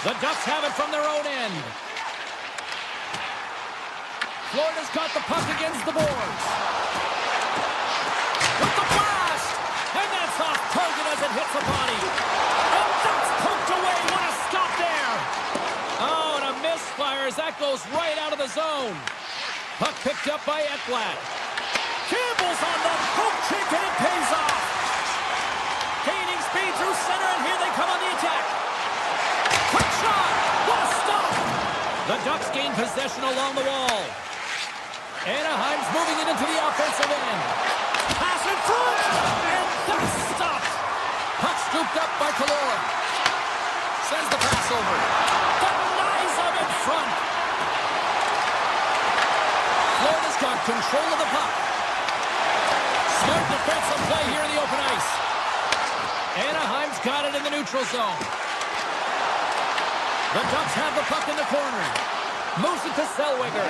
The Ducks have it from their own end. Florida's got the puck against the boards. With the blast! And that's off target as it hits a body. And that's poked away. What a stop there. Oh, and a misfire as that goes goes right out of the zone. Puck picked up by Ekblad. Campbell's on the poke check, and it pays off. Gaining speed through center, and here they come on the attack. Quick shot! What a stop! The Ducks gain possession along the wall. Anaheim's moving it into the offensive end. Pass in front! And that's stopped! Puck scooped up by Kalora. Sends the pass over. Denies him in front. Florida's got control of the puck. Smart defensive play here in the open ice. Anaheim's got it in the neutral zone. The Ducks have the puck in the corner. Moves it to Zellweger.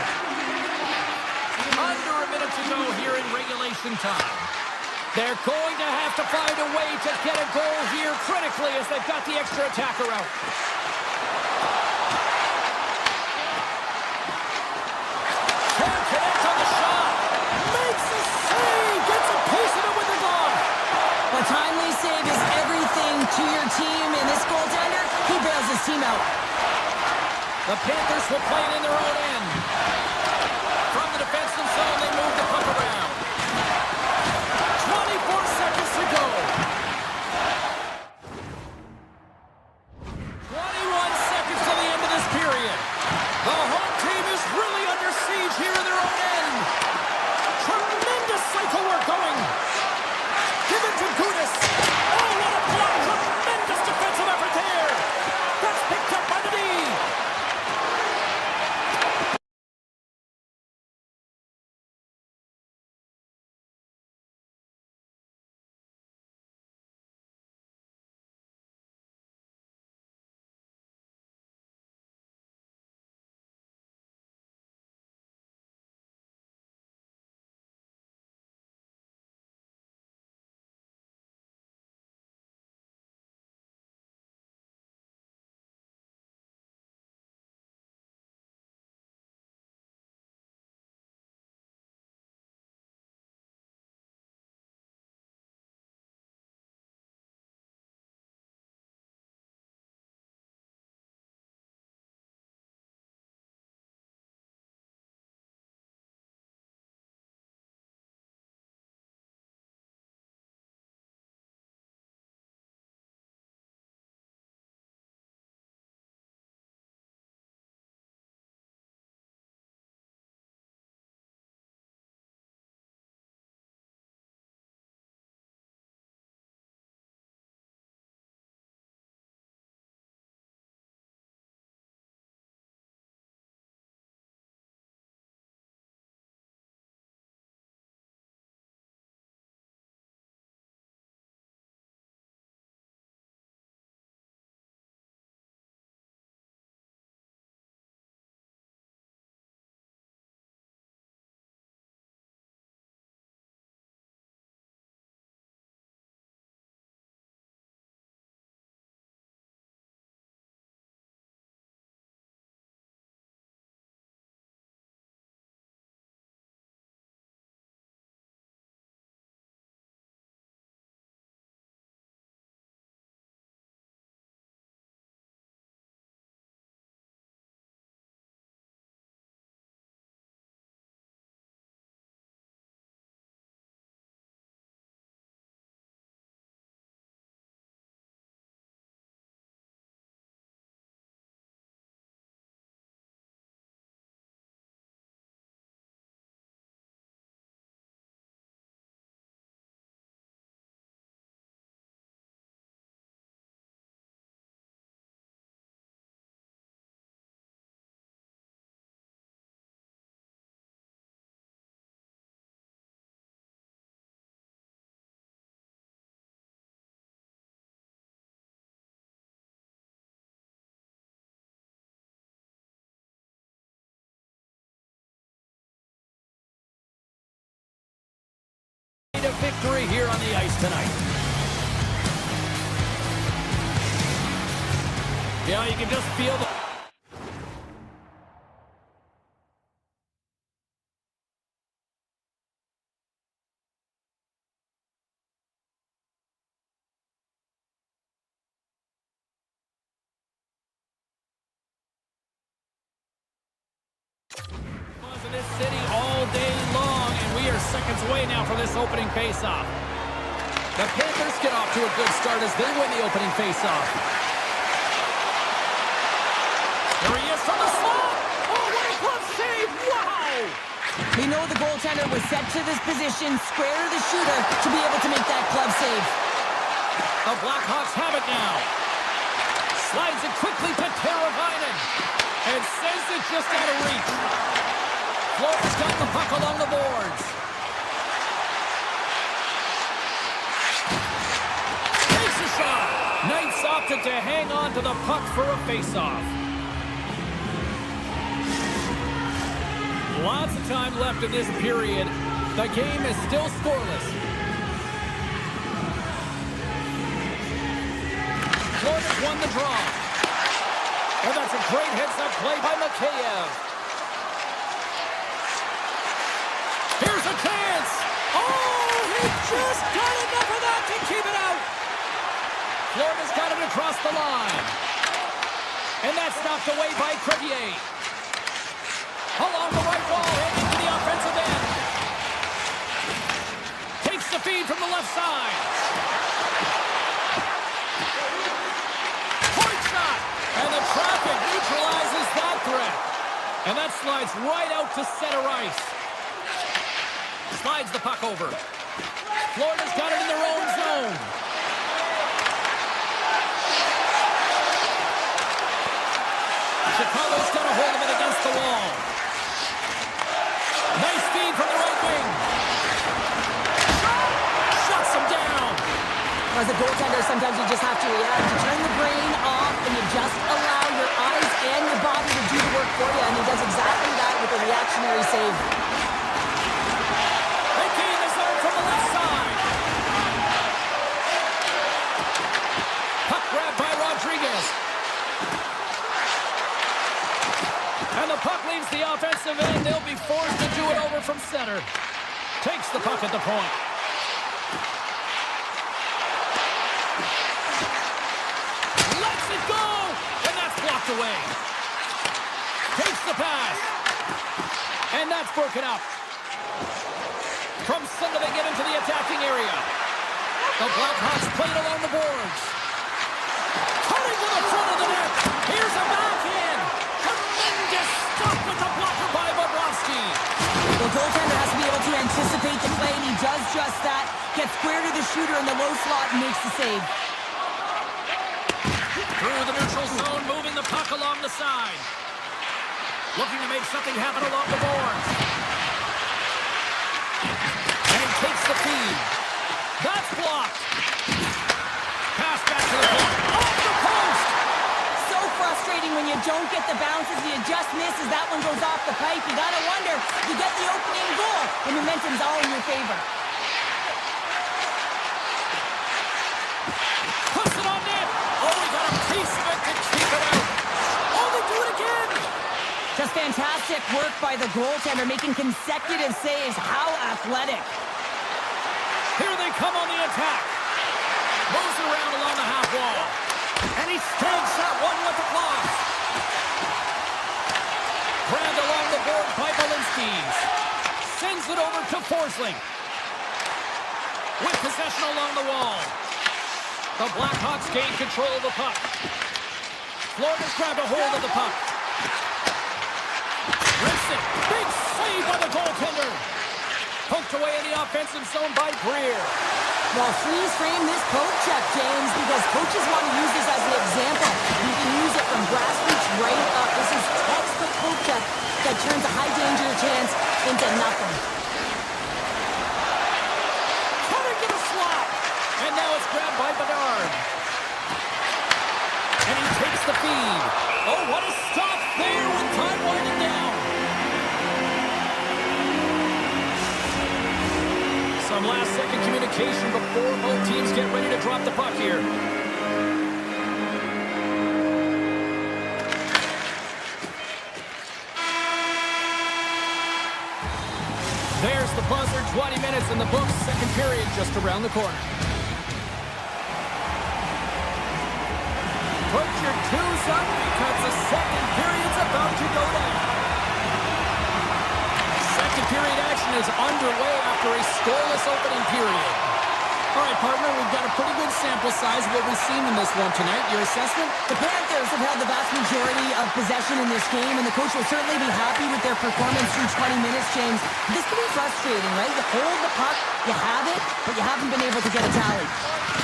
Under a minute to go here in regulation time. They're going to have to find a way to get a goal here critically as they've got the extra attacker out. Can't connect on the shot. Makes a save. Gets a piece of it with the glove. A timely save is everything to your team, and this goaltender, he bails his team out. The Panthers will play it in their own end. From the defensive zone, they move the puck around. 24 seconds to go. 21 seconds to the end of this period. The home team is really under siege here in their own end. Tremendous cycle work going. Give it to Gudis. Oh, what a block. Tremendous defensive effort there. That's picked up by the D. A victory here on the ice tonight. Yeah, you can just feel the away now for this opening faceoff. The Panthers get off to a good start as they win the opening faceoff. There he is from the slot. Oh, what a glove save. Wow. We know the goaltender was set to this position, square to the shooter, to be able to make that glove save. The Blackhawks have it now. Slides it quickly to Teravainen. And sends it just out of reach. Florida's got the puck along the boards. Takes a shot. Knights opted to hang on to the puck for a faceoff. Lots of time left in this period. The game is still scoreless. Florida's won the draw. And that's a great heads-up play by Mikheyev. Here's a chance. Oh, he just got enough of that to keep it out. Florida's got it across the line. And that's knocked away by Kodiak. Along the right wall, heading to the offensive end. Takes the feed from the left side. Point shot. And the traffic neutralizes that threat. And that slides right out to center ice. Slides the puck over. Florida's got it in their own zone. Chicago's got a hold of it against the wall. Nice feed from the right wing. Shuts him down. As a goaltender, sometimes you just have to react. You turn the brain off and you just allow your eyes and your body to do the work for you. And he does exactly that with a reactionary save. They gain the zone from the left side. Puck grabbed by Rodriguez. And the puck leaves the offensive end. They'll be forced to do it over from center. Takes the puck at the point. Lets it go! And that's blocked away. Takes the pass. And that's broken up. From center they get into the attacking area. The Blackhawks played along the boards. Cutting to the front of the net. Here's a backhand. Tremendous stop with the blocker by Bobrovsky. The goaltender has to be able to anticipate the play, and he does just that. Gets square to the shooter in the low slot and makes the save. Through the neutral zone, moving the puck along the side. Looking to make something happen along the boards. And he takes the feed. That's blocked. Pass back to the point. Off the post! So frustrating when you don't get the bounces, you just misses. That one goes off the pipe. You gotta wonder, you get the opening goal, and momentum's all in your favor. Puts it on net. Oh, we got a piece of it to keep it out. Oh, they do it again. Just fantastic work by the goaltender, making consecutive saves. How athletic. Here they come on the attack. Moves around along the half wall. And he snags that one with the gloves. Grabbed along the board by Balinski. Sends it over to Forsling. With possession along the wall. The Blackhawks gain control of the puck. Florida's grabbed a hold of the puck. Rips it. Big save by the goaltender. Poked away in the offensive zone by Greer. Well, freeze frame this poke check, James, because coaches want to use this as an example. You can use it from grassroots right up. This is textbook poke check that turns a high danger chance into nothing. Coming to the slot. And now it's grabbed by Bedard. And he takes the feed. Oh, what a stop there with time winding down. Some last-second communication before both teams get ready to drop the puck here. There's the buzzer, 20 minutes in the books, second period just around the corner. Put your twos up because the second period's about to go down. Second period action possession is underway after a scoreless opening period. All right, partner, we've got a pretty good sample size of what we've seen in this one tonight. Your assessment? The Panthers have had the vast majority of possession in this game, and the coach will certainly be happy with their performance through 20 minutes, James. This can be frustrating, right? You hold the puck, you have it, but you haven't been able to get a tally.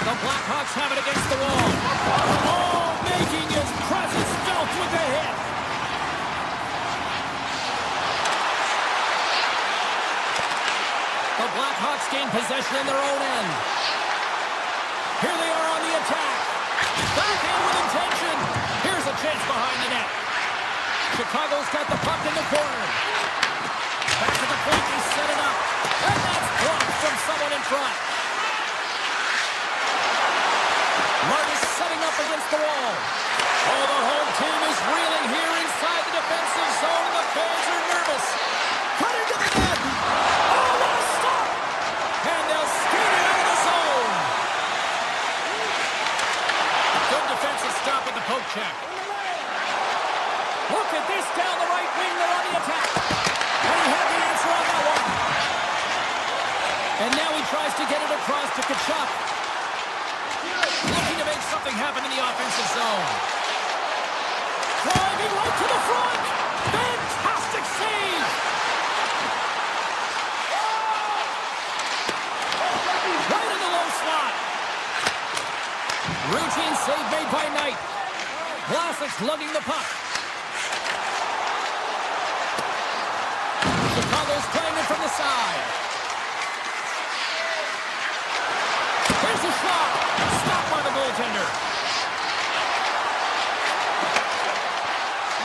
The Blackhawks have it against the wall. Oh, making his presence felt with the hit. The Blackhawks gain possession in their own end. Here they are on the attack. Backhand with intention. Here's a chance behind the net. Chicago's got the puck in the corner. Back to the point, they set it up. And that's blocked from someone in front. Marcus setting up against the wall. Oh, the home team is reeling here inside the defensive zone. The fans are nervous. Cutting to the net. Oh, what a stop! And they'll skate it out of the zone. Good defensive stop with the poke check. Look at this down the right wing. They're on the attack. And he had the answer on that one. And now he tries to get it across to Kodiak. Looking to make something happen in the offensive zone. Driving right to the front. Fantastic save. Right in the low slot. Routine save made by Knight. Vlasic's lugging the puck. Chicago's playing it from the side. Here's a shot. Stopped by the goaltender.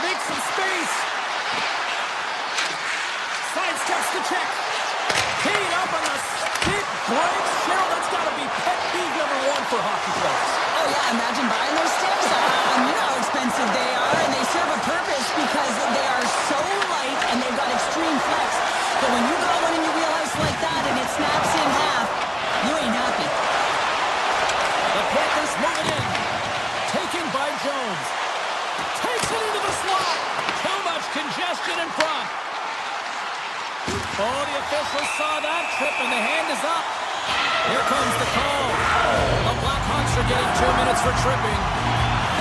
Makes some space. Sidesteps the check. Keyed up on the stick break. Cheryl, that's got to be pet peeve number one for hockey players. Oh, yeah, imagine buying those sticks. You know how expensive they are, and they serve a purpose because they are so light and they've got extreme flex. But when you got one in your wheelhouse like that and it snaps in half, you ain't happy. The Panthers moving in. Taken by Jones. Takes it into the slot. Too much congestion in front. Oh, the officials saw that trip, and the hand is up. Here comes the call. The Blackhawks are getting 2 minutes for tripping.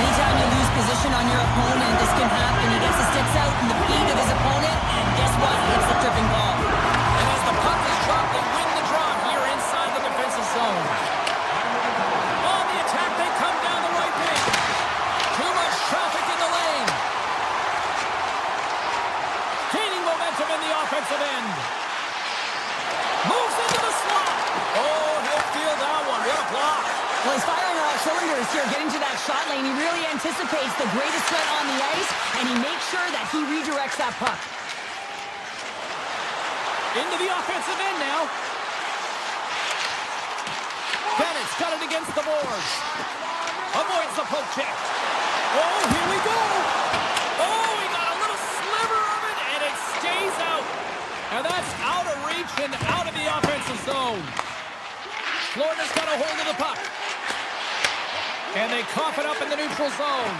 Anytime you lose position on your opponent, this can happen. He gets the sticks out in the feet of his opponent, and guess what? It's the tripping ball. And as the puck is dropped, they win the draw here inside the defensive zone. On the attack, they come down the right wing. Too much traffic in the lane. Gaining momentum in the offensive end. Moves into the slot. Oh, he'll feel that one. What a block. Well, he's firing on all cylinders here, getting to that shot lane. He really anticipates the greatest threat on the ice, and he makes sure that he redirects that puck. Into the offensive end now. Bennett's got it against the boards. Avoids the poke check. Oh, here we go. Oh, he got a little sliver of it, and it stays out. And that's out of reach and out of the offensive zone. Florida's got a hold of the puck. And they cough it up in the neutral zone.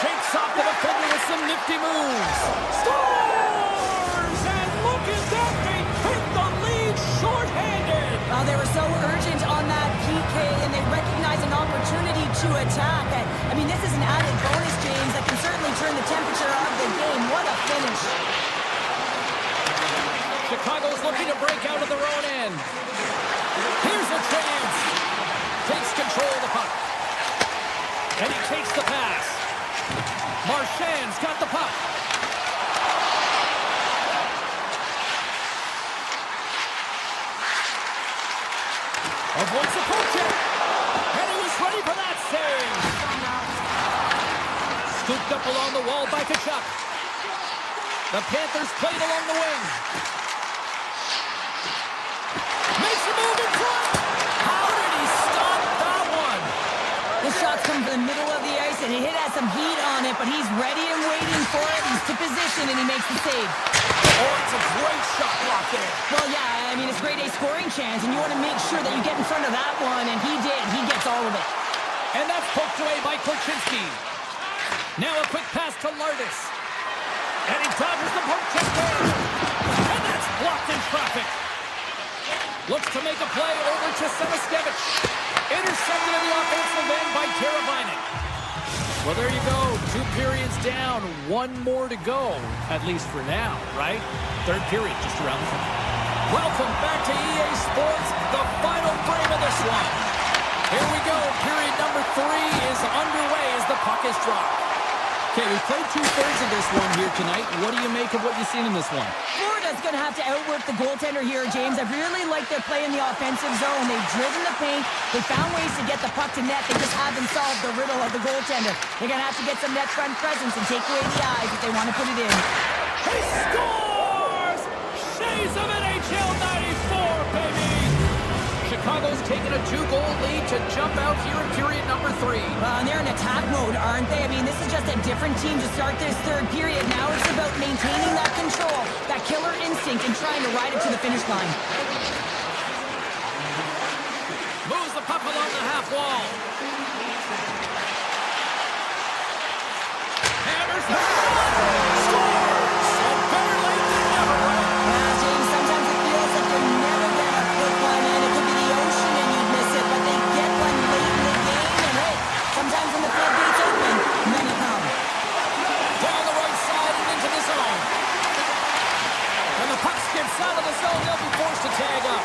Shakes off the defender with some nifty moves. Scores! And look at that, they take the lead shorthanded. They were so urgent on that PK, and they recognize an opportunity to attack. I mean, this is an added bonus, James, that can certainly turn the temperature of the game. What a finish. Chicago's looking to break out of their own end. Here's a chance. Takes control of the puck. And he takes the pass. Marchand's got the puck. Avoids the poke check. And he was ready for that save. Scooped up along the wall by Kodiak. The Panthers played along the wing. Makes a move in front. How did he stop that one? This shot's come from the middle of the ice, and it has some heat on it, but he's ready and waiting for it. He's to position, and he makes the save. Oh, it's a great shot block there. Well, yeah, I mean, it's grade A scoring chance, and you want to make sure that you get in front of that one, and he did. He gets all of it. And that's poked away by Korchinski. Now a quick pass to Lardis. And he dodges the poke check there. And that's blocked in traffic. Looks to make a play over to Semiskevich. Intercepted in the offensive end by Teravainen. Well, there you go. 2 periods down. 1 more to go, at least for now, right? Third period just around the corner. Welcome back to EA Sports, the final frame of this one. Here we go. Period number 3 is underway as the puck is dropped. Okay, we played 2/3 of this one here tonight. What do you make of what you've seen in this one? Florida's going to have to outwork the goaltender here, James. I really like their play in the offensive zone. They've driven the paint. They found ways to get the puck to net. They just haven't solved the riddle of the goaltender. They're going to have to get some net front presence and take away the eyes if they want to put it in. He scores! Shades of NHL 94, baby! Chicago's taking a 2-goal lead to jump out here in period number 3. And they're in attack mode, aren't they? I mean, this is just a different team to start this third period. Now it's about maintaining that control, that killer instinct, and trying to ride it to the finish line. Moves the puck along the half wall. Hammers the scores! And better late than never, right? James, sometimes it feels like they're never going to put one in. It could be the ocean and you'd miss it, but they get one late in the game. And hey, sometimes when the floodgates open, many come. Down the right side and into the zone. And the puck skips out of the zone. They'll be forced to tag up.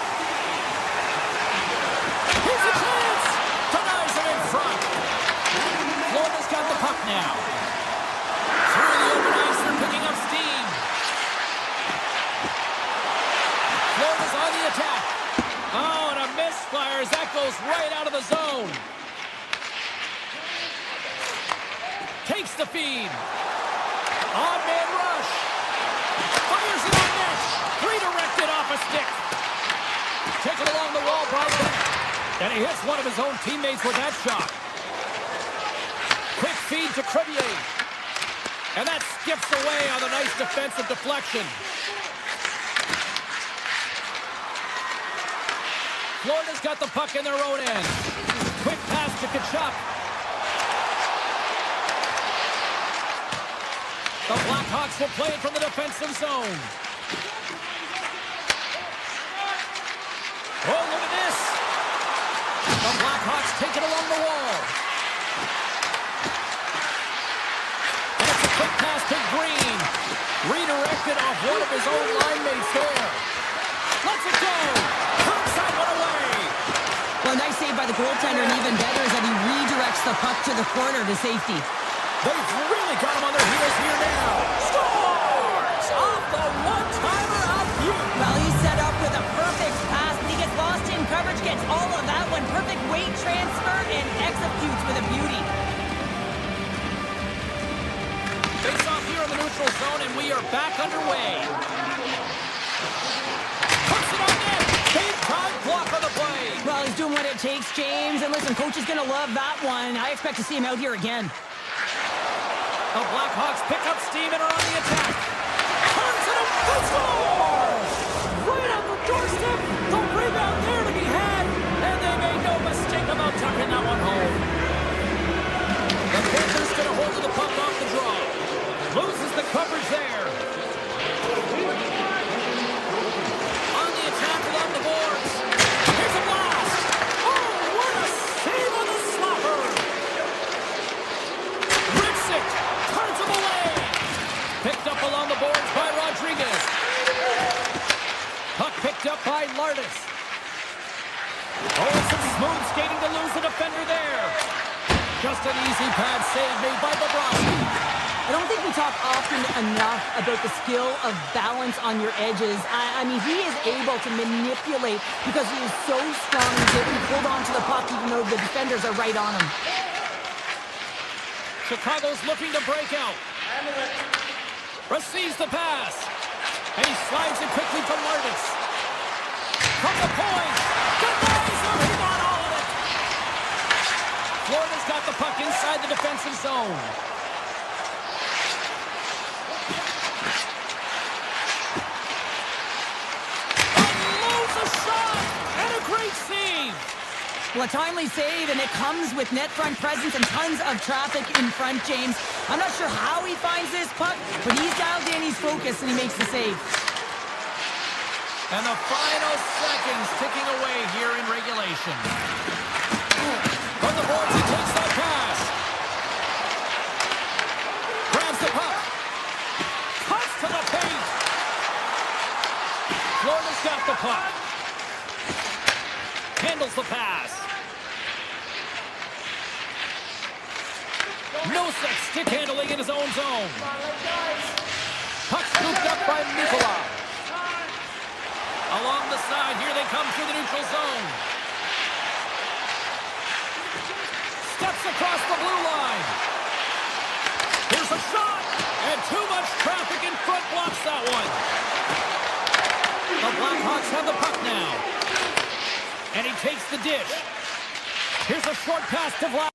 Here's a chance! Denies him in front. Florida's got the puck now. Through the open ice, they're picking up steam. Florida's on the attack. Oh, and a misfire as that goes right out of the zone. Takes the feed. On-man rush. Fires it on net. Redirected off a stick. Taken along the wall by Bennett. And he hits one of his own teammates with that shot. Quick feed to Crevier. And that skips away on a nice defensive deflection. Florida's got the puck in their own end. Quick pass to Kachuk. The Blackhawks will play it from the defensive zone. Oh, look at this. The Blackhawks take it along the wall. And it's a quick pass to Green. Redirected off one of his own line mates there. Let's it go. Knocks that one away. Well, nice save by the goaltender, and even better is that he redirects the puck to the corner to safety. They've really got him on their heels here now. Scores! Off the one-timer of Butte. Well, he's set up with a perfect pass, but he gets lost in coverage, gets all of that one. Perfect weight transfer and executes with a beauty. Face off here in the neutral zone, and we are back underway. Puts it on net. Big time block on the play. Well, he's doing what it takes, James. And listen, coach is going to love that one. I expect to see him out here again. The Blackhawks pick up steam and are on the attack. Turns it up. They score! Right on the doorstep. The rebound there to be had. And they made no mistake about tucking that one home. The Panthers get a hold of the puck off the draw. Loses the coverage there. On the attack along the boards. Here's a blast. Oh, what a save on the slapper. Rips it. Turns him away. Picked up along the boards by Rodriguez. Puck picked up by Lardis. Oh, some smooth skating to lose the defender there. Just an easy pad save made by Bobrovsky. I don't think we talk often enough about the skill of balance on your edges. I mean, he is able to manipulate because he is so strong. He's able to hold on to the puck even though the defenders are right on him. Chicago's looking to break out. Receives the pass. And he slides it quickly to Lardis. From the point. Denies him. He got all of it. Florida's got the puck inside the defensive zone. Unloads a shot. And a great save. Well, a timely save, and it comes with net front presence and tons of traffic in front, James. I'm not sure how he finds this puck, but he's dialed in, he's focused, and he makes the save. And the final seconds ticking away here in regulation. From the boards, he takes that pass. Grabs the puck. Cuts to the paint. Florida's got the puck. Handles the pass. Nosek stick handling in his own zone. Puck scooped up by Buffallo. Along the side, here they come through the neutral zone. Steps across the blue line. Here's a shot, and too much traffic in front blocks that one. The Blackhawks have the puck now. And he takes the dish. Here's a short pass to Vlad.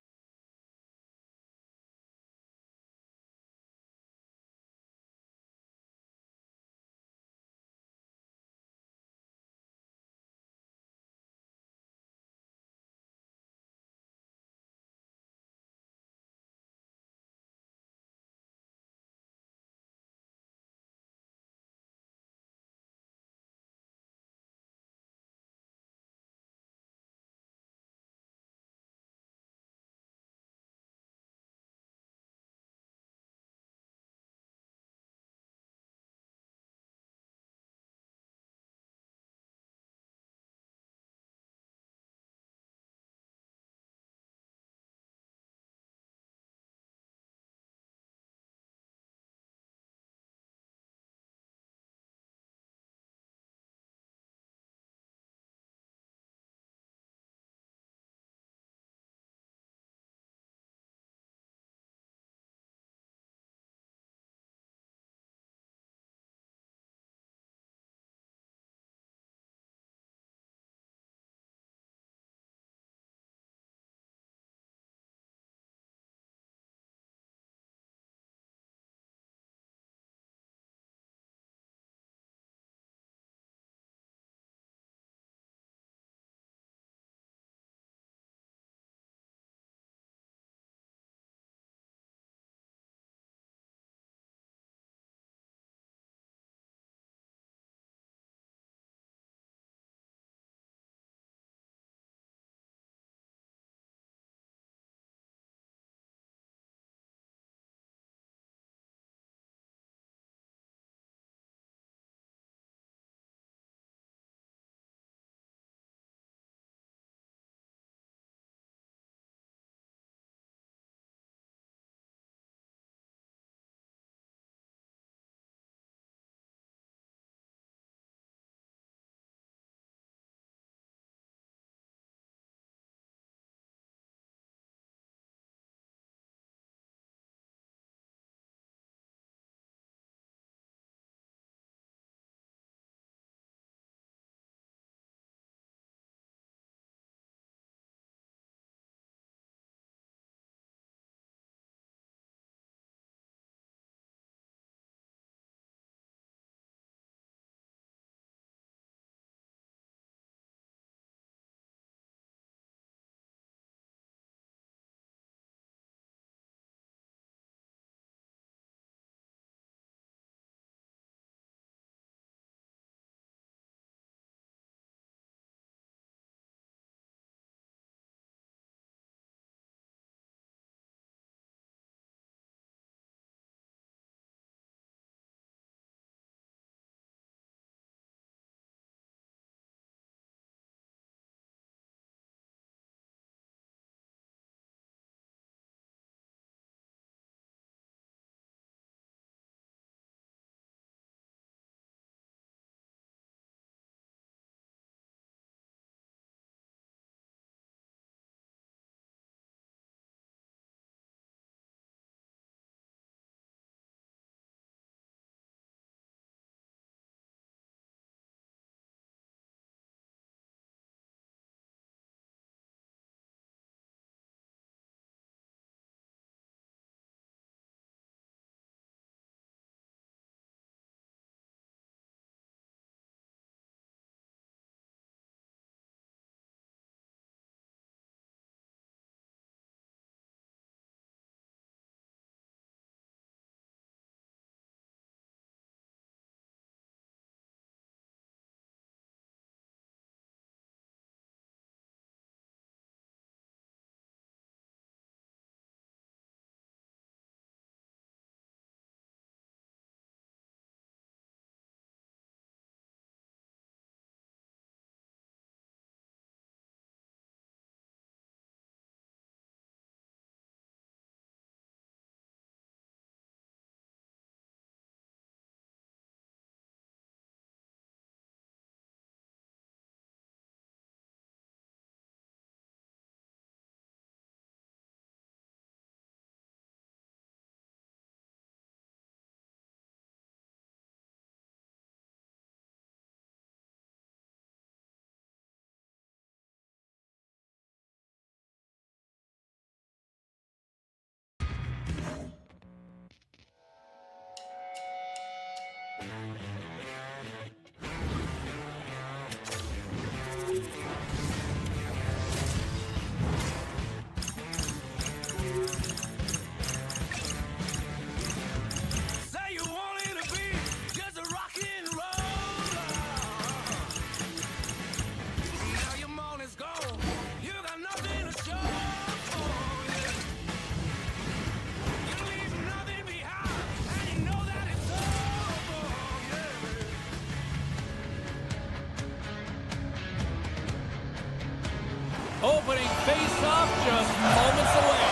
just moments away.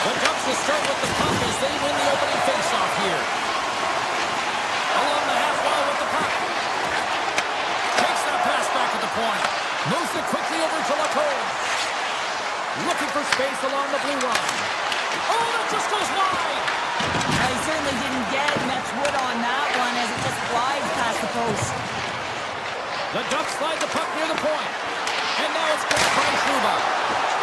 The Ducks will start with the puck as they win the opening faceoff here. Along the half wall with the puck. Takes that pass back at the point. Moves it quickly over to Lacombe. Looking for space along the blue line. Oh, that just goes wide. He certainly didn't get much wood on that one as it just glides past the post. The Ducks slide the puck near the point. And now it's grabbed by Trouba.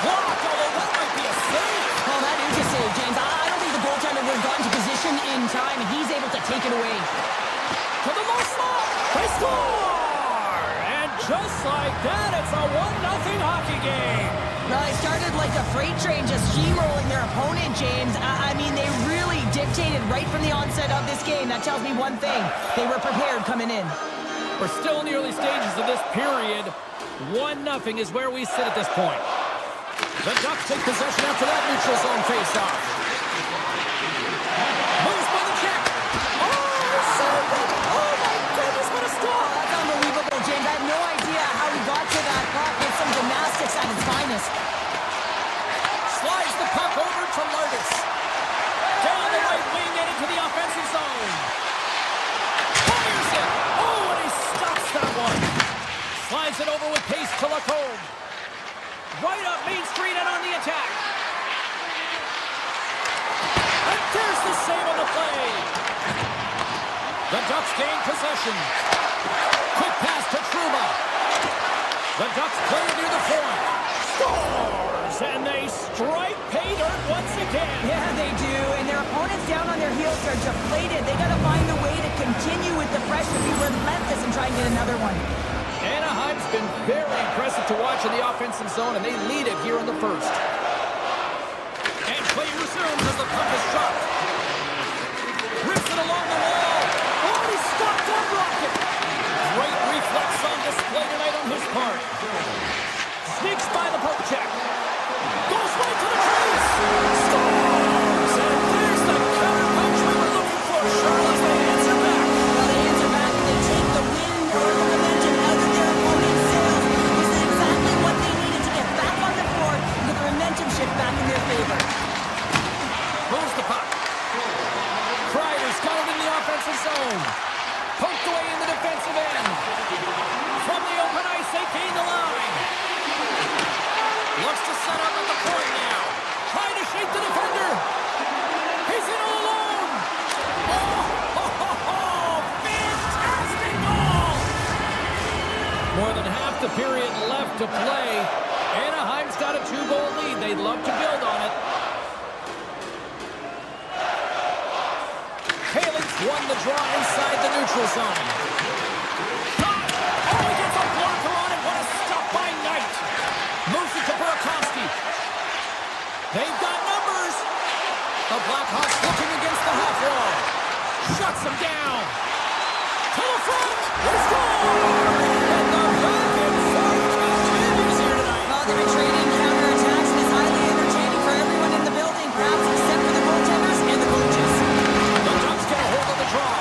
Blocked, although that might be a save. Oh, that is a save, James. I don't think the goaltender would have gotten to position in time, and he's able to take it away. To the low slot. They score! And just like that, it's a 1-0 hockey game. Well, they started like a freight train just steamrolling their opponent, James. I mean, they really dictated right from the onset of this game. That tells me one thing. They were prepared coming in. We're still in the early stages of this period. 1-0 is where we sit at this point. The Ducks take possession after that neutral zone faceoff. Moves by the check. Oh, saved it. Oh, my goodness, what a stop. That's unbelievable, James. I have no idea how he got to that puck. It's some gymnastics at its finest. Slides the puck over to Lardis. Down the right wing and into the offensive zone. Fires it. Oh, and he stops that one. Slides it over with pace to Lacombe. Right up Main Street and on the attack. And there's the save on the play. The Ducks gain possession. Quick pass to Trouba. The Ducks play near the point. Scores! And they strike pay dirt once again. Yeah, they do. And their opponents down on their heels are deflated. They got to find a way to continue with the pressure, be relentless, and try and get another one. Anaheim's been very impressive to watch in the offensive zone, and they lead it here in the first. And play resumes as the puck is dropped. Rips it along the wall. Oh, he stopped that rocket. Great reflex on display tonight on his part. Sneaks by the poke check. Goes right to the crease. Scores! And there's the counter punch we were looking for. Charlotte, they answer back. Well, they answer back and they take the wind or the momentum out of their opponent's sails. This is exactly what they needed to get back on the floor and get the momentum shift back in their favor. Moves the puck. Kreider's got it in the offensive zone. Poked away in the defensive end. From the open ice, they gain the line. Looks to set up at the point now. Trying to shake the defender. He's in all alone. Oh, fantastic goal. More than half the period left to play. Anaheim's got a 2-goal lead. They'd love to build on it. Haley's won the draw inside the neutral zone. Shot! Oh, he gets a blocker on it. What a stop by Knight. Moves it to Burakovsky. They've got numbers. The Blackhawks looking against the half wall. Shuts them down. To the front. They score! And the back and forth continues here tonight. Well, they've been trading counterattacks and it's highly entertaining for everyone in the building, perhaps except for the goaltenders and the coaches. The Ducks get a hold of the draw.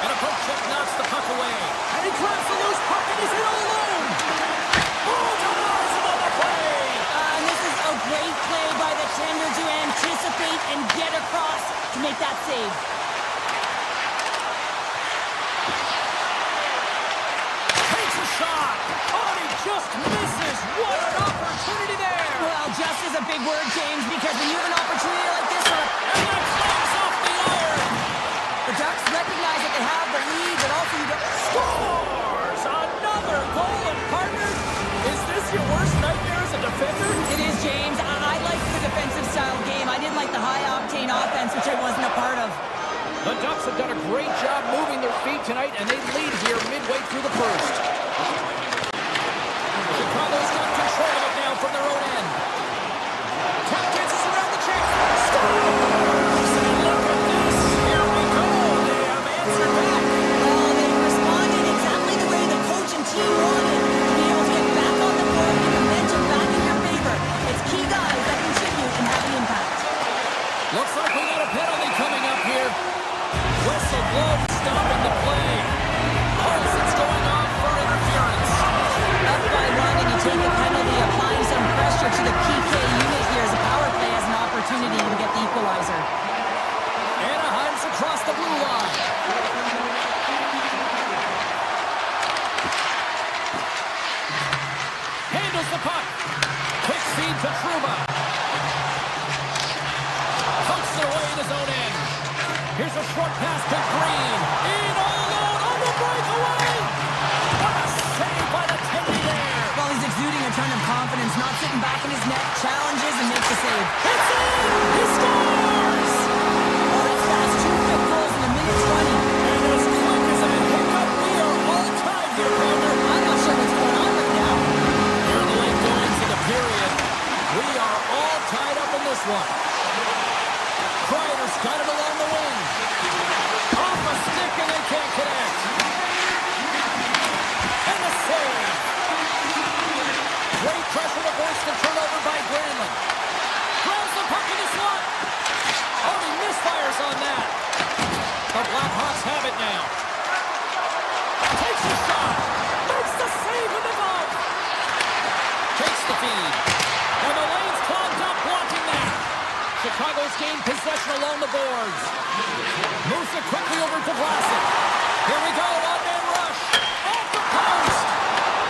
And a poke check knocks the puck away. And he grabs the loose puck and he's in all alone. Oh, denies him on the play. And this is a great play by the tender to anticipate and get across to make that save. Takes a shot. Oh, and he just misses. What an opportunity there. Well, just is a big word, James, because when you have an opportunity like this, And that clanks off the iron. the Ducks recognize that they have the lead, but also you don't... Scores! Another goal, and partners, is this your worst nightmare as a defender? It is, James. I like the defensive style game. I didn't like the high-octane offense, which I wasn't a part of. The Ducks have done a great job moving their feet tonight, and they lead here midway through the first. Chicago's got control of it now from their own end. Tap dances around the check. Scores! And look at this. Here we go. They have answered back. Well, they responded exactly the way the coach and team wanted to be able to get back on the board and momentum back in your favor. It's key guys that contribute and have an impact. Looks like we got a penalty coming up here. Whistle blown, stopping the play. Carlson's going off for steals the puck. Quick feed to Trouba. Pumps it away in his own end. Here's a short pass to Green. In all alone on the breakaway. What a save by the Teddy there. Well, he's exuding a ton of confidence, not sitting back in his net, challenges and makes the save. It's in! He scores! Oh, that's fast. 2 quick goals in a minute 20. And as quick as a hiccup, we are all tied here, Pounder. I'm not sure what's going on right now. Here in the late goings of the period, we are all tied up in this one. Kreider's got it along the wing. Off a stick and they can't connect. And a save. Great pressure to force the turnover by Granlund. Grabs the puck in the slot. Oh, he misfires on that. The Blackhawks have it now. Takes a shot. Makes the save with the glove. Takes the feed. And the lane's clogged up blocking that. Chicago's gained possession along the boards. Moves it quickly over to Vlasic. Here we go, one-man rush. Off the post.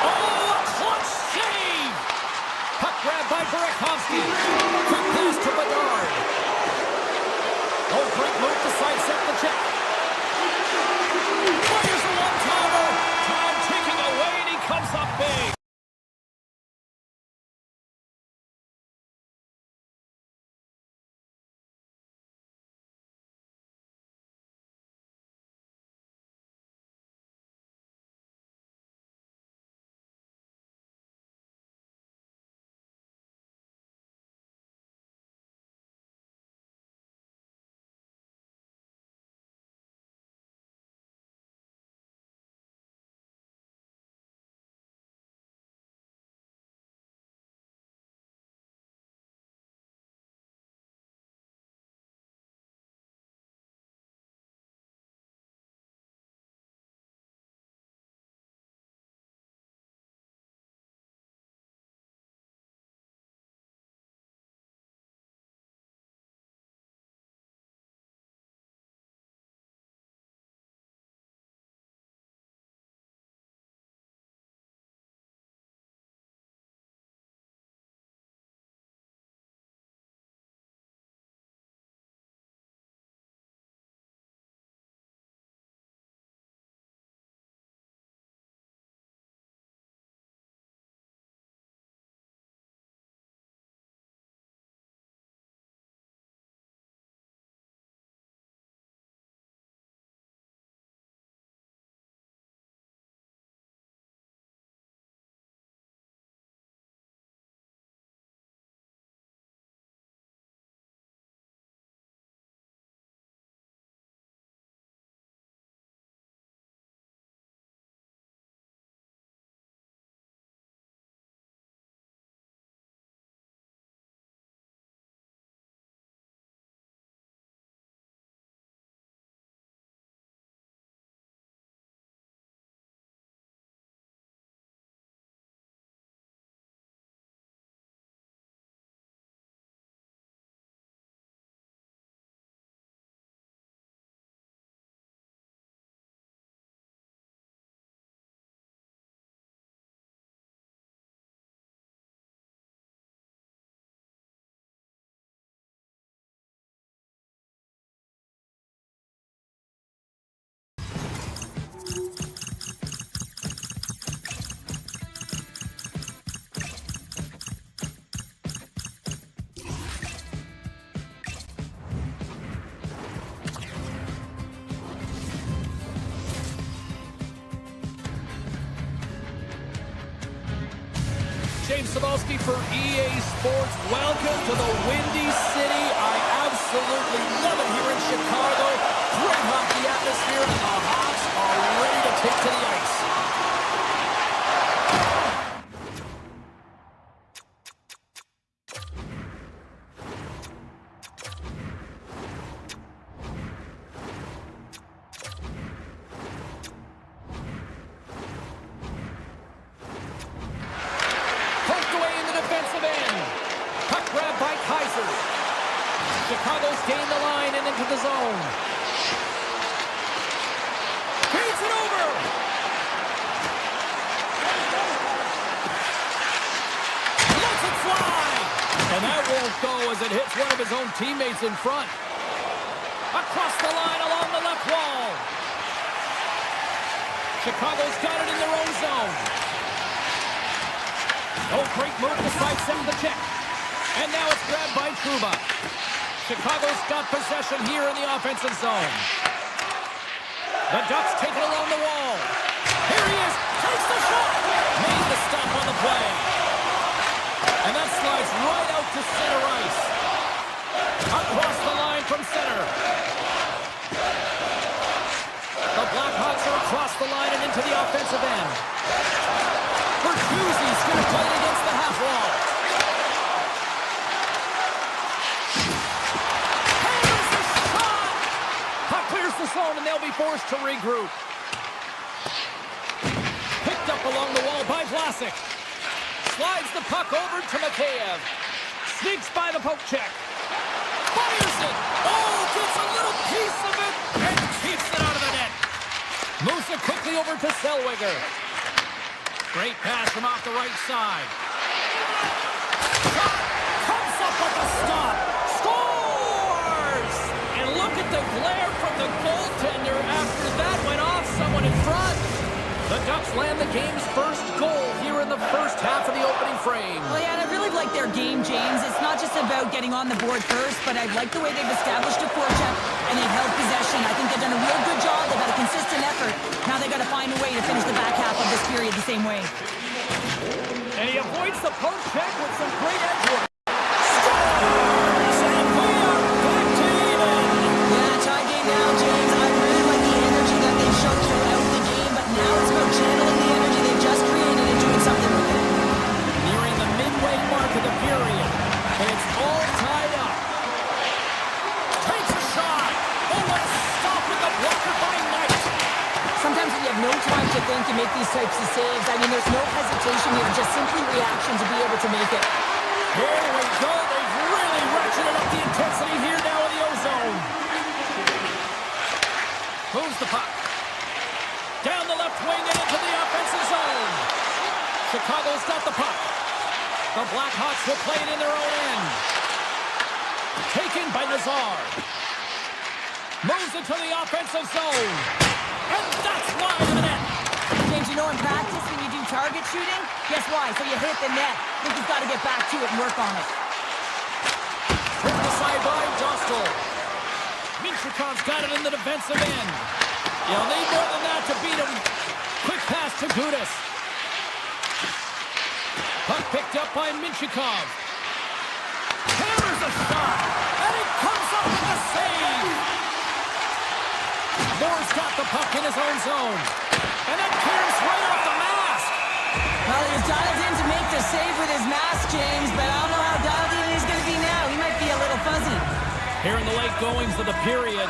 Oh, a clutch save. Puck grab by Burakovsky. Quick pass to Bedard. Oh, great move to sidestep the check. Fires a one-timer. Time ticking away, and he comes up big. James Cybulski for EA Sports. Welcome to the Windy City. I absolutely love it here in Chicago. Great hockey atmosphere, and the Hawks are ready to take to the ice. Chicago's gained the line and into the zone. Feeds it over. as it hits one of his own teammates in front. Across the line along the left wall. Chicago's got it in their own zone. Oh, great move to sidestep the check. And now it's grabbed by Trouba. Chicago's got possession here in the offensive zone. The Ducks take it along the wall. Here he is. Takes the shot. Made the stop on the play. And that slides right out to center ice. Across the line from center. The Blackhawks are across the line and into the offensive end. Bertuzzi's going to play it against the half wall. Here's the shot! Puck clears the zone and they'll be forced to regroup. Picked up along the wall by Vlasic. Slides the puck over to Mikheyev. Sneaks by the poke check. Fires it! Oh, gets a little piece of it and keeps it out of the net. Moves it quickly over to Zellweger. Great pass from off the right side. Shot comes up with a stop. Scores! And look at the glare from the goaltender after that went off someone in front. The Ducks land the game's first goal here in the first half of the opening frame. Well, yeah, and I really like their game, James. It's not just about getting on the board first, but I like the way they've established a forecheck and they've held possession. I think they've done a real good job. They've had a consistent effort. Now they've got to find a way to finish the back half of this period the same way. And he avoids the poke check with some great edge work. To make these types of saves. I mean, there's no hesitation here, just simply reaction to be able to make it. Here we go. They've really ratcheted up the intensity here now in the O-zone. Moves the puck. Down the left wing and into the offensive zone. Chicago's got the puck. The Blackhawks will play it in their own end. Taken by Nazar. Moves into the offensive zone. And that's wide of the net. James, you know in practice when you do target shooting, guess why? So you hit the net. I think you've got to get back to it and work on it. Turned aside by Dostal. Minchikov's got it in the defensive end. You'll need more than that to beat him. Quick pass to Gudas. Puck picked up by Minchikov. Hammers a shot. And he comes up with a save. Moore's got the puck in his own zone. And that clears right off the mask. Well, he's dialed in to make the save with his mask, James, but I don't know how dialed in he's going to be now. He might be a little fuzzy. Here in the late goings of the period,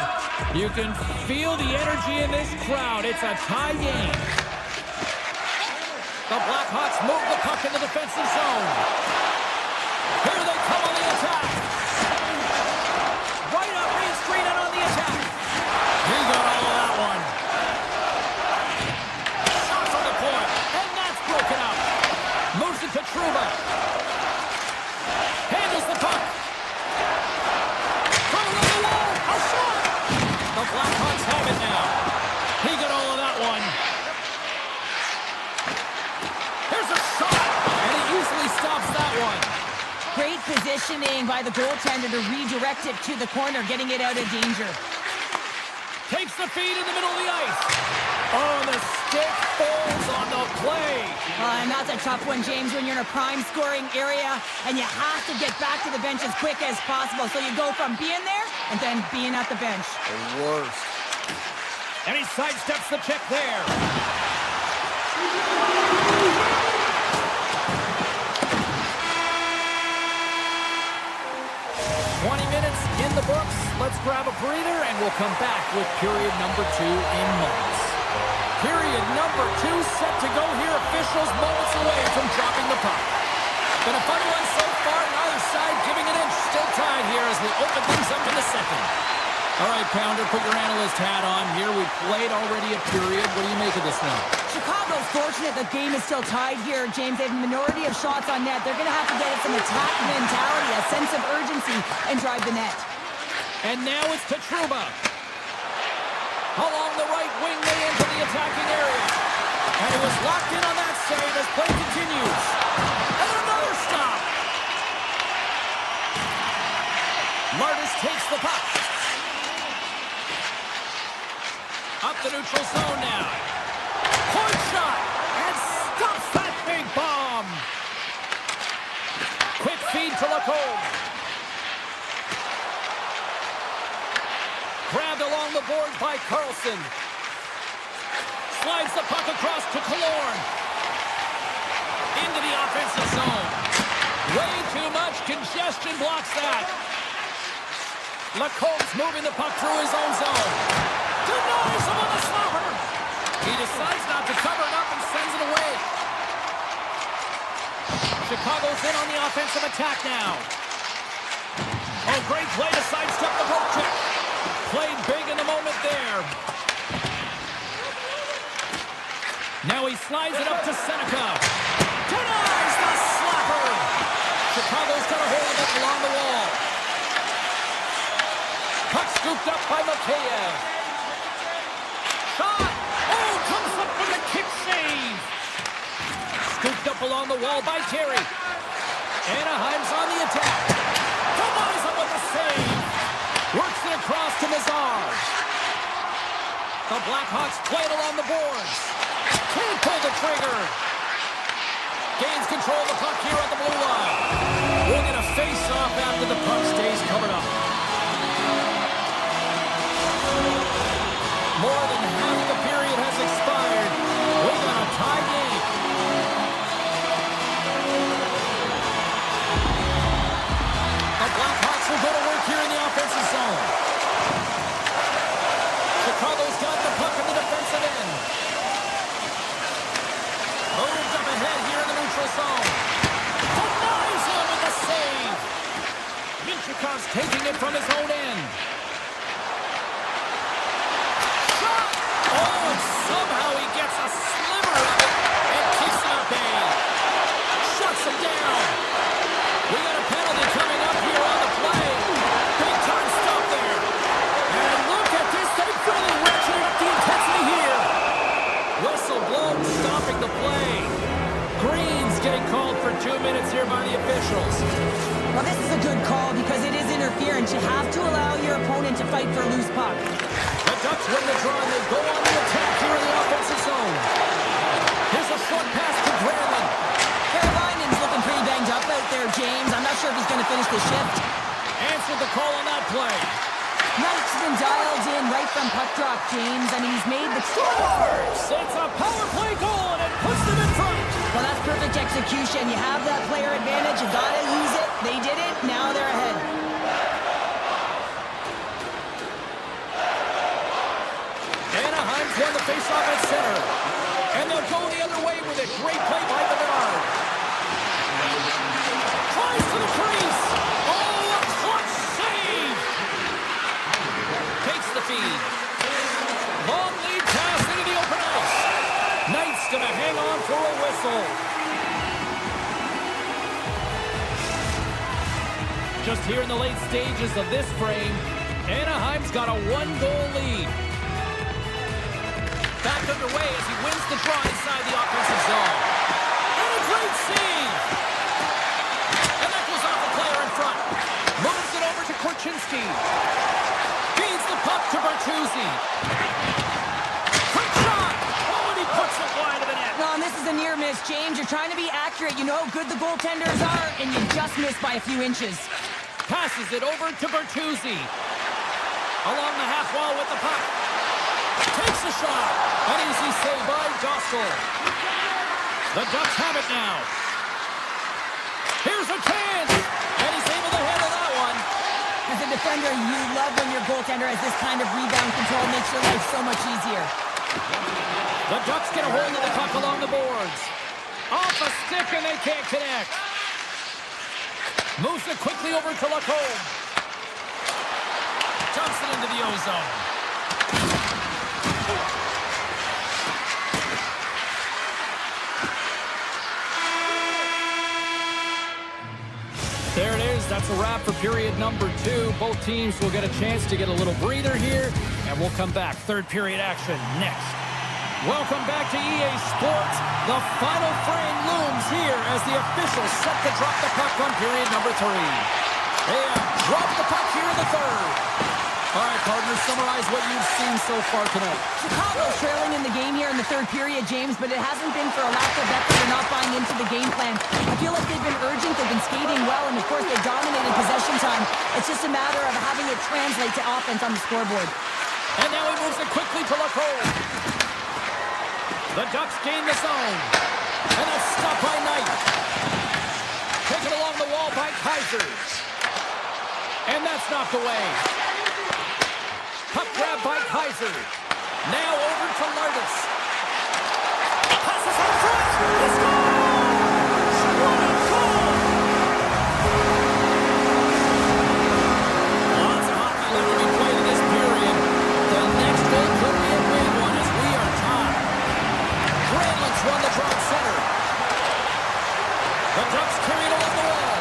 you can feel the energy in this crowd. It's a tie game. The Blackhawks move the puck in the defensive zone. Here they come on the attack. Right up Main Street and on the attack. He got all of that one. Shot from the point. And that's broken up. Moves it to Trouba. Handles the puck. From the wall. A shot. The Blackhawks have it now. He got all of that one. Here's a shot. And he easily stops that one. Great positioning by the goaltender to redirect it to the corner, getting it out of danger. Takes the feed in the middle of the ice. Oh, the stick falls on the play. And that's a tough one, James, when you're in a prime scoring area and you have to get back to the bench as quick as possible. So you go from being there and then being at the bench. The worst. And he sidesteps the check there. 20 minutes in the books. Let's grab a breather, and we'll come back with period number 2 in moments. Period number 2 set to go here. Officials moments away from dropping the puck. Been a fun one so far. Neither side giving an inch. Still tied here as we open things up in the second. All right, Pounder, put your analyst hat on here. We've played already a period. What do you make of this now? Chicago's fortunate the game is still tied here, James. They have a minority of shots on net. They're going to have to get some attack mentality, a sense of urgency, and drive the net. And now it's to Trouba. Along the right wing, they enter the attacking area. And he was locked in on that save as play continues. And another stop. Martis takes the puck. Up the neutral zone now. Point shot. And stops that big bomb. Quick feed to Lacombe. Grabbed along the boards by Carlson. Slides the puck across to Killorn. Into the offensive zone. Way too much congestion blocks that. Lacombe's moving the puck through his own zone. Denies him on the slapper. He decides not to cover it up and sends it away. Chicago's in on the offensive attack now. Oh, great play to sidestep the poke check. Played big in the moment there. Now he slides it up to Seneca. Denies the slapper. Chicago's got a hold of it along the wall. Puck scooped up by Mikheyev. Shot. Oh, comes up with a kick save. Scooped up along the wall by Terry. Anaheim's on the attack. Denies him with a save. Works it across to Mazar. The Blackhawks play it along the boards. Can't pull the trigger. Gains control of the puck here on the blue line. We're going to face off after the puck stays covered up. More than half the period has expired. We got a tie game. The Blackhawks will go to work here in the offensive zone. Chicago's got the puck in the defensive end. Moved up ahead here in the neutral zone. Denies him with the save. Minchukhov's taking it from his own end. Shot! Oh, and somehow he gets a sliver of it and keeps him at bay. Shuts him down. We got a penalty coming up here on the play. Big time stop there. And look at this. They've really ratcheted up the intensity here. Whistle blown, stopping the play. Green's getting called for 2 minutes here by the officials. Well, this is a good call because it is interference. You have to allow your opponent to fight for a loose puck. The Ducks win the draw and they go on the attack here in the offensive zone. Here's a short pass to Granlund. Carolina's looking pretty banged up out there, James. I'm not sure if he's going to finish the shift. Answered the call on that play. Knight's been dialed in right from puck drop, James. I mean, he's made the... It's a power play goal and it puts them in front. Well, that's perfect execution. You have that player advantage. You got to use it. They did it. Now they're ahead. Anaheim's won the faceoff at center. And they'll go the other way with it. Great play by Bernard. Tries to the crease. Oh, a clutch save. Takes the feed. Long lead pass into the open ice. Knight's going to hang on for a whistle. Just here in the late stages of this frame, Anaheim's got a 1-goal lead. Back underway as he wins the draw inside the offensive zone. And a great save! And that goes off the player in front. Moves it over to Korchinski. Feeds the puck to Bertuzzi. Quick shot! Oh, and he puts it wide of the net. No, and this is a near miss, James. You're trying to be accurate. You know how good the goaltenders are, and you just missed by a few inches. Passes it over to Bertuzzi. Along the half wall with the puck. Takes a shot. An easy save by Dostal. The Ducks have it now. Here's a chance. And he's able to handle that one. As a defender, you love when your goaltender has this kind of rebound control. Makes your life so much easier. The Ducks get a hold of the puck along the boards. Off a stick and they can't connect. Moves it quickly over to Lacombe. Dumps it into the ozone. That's a wrap for period number 2. Both teams will get a chance to get a little breather here, and we'll come back. Third period action next. Welcome back to EA Sports. The final frame looms here as the officials set to drop the puck on period number 3. They have dropped the puck here in the third. All right, partners, summarize what you've seen so far tonight. Chicago's trailing in the game here in the third period, James, but it hasn't been for a lack of effort or not buying into the game plan. I feel like they've been urgent, they've been skating well, and of course they dominated possession time. It's just a matter of having it translate to offense on the scoreboard. And now he moves it quickly to Lacroix. The Ducks gain the zone. And a stop by Knight. Taken along the wall by Kaiser. And that's knocked away. Puck grab by Kaiser. Now over to Lardis. Passes in front. He scores! What a goal! Lots of hockey left to be played in this period. The next goal could be a big one as we are tied. Granlund's run the draw center. The Ducks carry it along the wall.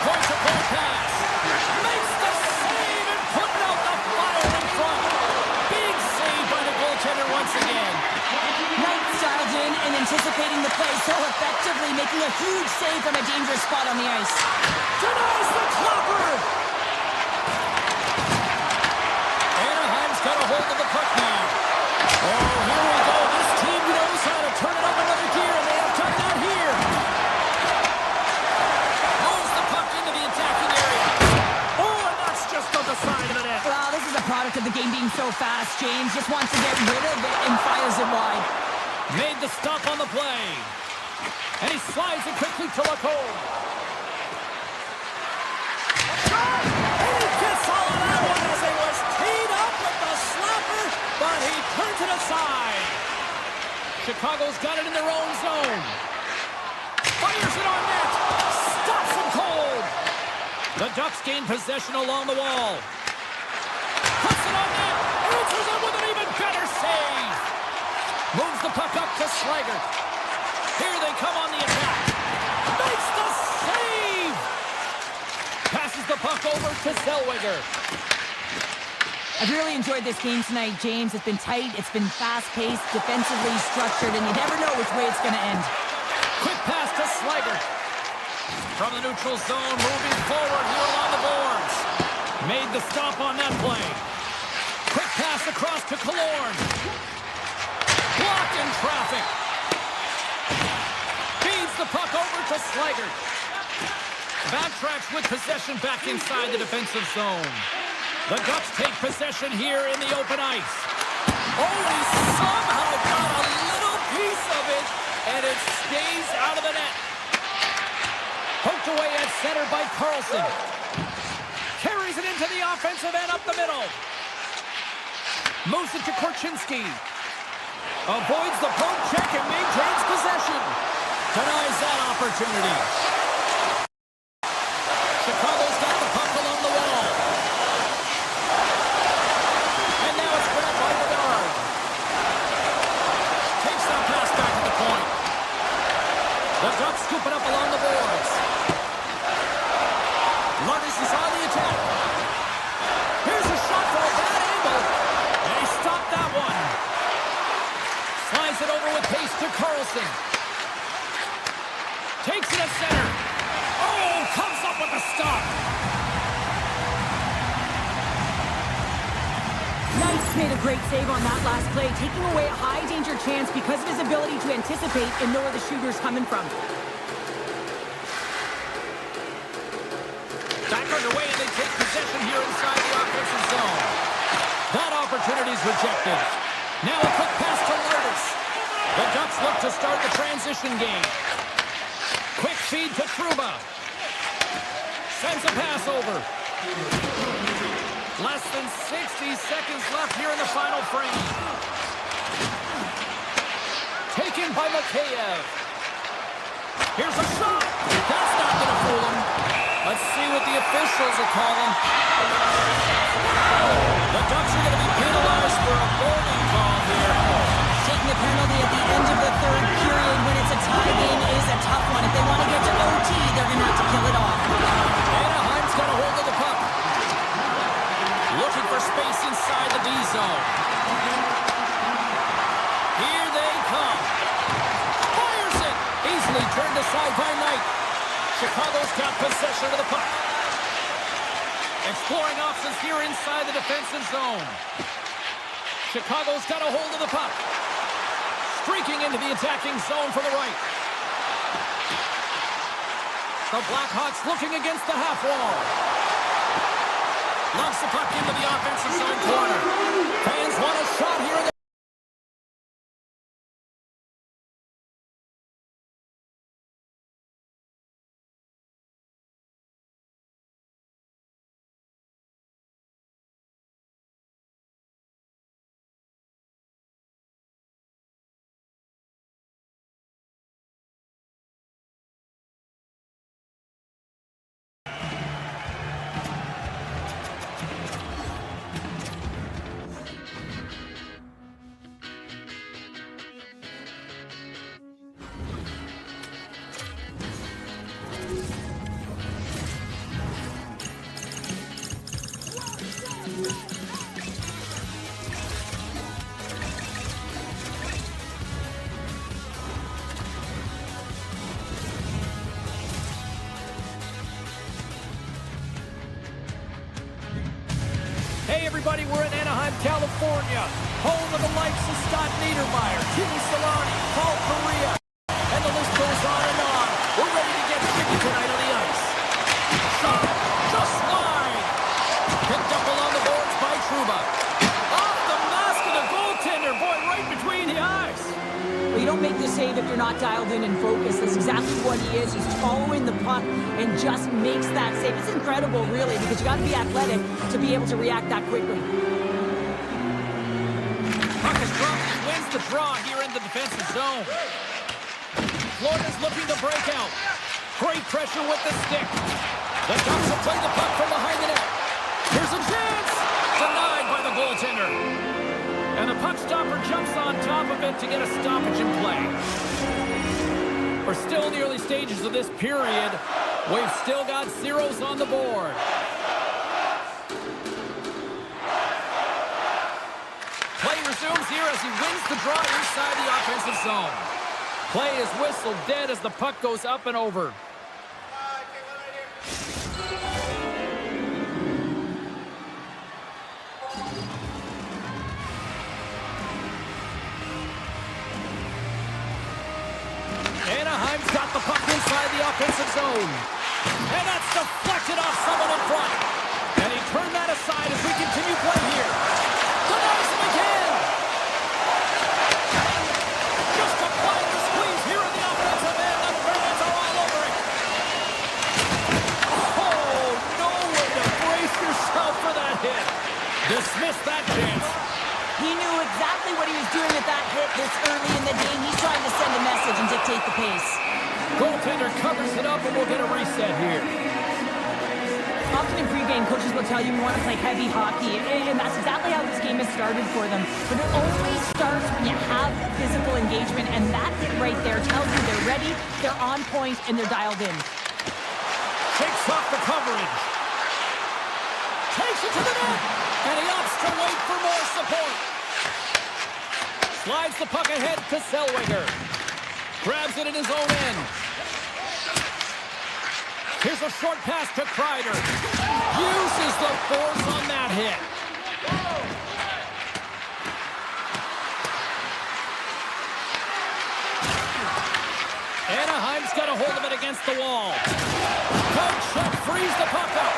Point-to-point pass. Makes the save and putting out the fire in front. Big save by the goaltender once again. Knight dialed in and anticipating the play so effectively, making a huge save from a dangerous spot on the ice. Denies the clopper. Anaheim's got a hold of the puck now. Oh, here we go. This team knows how to turn it up another gear, and they have done that here. Moves the puck into the attacking area. Oh, and that's just on the side of the net. Well, this is a product of the game being so fast. James just wants to get rid of it and fires it wide. Made the stop on the play. And he slides it quickly to Lacombe. And he gets all of that one as he was teed up with the slapper, but he turns it aside. Chicago's got it in their own zone. Fires it on net. Stops him cold. The Ducks gain possession along the wall. Puts it on net. Answers it with an even better save. Moves the puck up to Slager. Here they come on the attack. Makes the save. Passes the puck over to Zellweger. I've really enjoyed this game tonight, James. It's been tight, it's been fast-paced, defensively structured, and you never know which way it's going to end. Quick pass to Slager. From the neutral zone, moving forward here along the boards. Made the stop on that play. Quick pass across to Killorn. Blocked in traffic. Feeds the puck over to Slager. Backtracks with possession back inside the defensive zone. The Ducks take possession here in the open ice. Oh, he somehow got a little piece of it, and it stays out of the net. Poked away at center by Carlson. Carries it into the offensive end up the middle. Moves it to Korchinski. Avoids the poke check and maintains possession. Denies that opportunity. Chicago's got the puck along the wall. And now it's grabbed by Bedard. Takes that pass back to the point. The Ducks scoop it up along the boards. Lardis is on the attack. Here's a shot for a bad angle. And he stopped that one. Slides it over with pace to Carlson. Takes it at center. Oh, comes up with a stop. Knight's made a great save on that last play, taking away a high-danger chance because of his ability to anticipate and know where the shooter's coming from. Back underway, and they take possession here inside the offensive zone. That opportunity is rejected. Now a quick pass to Lardis. The Ducks look to start the transition game. Quick feed to Trouba. Sends a pass over. Less than 60 seconds left here in the final frame. Taken by Mikheyev. Here's a shot. That's not going to fool him. Let's see what the officials are calling. The Ducks are going to be penalized for a holding call here. Taking a penalty at the end of the third period when it's a tie game is a tough one. If they want to get to OT, they're going to Chicago's got possession of the puck. Exploring options here inside the defensive zone. Chicago's got a hold of the puck. Streaking into the attacking zone from the right. The Blackhawks looking against the half wall. Lumps the puck into the offensive zone corner. Fans want a shot here in the Hey everybody, we're in Anaheim, California, home of the likes of Scott Niedermayer, Timmy Solani, Paul Correa, and the list goes on and on. We're ready to get tricky tonight on the ice. Shot, just wide. Picked up along the boards by Trouba. Off the mask of the goaltender, boy, right between the eyes. Well, you don't make the save if you're not dialed in and focused. That's exactly what he is. He's following the puck and just makes that save. It's incredible, really, because you got to be athletic to be able to react that quickly. Puck is dropped. He wins the draw here in the defensive zone. Florida's looking to break out. Great pressure with the stick. The Ducks will play the puck from behind the net. Here's a chance. Denied by the goaltender. And the puck stopper jumps on top of it to get a stoppage in play. We're still in the early stages of this period. We've still got zeros on the board. Play resumes here as he wins the draw inside the offensive zone. Play is whistled dead as the puck goes up and over. Anaheim's got the puck inside the offensive zone. And that's deflected off someone in front. And he turned that aside as we continue play here. Denies him again. Just applying the squeeze here in the offensive end. The fans are all over it. Oh, no way to brace yourself for that hit. Dismiss that chance. He knew exactly what he was doing with that hit this early in the game. He's trying to send a message and dictate the pace. Goaltender covers it up, and we'll get a reset here. Often in pregame, coaches will tell you we want to play heavy hockey, and that's exactly how this game has started for them. But it only starts when you have physical engagement, and that hit right there tells you they're ready, they're on point, and they're dialed in. Shakes off the coverage. Takes it to the net, and he opts to wait for more support. Slides the puck ahead to Zellweger. Grabs it in his own end. Here's a short pass to Kreider. Uses the force on that hit. Anaheim's got a hold of it against the wall. Good shot, frees the puck up.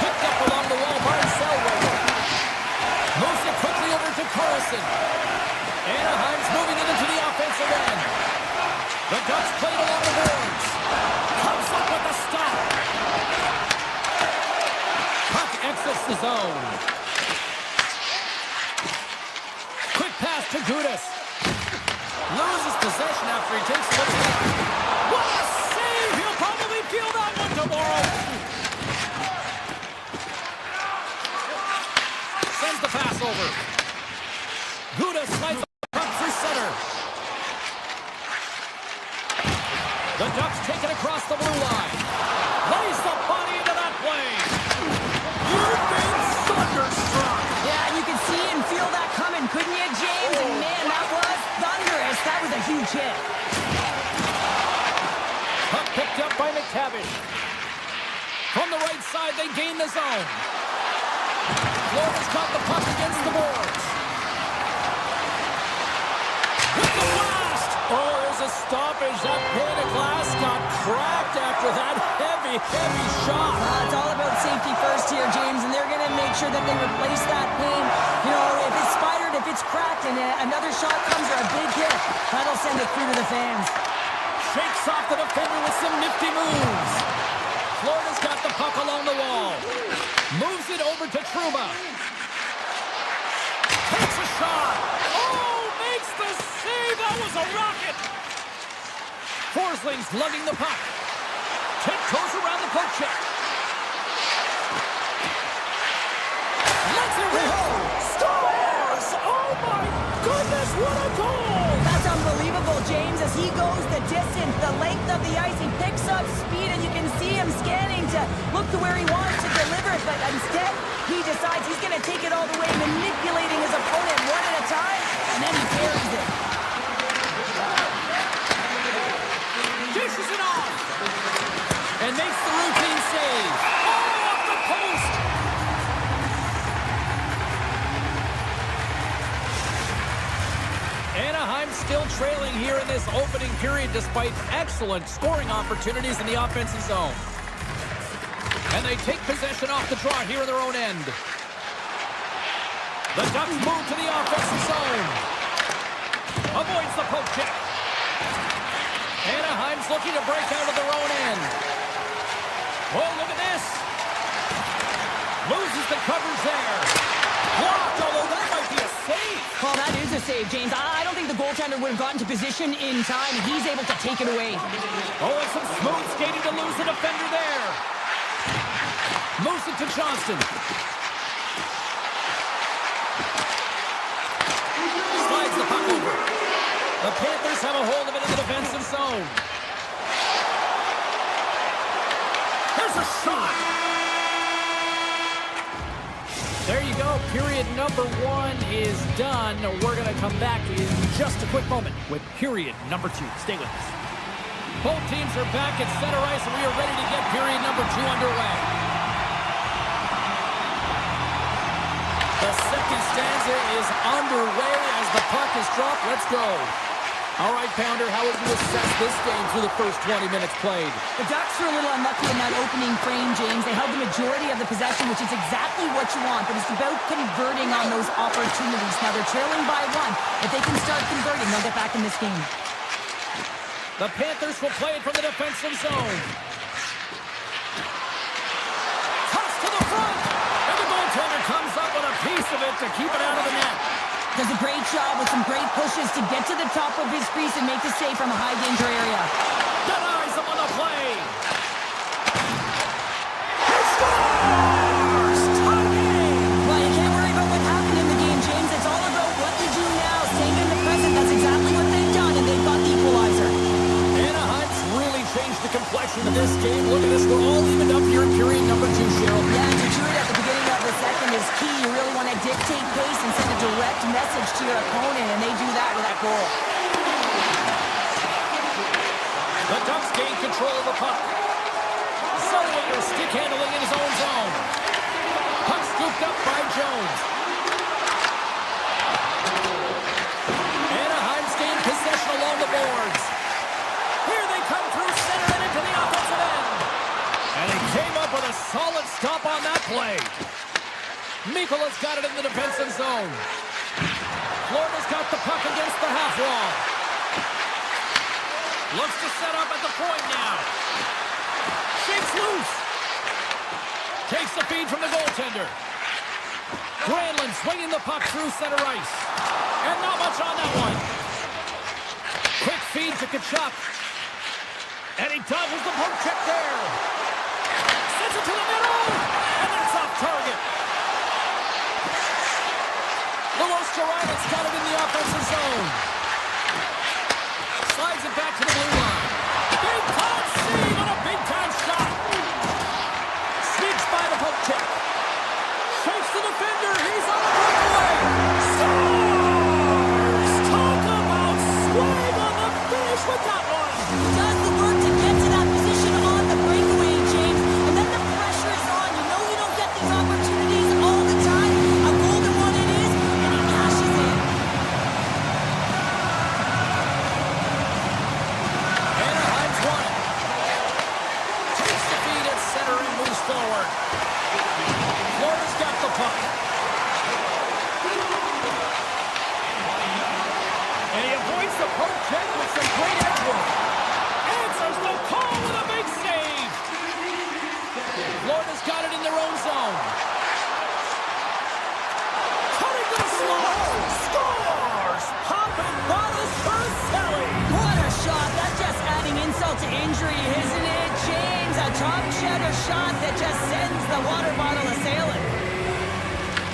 Picked up along the wall by Zellweger. Moves it quickly over to Carlson. Anaheim's moving it into the offensive end. The Ducks played along the boards. Comes up with the stop. Puck exits the zone. Quick pass to Gudas. Loses possession after he takes a look back. What a save! He'll probably feel that one tomorrow. Sends the pass over. Gudas slides the puck through center. The Ducks take it across the blue line. Lays the body into that play. You've been thunderstruck. Yeah, you could see and feel that coming, couldn't you, James? And man, that was thunderous. That was a huge hit. McTavish. From the right side, they gain the zone. Florida's got the puck against the boards. With the blast! Oh, there's a stoppage. That pane of glass got cracked after that heavy shot. It's all about safety first here, James, and they're going to make sure that they replace that pane. You know, if it's spidered, if it's cracked, and another shot comes or a big hit, that'll send it through to the fans. Shakes off the defender with some nifty moves. Florida's got the puck along the wall. Moves it over to Trouba. Takes a shot. Oh, makes the save. That was a rocket. Forsling's lugging the puck. Tiptoes around the poke check. Let's it rip. Scores! Oh, my goodness, what a goal! That's unbelievable, James, as he goes the distance, the length of the ice. He picks up speed, and you can see him scanning to look to where he wants to deliver it, but instead, he decides he's going to take it all the way, manipulating his opponent one at a time, and then he carries it. Dishes it off! And makes the routine save. Oh, off the post! Anaheim still trailing here in this opening period despite excellent scoring opportunities in the offensive zone. And they take possession off the draw here in their own end. The Ducks move to the offensive zone. Avoids the poke check. Anaheim's looking to break out of their own end. Oh, look at this. Loses the coverage there. Blocked, although that might be a save. Well, that is a save, James. I don't think the goaltender would have gotten to position in time. He's able to take it away. Oh, and some smooth skating to lose the defender there. Moves it to Johnston. Slides the puck over. The Panthers have a hold of it in the defensive zone. There's a shot. There you go. Period number 1 is done. We're going to come back in just a quick moment with period number 2. Stay with us. Both teams are back at center ice, and we are ready to get period number 2 underway. The second stanza is underway as the puck is dropped. Let's go. All right, Pounder, how would you assess this game through the first 20 minutes played? The Ducks are a little unlucky in that opening frame, James. They held the majority of the possession, which is exactly what you want, but it's about converting on those opportunities. Now they're trailing by 1. If they can start converting, they'll get back in this game. The Panthers will play it from the defensive zone. Toss to the front, and the goaltender comes up with a piece of it to keep it out of the net. Does a great job with some great pushes to get to the top of his crease and make the save from a high-danger area. Denies him on the play. He scores! Tie game! Well, you can't worry about what happened in the game, James. It's all about what you do now, staying in the present. That's exactly what they've done, and they've got the equalizer. Anaheim's really changed the complexion of this game. Look at this. We're all evened up here in period number 2, Cheryl. Yeah, to do it at the beginning of the second is key. You really want to dictate pace and send a direct message to your opponent, and they do that with that goal. The Ducks gain control of the puck. Sullivan stick handling in his own zone. Puck scooped up by Jones. Anaheim's gained possession along the boards. Here they come through center and into the offensive end. And he came up with a solid stop on that play. Mikola's got it in the defensive zone. Florida's got the puck against the half wall. Looks to set up at the point now. Shakes loose. Takes the feed from the goaltender. Granlund swinging the puck through center ice. And not much on that one. Quick feed to Kachuk. And he dodges the poke check there. Sends it to the middle. And that's off target. Lewis-Jarrell's got it in the offensive zone. Slides it back to the blue line. Big time save and a big time shot. Sneaks by the poke check. Shakes the defender. He's on the breakaway. Scores! Talk about swag on the finish with that one. Does the work to get to that position on the a poke check with some great edge work. Answers the call with a big save. Florida's got it in their own zone. Cutting the slot. Scores! Popping bottles for Sally. What a shot. That's just adding insult to injury, isn't it, James? A top cheddar shot that just sends the water bottle a-sailing.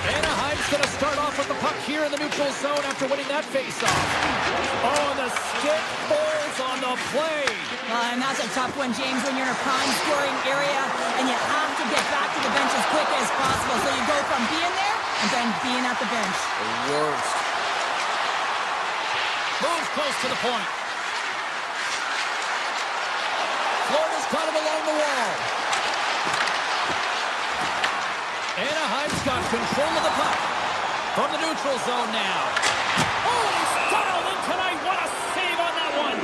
Anaheim's going to start off with the puck here in the neutral zone after winning that faceoff. Oh, and the stick falls on the play. And that's a tough one, James, when you're in a prime scoring area and you have to get back to the bench as quick as possible. So you go from being there and then being at the bench. The worst. Moves close to the point. Florida's got him along the wall. Anaheim's got control of the puck from the neutral zone now. Oh, he's dialed in tonight. What a save on that one.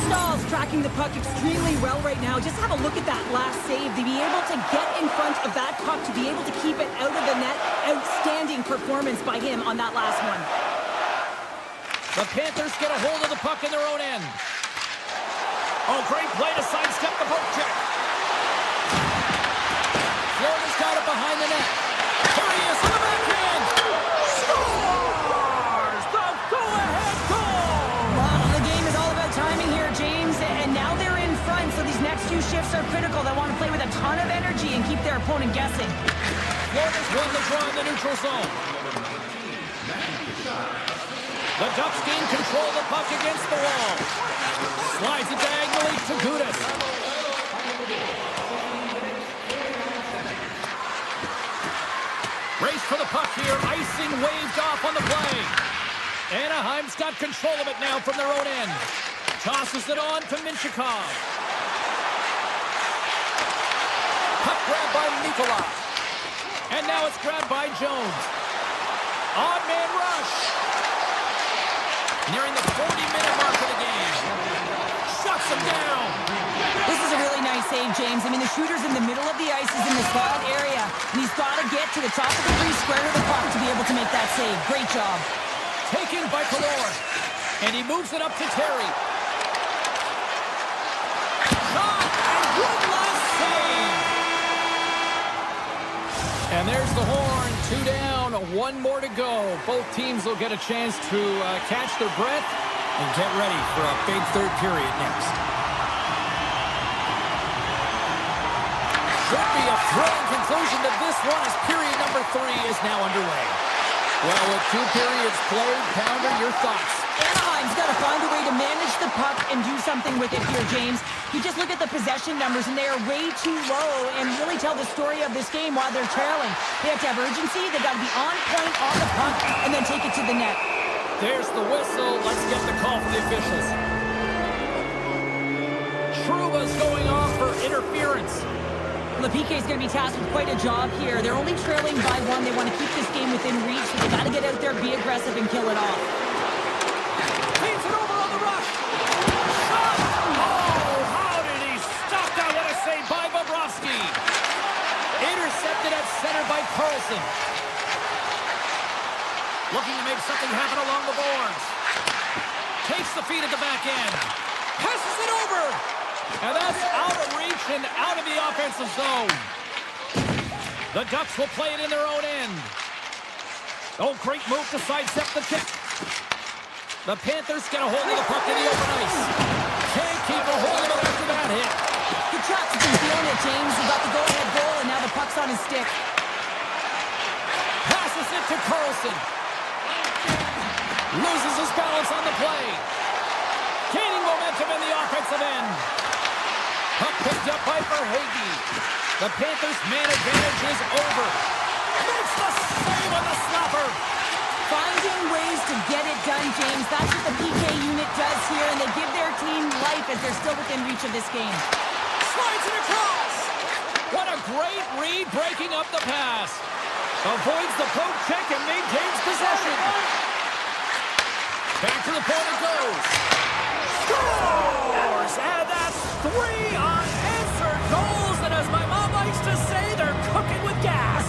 Stahl's tracking the puck extremely well right now. Just have a look at that last save. To be able to get in front of that puck, to be able to keep it out of the net. Outstanding performance by him on that last one. The Panthers get a hold of the puck in their own end. Oh, great play to sidestep the poke check. Florida's got it behind the net. Here he is on the backhand. Scores! The go-ahead goal! Well, the game is all about timing here, James, and now they're in front, so these next few shifts are critical. They want to play with a ton of energy and keep their opponent guessing. Florida's won the draw in the neutral zone. The Ducks gain control of the puck against the wall. Slides it diagonally to Kodiak. Race for the puck here. Icing waved off on the play. Anaheim's got control of it now from their own end. Tosses it on to Minchikov. Puck grabbed by Nikola. And now it's grabbed by Jones. Odd man rush. Nearing the 40-minute mark of the game. Shuts him down. This is a really nice save, James. I mean, the shooter's in the middle of the ice. He's in the slot area, and he's got to get to the top of the crease, square to the puck to be able to make that save. Great job. Taken by Kalor. And he moves it up to Terry. Shot, and one last save. And there's the horn. 2 down, 1 more to go. Both teams will get a chance to catch their breath and get ready for a big third period next. Should be a thrilling conclusion to this one as period number 3 is now underway. Well, with 2 periods played, Pounder, your thoughts? Anaheim's got to find a way to manage the puck and do something with it here, James. You just look at the possession numbers, and they are way too low and really tell the story of this game while they're trailing. They have to have urgency. They've got to be on point on the puck and then take it to the net. There's the whistle. Let's get the call from the officials. Trouba's going off for interference. Well, the PK is going to be tasked with quite a job here. They're only trailing by 1. They want to keep this game within reach, so they got to get out there, be aggressive, and kill it off. Feeds it over on the rush. Shot! Oh, how did he stop that? What a save by Bobrovsky. Intercepted at center by Carlson. Looking to make something happen along the boards. Takes the feed at the back end. Passes it over. And that's out of reach and out of the offensive zone. The Ducks will play it in their own end. Oh, great move to sidestep the check. The Panthers get a hold of the puck in the open ice. Can't keep a hold of it after that hit. Good shots. He's been feeling it, James. He got the go-ahead goal, and now the puck's on his stick. Passes it to Carlson. Loses his balance on the play. Gaining momentum in the offensive end. Puck picked up by Verhaeghe. The Panthers' man advantage is over. Makes the save on the slapper. Finding ways to get it done, James. That's what the PK unit does here, and they give their team life as they're still within reach of this game. Slides it across. What a great read breaking up the pass. Avoids the poke check and maintains possession. Back to the point it goes. Scores! And that's 3 unanswered goals. And as my mom likes to say, they're cooking with gas.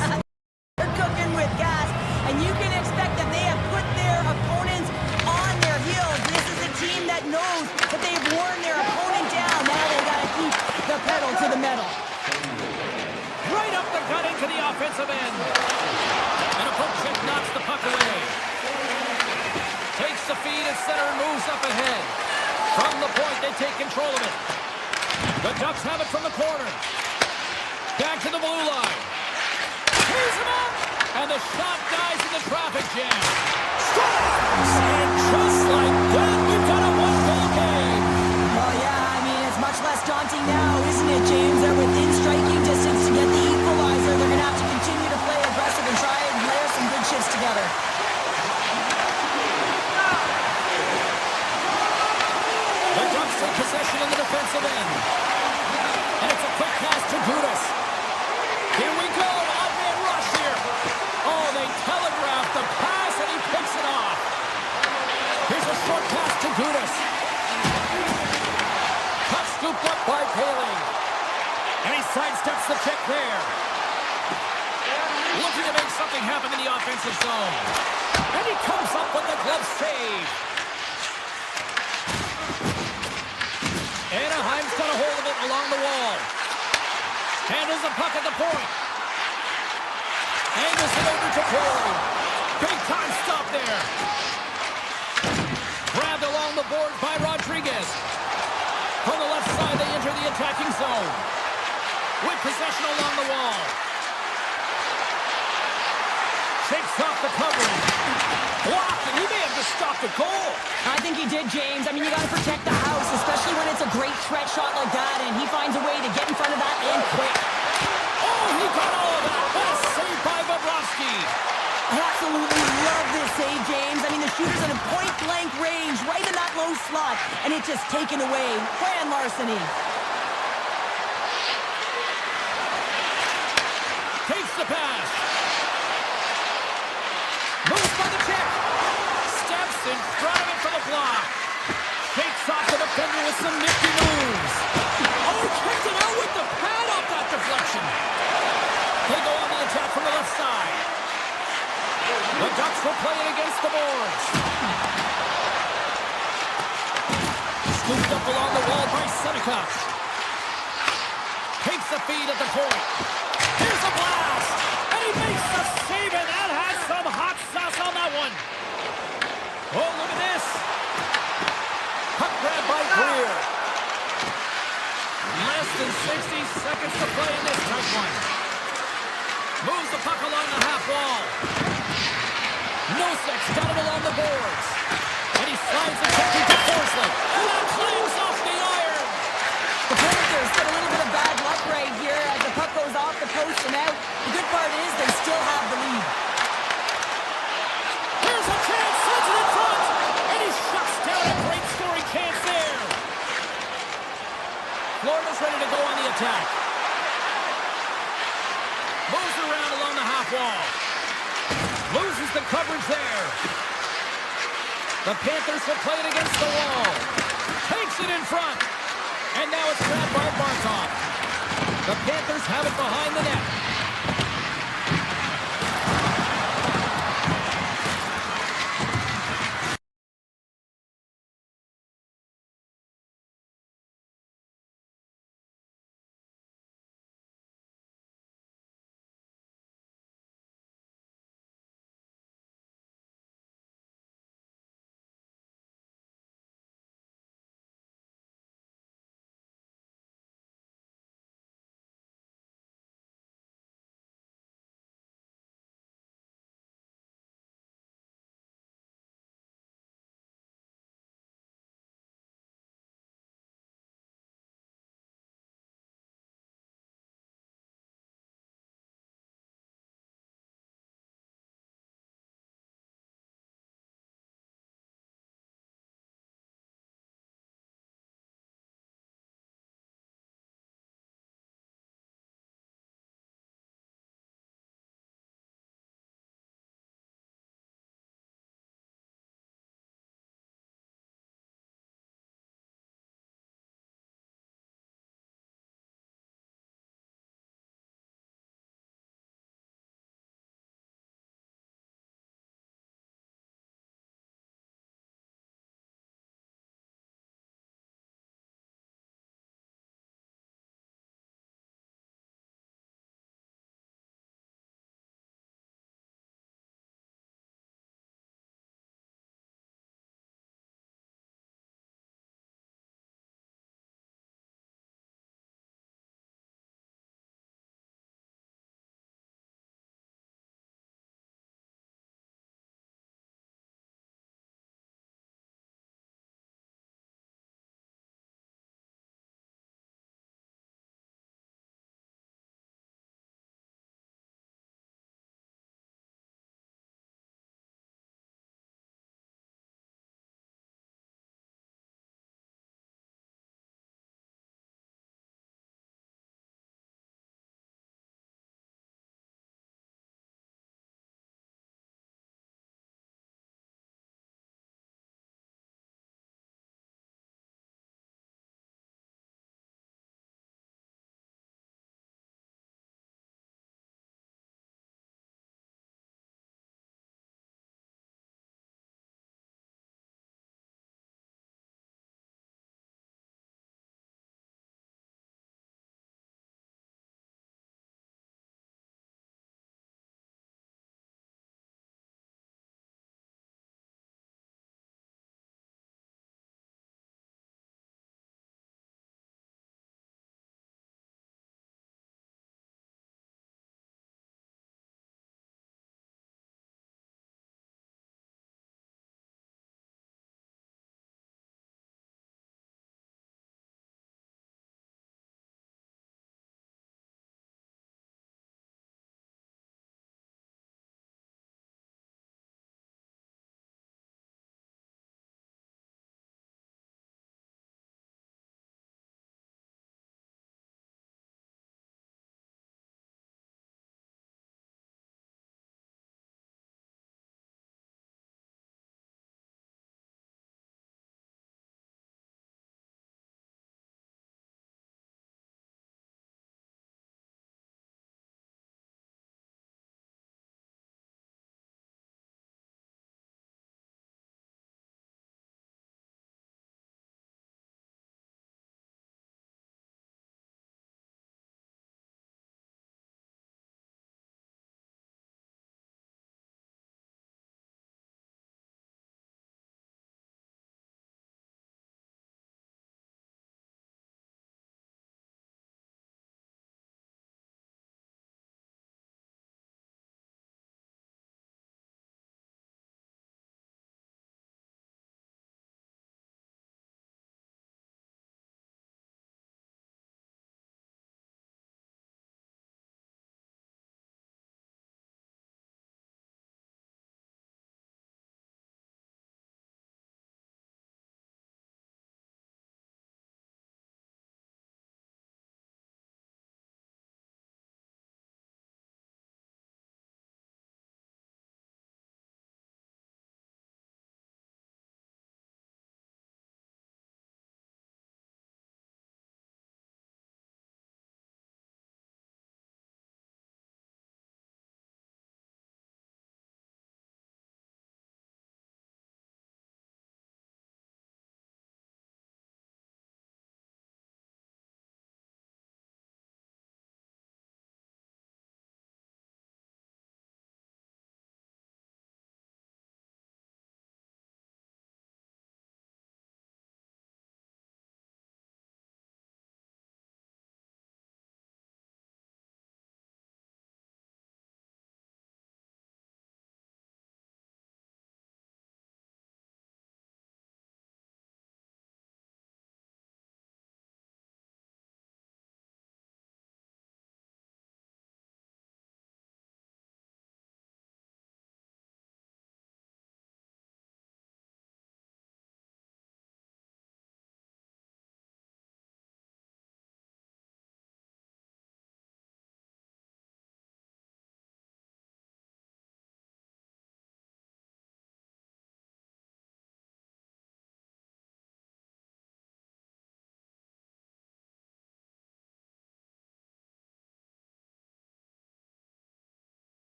They're cooking with gas, and you can expect that they have put up ahead. From the point, they take control of it. The Ducks have it from the corner. Back to the blue line. Here's him up! And the shot dies in the traffic jam. Scores! And just like that, we've got a one-goal game. Well, yeah, I mean, it's much less daunting now, isn't it, James? They're within striking distance to get the equalizer. They're going to have to continue to play aggressive and try and layer some good shifts together. The Ducks take possession in the defensive end. And it's a quick pass to Gudas. Here we go. Odd-man rush here. Oh, they telegraphed the pass, and he picks it off. Here's a short pass to Gudas. Puck scooped up by Paling. And he sidesteps the check there. Looking to make something happen in the offensive zone. And he comes up with the glove save. Anaheim's got a hold of it along the wall. Handles the puck at the point. Angles it over to Paling. Big time stop there. Grabbed along the boards by Rodriguez. From the left side, they enter the attacking zone. With possession along the wall. Shakes off the covering. Blocked, and he may have just stopped a goal. I think he did, James. I mean, you got to protect the house, especially when it's a great threat shot like that, and he finds a way to get in front of that and quick. Oh, he got all of that. What a save by Bobrovsky. I absolutely love this save, James. I mean, the shooter's in a point-blank range, right in that low slot, and it's just taken away. Grand larceny. Takes the pass. Moves by the check. Steps in front of it for the block. Shakes off the defender with some nifty moves. Oh, kicked it out with the pad off that deflection. They go on the attack from the left side. The Ducks will play it against the boards. Scooped up along the wall by Seneca. Takes the feed at the point. Here's a blast. And he makes the save, and that has some hot sauce on that one. Oh, look at this. Puck grab by Greer. Less than 60 seconds to play in this tight one. Moves the puck along the half wall. Nosek's got it along the boards. And he slides it quickly to Forsling. And that clangs off the iron. The Panthers get a little bit of bad luck right here as the puck goes off the post and out. The good part is they still have the lead. Here's a chance, sends it in front, and he shuts down a great scoring chance there. Florida's ready to go on the attack. Moves around along the half wall. Loses the coverage there. The Panthers will play it against the wall. Takes it in front. And now it's grabbed by Barkov. The Panthers have it behind the net.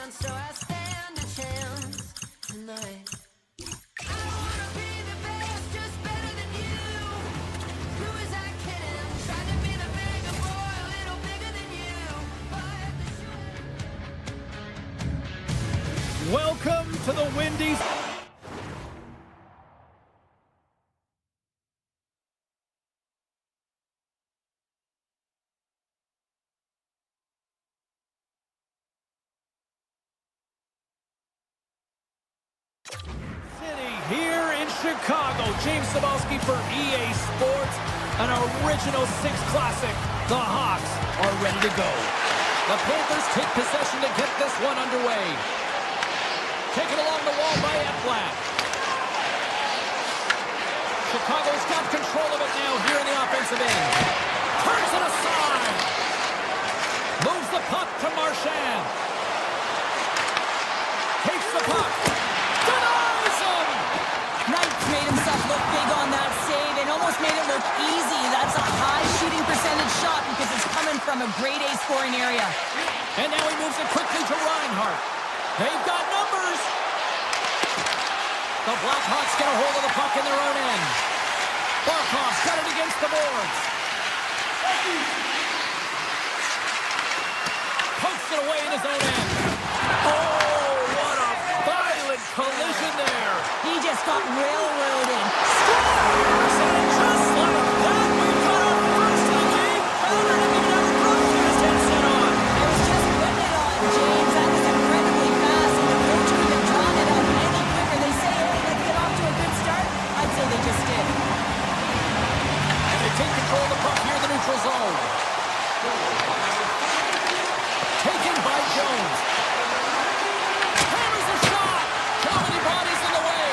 chance, so I stand a chance tonight. I wanna be the best, just better than you. Who is I kidding? Tried to be the bigger boy, a little bigger than you. But Welcome to the Windies. Here in Chicago, James Cebulski for EA Sports, an original Six Classic. The Hawks are ready to go. The Panthers take possession to get this one underway. Taken along the wall by Eplak. Chicago's got control of it now here in the offensive end. Turns it aside. Moves the puck to Marchand. Takes the puck. Denies him. Knight made himself look big on that save and almost made it look easy. That's a high shooting percentage shot because it's coming from a grade A scoring area. And now he moves it quickly to Reinhart. They've got numbers. The Blackhawks get a hold of the puck in their own end. Barkov's got it against the boards. Pokes it away in his own end. Oh, what a violent collision there. He just got railroaded. Scores! And just like that, we've got our first of the game. Elder didn't even have a broadcast headset on. I was just putting it on, James. That was incredibly fast, and the coach couldn't have drawn it up any quicker. They say, hey, let's get off to a good start. I'd say they just did. And they take control of the puck here in the neutral zone. Taken by Jones. Hammers a shot. How many bodies in the way?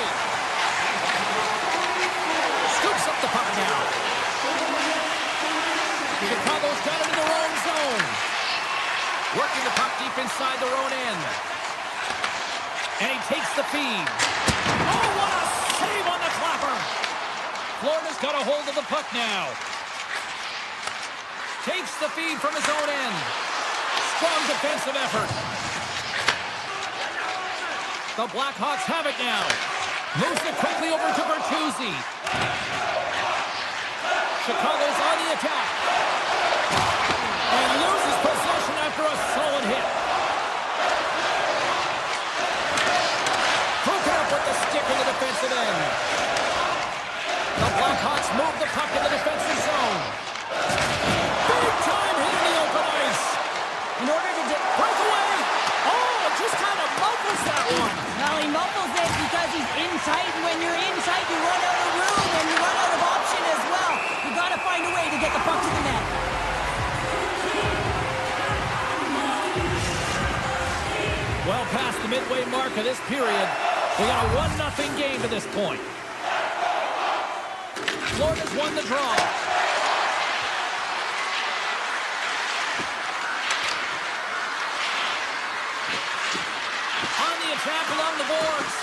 Scoops up the puck now. Chicago's got it in their own zone. Working the puck deep inside their own end. And he takes the feed. Oh, what a save on the clapper. Florida's got a hold of the puck now. Takes the feed from his own end. Strong defensive effort. The Blackhawks have it now. Moves it quickly over to Bertuzzi. Chicago's on the attack. And loses possession after a solid hit. Broken up with the stick in the defensive end. The Blackhawks move the puck in the defensive zone. Big time hit in the open ice. In order to Breakaway. Oh, it just kind of muffles that one. Well, he muffles it because he's in tight, and when you're in tight, you run out of room, and you run out of option as well. You got to find a way to get the puck to the net. Well past the midway mark of this period, we got a 1-0 game to this point. Florida's won the draw. On the attack along the boards.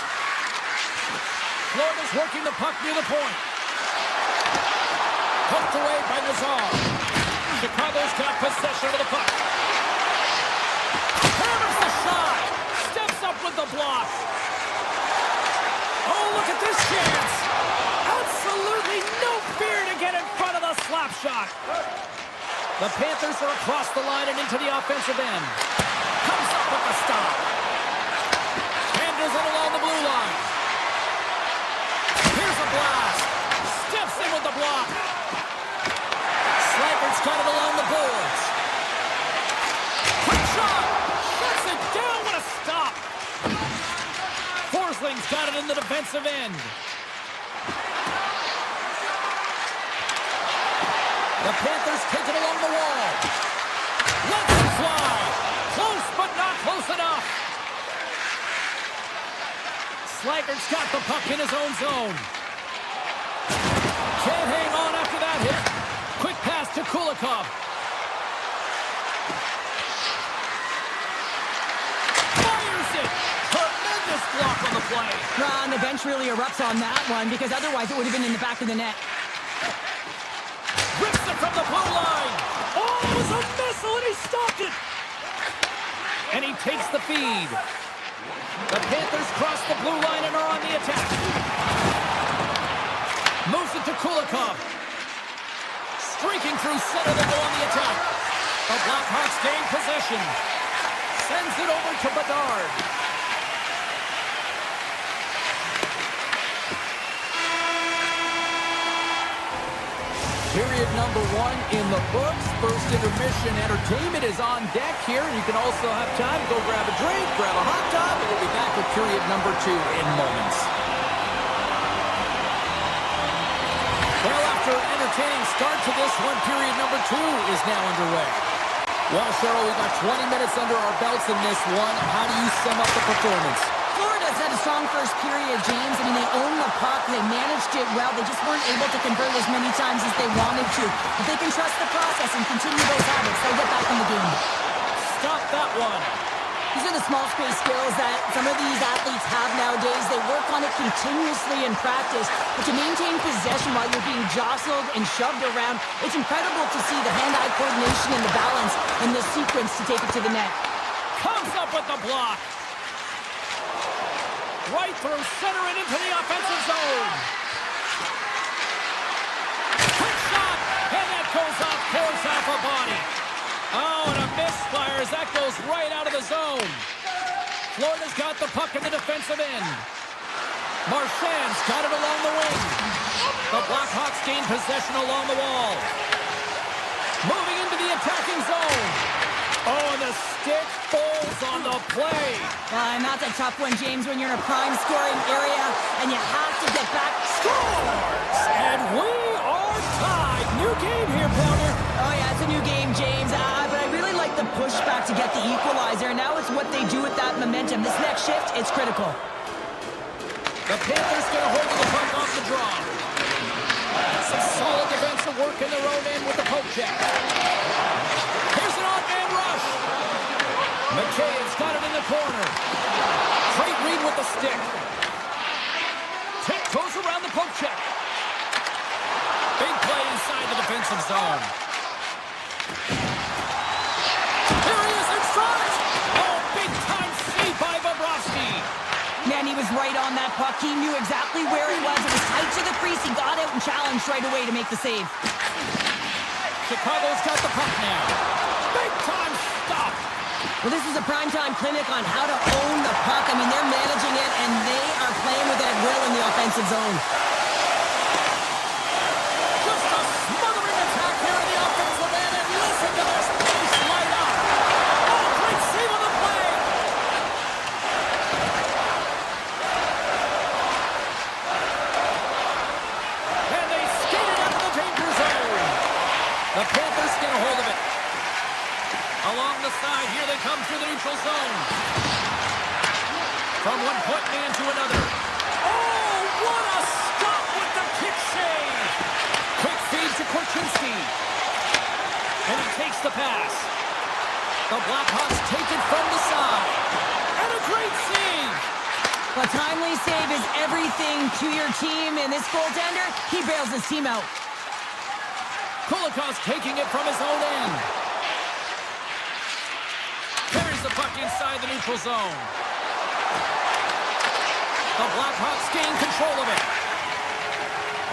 Florida's working the puck near the point. Poked away by Nazar. Chicago's got possession of the puck. Hammers the shot. Steps up with the block. Oh, look at this chance. Absolutely no fear to get in front of the slap shot. The Panthers are across the line and into the offensive end. Comes up with the stop. Handles it along the blue line. Here's a blast. Steps in with the block. Slifert's got it along the boards. Quick shot. Shuts it down. What a stop. Forsling's got it in the defensive end. The Panthers take it along the wall. Lets it fly. Close, but not close enough. Slager's got the puck in his own zone. Can't hang on after that hit. Quick pass to Kulikov. Fires it. Tremendous block on the play. And the bench really erupts on that one because otherwise it would have been in the back of the net. Rips it from the blue line. Oh, it was a missile and he stopped it. And he takes the feed. The Panthers cross the blue line and are on the attack. Moves it to Kulikov. Streaking through center, they go on the attack. The Blackhawks gain possession. Sends it over to Bedard. Period number 1 in the books. First intermission entertainment is on deck here. You can also have time to go grab a drink, grab a hot dog, and we'll be back with period number 2 in moments. Well, after an entertaining start to this one, period number 2 is now underway. Well, Cheryl, we've got 20 minutes under our belts in this one. How do you sum up the performance? Florida's had a strong first period, James. I mean, they owned the puck. They managed it well. They just weren't able to convert as many times as they wanted to. If they can trust the process and continue those habits, they'll get back in the game. Stop that one. These are the small space skills that some of these athletes have nowadays. They work on it continuously in practice. But to maintain possession while you're being jostled and shoved around, it's incredible to see the hand-eye coordination and the balance in this sequence to take it to the net. Comes up with the block. Right through center and into the offensive zone. Quick shot, and that goes off, pours off a body. Oh, and a misfire as that goes right out of the zone. Florida's got the puck in the defensive end. Marchand's got it along the wing. The Blackhawks gain possession along the wall. Moving into the attacking zone. Oh, and the stick falls on the play. And that's a tough one, James, when you're in a prime scoring area and you have to get back. Scores! And we are tied. New game here, Pounder. Oh, yeah, it's a new game, James. But I really like the pushback to get the equalizer. Now it's what they do with that momentum. This next shift, it's critical. The Panthers get a hold of the puck off the draw. Some solid defensive work in their own end with the poke check. Here's an odd-man rush. McCabe's got it in the corner. Great read with the stick. Tip goes around the poke check. Big play inside the defensive zone. Here he is in front. Oh, big-time save by Bobrovsky. Man, he was right on that puck. He knew exactly where it was. It was tight to the crease. He got out and challenged right away to make the save. Chicago's got the puck now. Big-time stop. Well, this is a primetime clinic on how to own the puck. I mean, they're managing it, and they are playing with it at will in the offensive zone. Just a smothering attack here in the offensive end, and listen to this place light up. Oh, great save on the play. And they skated out of the danger zone. The Panthers get a hold of it. Along the side, here they come through the neutral zone. From one point man to another. Oh, what a stop with the kick save. Quick feed to Korchinski. And he takes the pass. The Blackhawks take it from the side. And a great save. A timely save is everything to your team, and this goaltender, he bails his team out. Kulikov's taking it from his own end. Carries the puck inside the neutral zone. The Blackhawks gain control of it.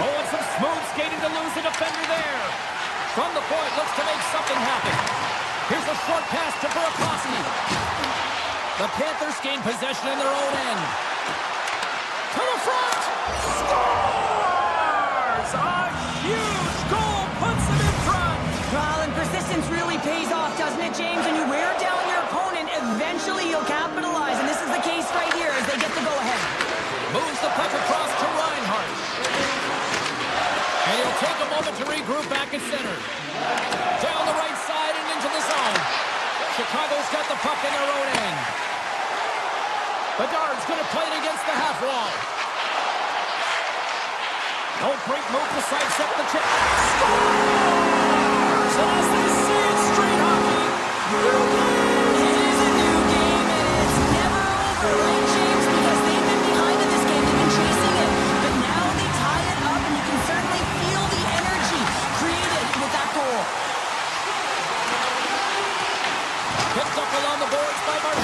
Oh, and some smooth skating to lose the defender there. From the point, looks to make something happen. Here's a short pass to Burakovsky. The Panthers gain possession in their own end. To the front! Scores! A huge goal puts them in front. Well, and persistence really pays off, doesn't it, James? When you wear down your opponent, eventually you'll capitalize, and this is the case right here as they get the go-ahead. Moves the puck across to Reinhart. And he'll take a moment to regroup back at center. Down the right side and into the zone. Chicago's got the puck in their own end. Bedard's going to play it against the half wall. No break move to sidestep the check. Scores! And as they say in street hockey, new game! It is a new game, and it's never over, right, James? Because they've been behind in this game. They've been chasing it. But now they tie it up, and you can certainly feel the energy created with that goal. Picked up along the boards by Martin.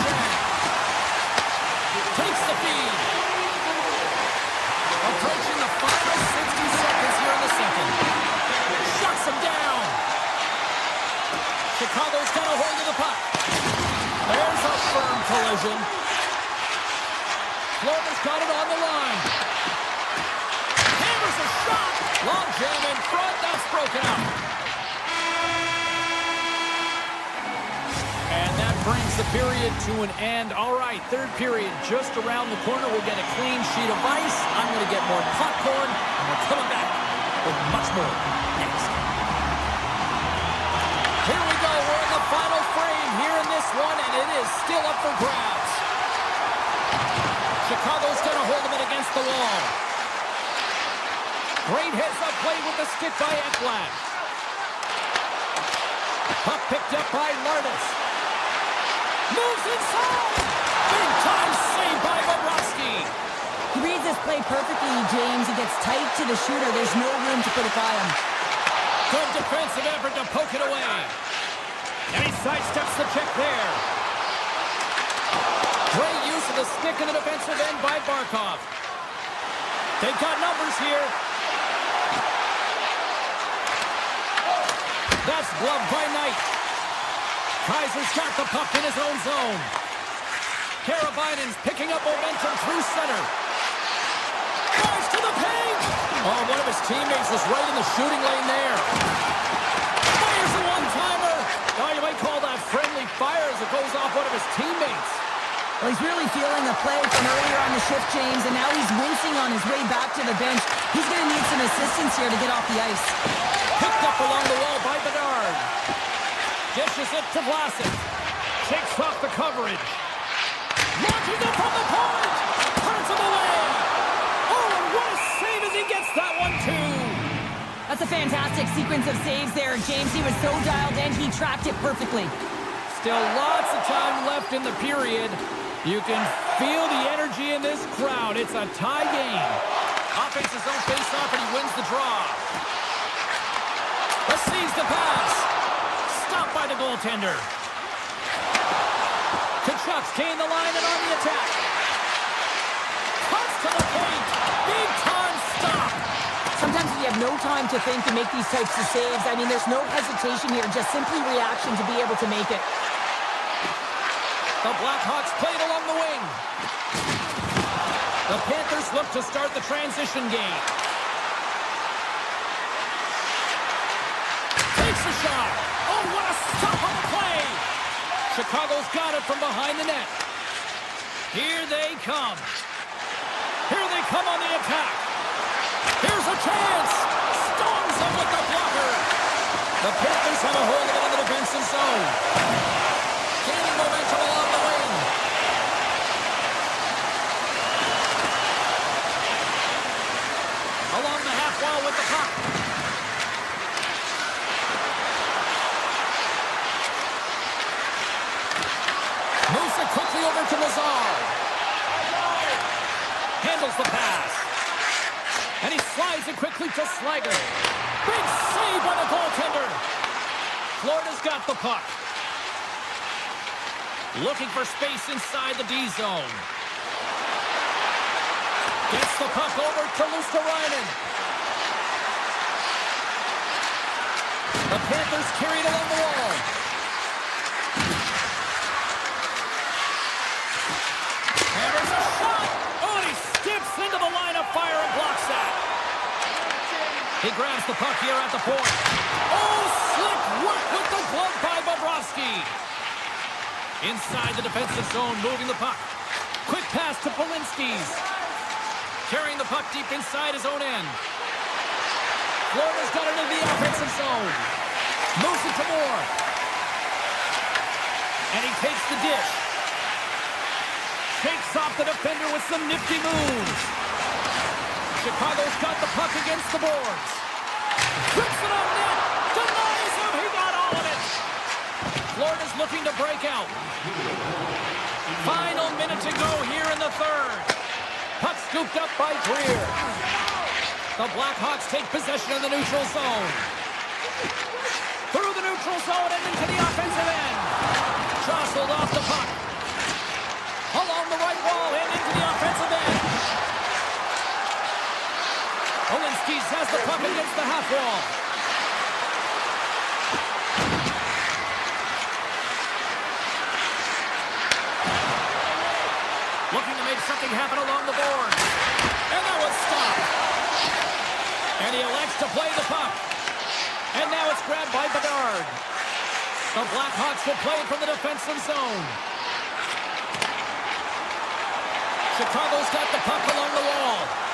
collision. Florida's got it on the line. Hammers a shot. Long jam in front. That's broken up. And that brings the period to an end. All right, third period just around the corner. We'll get a clean sheet of ice. I'm going to get more popcorn, and we're coming back with much more next. Here we go. We're in the final frame here in this one, and it is still up for grabs. Chicago's going to hold him against the wall. Great heads-up play with the stick by Ekblad. Puck picked up by Lardis. Moves inside. Big time save by Bobrovsky. He reads this play perfectly, James. He gets tight to the shooter. There's no room to put it by him. Good defensive effort to poke it away. And he sidesteps the check there. Great use of the stick in the defensive end by Barkov. They've got numbers here. That's gloved by Knight. Kaiser's got the puck in his own zone. Karabainen's picking up momentum through center. Drives to the paint. Oh, one of his teammates was right in the shooting lane there. Fires a one-timer. Oh, you might call that friendly fire as it goes off one of his teammates. Well, he's really feeling the play from earlier on the shift, James, and now he's wincing on his way back to the bench. He's going to need some assistance here to get off the ice. Picked up along the wall by Bedard. Dishes it to Vlasic. Shakes off the coverage. Launches it from the point. Turns him away. Oh, what a save as he gets that one, too. That's a fantastic sequence of saves there, James. He was so dialed in, he tracked it perfectly. Still lots of time left in the period. You can feel the energy in this crowd. It's a tie game. Offense his own face-off, and he wins the draw. Sees the pass. Stopped by the goaltender. Kachuk's gained the line and on the attack. Cuts to the point. Big time stop. Sometimes you have no time to think to make these types of saves. I mean, there's no hesitation here, just simply reaction to be able to make it. The Blackhawks played along the wing. The Panthers look to start the transition game. Takes a shot. Oh, what a stop on the play. Chicago's got it from behind the net. Here they come. Here they come on the attack. Here's a chance. Storms him with the blocker. The Panthers have a hold of it in the defensive zone. Gaining momentum along the wing. Along the half wall with the puck. Moves it quickly over to Lazar. Handles the pass. And he slides it quickly to Slager. Big save by the goaltender. Florida's got the puck. Looking for space inside the D zone. Gets the puck over to Luosterainen. The Panthers carried along the wall. Hammers a shot. Oh, and he skips into the line of fire and blocks that. He grabs the puck here at the point. Oh, slick work with the glove by Bobrovsky. Inside the defensive zone, moving the puck. Quick pass to Polinski's. Carrying the puck deep inside his own end. Florida's got it into the offensive zone. Moves it to Moore. And he takes the dish. Shakes off the defender with some nifty moves. Chicago's got the puck against the boards. Puts it on net. Denies him. He got all of it. Florida's looking to break out. Final minute to go here in the third. Puck scooped up by Greer. The Blackhawks take possession of the neutral zone. Through the neutral zone and into the offensive end. Jostled off the puck. Along the right wall and into the offensive end. Polinski's has the puck against the half wall. something happen along the boards. And that was stopped. And he elects to play the puck. And now it's grabbed by Bedard. The Blackhawks will play it from the defensive zone. Chicago's got the puck along the wall.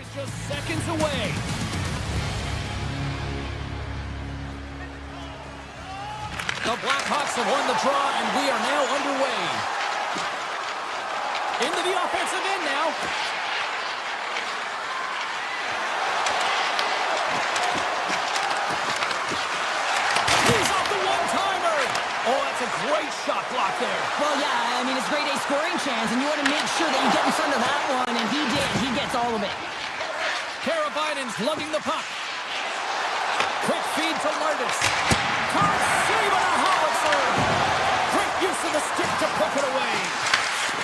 is just seconds away. The Blackhawks have won the draw, and we are now underway. Into the offensive end now. He's off the one-timer. Oh, that's a great shot block there. Well, yeah, I mean, it's a grade A scoring chance, and you want to make sure that you get in front of that one, and he did. He gets all of it. Karabainen's lugging the puck. Quick feed to Lardis. Can't save it, a howitzer. Great use of the stick to poke it away.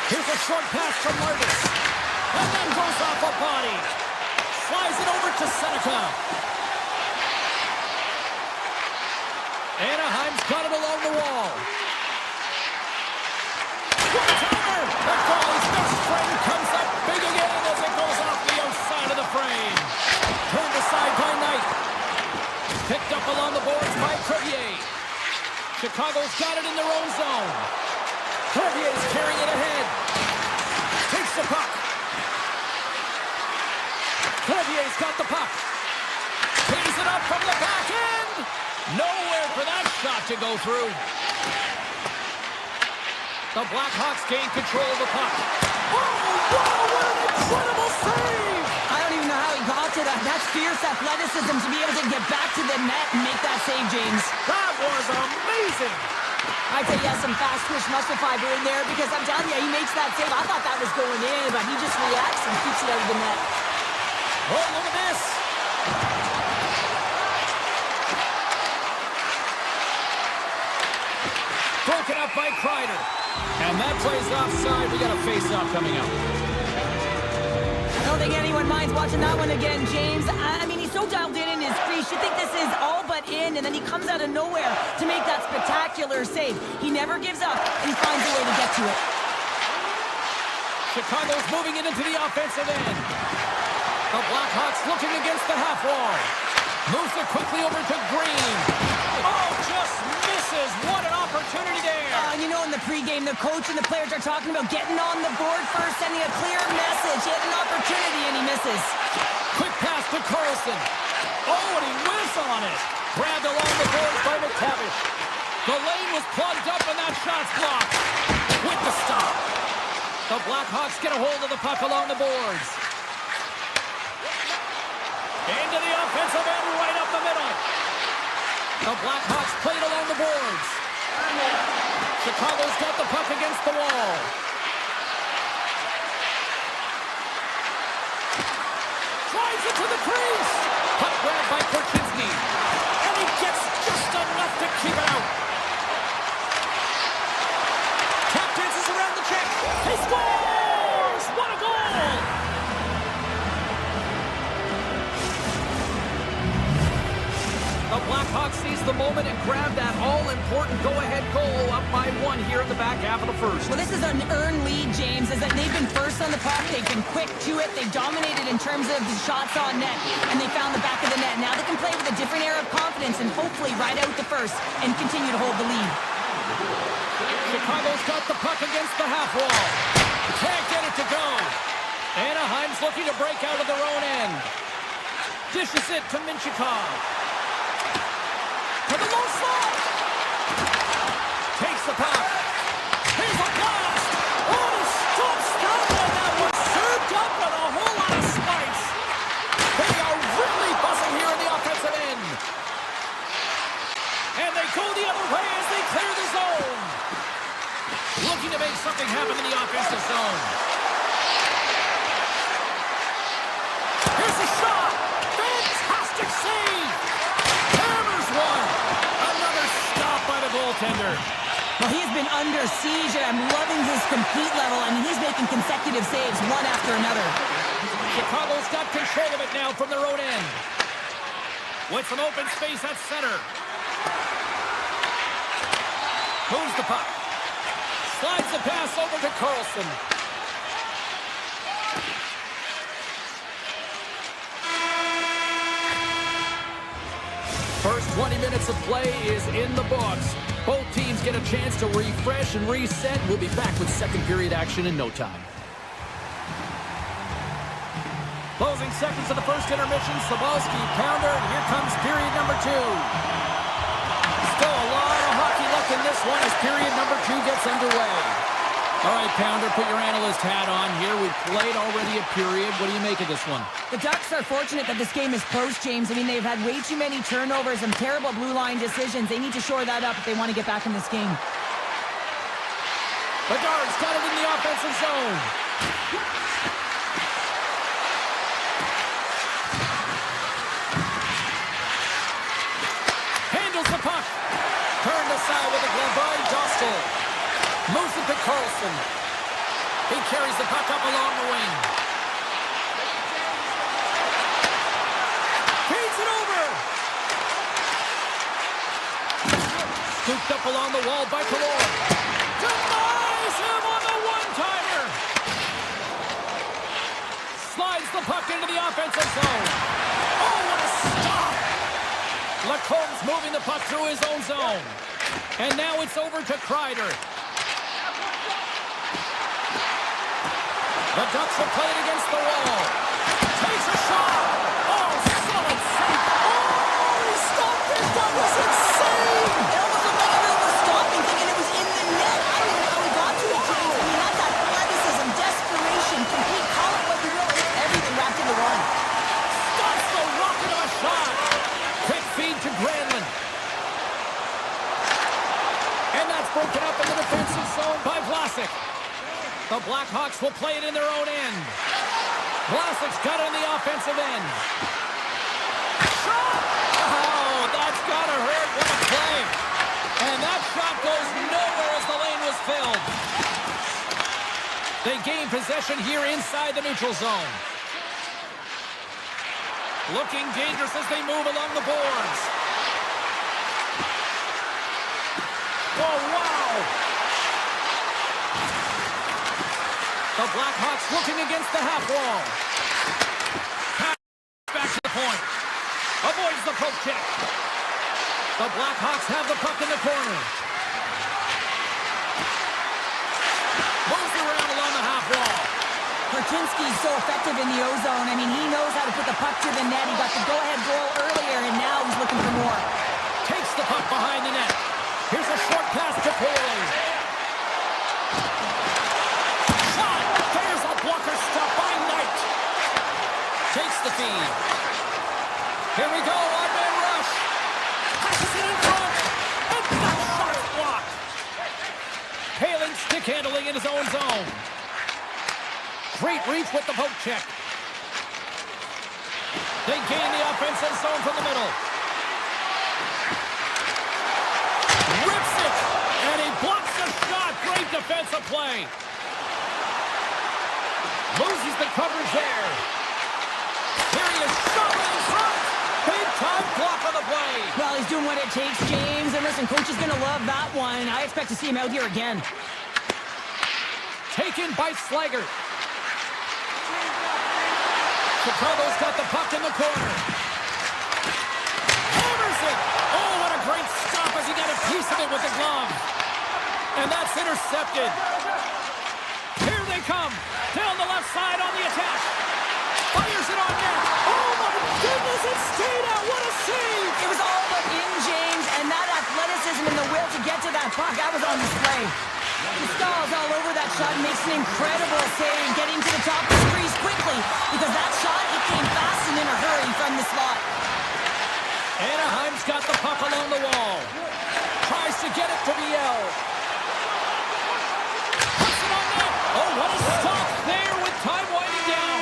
Here's a short pass from Lardis. And then goes off a body. Slides it over to Seneca. Anaheim's got it along the wall. One-timer! The goalie's best friend comes up big again as it goes off the outside of the frame. Turned aside by Knight. Picked up along the boards by Crevier. Chicago's got it in their own zone. Crevier's carrying it ahead. Takes the puck. Crevier's got the puck. Tees it up from the back end. Nowhere for that shot to go through. The Blackhawks gain control of the puck. Oh, wow, what an incredible save! I don't even know how he got to that. That's fierce athleticism to be able to get back to the net and make that save, James. That was amazing! I'd say he has some fast twitch muscle fiber in there because I'm telling you, he makes that save. I thought that was going in, but he just reacts and keeps it out of the net. Oh, look at this! Broken up by Kreider. And that play's offside. We got a face-off coming up. I don't think anyone minds watching that one again, James. I mean, he's so dialed in his crease. You think this is all but in, and then he comes out of nowhere to make that spectacular save. He never gives up, and he finds a way to get to it. Chicago's moving it into the offensive end. The Blackhawks looking against the half wall. Moves it quickly over to Green. Oh, just misses. What an opportunity there. And you know, in the pregame, the coach and the players are talking about getting on the board first, sending a clear message. He had an opportunity, and he misses. Quick pass to Carlson. Oh, and he whiffs on it. Grabbed along the boards by McTavish. The lane was plugged up, and that shot's blocked. With the stop. The Blackhawks get a hold of the puck along the boards. Into the offensive end, right up the middle. The Blackhawks played along the boards. Chicago's got the puck against the wall. Drives it to the crease. Puck grabbed by Korchinski. And he gets just enough to keep it out. Tap dances around the check. He scores! What a goal! The Blackhawks seize the moment and grab that all-important go-ahead goal up by one here in the back half of the first. Well, this is an earned lead, James, is that they've been first on the puck. They've been quick to it. They've dominated in terms of the shots on net, and they found the back of the net. Now they can play with a different air of confidence and hopefully ride out the first and continue to hold the lead. Chicago's got the puck against the half wall. Can't get it to go. Anaheim's looking to break out of their own end. Dishes it to Minchikov. To the low slot. Takes the puck. Here's a blast. Oh, he stops Scotland. That was served up with a whole lot of spice. They are really buzzing here in the offensive end. And they go the other way as they clear the zone. Looking to make something happen in the offensive zone. Here's a shot. Fantastic save. Hammers one. Another stop by the goaltender. Well, he has been under siege, and I'm loving his compete level. I mean, he's making consecutive saves, one after another. Chicago's got control of it now from their own end. With some open space at center. Moves the puck. Slides the pass over to Carlson. First 20 minutes of play is in the books. Both teams get a chance to refresh and reset. We'll be back with second period action in no time. Close closing seconds of the first intermission. Sobolski, Pounder, and here comes period number 2. Still a lot of hockey left in this one as period number 2 gets underway. All right, Pounder, put your analyst hat on here. We've played already a period. What do you make of this one? The Ducks are fortunate that this game is close, James. I mean, they've had way too many turnovers and terrible blue line decisions. They need to shore that up if they want to get back in this game. Bedard's got it in the offensive zone. Handles the puck. Turned aside with a glove by Dostal. Moves it to Carlson. He carries the puck up along the wing. Feeds it over. Scooped up along the wall by Kodiak. Denies him on the one-timer. Slides the puck into the offensive zone. Oh, what a stop. Lacomb's moving the puck through his own zone. And now it's over to Kreider. The Ducks will play it against the wall. Takes a shot. Oh, solid save. Oh, he stopped it. That was insane. It almost looked like everyone was stopping, thinking it was in the net. I don't know how he got to it, James. I mean, that's athleticism, desperation, complete, call it what you will. It's everything wrapped into one. Stops the rocket of a shot. Quick feed to Granlund. And that's broken up in the defensive zone by Vlasic. The Blackhawks will play it in their own end. Vlasic's got it on the offensive end. Shot! Oh, that's gotta hurt. What a play. And that shot goes nowhere as the lane was filled. They gain possession here inside the neutral zone. Looking dangerous as they move along the boards. Oh, wow! The Blackhawks looking against the half wall. Back to the point. Avoids the poke check. The Blackhawks have the puck in the corner. Moves around along the half wall. Perkinski's so effective in the O-zone. I mean, he knows how to put the puck to the net. He got the go-ahead goal earlier, and now he's looking for more. Takes the puck behind the net. Here's a short pass to Poirot. Shot! There's a blocker stop by Knight. Takes the feed. Here we go, one-man rush. Passes it in front. And that shot is blocked. Paling stick handling in his own zone. Great reach with the poke check. They gain the offensive zone from the middle. Rips it, and he blocks the shot. Great defensive play. Loses the coverage there. Here he is, shot in front. Big time block on the play. Well, he's doing what it takes, James. And listen, coach is going to love that one. I expect to see him out here again. Taken by Slager. Chicago's got the puck in the corner. Hammers it. Oh, what a great stop as he got a piece of it with the glove. And that's intercepted. Here they come. Down the left side on the attack. Fires it on net. Oh, my goodness, it stayed out. What a save. It was all but in, James, and that athleticism and the will to get to that puck, that was on display. He stalls all over that shot and makes an incredible save, getting to the top of the crease quickly, because that shot, it came fast and in a hurry from the slot. Anaheim's got the puck along the wall. Tries to get it to Biel. Puts it on net. Oh, what a stop there with time winding down.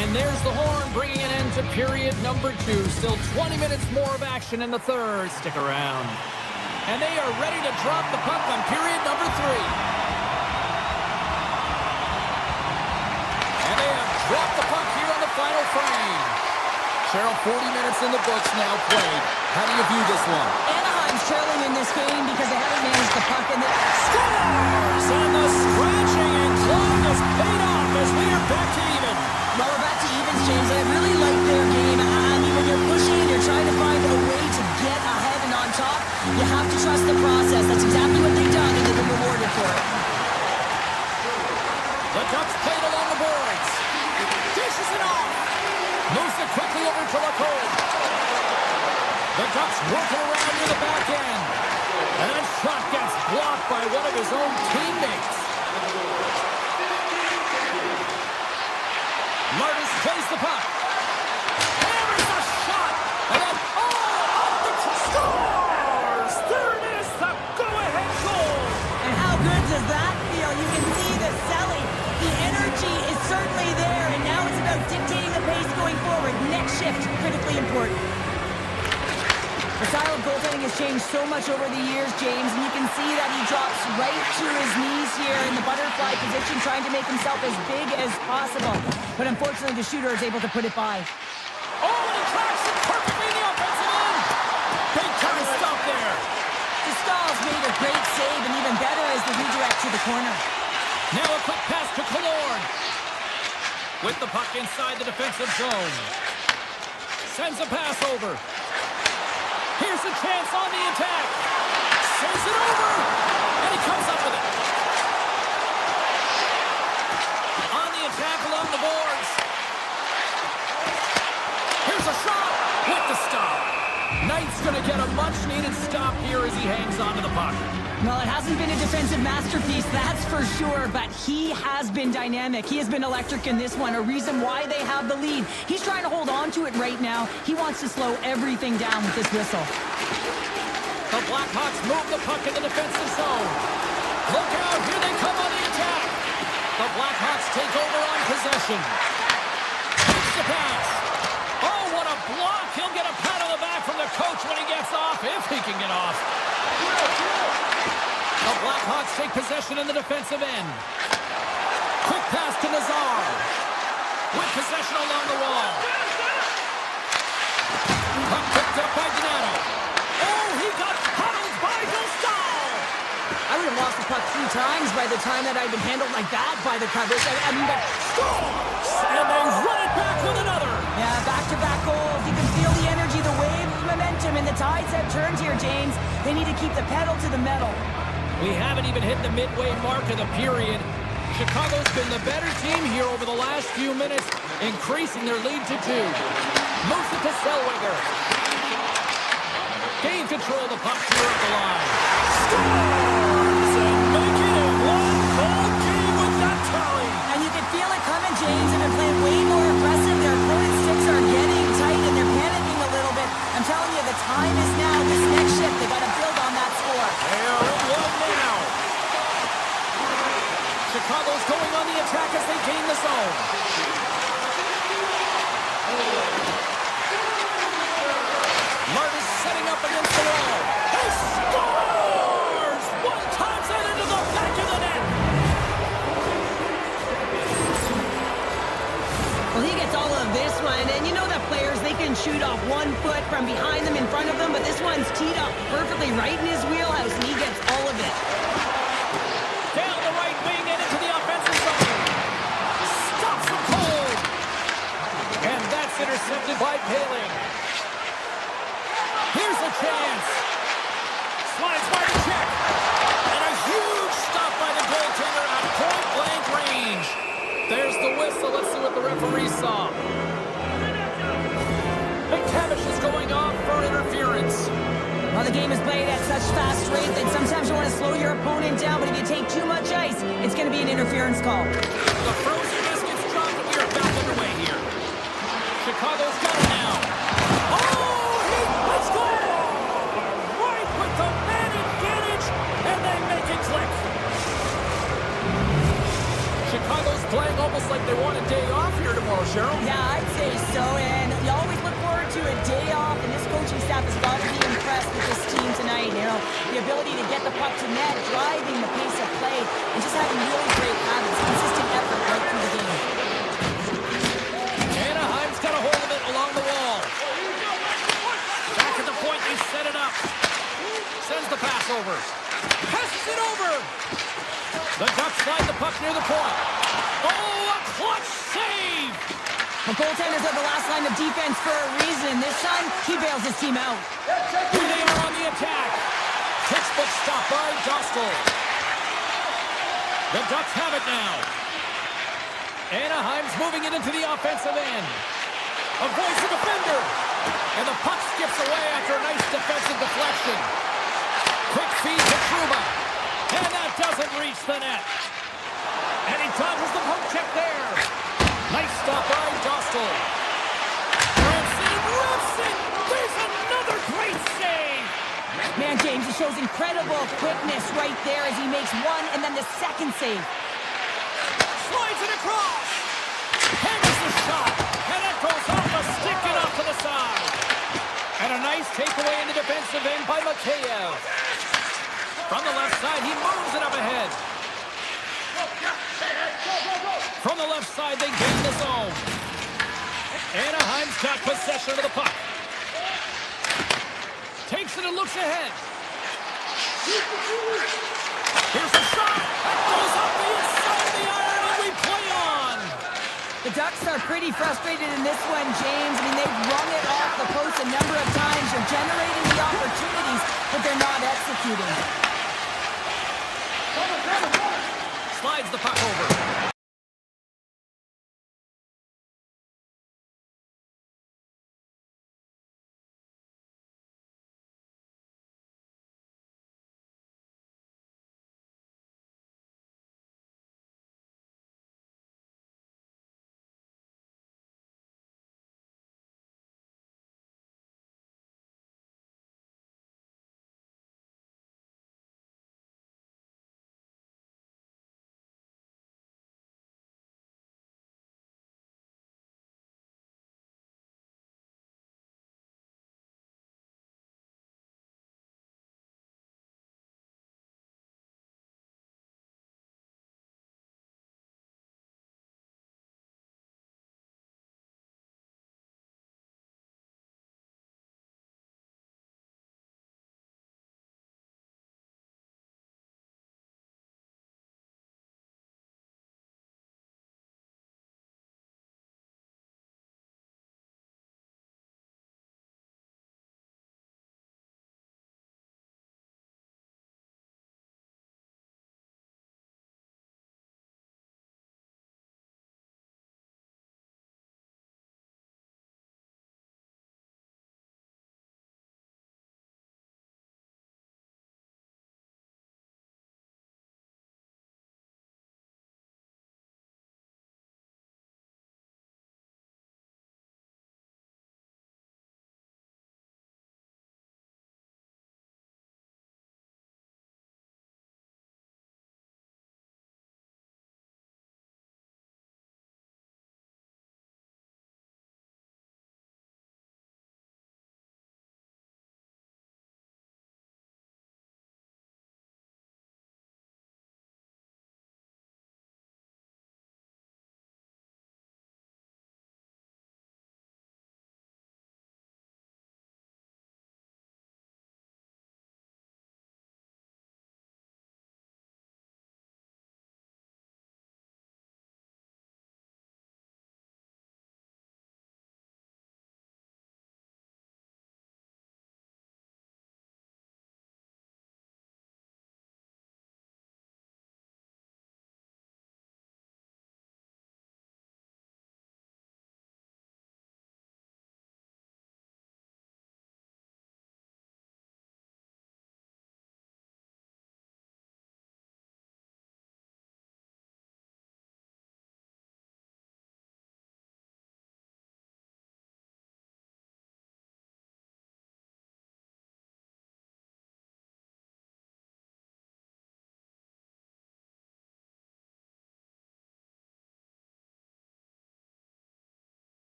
And there's the horn, bringing an end to period number 2. Still 20 minutes more of action in the third. Stick around. And they are ready to drop the puck on period number 3. And they have dropped the puck here on the final frame. Cheryl, 40 minutes in the books now played. How do you view this one? Anaheim's trailing in this game because they haven't managed the puck, and they Scores! And the scratching and clawing has paid off as we are back to even. Well, we're back to evens, James. I really like their game. I mean, when you're pushing and you're trying to find a way to get ahead and on top, you have to trust the process. That's exactly what they've done, and they've been rewarded for it. The Ducks played along the boards. to look home. The Ducks working around near the back end. And that shot gets blocked by one of his own teammates. Martis plays the puck. Hammers a shot. And then, off the scores! There it is, the go-ahead goal. And how good does that feel? You can see the selling. The energy is certainly there, and now it's about dictating the pace going forward. Next shift, critically important. The style of goaltending has changed so much over the years, James, and you can see that he drops right to his knees here in the butterfly position, trying to make himself as big as possible. But unfortunately, the shooter is able to put it by. Oh, and he tracks it perfectly in the offensive end. Big time stop there. Stahl's made a great save, and even better is the redirect to the corner. Now a quick pass to Killorn. With the puck inside the defensive zone. Sends a pass over. Here's a chance on the attack. Sends it over. And he comes up with it. On the attack along the boards. Here's a shot with the stop. Knight's going to get a much-needed stop here as he hangs onto the puck. Well, it hasn't been a defensive masterpiece, that's for sure, but he has been dynamic. He has been electric in this one, a reason why they have the lead. He's trying to hold on to it right now. He wants to slow everything down with this whistle. The Blackhawks move the puck in the defensive zone. Look out, here they come on the attack. The Blackhawks take over on possession. Takes the pass. Oh, what a block. He'll get a pat on the back from the coach when he gets off, if he can get off. The Blackhawks take possession in the defensive end. Quick pass to Nazar. With possession along the wall. Puck picked up by Donato. Oh, he got huddled by Stahl. I would have lost the puck 3 times by the time that I'd been handled like that by the coverage. I mean, but Scores! And they run it back with another. yeah, back-to-back goals. You can feel the energy, the wave, the momentum, and the tides have turned here, James. They need to keep the pedal to the metal. We haven't even hit the midway mark of the period. Chicago's been the better team here over the last few minutes, increasing their lead to 2. Moves it to Zellweger. Gain control of the puck here at the line. Scores! And make it a one-goal game with that tally. And you can feel it coming, James, and they're playing way more aggressive. Their opponent's sticks are getting tight, and they're panicking a little bit. I'm telling you, the time is now. This next shift, they got to build on that score. They are in one now. Chicago's going on the attack as they gain the zone. Martis setting up against the wall. He scores! One times it into the back of the net. Well, he gets all of this one, and you know that players, they can shoot off 1 foot from behind them, in front of them, but this one's teed up perfectly right in his wheelhouse, and he gets all of it. Down the right wing and into the offensive zone. Stops him cold. And that's intercepted by Paling. Here's a chance. Slides by the check. And a huge stop by the goaltender at point-blank range. There's the whistle. Let's see what the referee saw. McTavish is going off for interference. Well, the game is played at such fast rate that sometimes you want to slow your opponent down, but if you take too much ice, it's going to be an interference call. The frozen biscuits dropped, and we are back underway here. Chicago's got it now. Oh, he scores! Right with the man advantage, and they make it click. Chicago's playing almost like they want a day off here tomorrow, Cheryl. Yeah, I'd say so, and you always look forward to a day off, and this coaching staff has got to be impressed with this team tonight. You know, the ability to get the puck to net, driving the pace of play, and just having really great habits, consistent effort right through the game. Anaheim's got a hold of it along the wall. Back at the point, they set it up. Sends the pass over. Passes it over. The Ducks slide the puck near the point. Oh, a clutch save! The goaltenders are the last line of defense for a reason. This time, he bails his team out. They are on the attack. Textbook stop by Dostal. The Ducks have it now. Anaheim's moving it into the offensive end. Avoids the defender. And the puck skips away after a nice defensive deflection. Quick feed to Trouba. And that doesn't reach the net. And he dodges the poke check there. Nice stop by Dostal. Grimson rips it. There's another great save. Man, James, it shows incredible quickness right there as he makes one and then the second save. Slides it across. Hammers the shot. And that goes off the stick and off to the side. And a nice takeaway in the defensive end by Mikheyev. From the left side, he moves it up ahead. From the left side, they gain the zone. Anaheim's got possession of the puck. Takes it and looks ahead. Here's the shot. That goes up the inside of the iron, and we play on. The Ducks are pretty frustrated in this one, James. I mean, they've rung it off the post a number of times. They're generating the opportunities, but they're not executing. Slides the puck over.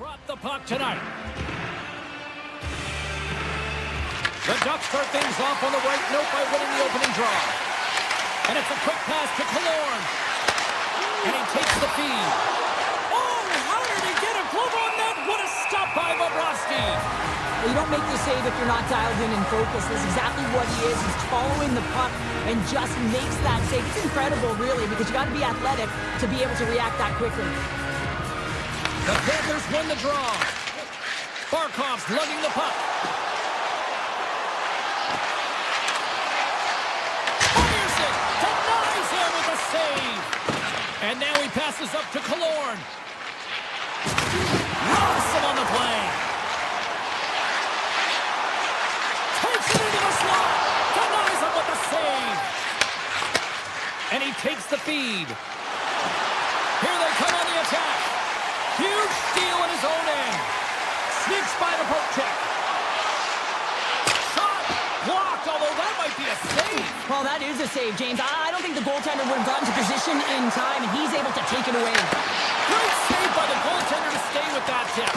dropped the puck tonight. The Ducks start things off on the right note by winning the opening draw. And it's a quick pass to Killorn. And he takes the feed. Oh, how did he get a glove on that? What a stop by Bobrovsky. Well, you don't make the save if you're not dialed in and focused. That's exactly what he is. He's following the puck and just makes that save. It's incredible, really, because you got to be athletic to be able to react that quickly. The Panthers win the draw. Barkov's lugging the puck. Fires it. Denies him with a save. And now he passes up to Killorn. Knocks him on the play. Takes it into the slot. Denies him with a save. And he takes the feed. Here they come on the attack. Huge steal in his own end. Sneaks by the poke check. Shot blocked, although that might be a save. Well, that is a save, James. I don't think the goaltender would have gotten to position in time, and he's able to take it away. Great save by the goaltender to stay with that tip.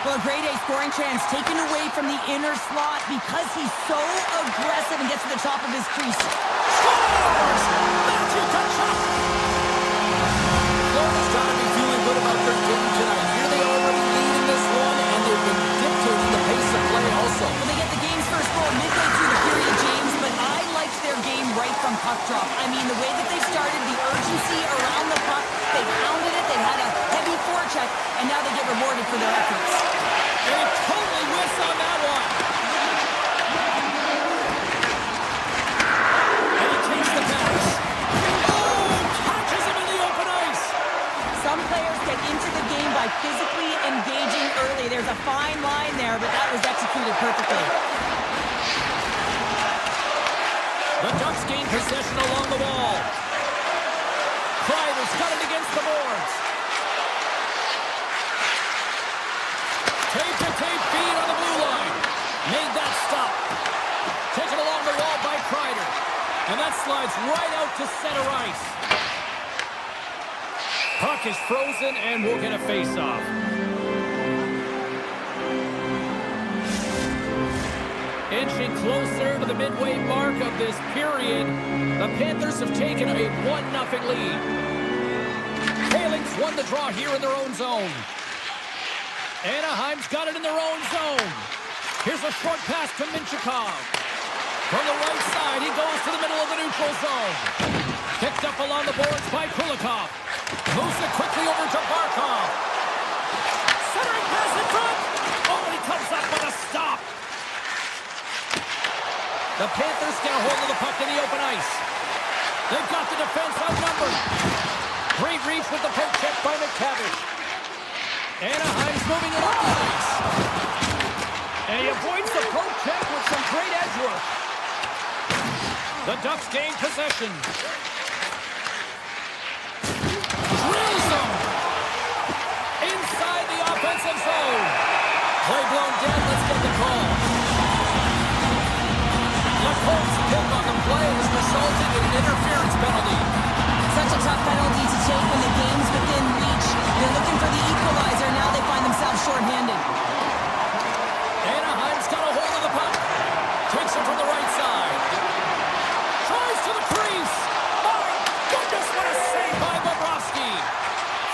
Well, a grade A scoring chance taken away from the inner slot because he's so aggressive and gets to the top of his crease. Scores! Matthew Tkachuk! Florida's got to be feeling good about their game tonight. Here they already lead in this one, and they've been dictating the pace of play also. Well, they get the game's first goal midway through the period, James, but I liked their game right from puck drop. I mean, the way that they started, the urgency around the puck, they pounded it, they had a heavy forecheck, and now they get rewarded for their efforts. And he totally whiffs on that one. And he takes the pass. Oh, catches him in the open ice. Some players get into the game by physically engaging early. There's a fine line there, but that was executed perfectly. The Ducks gain possession along the wall. Kreider's got it against the boards. Tape-to-tape feed on the blue line. Made that stop. Taken along the wall by Kreider. And that slides right out to center ice. Puck is frozen, and we'll get a face-off. Inching closer to the midway mark of this period, the Panthers have taken a 1-0 lead. Paling's won the draw here in their own zone. Anaheim's got it in their own zone. Here's a short pass to Minchikov. From the right side, he goes to the middle of the neutral zone. Picked up along the boards by Kulikov. Moves it quickly over to Barkov. Centering pass in front. Oh, he comes up with a stop. The Panthers get a hold of the puck in the open ice. They've got the defense outnumbered. Great reach with the poke check by McTavish. Anaheim's moving it up the ice. And he avoids the poke check with some great edge work. The Ducks gain possession. Drills them. Inside the offensive zone. Play blown dead. Let's get the call. Lacourte's pick on the play has resulted in an interference penalty. Such a tough penalty to take when the game's within reach. They're looking for the equalizer. Now they find themselves shorthanded. Anaheim's got a hold of the puck. Takes it from the right side. Tries to the crease. My goodness, what a save by Bobrovsky.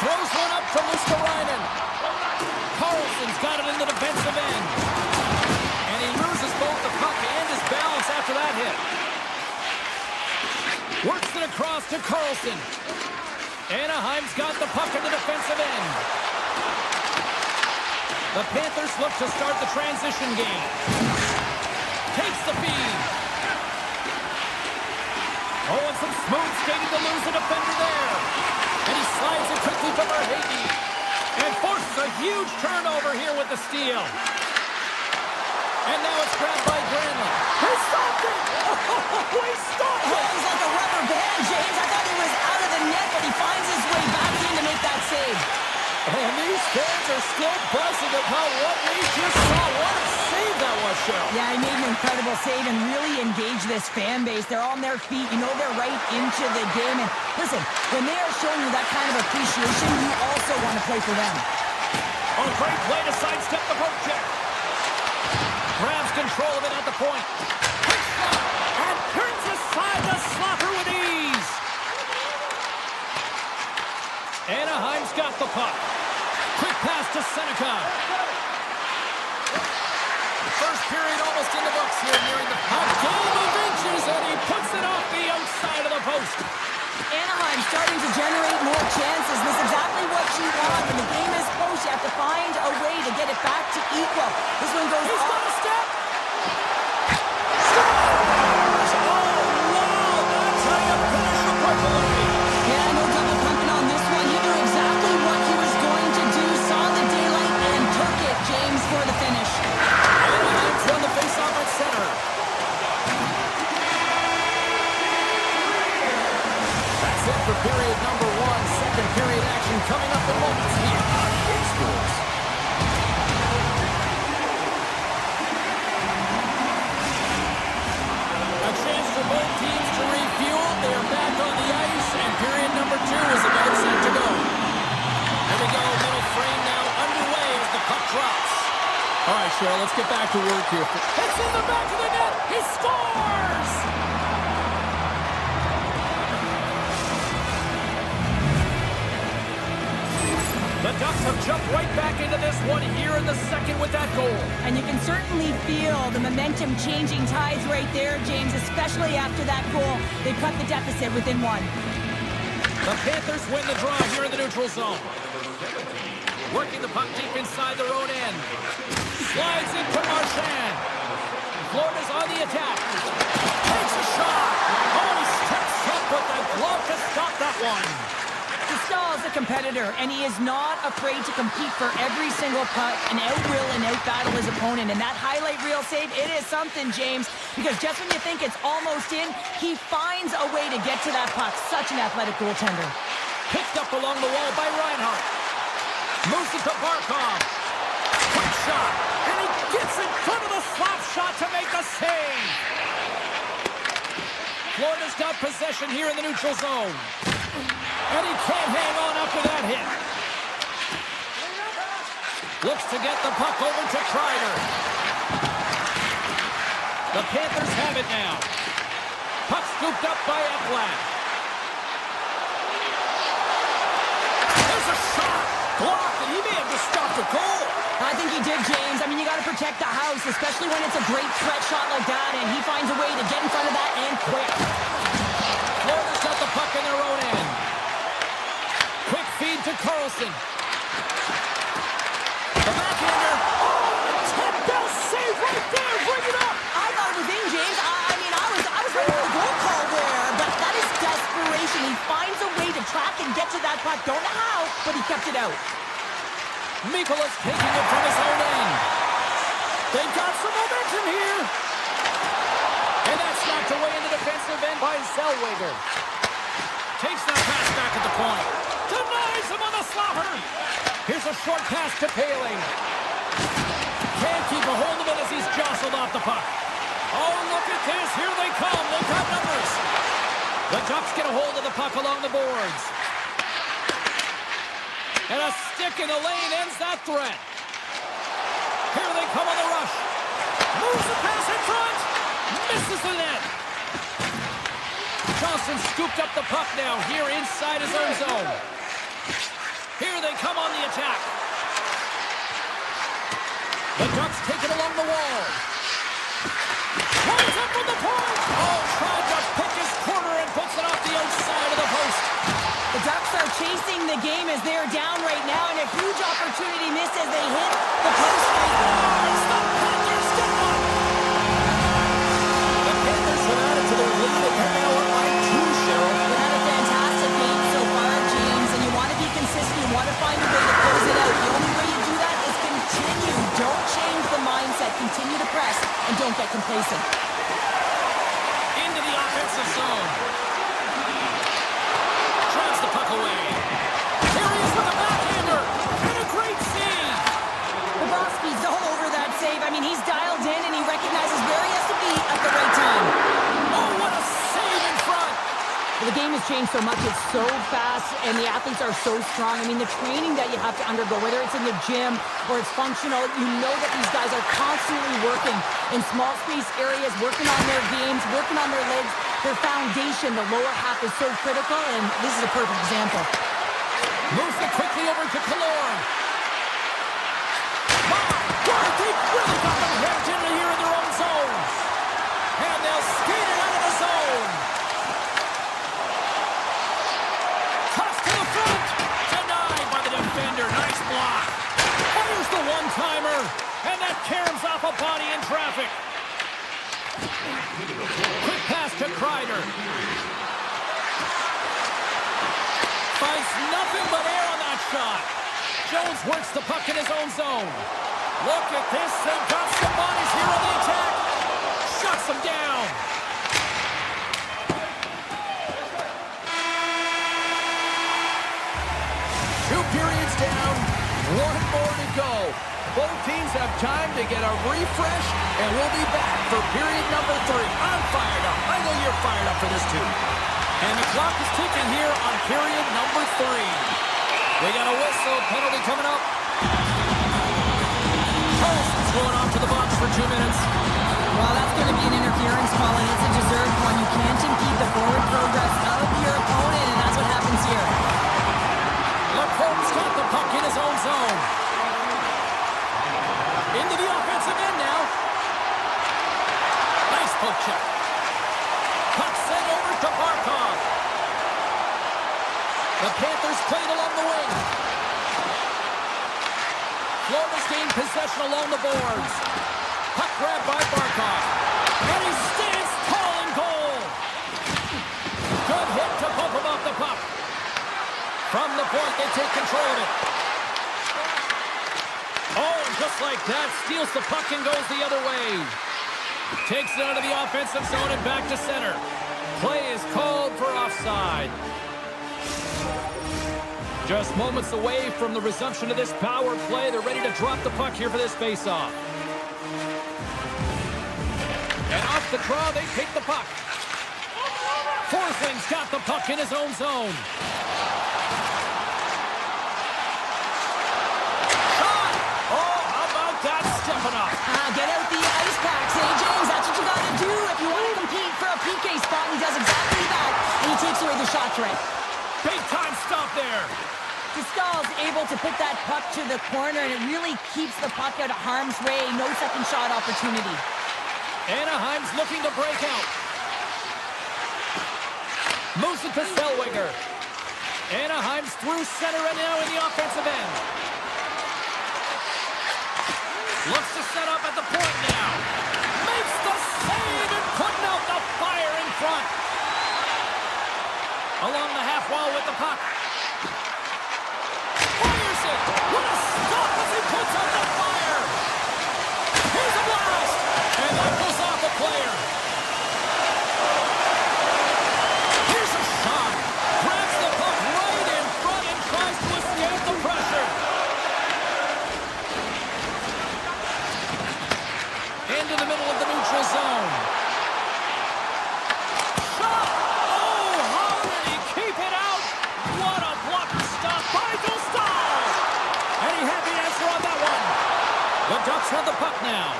Throws one up from Luskarainen. Carlson's got it in the defensive end. And he loses both the puck and his balance after that hit. Works it across to Carlson. Anaheim's got the puck in the defensive end. The Panthers look to start the transition game. Takes the feed. Oh, and some smooth skating to lose the defender there. And he slides it quickly to Verhaeghe. And forces a huge turnover here with the steal. And now it's grabbed by Granlund. He stopped it! Oh, he stopped it! Oh, he's like a rubber band, James. I thought he was out of the net, but he finds his way back in to make that save. And these fans are still buzzing about what we just saw. What a save that was, Cheryl. Yeah, he made an incredible save and really engaged this fan base. They're on their feet. You know they're right into the game. And listen, when they are showing you that kind of appreciation, you also want to play for them. Oh, great play to sidestep the poke check. Grabs control of it at the point. Quick shot. And turns aside the slapper with ease. Anaheim's got the puck. Quick pass to Seneca. First period almost in the books here, nearing the puck. A game of inches, and he puts it off the outside of the post. Anaheim starting to generate more chances. This is exactly what you want. When the game is close, you have to find a way to get it back to equal. This one goes He's got off. a step. Scores! Oh, wow! That's how you finish the breakaway. Yeah, no double pumping on this one. He knew exactly what he was going to do, saw the daylight, and took it, James, for the finish. Anaheim's won the faceoff at center. That's it for period number one. Second period action coming up in moments here on EA Sports. A chance for both teams to refuel. They are back on the ice, and period number two is about set to go. Here we go, middle frame now underway as the puck drops. All right, Cheryl, let's get back to work here. It's in the back of the net. He scores! The Ducks have jumped right back into this one here in the second with that goal. And you can certainly feel the momentum changing tides right there, James, especially after that goal. They cut the deficit within one. The Panthers win the draw here in the neutral zone. Working the puck deep inside their own end. Slides into Marchand. Florida's on the attack. Takes a shot. Oh, he steps up with the glove to stop that one. Stahl's a competitor, and he is not afraid to compete for every single puck and out-will and out-battle his opponent. And that highlight reel save, it is something, James, because just when you think it's almost in, he finds a way to get to that puck. Such an athletic goaltender. Picked up along the wall by Reinhart. Moves it to Barkov. Quick shot. And he gets in front of the slap shot to make the save. Florida's got possession here in the neutral zone. And he can't hang on after that hit. Looks to get the puck over to Kreider. The Panthers have it now. Puck scooped up by Ekblad. There's a shot. Blocked, and he may have just stopped the goal. I think he did, James. I mean, you got to protect the house, especially when it's a great threat shot like that, and he finds a way to get in front of that and quick. Florida's got the puck in their own end. Quick feed to Carlson. The backhander. Oh, Ted Bell save right there. Bring it up. I thought it was in, James. I mean, I was ready for the goal call there, but that is desperation. He finds a way to track and get to that puck. Don't know how, but he kept it out. Mikola's taking it from his own end. They've got some momentum here. And that's knocked away in the defensive end by Zellweger. Takes that pass back at the point. Denies him on the slapper. Here's a short pass to Paling. Can't keep a hold of it as he's jostled off the puck. Oh, look at this. Here they come. They've got numbers. The Ducks get a hold of the puck along the boards. And a stick in the lane ends that threat. Here they come on the rush. Moves the pass in front. Misses the net. Johnson scooped up the puck now here inside his own zone. Here they come on the attack. The Ducks take it along the wall. Runs up from the point. Oh, tried to pick his corner and puts it off the outside of the post. The Ducks are chasing the game as they're down right now, and a huge opportunity missed as they hit the post right now. It's the Panthers get one. The Panthers have added to their lead and they're now up by 2, Cheryl. They had a fantastic game so far, James, and you want to be consistent. You want to find a way to close it out. The only way you do that is continue. Don't change the mindset. Continue to press, and don't get complacent. Into the offensive zone. Drives the puck away. Here he is with a backhander. And a great save. Bobrovsky's all over that save. I mean, he's dialed in, and he recognizes where he has to be at the right time. Oh, what a save in front. The the game has changed so much. It's so fast, and the athletes are so strong. I mean, the training that you have to undergo, whether it's in the gym or it's functional, you know that these guys are constantly working in small space areas, working on their games, working on their legs, their foundation. The lower half is so critical, and this is a perfect example. Moves it quickly over to Killorn. They really got them hemmed in here in their own zone. And they'll skate it out of the zone. Toss to the front. Denied by the defender. Nice block. Here's the one-timer. And that caroms off a body in traffic. Quick pass to Kreider. Finds nothing but air on that shot. Jones works the puck in his own zone. Look at this. They've got some bodies here on the attack. Shuts them down. Two periods down. One more to go. Both teams have time to get a refresh, and we'll be back for period number 3. I'm fired up. I know you're fired up for this too. And the clock is ticking here on period number 3. We got a whistle. Penalty coming up. Charleston's going off to the box for 2 minutes. Well, that's going to be an interference call, and it's a deserved one. You can't impede the forward progress of your opponent, and that's what happens here. LaCombe's got the puck in his own zone. Into the offensive end now. Nice poke check. Puck sent over to Barkov. The Panthers played along the wing. Florida's gained possession along the boards. Puck grabbed by Barkov. And he stands tall in goal. Good hit to bump him off the puck. From the point, they take control of it. Oh, and just like that, steals the puck and goes the other way. Takes it out of the offensive zone and back to center. Play is called for offside. Just moments away from the resumption of this power play. They're ready to drop the puck here for this faceoff. And off the draw, they take the puck. Forsling's got the puck in his own zone. Shot! Oh, how about that stepping up? Get out the ice packs, eh, James? That's what you got to do if you want to compete for a PK spot. And he does exactly that, and he takes away the shot threat. Big time stop there. Stahl's able to put that puck to the corner, and it really keeps the puck out of harm's way. No second shot opportunity. Anaheim's looking to break out. Moves it to Zellweger. Anaheim's through center and now in the offensive end. Looks to set up at the point now. Makes the save and putting out the fire in front. Along the half wall with the puck. Fires it. What a stop as he puts out the fire. Here's a blast. And that goes off the player. Here's a shot. Grabs the puck right in front and tries to escape the pressure. Into the middle of the neutral zone. Shot! Oh, how did he keep it out? What a blocker stop by Stahl! Any happy answer on that one? The Ducks have the puck now.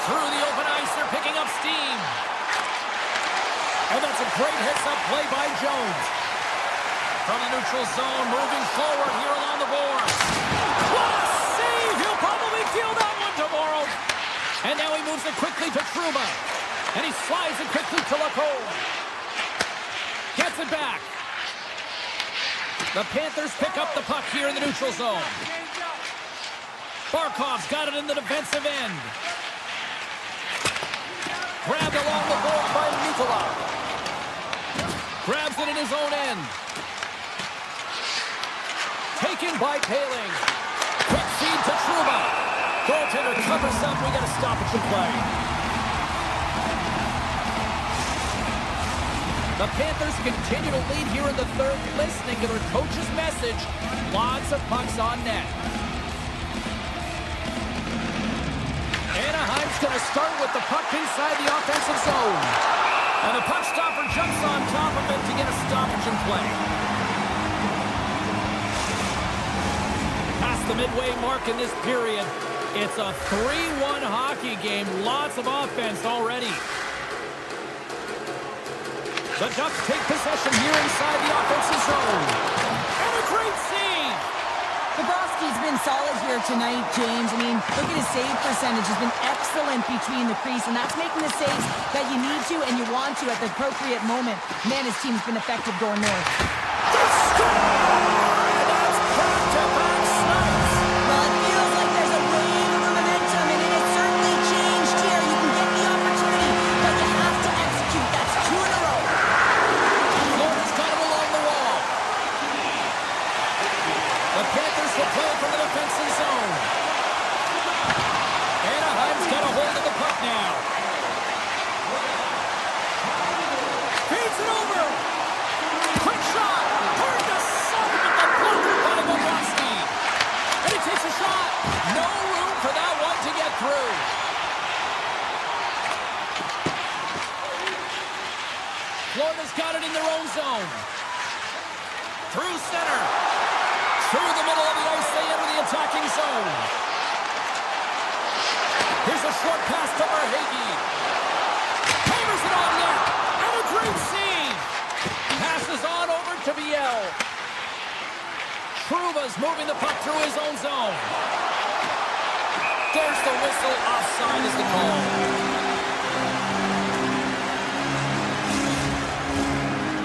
Through the open ice, they're picking up steam. And that's a great heads-up play by Jones. From the neutral zone, moving forward here along the boards. What a save! He'll probably feel that one tomorrow. And now he moves it quickly to Trouba. And he slides it quickly to Lacombe. Gets it back. The Panthers pick up the puck here in the neutral zone. Barkov's got it in the defensive end. Grabbed along the board by Nicola. Grabs it in his own end. Taken by Paling. Quick feed to Trouba. Goaltender covers up. We got to stop it to play. The Panthers continue to lead here in the third, listening to their coach's message. Lots of pucks on net. Anaheim's going to start with the puck inside the offensive zone. And the puck stopper jumps on top of it to get a stoppage in play. Past the midway mark in this period, it's a 3-1 hockey game. Lots of offense already. The Ducks take possession here inside the offensive zone. And a great save! Bobrovsky's been solid here tonight, James. I mean, look at his save percentage. Has been excellent between the crease, and that's making the saves that you need to and you want to at the appropriate moment. Man, his team's been effective going north. That's back-to-back snipes! Well, it feels like there's a wave of momentum, and it has certainly changed here. You can get the opportunity, but you have to execute. That's 2 in a row. Florida's got him along the wall. The Panthers will play from the defensive zone. Anaheim's got a hold of the puck now. Feeds it over. Quick shot. Hard to sub with the blocker by Bobrovsky. And he takes a shot. No room for that one to get through. Florida's got it in their own zone. Through center. Through the middle of the ice, they enter the attacking zone. Here's a short pass to Verhaeghe. Hammers it on net. And a great save. Passes on over to Biel. Trouba's moving the puck through his own zone. There's the whistle. Offside is the call.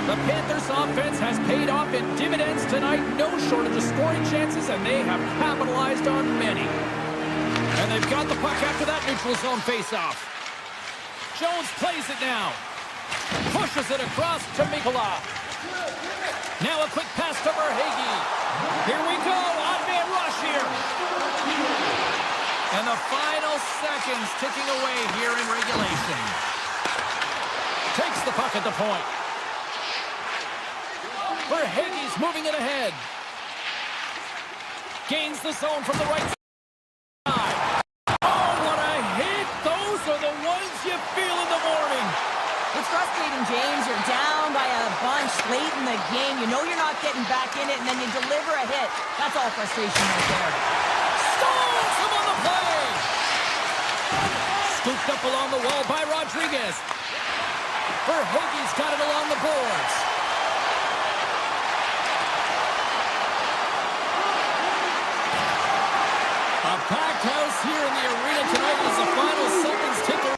The Panthers offense has paid off in dividends tonight. No shortage of scoring chances, and they have capitalized on many. And they've got the puck after that neutral zone faceoff. Jones plays it now. Pushes it across to Mikkola. Now a quick pass to Verhaeghe. Here we go. On-man rush here. And the final seconds ticking away here in regulation. Takes the puck at the point. Verhaeghe's moving it ahead. Gains the zone from the right side. Oh, what a hit. Those are the ones you feel in the morning. It's frustrating, James. You're down by a bunch late in the game. You know you're not getting back in it, and then you deliver a hit. That's all frustration right there. Stalls him on the play. Scooped up along the wall by Rodriguez. Verhaeghe's got it along the boards. A packed house here in the arena tonight as the final seconds tick away.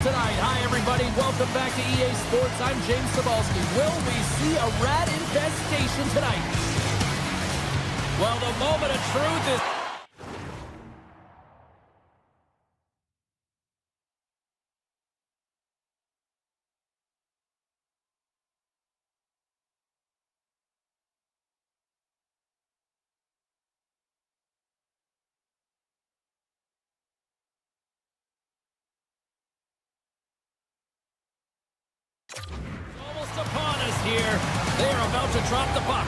Tonight, hi everybody, welcome back to EA Sports. I'm James Cebulski. Will we see a rat infestation tonight? Well, the moment of truth is here. They are about to drop the puck.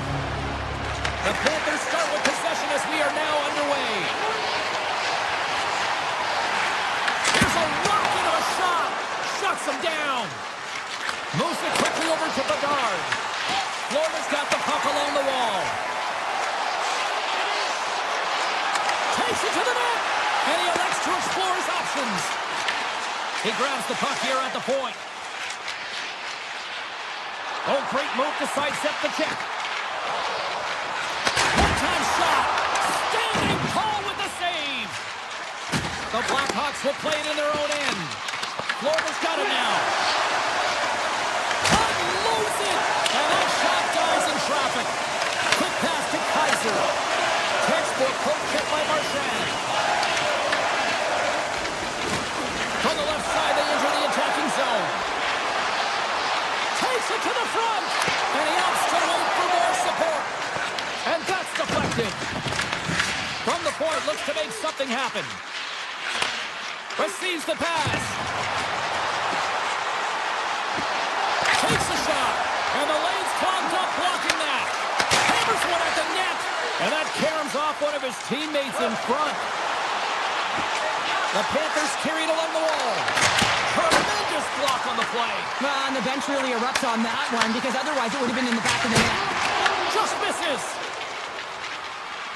The Panthers start with possession as we are now underway. Here's a rocket of a shot. Shuts them down. Moves it quickly over to Bedard. Florida's got the puck along the wall. Takes it to the net. And he elects to explore his options. He grabs the puck here at the point. Oh, great move to sidestep the check. One-time shot. Standing tall with the save. The Blackhawks will play it in their own end. Florida's got it now. Unloads it. And that shot dies in traffic. Quick pass to Kaiser. Textbook poke check by Marchand. From the left side, they enter the attacking zone. Takes it to the front. And he opts to wait for more support. And that's deflected. From the point, looks to make something happen. Receives the pass. Takes the shot. And the lane's clogged up, blocking that. Hammers one at the net. And that caroms off one of his teammates in front. The Panthers carried along the wall. Tremendous block on the play. And the bench really erupts on that one because otherwise it would have been in the back of the net. Just misses.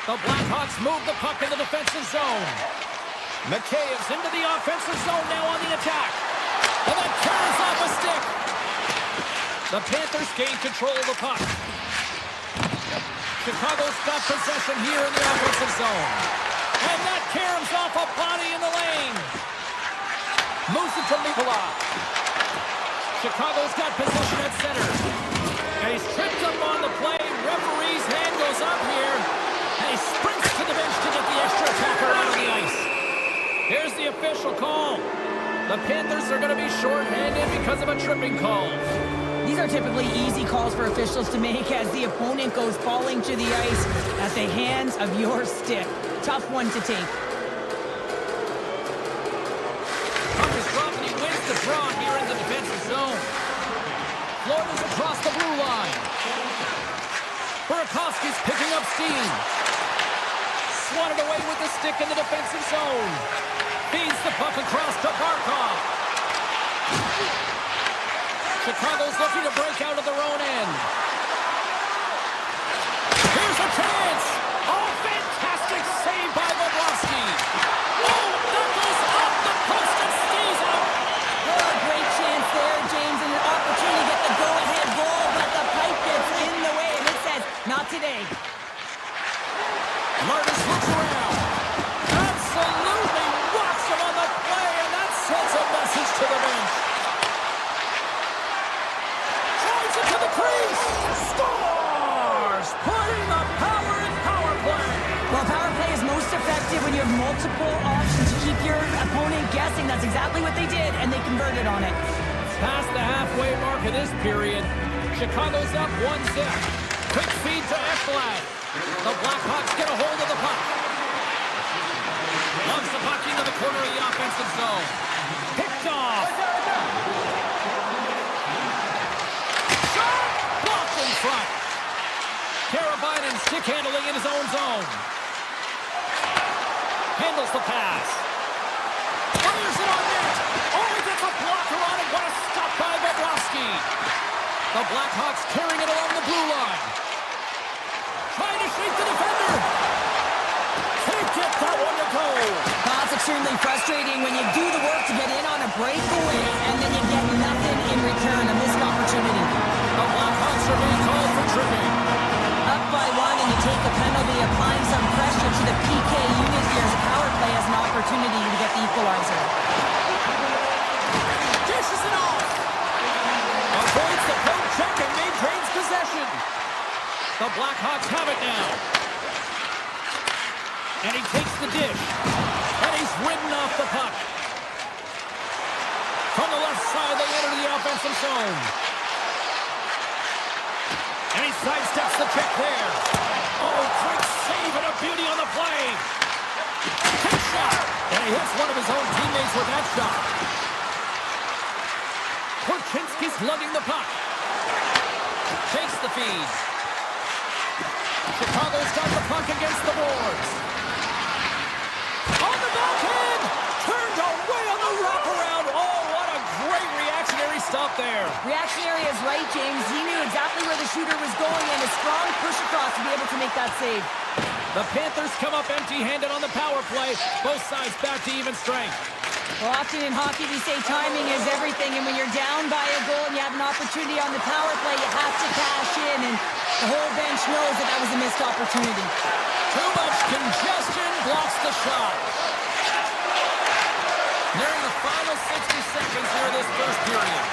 The Blackhawks move the puck in the defensive zone. McKaye's into the offensive zone now on the attack. And that carries off a stick. The Panthers gain control of the puck. Chicago's got possession here in the offensive zone. And that caroms off a body in the lane. Moves it to Buffallo. Chicago's got position at center. And he's tripped up on the play. Referee's hand goes up here. And he sprints to the bench to get the extra attacker out of the ice. Here's the official call. The Panthers are going to be shorthanded because of a tripping call. These are typically easy calls for officials to make as the opponent goes falling to the ice at the hands of your stick. Tough one to take. Puck is dropped and he wins the draw here in the defensive zone. Florida's across the blue line. Burakovsky's picking up steam. Swatted away with the stick in the defensive zone. Feeds the puck across to Barkov. Chicago's looking to break out of their own end. Here's a chance. Oh, fantastic save by Bobrovsky. Oh, that goes off the post and stays out. Oh, great chance there, James, and an opportunity to get the go-ahead goal, but the pipe gets in the way, and it says, not today. Martis looks around. Absolutely rocks him on the play, and that sends a message to the bench. Drives it to the crease. Scores! Putting the power in power play. Well, power play is most effective when you have multiple options to keep your opponent guessing. That's exactly what they did, and they converted on it. Past the halfway mark of this period. Chicago's up 1-0. Quick feed to Ekblad. The Blackhawks get a hold of the puck. Loves the puck into the corner of the offensive zone. Picked off. Shot! Blocked in front. Carabinen stick handling in his own zone. Handles the pass. Fires it on net. Only gets a blocker on it. What a stop by Bobrovsky. The Blackhawks carrying it along the blue line. Trying to shake the defender. Can't get that one to go. That's extremely frustrating when you do the work to get in on a breakaway and then you get nothing in return. A missed opportunity. The Blackhawks are being called for tripping. Up by one and you take the penalty, applying some pressure to the PK unit here as a power play has an opportunity to get the equalizer. Dishes it off. Avoids the poke check and maintains possession. The Blackhawks have it now. And he takes the dish. And he's ridden off the puck. From the left side, they enter the offensive zone. And he sidesteps the check there. Oh, great save and a beauty on the play. Quick shot. And he hits one of his own teammates with that shot. Korchinski's lugging the puck. Takes the feed. Chicago's got the puck against the boards. On the backhand! Turned away on the wraparound. Oh, what a great reactionary stop there. Reactionary is right, James. He knew exactly where the shooter was going and a strong push across to be able to make that save. The Panthers come up empty-handed on the power play. Both sides back to even strength. Well, often in hockey, we say timing is everything, and when you're down by a goal and you have an opportunity on the power play, you have to cash in, and the whole bench knows that that was a missed opportunity. Too much congestion blocks the shot. Nearing the final 60 seconds here of this first period.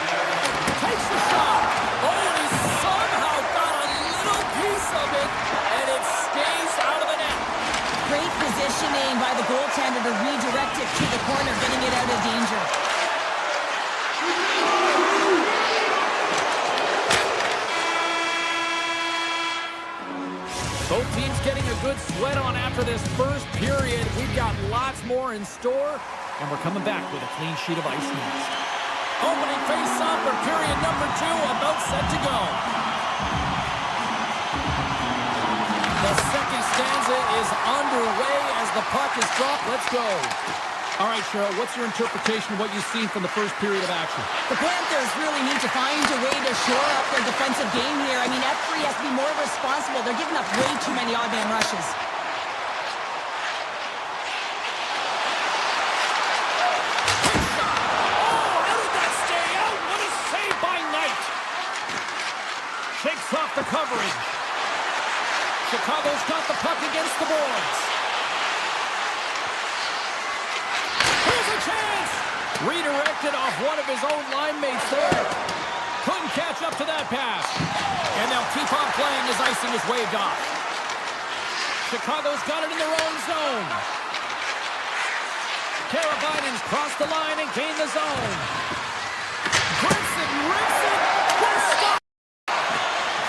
Takes the shot. Oh, and he somehow got a little piece of it, and it stays out of the net. Great positioning by the goaltender to redirect it to the corner, getting it out of danger. Both teams getting a good sweat on after this first period. We've got lots more in store, and we're coming back with a clean sheet of ice next. Opening face-off for period number 2, about set to go. The second stanza is underway as the puck is dropped. Let's go. All right, Cheryl, what's your interpretation of what you've seen from the first period of action? The Panthers really need to find a way to shore up their defensive game here. I mean, F3 has to be more responsible. They're giving up way too many odd man rushes. Shakes off the coverage. Chicago's got the puck against the boards. Here's a chance! Redirected off one of his own line mates there. Couldn't catch up to that pass. And they'll keep on playing as icing is waved off. Chicago's got it in their own zone. Karabainen's crossed the line and gained the zone. Grips it, rips it. What a stop!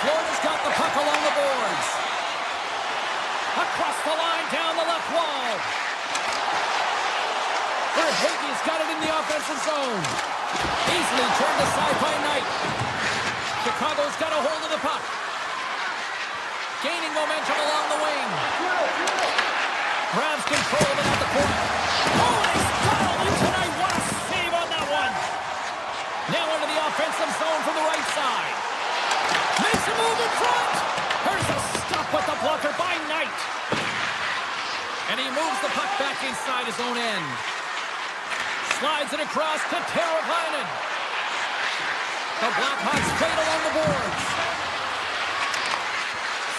Florida's got the puck along the boards. Across the line, down the left wall. Verhaeghe's got it in the offensive zone. Easily turned aside by Knight. Chicago's got a hold of the puck. Gaining momentum along the wing. Grabs control of it at the corner. Oh, and he's fouled in tonight. What a save on that one. Now into the offensive zone from the right side. Makes a move in front. There's a stop with the blocker by Knight. And he moves the puck back inside his own end. Slides it across to Teravainen. The Blackhawks played along the boards.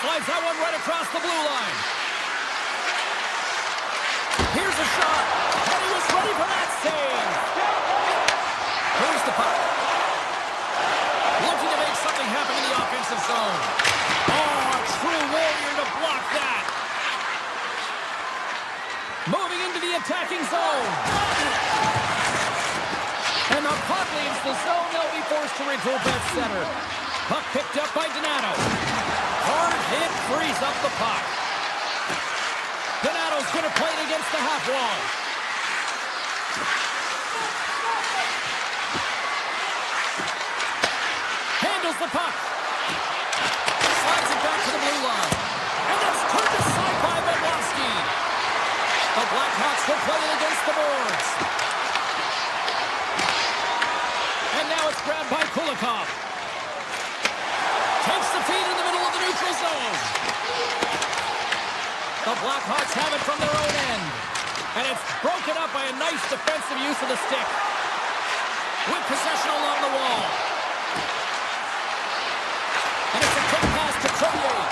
Slides that one right across the blue line. Here's a shot. And he was ready for that save. Here's the puck. Looking to make something happen in the offensive zone. Oh, a true warrior to block that. Moving into the attacking zone. And the puck leaves the zone. They'll be forced to regroup at center. Puck picked up by Donato. Hard hit frees up the puck. Donato's going to play it against the half wall. Handles the puck. Slides it back to the blue line. And that's turned aside by Bobrovsky. The Blackhawks will play it against the boards. And now it's grabbed by Kulikov. Takes the feed in the middle of the neutral zone. The Blackhawks have it from their own end. And it's broken up by a nice defensive use of the stick. With possession along the wall. And it's a quick pass to Kodiak.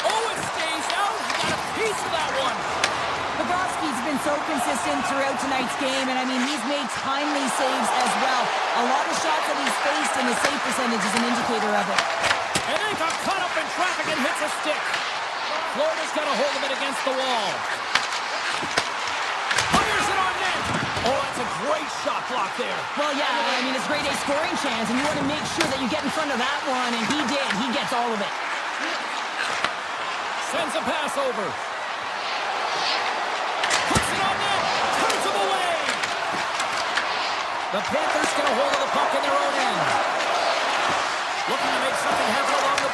Oh, it stays out. He got a piece of that one. Bobrovsky's been so consistent throughout tonight's game, and I mean, he's made timely saves as well. A lot of shots that he's faced, and his save percentage is an indicator of it. And they got caught up in traffic and hits a stick. Florida's got a hold of it against the wall. Fires it on net. Oh, that's a great shot block there. Well, yeah, I mean, it's a grade A scoring chance, and you want to make sure that you get in front of that one, and he did. He gets all of it. Sends a pass over. Puts it on net. Turns him away. The Panthers get a hold of the puck in their own end. Looking to make something happen along the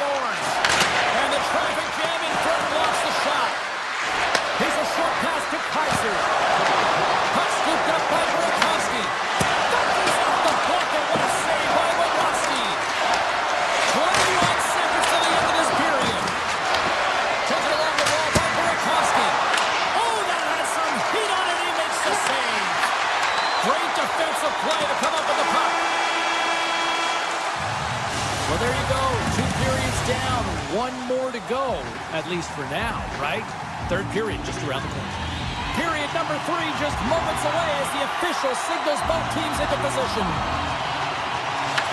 go. 2 periods down. 1 more to go, at least for now, right? Third period just around the corner. Period number 3 just moments away as the official signals both teams into position.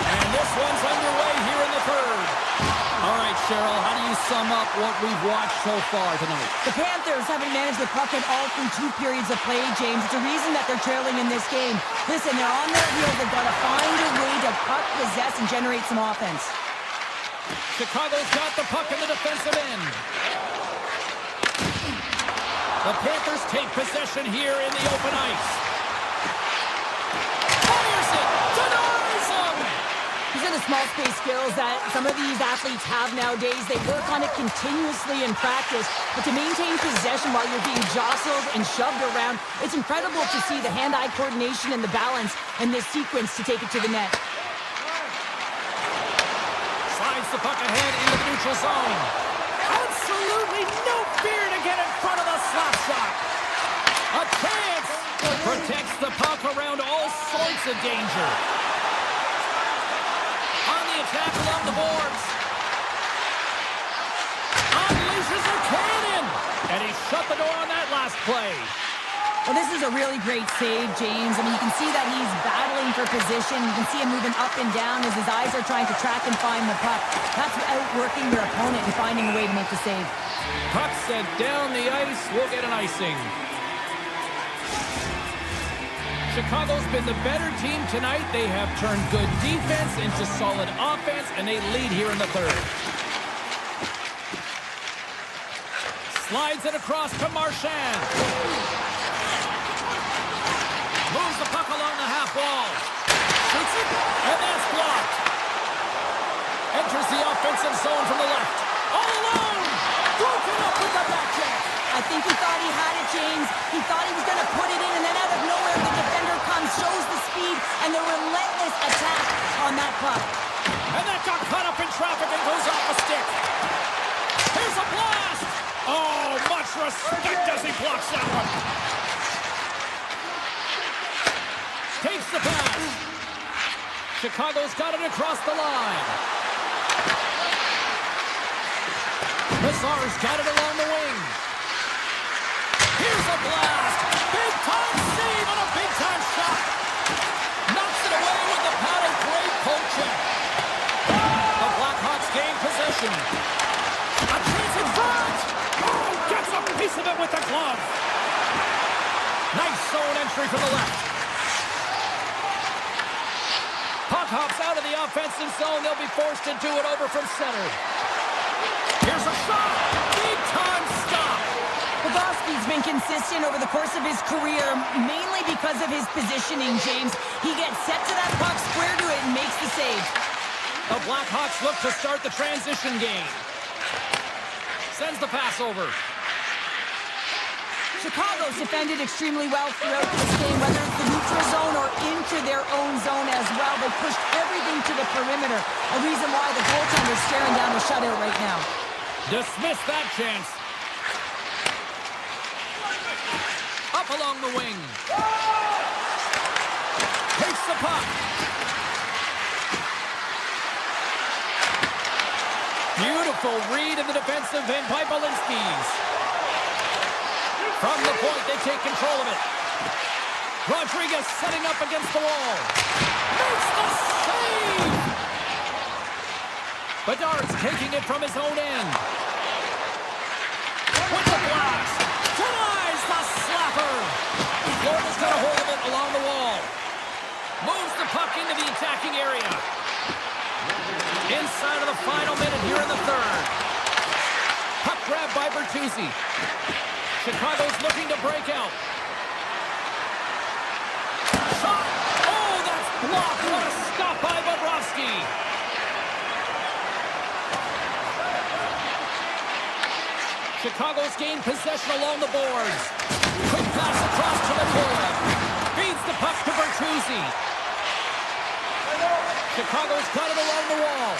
And this one's underway here in the third. All right, Cheryl, how do you sum up what we've watched so far tonight? The Panthers haven't managed the puck at all through 2 periods of play, James. It's a reason that they're trailing in this game. Listen, they're on their heels. They've got to find a way to puck, possess, and generate some offense. Chicago's got the puck in the defensive end. The Panthers take possession here in the open ice. Fires it! Denies him! These are the small space skills that some of these athletes have nowadays. They work on it continuously in practice, but to maintain possession while you're being jostled and shoved around, it's incredible to see the hand-eye coordination and the balance in this sequence to take it to the net. Slides the puck ahead into the neutral zone. Absolutely no fear to get in front of the slap shot. A chance! Protects the puck around all sorts of danger. On the attack along the boards. Unleashes a cannon! And he shut the door on that last play. Well, this is a really great save, James. I mean, you can see that he's battling for position. You can see him moving up and down as his eyes are trying to track and find the puck. That's outworking your opponent and finding a way to make the save. Puck sent down the ice. We'll get an icing. Chicago's been the better team tonight. They have turned good defense into solid offense, and they lead here in the third. Slides it across to Marchand. Moves the puck along the half wall. Shoots it, and that's blocked. Enters the offensive zone from the left. All alone! Broken up with the back check. I think he thought he had it, James. He thought he was going to put it in, and then out of nowhere, the defender comes, shows the speed, and the relentless attack on that puck. And that got caught up in traffic and goes off a stick. Here's a blast! Oh, much respect as he blocks that one. Takes the pass. Chicago's got it across the line. Mazar's got it along the wing. Here's a blast. Big-time save on a big-time shot. Knocks it away with the paddle. Great poke check. The Blackhawks gain possession. A chance in front. Oh, gets a piece of it with the glove. Nice zone entry from the left. Puck hops out of the offensive zone. They'll be forced to do it over from center. Here's a shot. Big-time stop. Bobrovsky's been consistent over the course of his career, mainly because of his positioning, James. He gets set to that puck, square to it, and makes the save. The Blackhawks look to start the transition game. Sends the pass over. Chicago's defended extremely well throughout this game, whether it's the neutral zone or into their own zone as well. They pushed everything to the perimeter, a reason why the goaltender's staring down the shutout right now. Dismiss that chance. Up along the wing. Takes the puck. Beautiful read in the defensive end by Balinskis. From the point, they take control of it. Rodriguez setting up against the wall. Makes the save! Bedard's taking it from his own end. With the blast. Denies the slapper. Florida's got a hold of it along the wall. Moves the puck into the attacking area. Inside of the final minute here in the third. Puck grab by Bertuzzi. Chicago's looking to break out. Shot! Oh, that's blocked. What a stop by Bobrovsky. Chicago's gained possession along the boards. Quick pass across to Latoya. Feeds the puck to Bertuzzi. Chicago's got it along the wall.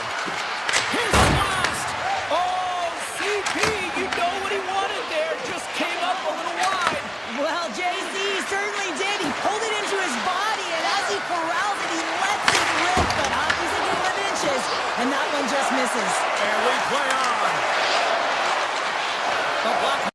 Here's the blast! Oh, CP, you know what he wanted there. Just came up a little wide. Well, JC certainly did. He pulled it into his body, and as he corrals it, he lets it rip, but he's a game of inches, and that one just missed misses. And we play on. The Blackhawks.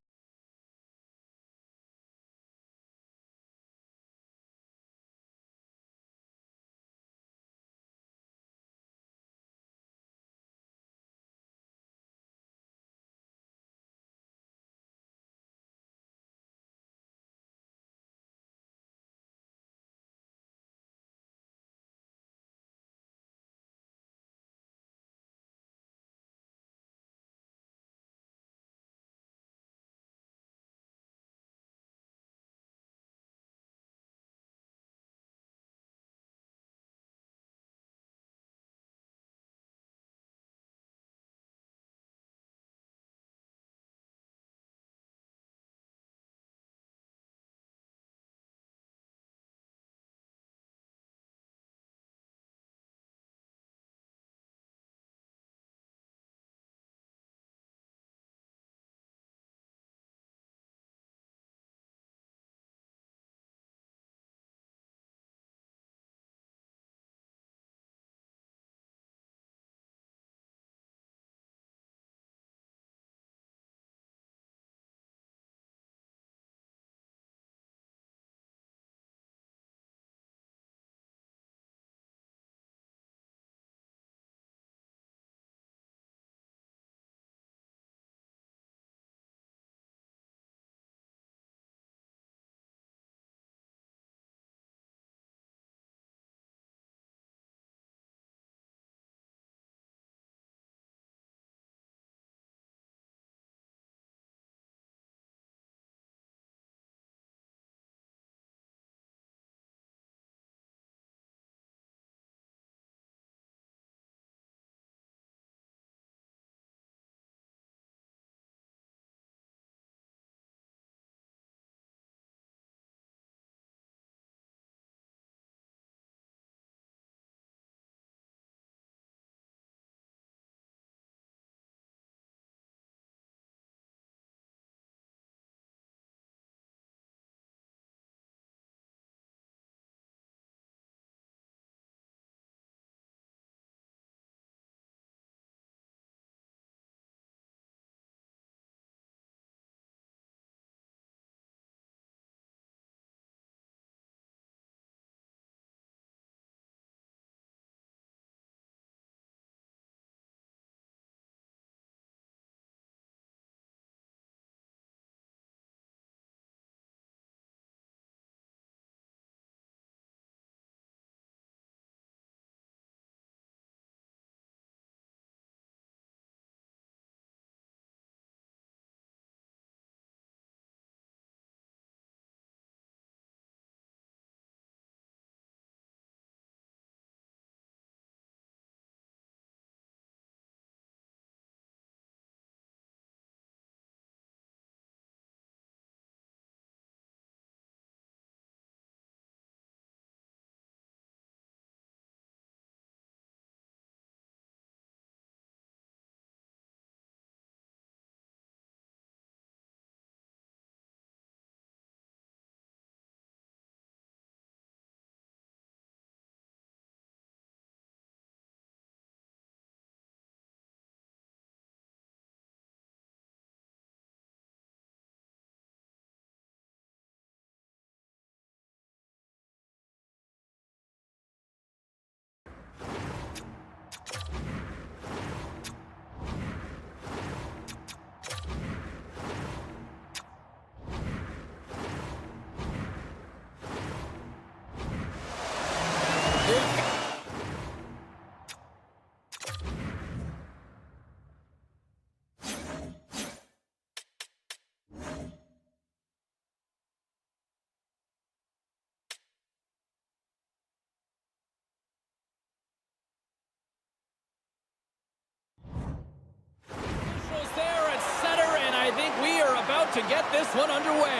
To get this one underway.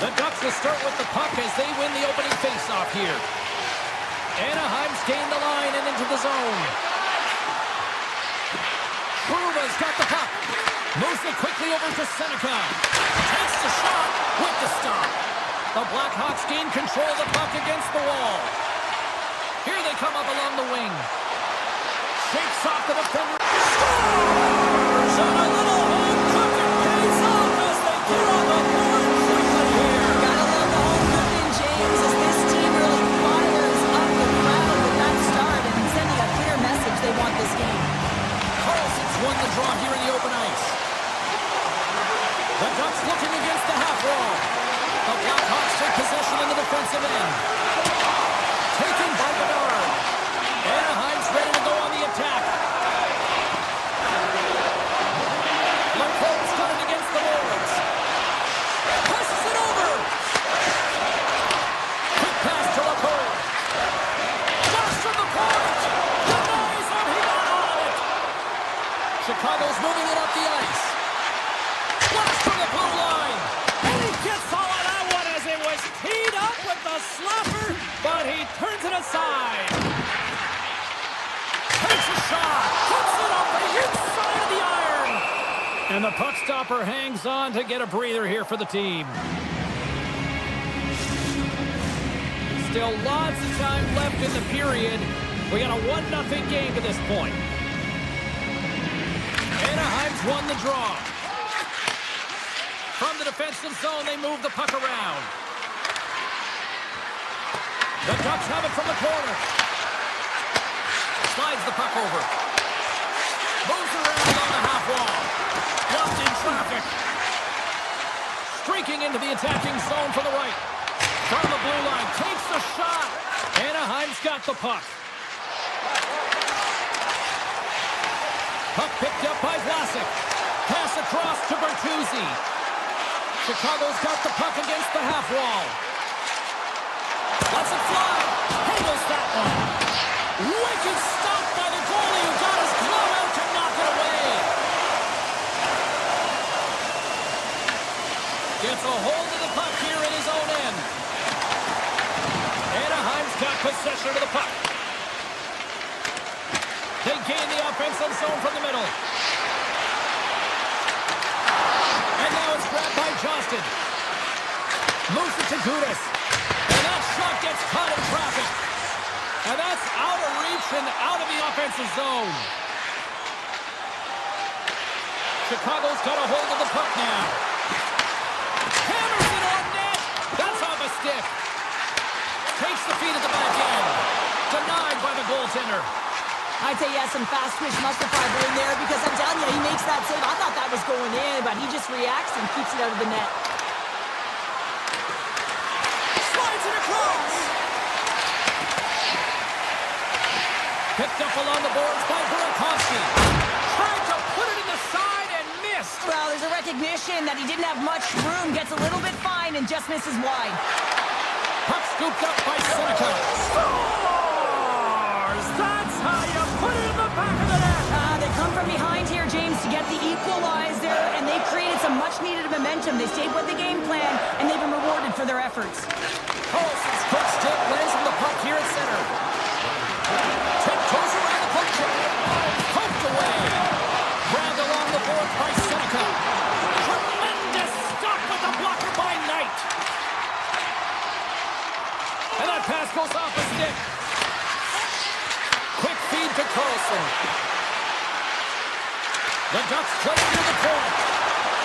The Ducks will start with the puck as they win the opening faceoff here. Anaheim's gained the line and into the zone. Kruva's got the puck. Moves it quickly over to Seneca. Takes the shot with the stop. The Blackhawks gain control of the puck against the wall. Here they come up along the wing. shakes off the defender. Scores! And a little home cooking pays off as they get on the board quickly here. Gotta love the home cooking, James, as this team really fires up the crowd with that start and sending a clear message they want this game. Carlson's won the draw here in the open ice. The Ducks looking against the half wall. The Blackhawks take possession in the defensive end. Taken by Bedard. Anaheim's ready to go on the attack. Lacomb's got it against the boards. Passes it over. Quick pass to Lacombe. Just from the point. Denies him. He got on it. Chicago's moving it up the ice. Blast from the blue line. And he gets all of that one as it was teed up with the slapper, but he turns it aside. Takes a shot. Puts it up the inside of the iron. And the puck stopper hangs on to get a breather here for the team. Still lots of time left in the period. We got a 1-0 game to this point. Anaheim's won the draw. From the defensive zone, they move the puck around. The Ducks have it from the corner. Slides the puck over. Moves around along the half wall. Blocked in traffic. Streaking into the attacking zone for the right. From the blue line, takes the shot. Anaheim's got the puck. Puck picked up by Vlasic. Pass across to Bertuzzi. Chicago's got the puck against the half wall. Lets it fly. Handles that one. Wicked stop by the goalie who got his glove out to knock it away. Gets a hold of the puck here in his own end. Anaheim's got possession of the puck. They gain the offensive zone from the middle. And now it's grabbed by Johnston. Moves it to Gudas. And that shot gets caught in traffic. And that's out of reach and out of the offensive zone. Chicago's got a hold of the puck now. Hammers it on net. That's off a stick. Takes the feed at the back end. Denied by the goaltender. I'd say he has some fast twitch muscle fiber in there because I'm telling you, he makes that save. I thought that was going in, but he just reacts and keeps it out of the net. Slides it across. Picked up along the boards by Burakovsky. Tried to put it in the side and missed. Well, there's a recognition that he didn't have much room, gets a little bit fine and just misses wide. Puck scooped up by Seneca. Scores! That's how you put it in the back of the net. They come from behind here, James, to get the equalizer, and they created some much-needed momentum. They stayed with the game plan, and they've been rewarded for their efforts. Colson's quick stick lands on the puck here at center. Tiptoes around the puck check. Poked away. Grabbed along the board by Seneca. Tremendous stop with the blocker by Knight. And that pass goes off a stick. Quick feed to Carlson. The Ducks play it near the point.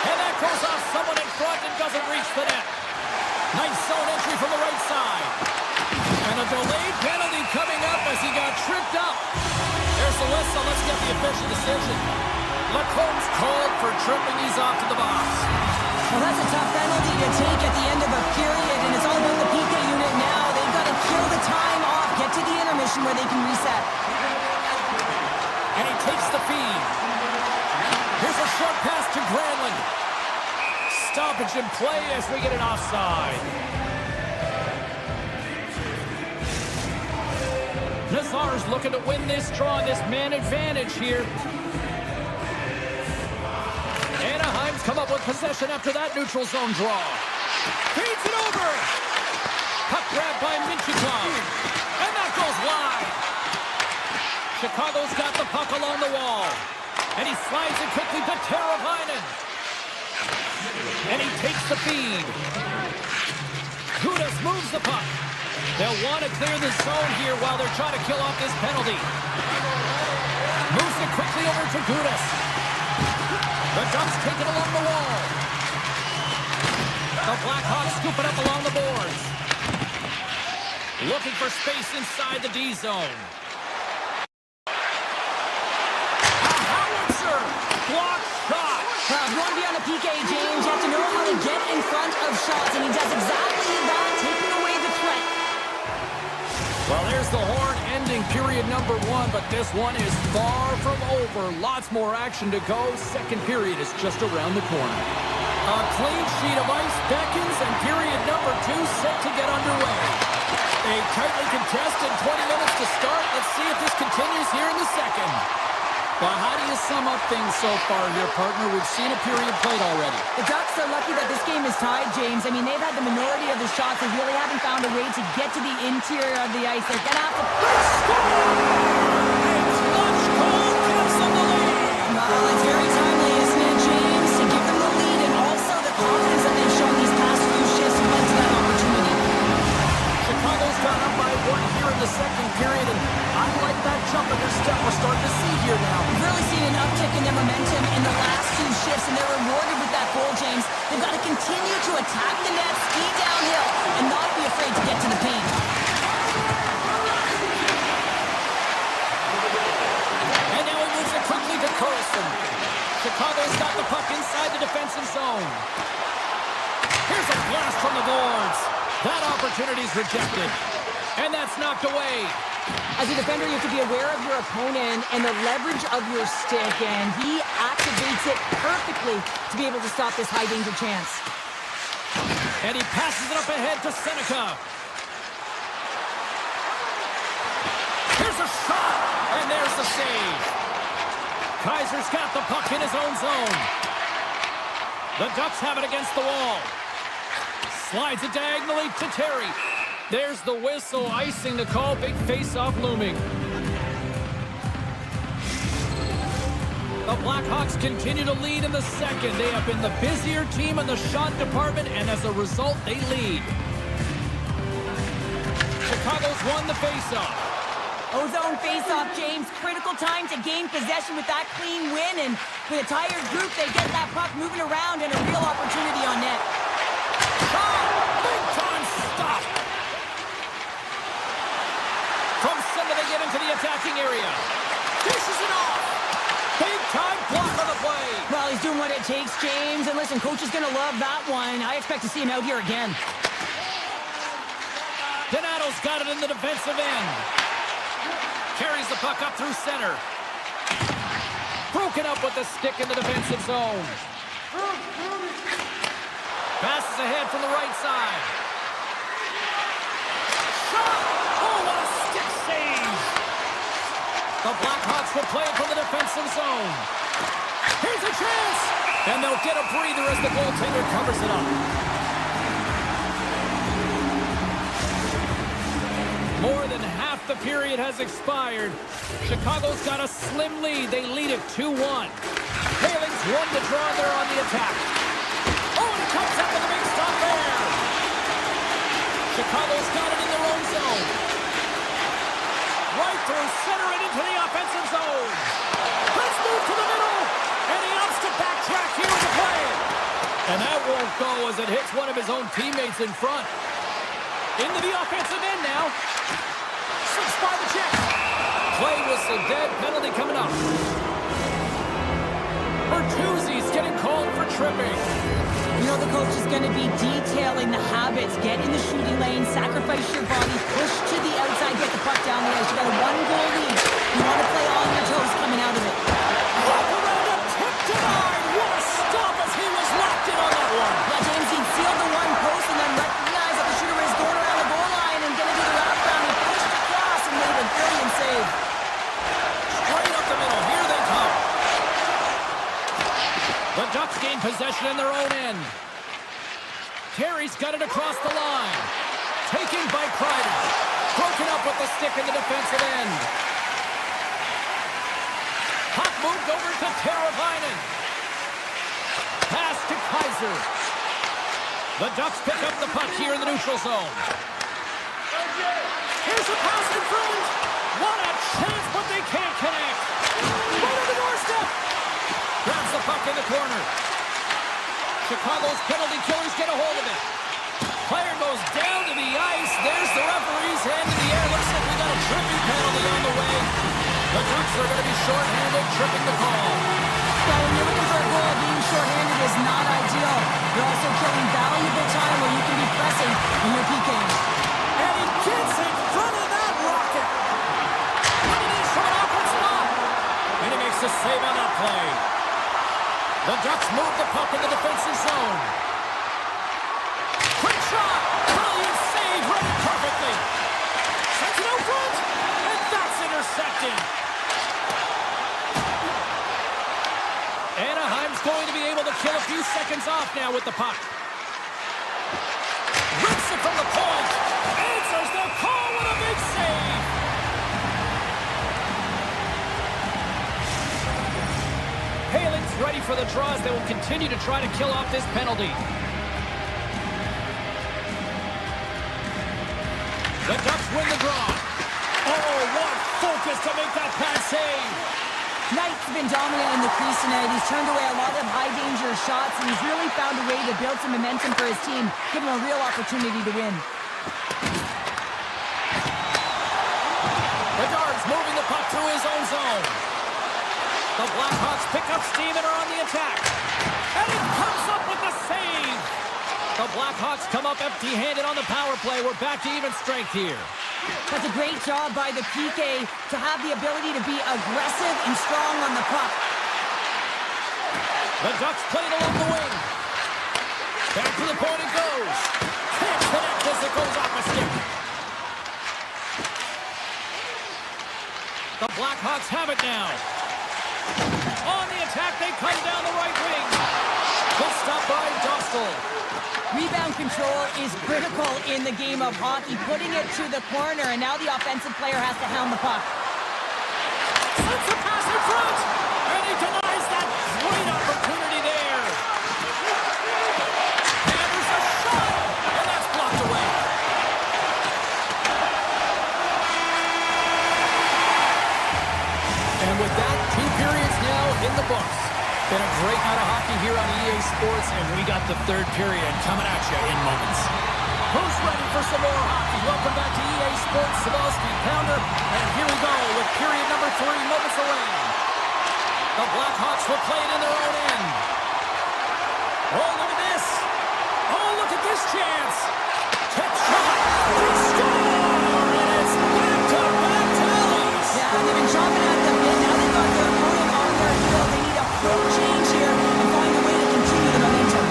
And that goes off someone in front and doesn't reach the net. Nice zone entry from the right side. And a delayed penalty coming up as he got tripped up. There's the whistle. Let's get the official decision. Lacombe's called for tripping. He's off to the box. Well, that's a tough penalty to take at the end of a period, and it's all about the PK unit now. They've got to kill the time off, get to the intermission where they can reset. And he takes the feed. Here's a short pass to Granlund. Stoppage in play as we get an offside. Nazar's looking to win this draw, this man advantage here. Anaheim's come up with possession after that neutral zone draw. Feeds it over. Puck grabbed by Minchikov. And that goes wide. Chicago's got the puck along the wall. And he slides it quickly to Teravainen. And he takes the feed. Gudas moves the puck. They'll want to clear the zone here while they're trying to kill off this penalty. Moves it quickly over to Gudas. The Ducks take it along the wall. The Blackhawks scoop it up along the boards. Looking for space inside the D zone. A howitzer! Block shot! Well, if you want to be on a PK, James, you have to know how to get in front of shots, and he does exactly that, taking away the threat. Well, there's the horn ending period number 1, but this one is far from over. Lots more action to go. Second period is just around the corner. A clean sheet of ice beckons, and period number 2 set to get underway. A tightly contested 20 minutes to start. Let's see if this continues here in the second. Well, how do you sum up things so far here, partner? We've seen a period played already. The Ducks are lucky that this game is tied, James. I mean, they've had the minority of the shots. They really haven't found a way to get to the interior of the ice. They're going to have to... Clutch goal gives them the lead. Well, it's very timely, isn't it, James, to give them the lead, and also the confidence that they've shown these past few shifts led to that opportunity. Chicago's got up by 1 here in the second period, and I like that jump in their step we're starting to see here now. We've really seen an uptick in their momentum in the last 2 shifts, and they're rewarded with that goal, James. They've got to continue to attack the net, ski downhill, and not be afraid to get to the paint. And now he moves it quickly to Carlson. Chicago's got the puck inside the defensive zone. Here's a blast from the boards. That opportunity's rejected. And that's knocked away. As a defender, you have to be aware of your opponent and the leverage of your stick, and he activates it perfectly to be able to stop this high-danger chance. And he passes it up ahead to Seneca. Here's a shot, and there's the save. Kaiser's got the puck in his own zone. The Ducks have it against the wall. Slides it diagonally to Terry. There's the whistle, icing the call. Big face-off looming. The Blackhawks continue to lead in the second. They have been the busier team in the shot department, and as a result, they lead. Chicago's won the face-off. Ozone face-off, James. Critical time to gain possession with that clean win, and with a tired group, they get that puck moving around and a real opportunity on net. Big-time stop. From center, they get into the attacking area. Dishes it off. Big-time block on the play. Well, he's doing what it takes, James. And listen, coach is going to love that one. I expect to see him out here again. Donato's got it in the defensive end. Carries the puck up through center. Broken up with the stick in the defensive zone. Passes ahead from the right side. Shot! Oh, what a stick save! The Blackhawks will play it from the defensive zone. Here's a chance! And they'll get a breather as the goaltender covers it up. More than half the period has expired. Chicago's got a slim lead. They lead it 2-1. Haling's won the draw there on the attack. Oh, and it comes up with a big stop there. Chicago's got it in their own zone. Right through center and into the offensive zone. Let's move to the middle. And he opts to backtrack here with the play. And that won't go as it hits one of his own teammates in front. Into the offensive end now. Slips by the check. Play whistle dead. Penalty coming up. Bertuzzi's getting called for tripping. You know the coach is going to be detailing the habits. Get in the shooting lane, sacrifice your body, push to the outside, get the puck down the ice. You got a 1-goal lead. You want to play on your toes coming out of it. Walk around a tip denied. What a stop as he was locked in on that one. Yeah, James, he sealed the one post and then recognized that the shooter is going around the goal line and going to do the wraparound. He pushed across and made a brilliant save. Straight up the middle. Here they come. The Ducks gain possession in their own end. Terry's got it across the line. Taken by Kreider. Broken up with the stick in the defensive end. Puck moved over to Teravainen. Pass to Kaiser. The Ducks pick up the puck here in the neutral zone. Here's a pass in front. What a chance, but they can't connect. Right on the doorstep. Grabs the puck in the corner. Chicago's penalty killers get a hold of it. Player goes down to the ice. There's the referee's hand in the air. Looks like we got a tripping penalty on the way. The Ducks are going to be shorthanded, tripping the call. Well, when you're looking for a goal, being shorthanded is not ideal. You're also killing valuable time where you can be pressing when you're PKing. And he gets in front of that rocket. And it is from an awkward spot. And he makes the save on that play. The Ducks move the puck in the defensive zone. Quick shot. Brilliant save. Read it perfectly. Sends it out front. And that's intercepted. Anaheim's going to be able to kill a few seconds off now with the puck. Rips it from the point. Answers the call with a big save. Haling's ready for the draws. They will continue to try to kill off this penalty. The Ducks win the draw. Oh, what focus to make that pass save. Knight's been dominant in the crease tonight. He's turned away a lot of high-danger shots, and he's really found a way to build some momentum for his team, give him a real opportunity to win. Bedard's moving the puck through his own zone. The Blackhawks pick up steam and are on the attack. And he comes up with the save. The Blackhawks come up empty-handed on the power play. We're back to even strength here. That's a great job by the PK to have the ability to be aggressive and strong on the puck. The Ducks play it along the wing. Back to the point it goes. Can't connect as it goes off a stick. The Blackhawks have it now. On the attack, they come down the right wing. Good stop by Dostal. Rebound control is critical in the game of hockey, putting it to the corner, and now the offensive player has to hound the puck. Sends the pass in front, and he denies that great opportunity there. Hammers a shot, and that's blocked away. And with that, 2 periods now in the books. Been a great night of hockey here on EA Sports, and we got the 3rd period coming at you in moments. Who's ready for some more hockey? Welcome back to EA Sports, Savalsky, Pounder, and here we go with period number 3 moments away. The Blackhawks will play it in their own end. Oh, look at this. Oh, look at this chance. Tip shot. They score, and it's back-to-back tallies. Yeah, and they've been chomping at the bit. Now they've got their opponent on their heel. They need a full change here and find a way to continue the momentum.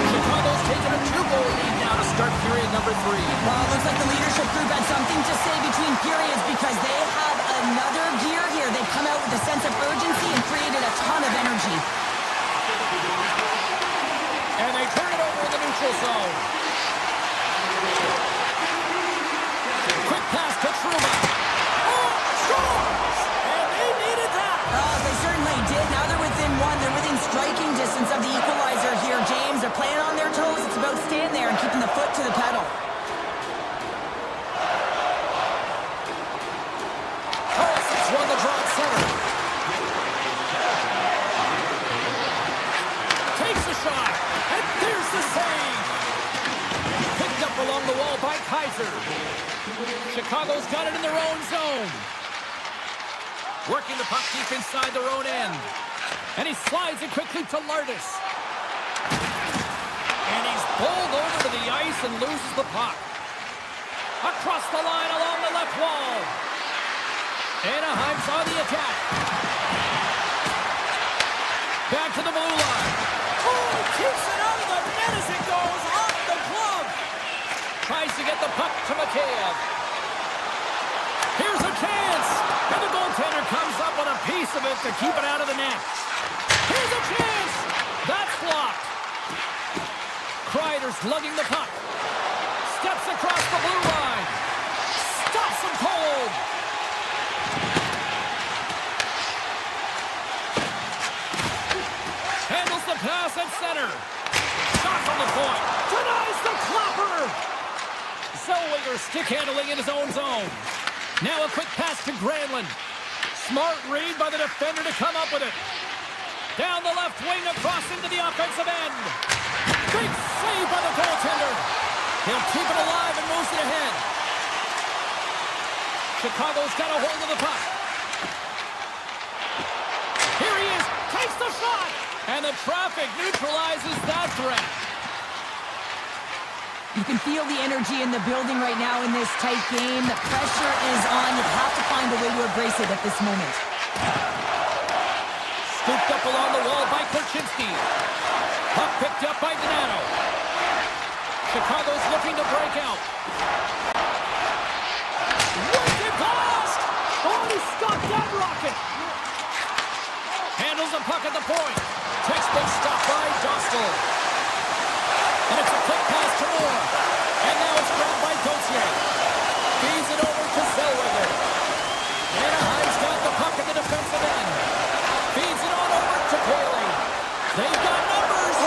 Chicago's taking a 2-goal lead now to start period number 3. Well, it looks like the leadership group had something to say between periods because they have another gear here. They've come out with a sense of urgency and created a ton of energy. And they turn it over in the neutral zone. Quick pass to Truba. Oh, scores! And they needed that. They certainly did. Now they're within 1. They're within striking distance of the equalizer here, James. They're playing on their toes. It's about staying there and keeping the foot to the pedal. Carlson's won the draw at center. Takes the shot. And there's the save. Picked up along the wall by Kaiser. Chicago's got it in their own zone. Working the puck deep inside their own end. And he slides it quickly to Lardis. And he's bowled over to the ice and loses the puck. Across the line along the left wall. Anaheim's on the attack. Back to the blue line. Oh, he keeps it out of the net as it goes off the glove. Tries to get the puck to Mikheyev. Here's a chance. And the goaltender comes up with a piece of it to keep it out of the net. Here's a chance. That's blocked. Kreider's lugging the puck. Steps across the blue line. Stops him cold. Handles the pass at center. Shot from the point. Denies the clapper. Zellweger stick handling in his own zone. Now a quick pass to Granlund. Smart read by the defender to come up with it. Down the left wing across into the offensive end. Big save by the goaltender. He'll keep it alive and moves it ahead. Chicago's got a hold of the puck. Here he is. Takes the shot. And the traffic neutralizes that threat. You can feel the energy in the building right now in this tight game. The pressure is on. You have to find a way to embrace it at this moment. Scooped up along the wall by Korchinski. Puck picked up by Donato. Chicago's looking to break out. Wicked blast! Oh, he stopped that rocket. Handles the puck at the point. Textbook stop by Dostal. And it's a quick pass to Moore. And now it's grabbed by Gauthier. Feeds it over to Zellweger. Anaheim's got the puck at the defensive end. Feeds it on over to Bailey. They've got numbers.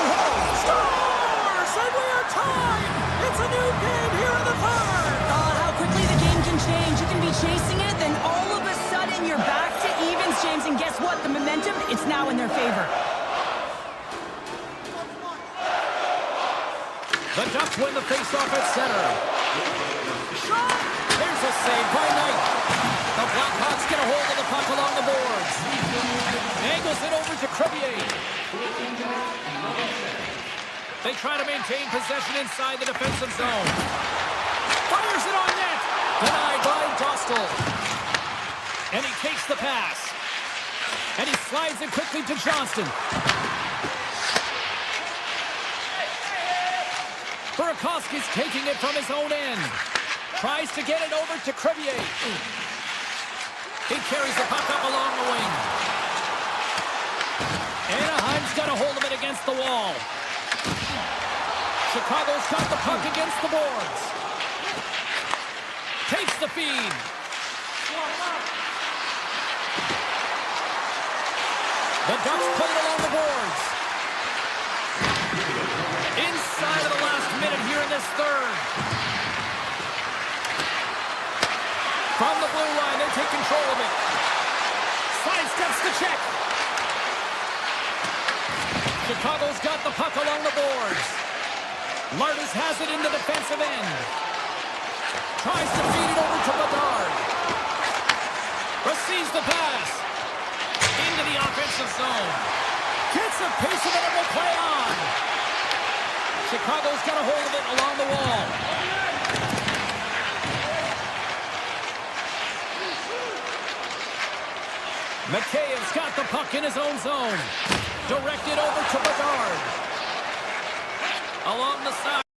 Scores! And we are tied! It's a new game here in the third. How quickly the game can change. You can be chasing it, then all of a sudden you're back to evens, James. And guess what? The momentum, it's now in their favor. The Ducks win the faceoff at center. Shot! There's a save by Knight. The Blackhawks get a hold of the puck along the boards. Angles it over to Crevier. They try to maintain possession inside the defensive zone. Fires it on net. Denied by Dostal. And he takes the pass. And he slides it quickly to Johnston. Burakovsky's taking it from his own end. Tries to get it over to Crevier. He carries the puck up along the wing. Anaheim's got a hold of it against the wall. Chicago's got the puck against the boards. Takes the feed. The Ducks play it along the boards. Inside of the last minute here in this third. From the blue line, they take control of it. Sidesteps the check. Chicago's got the puck along the boards. Martis has it in the defensive end. Tries to feed it over to Bedard. Receives the pass. Into the offensive zone. Gets a piece of it and will play on. Chicago's got a hold of it along the wall. McKay's got the puck in his own zone. Directed over to Bedard. Along the side.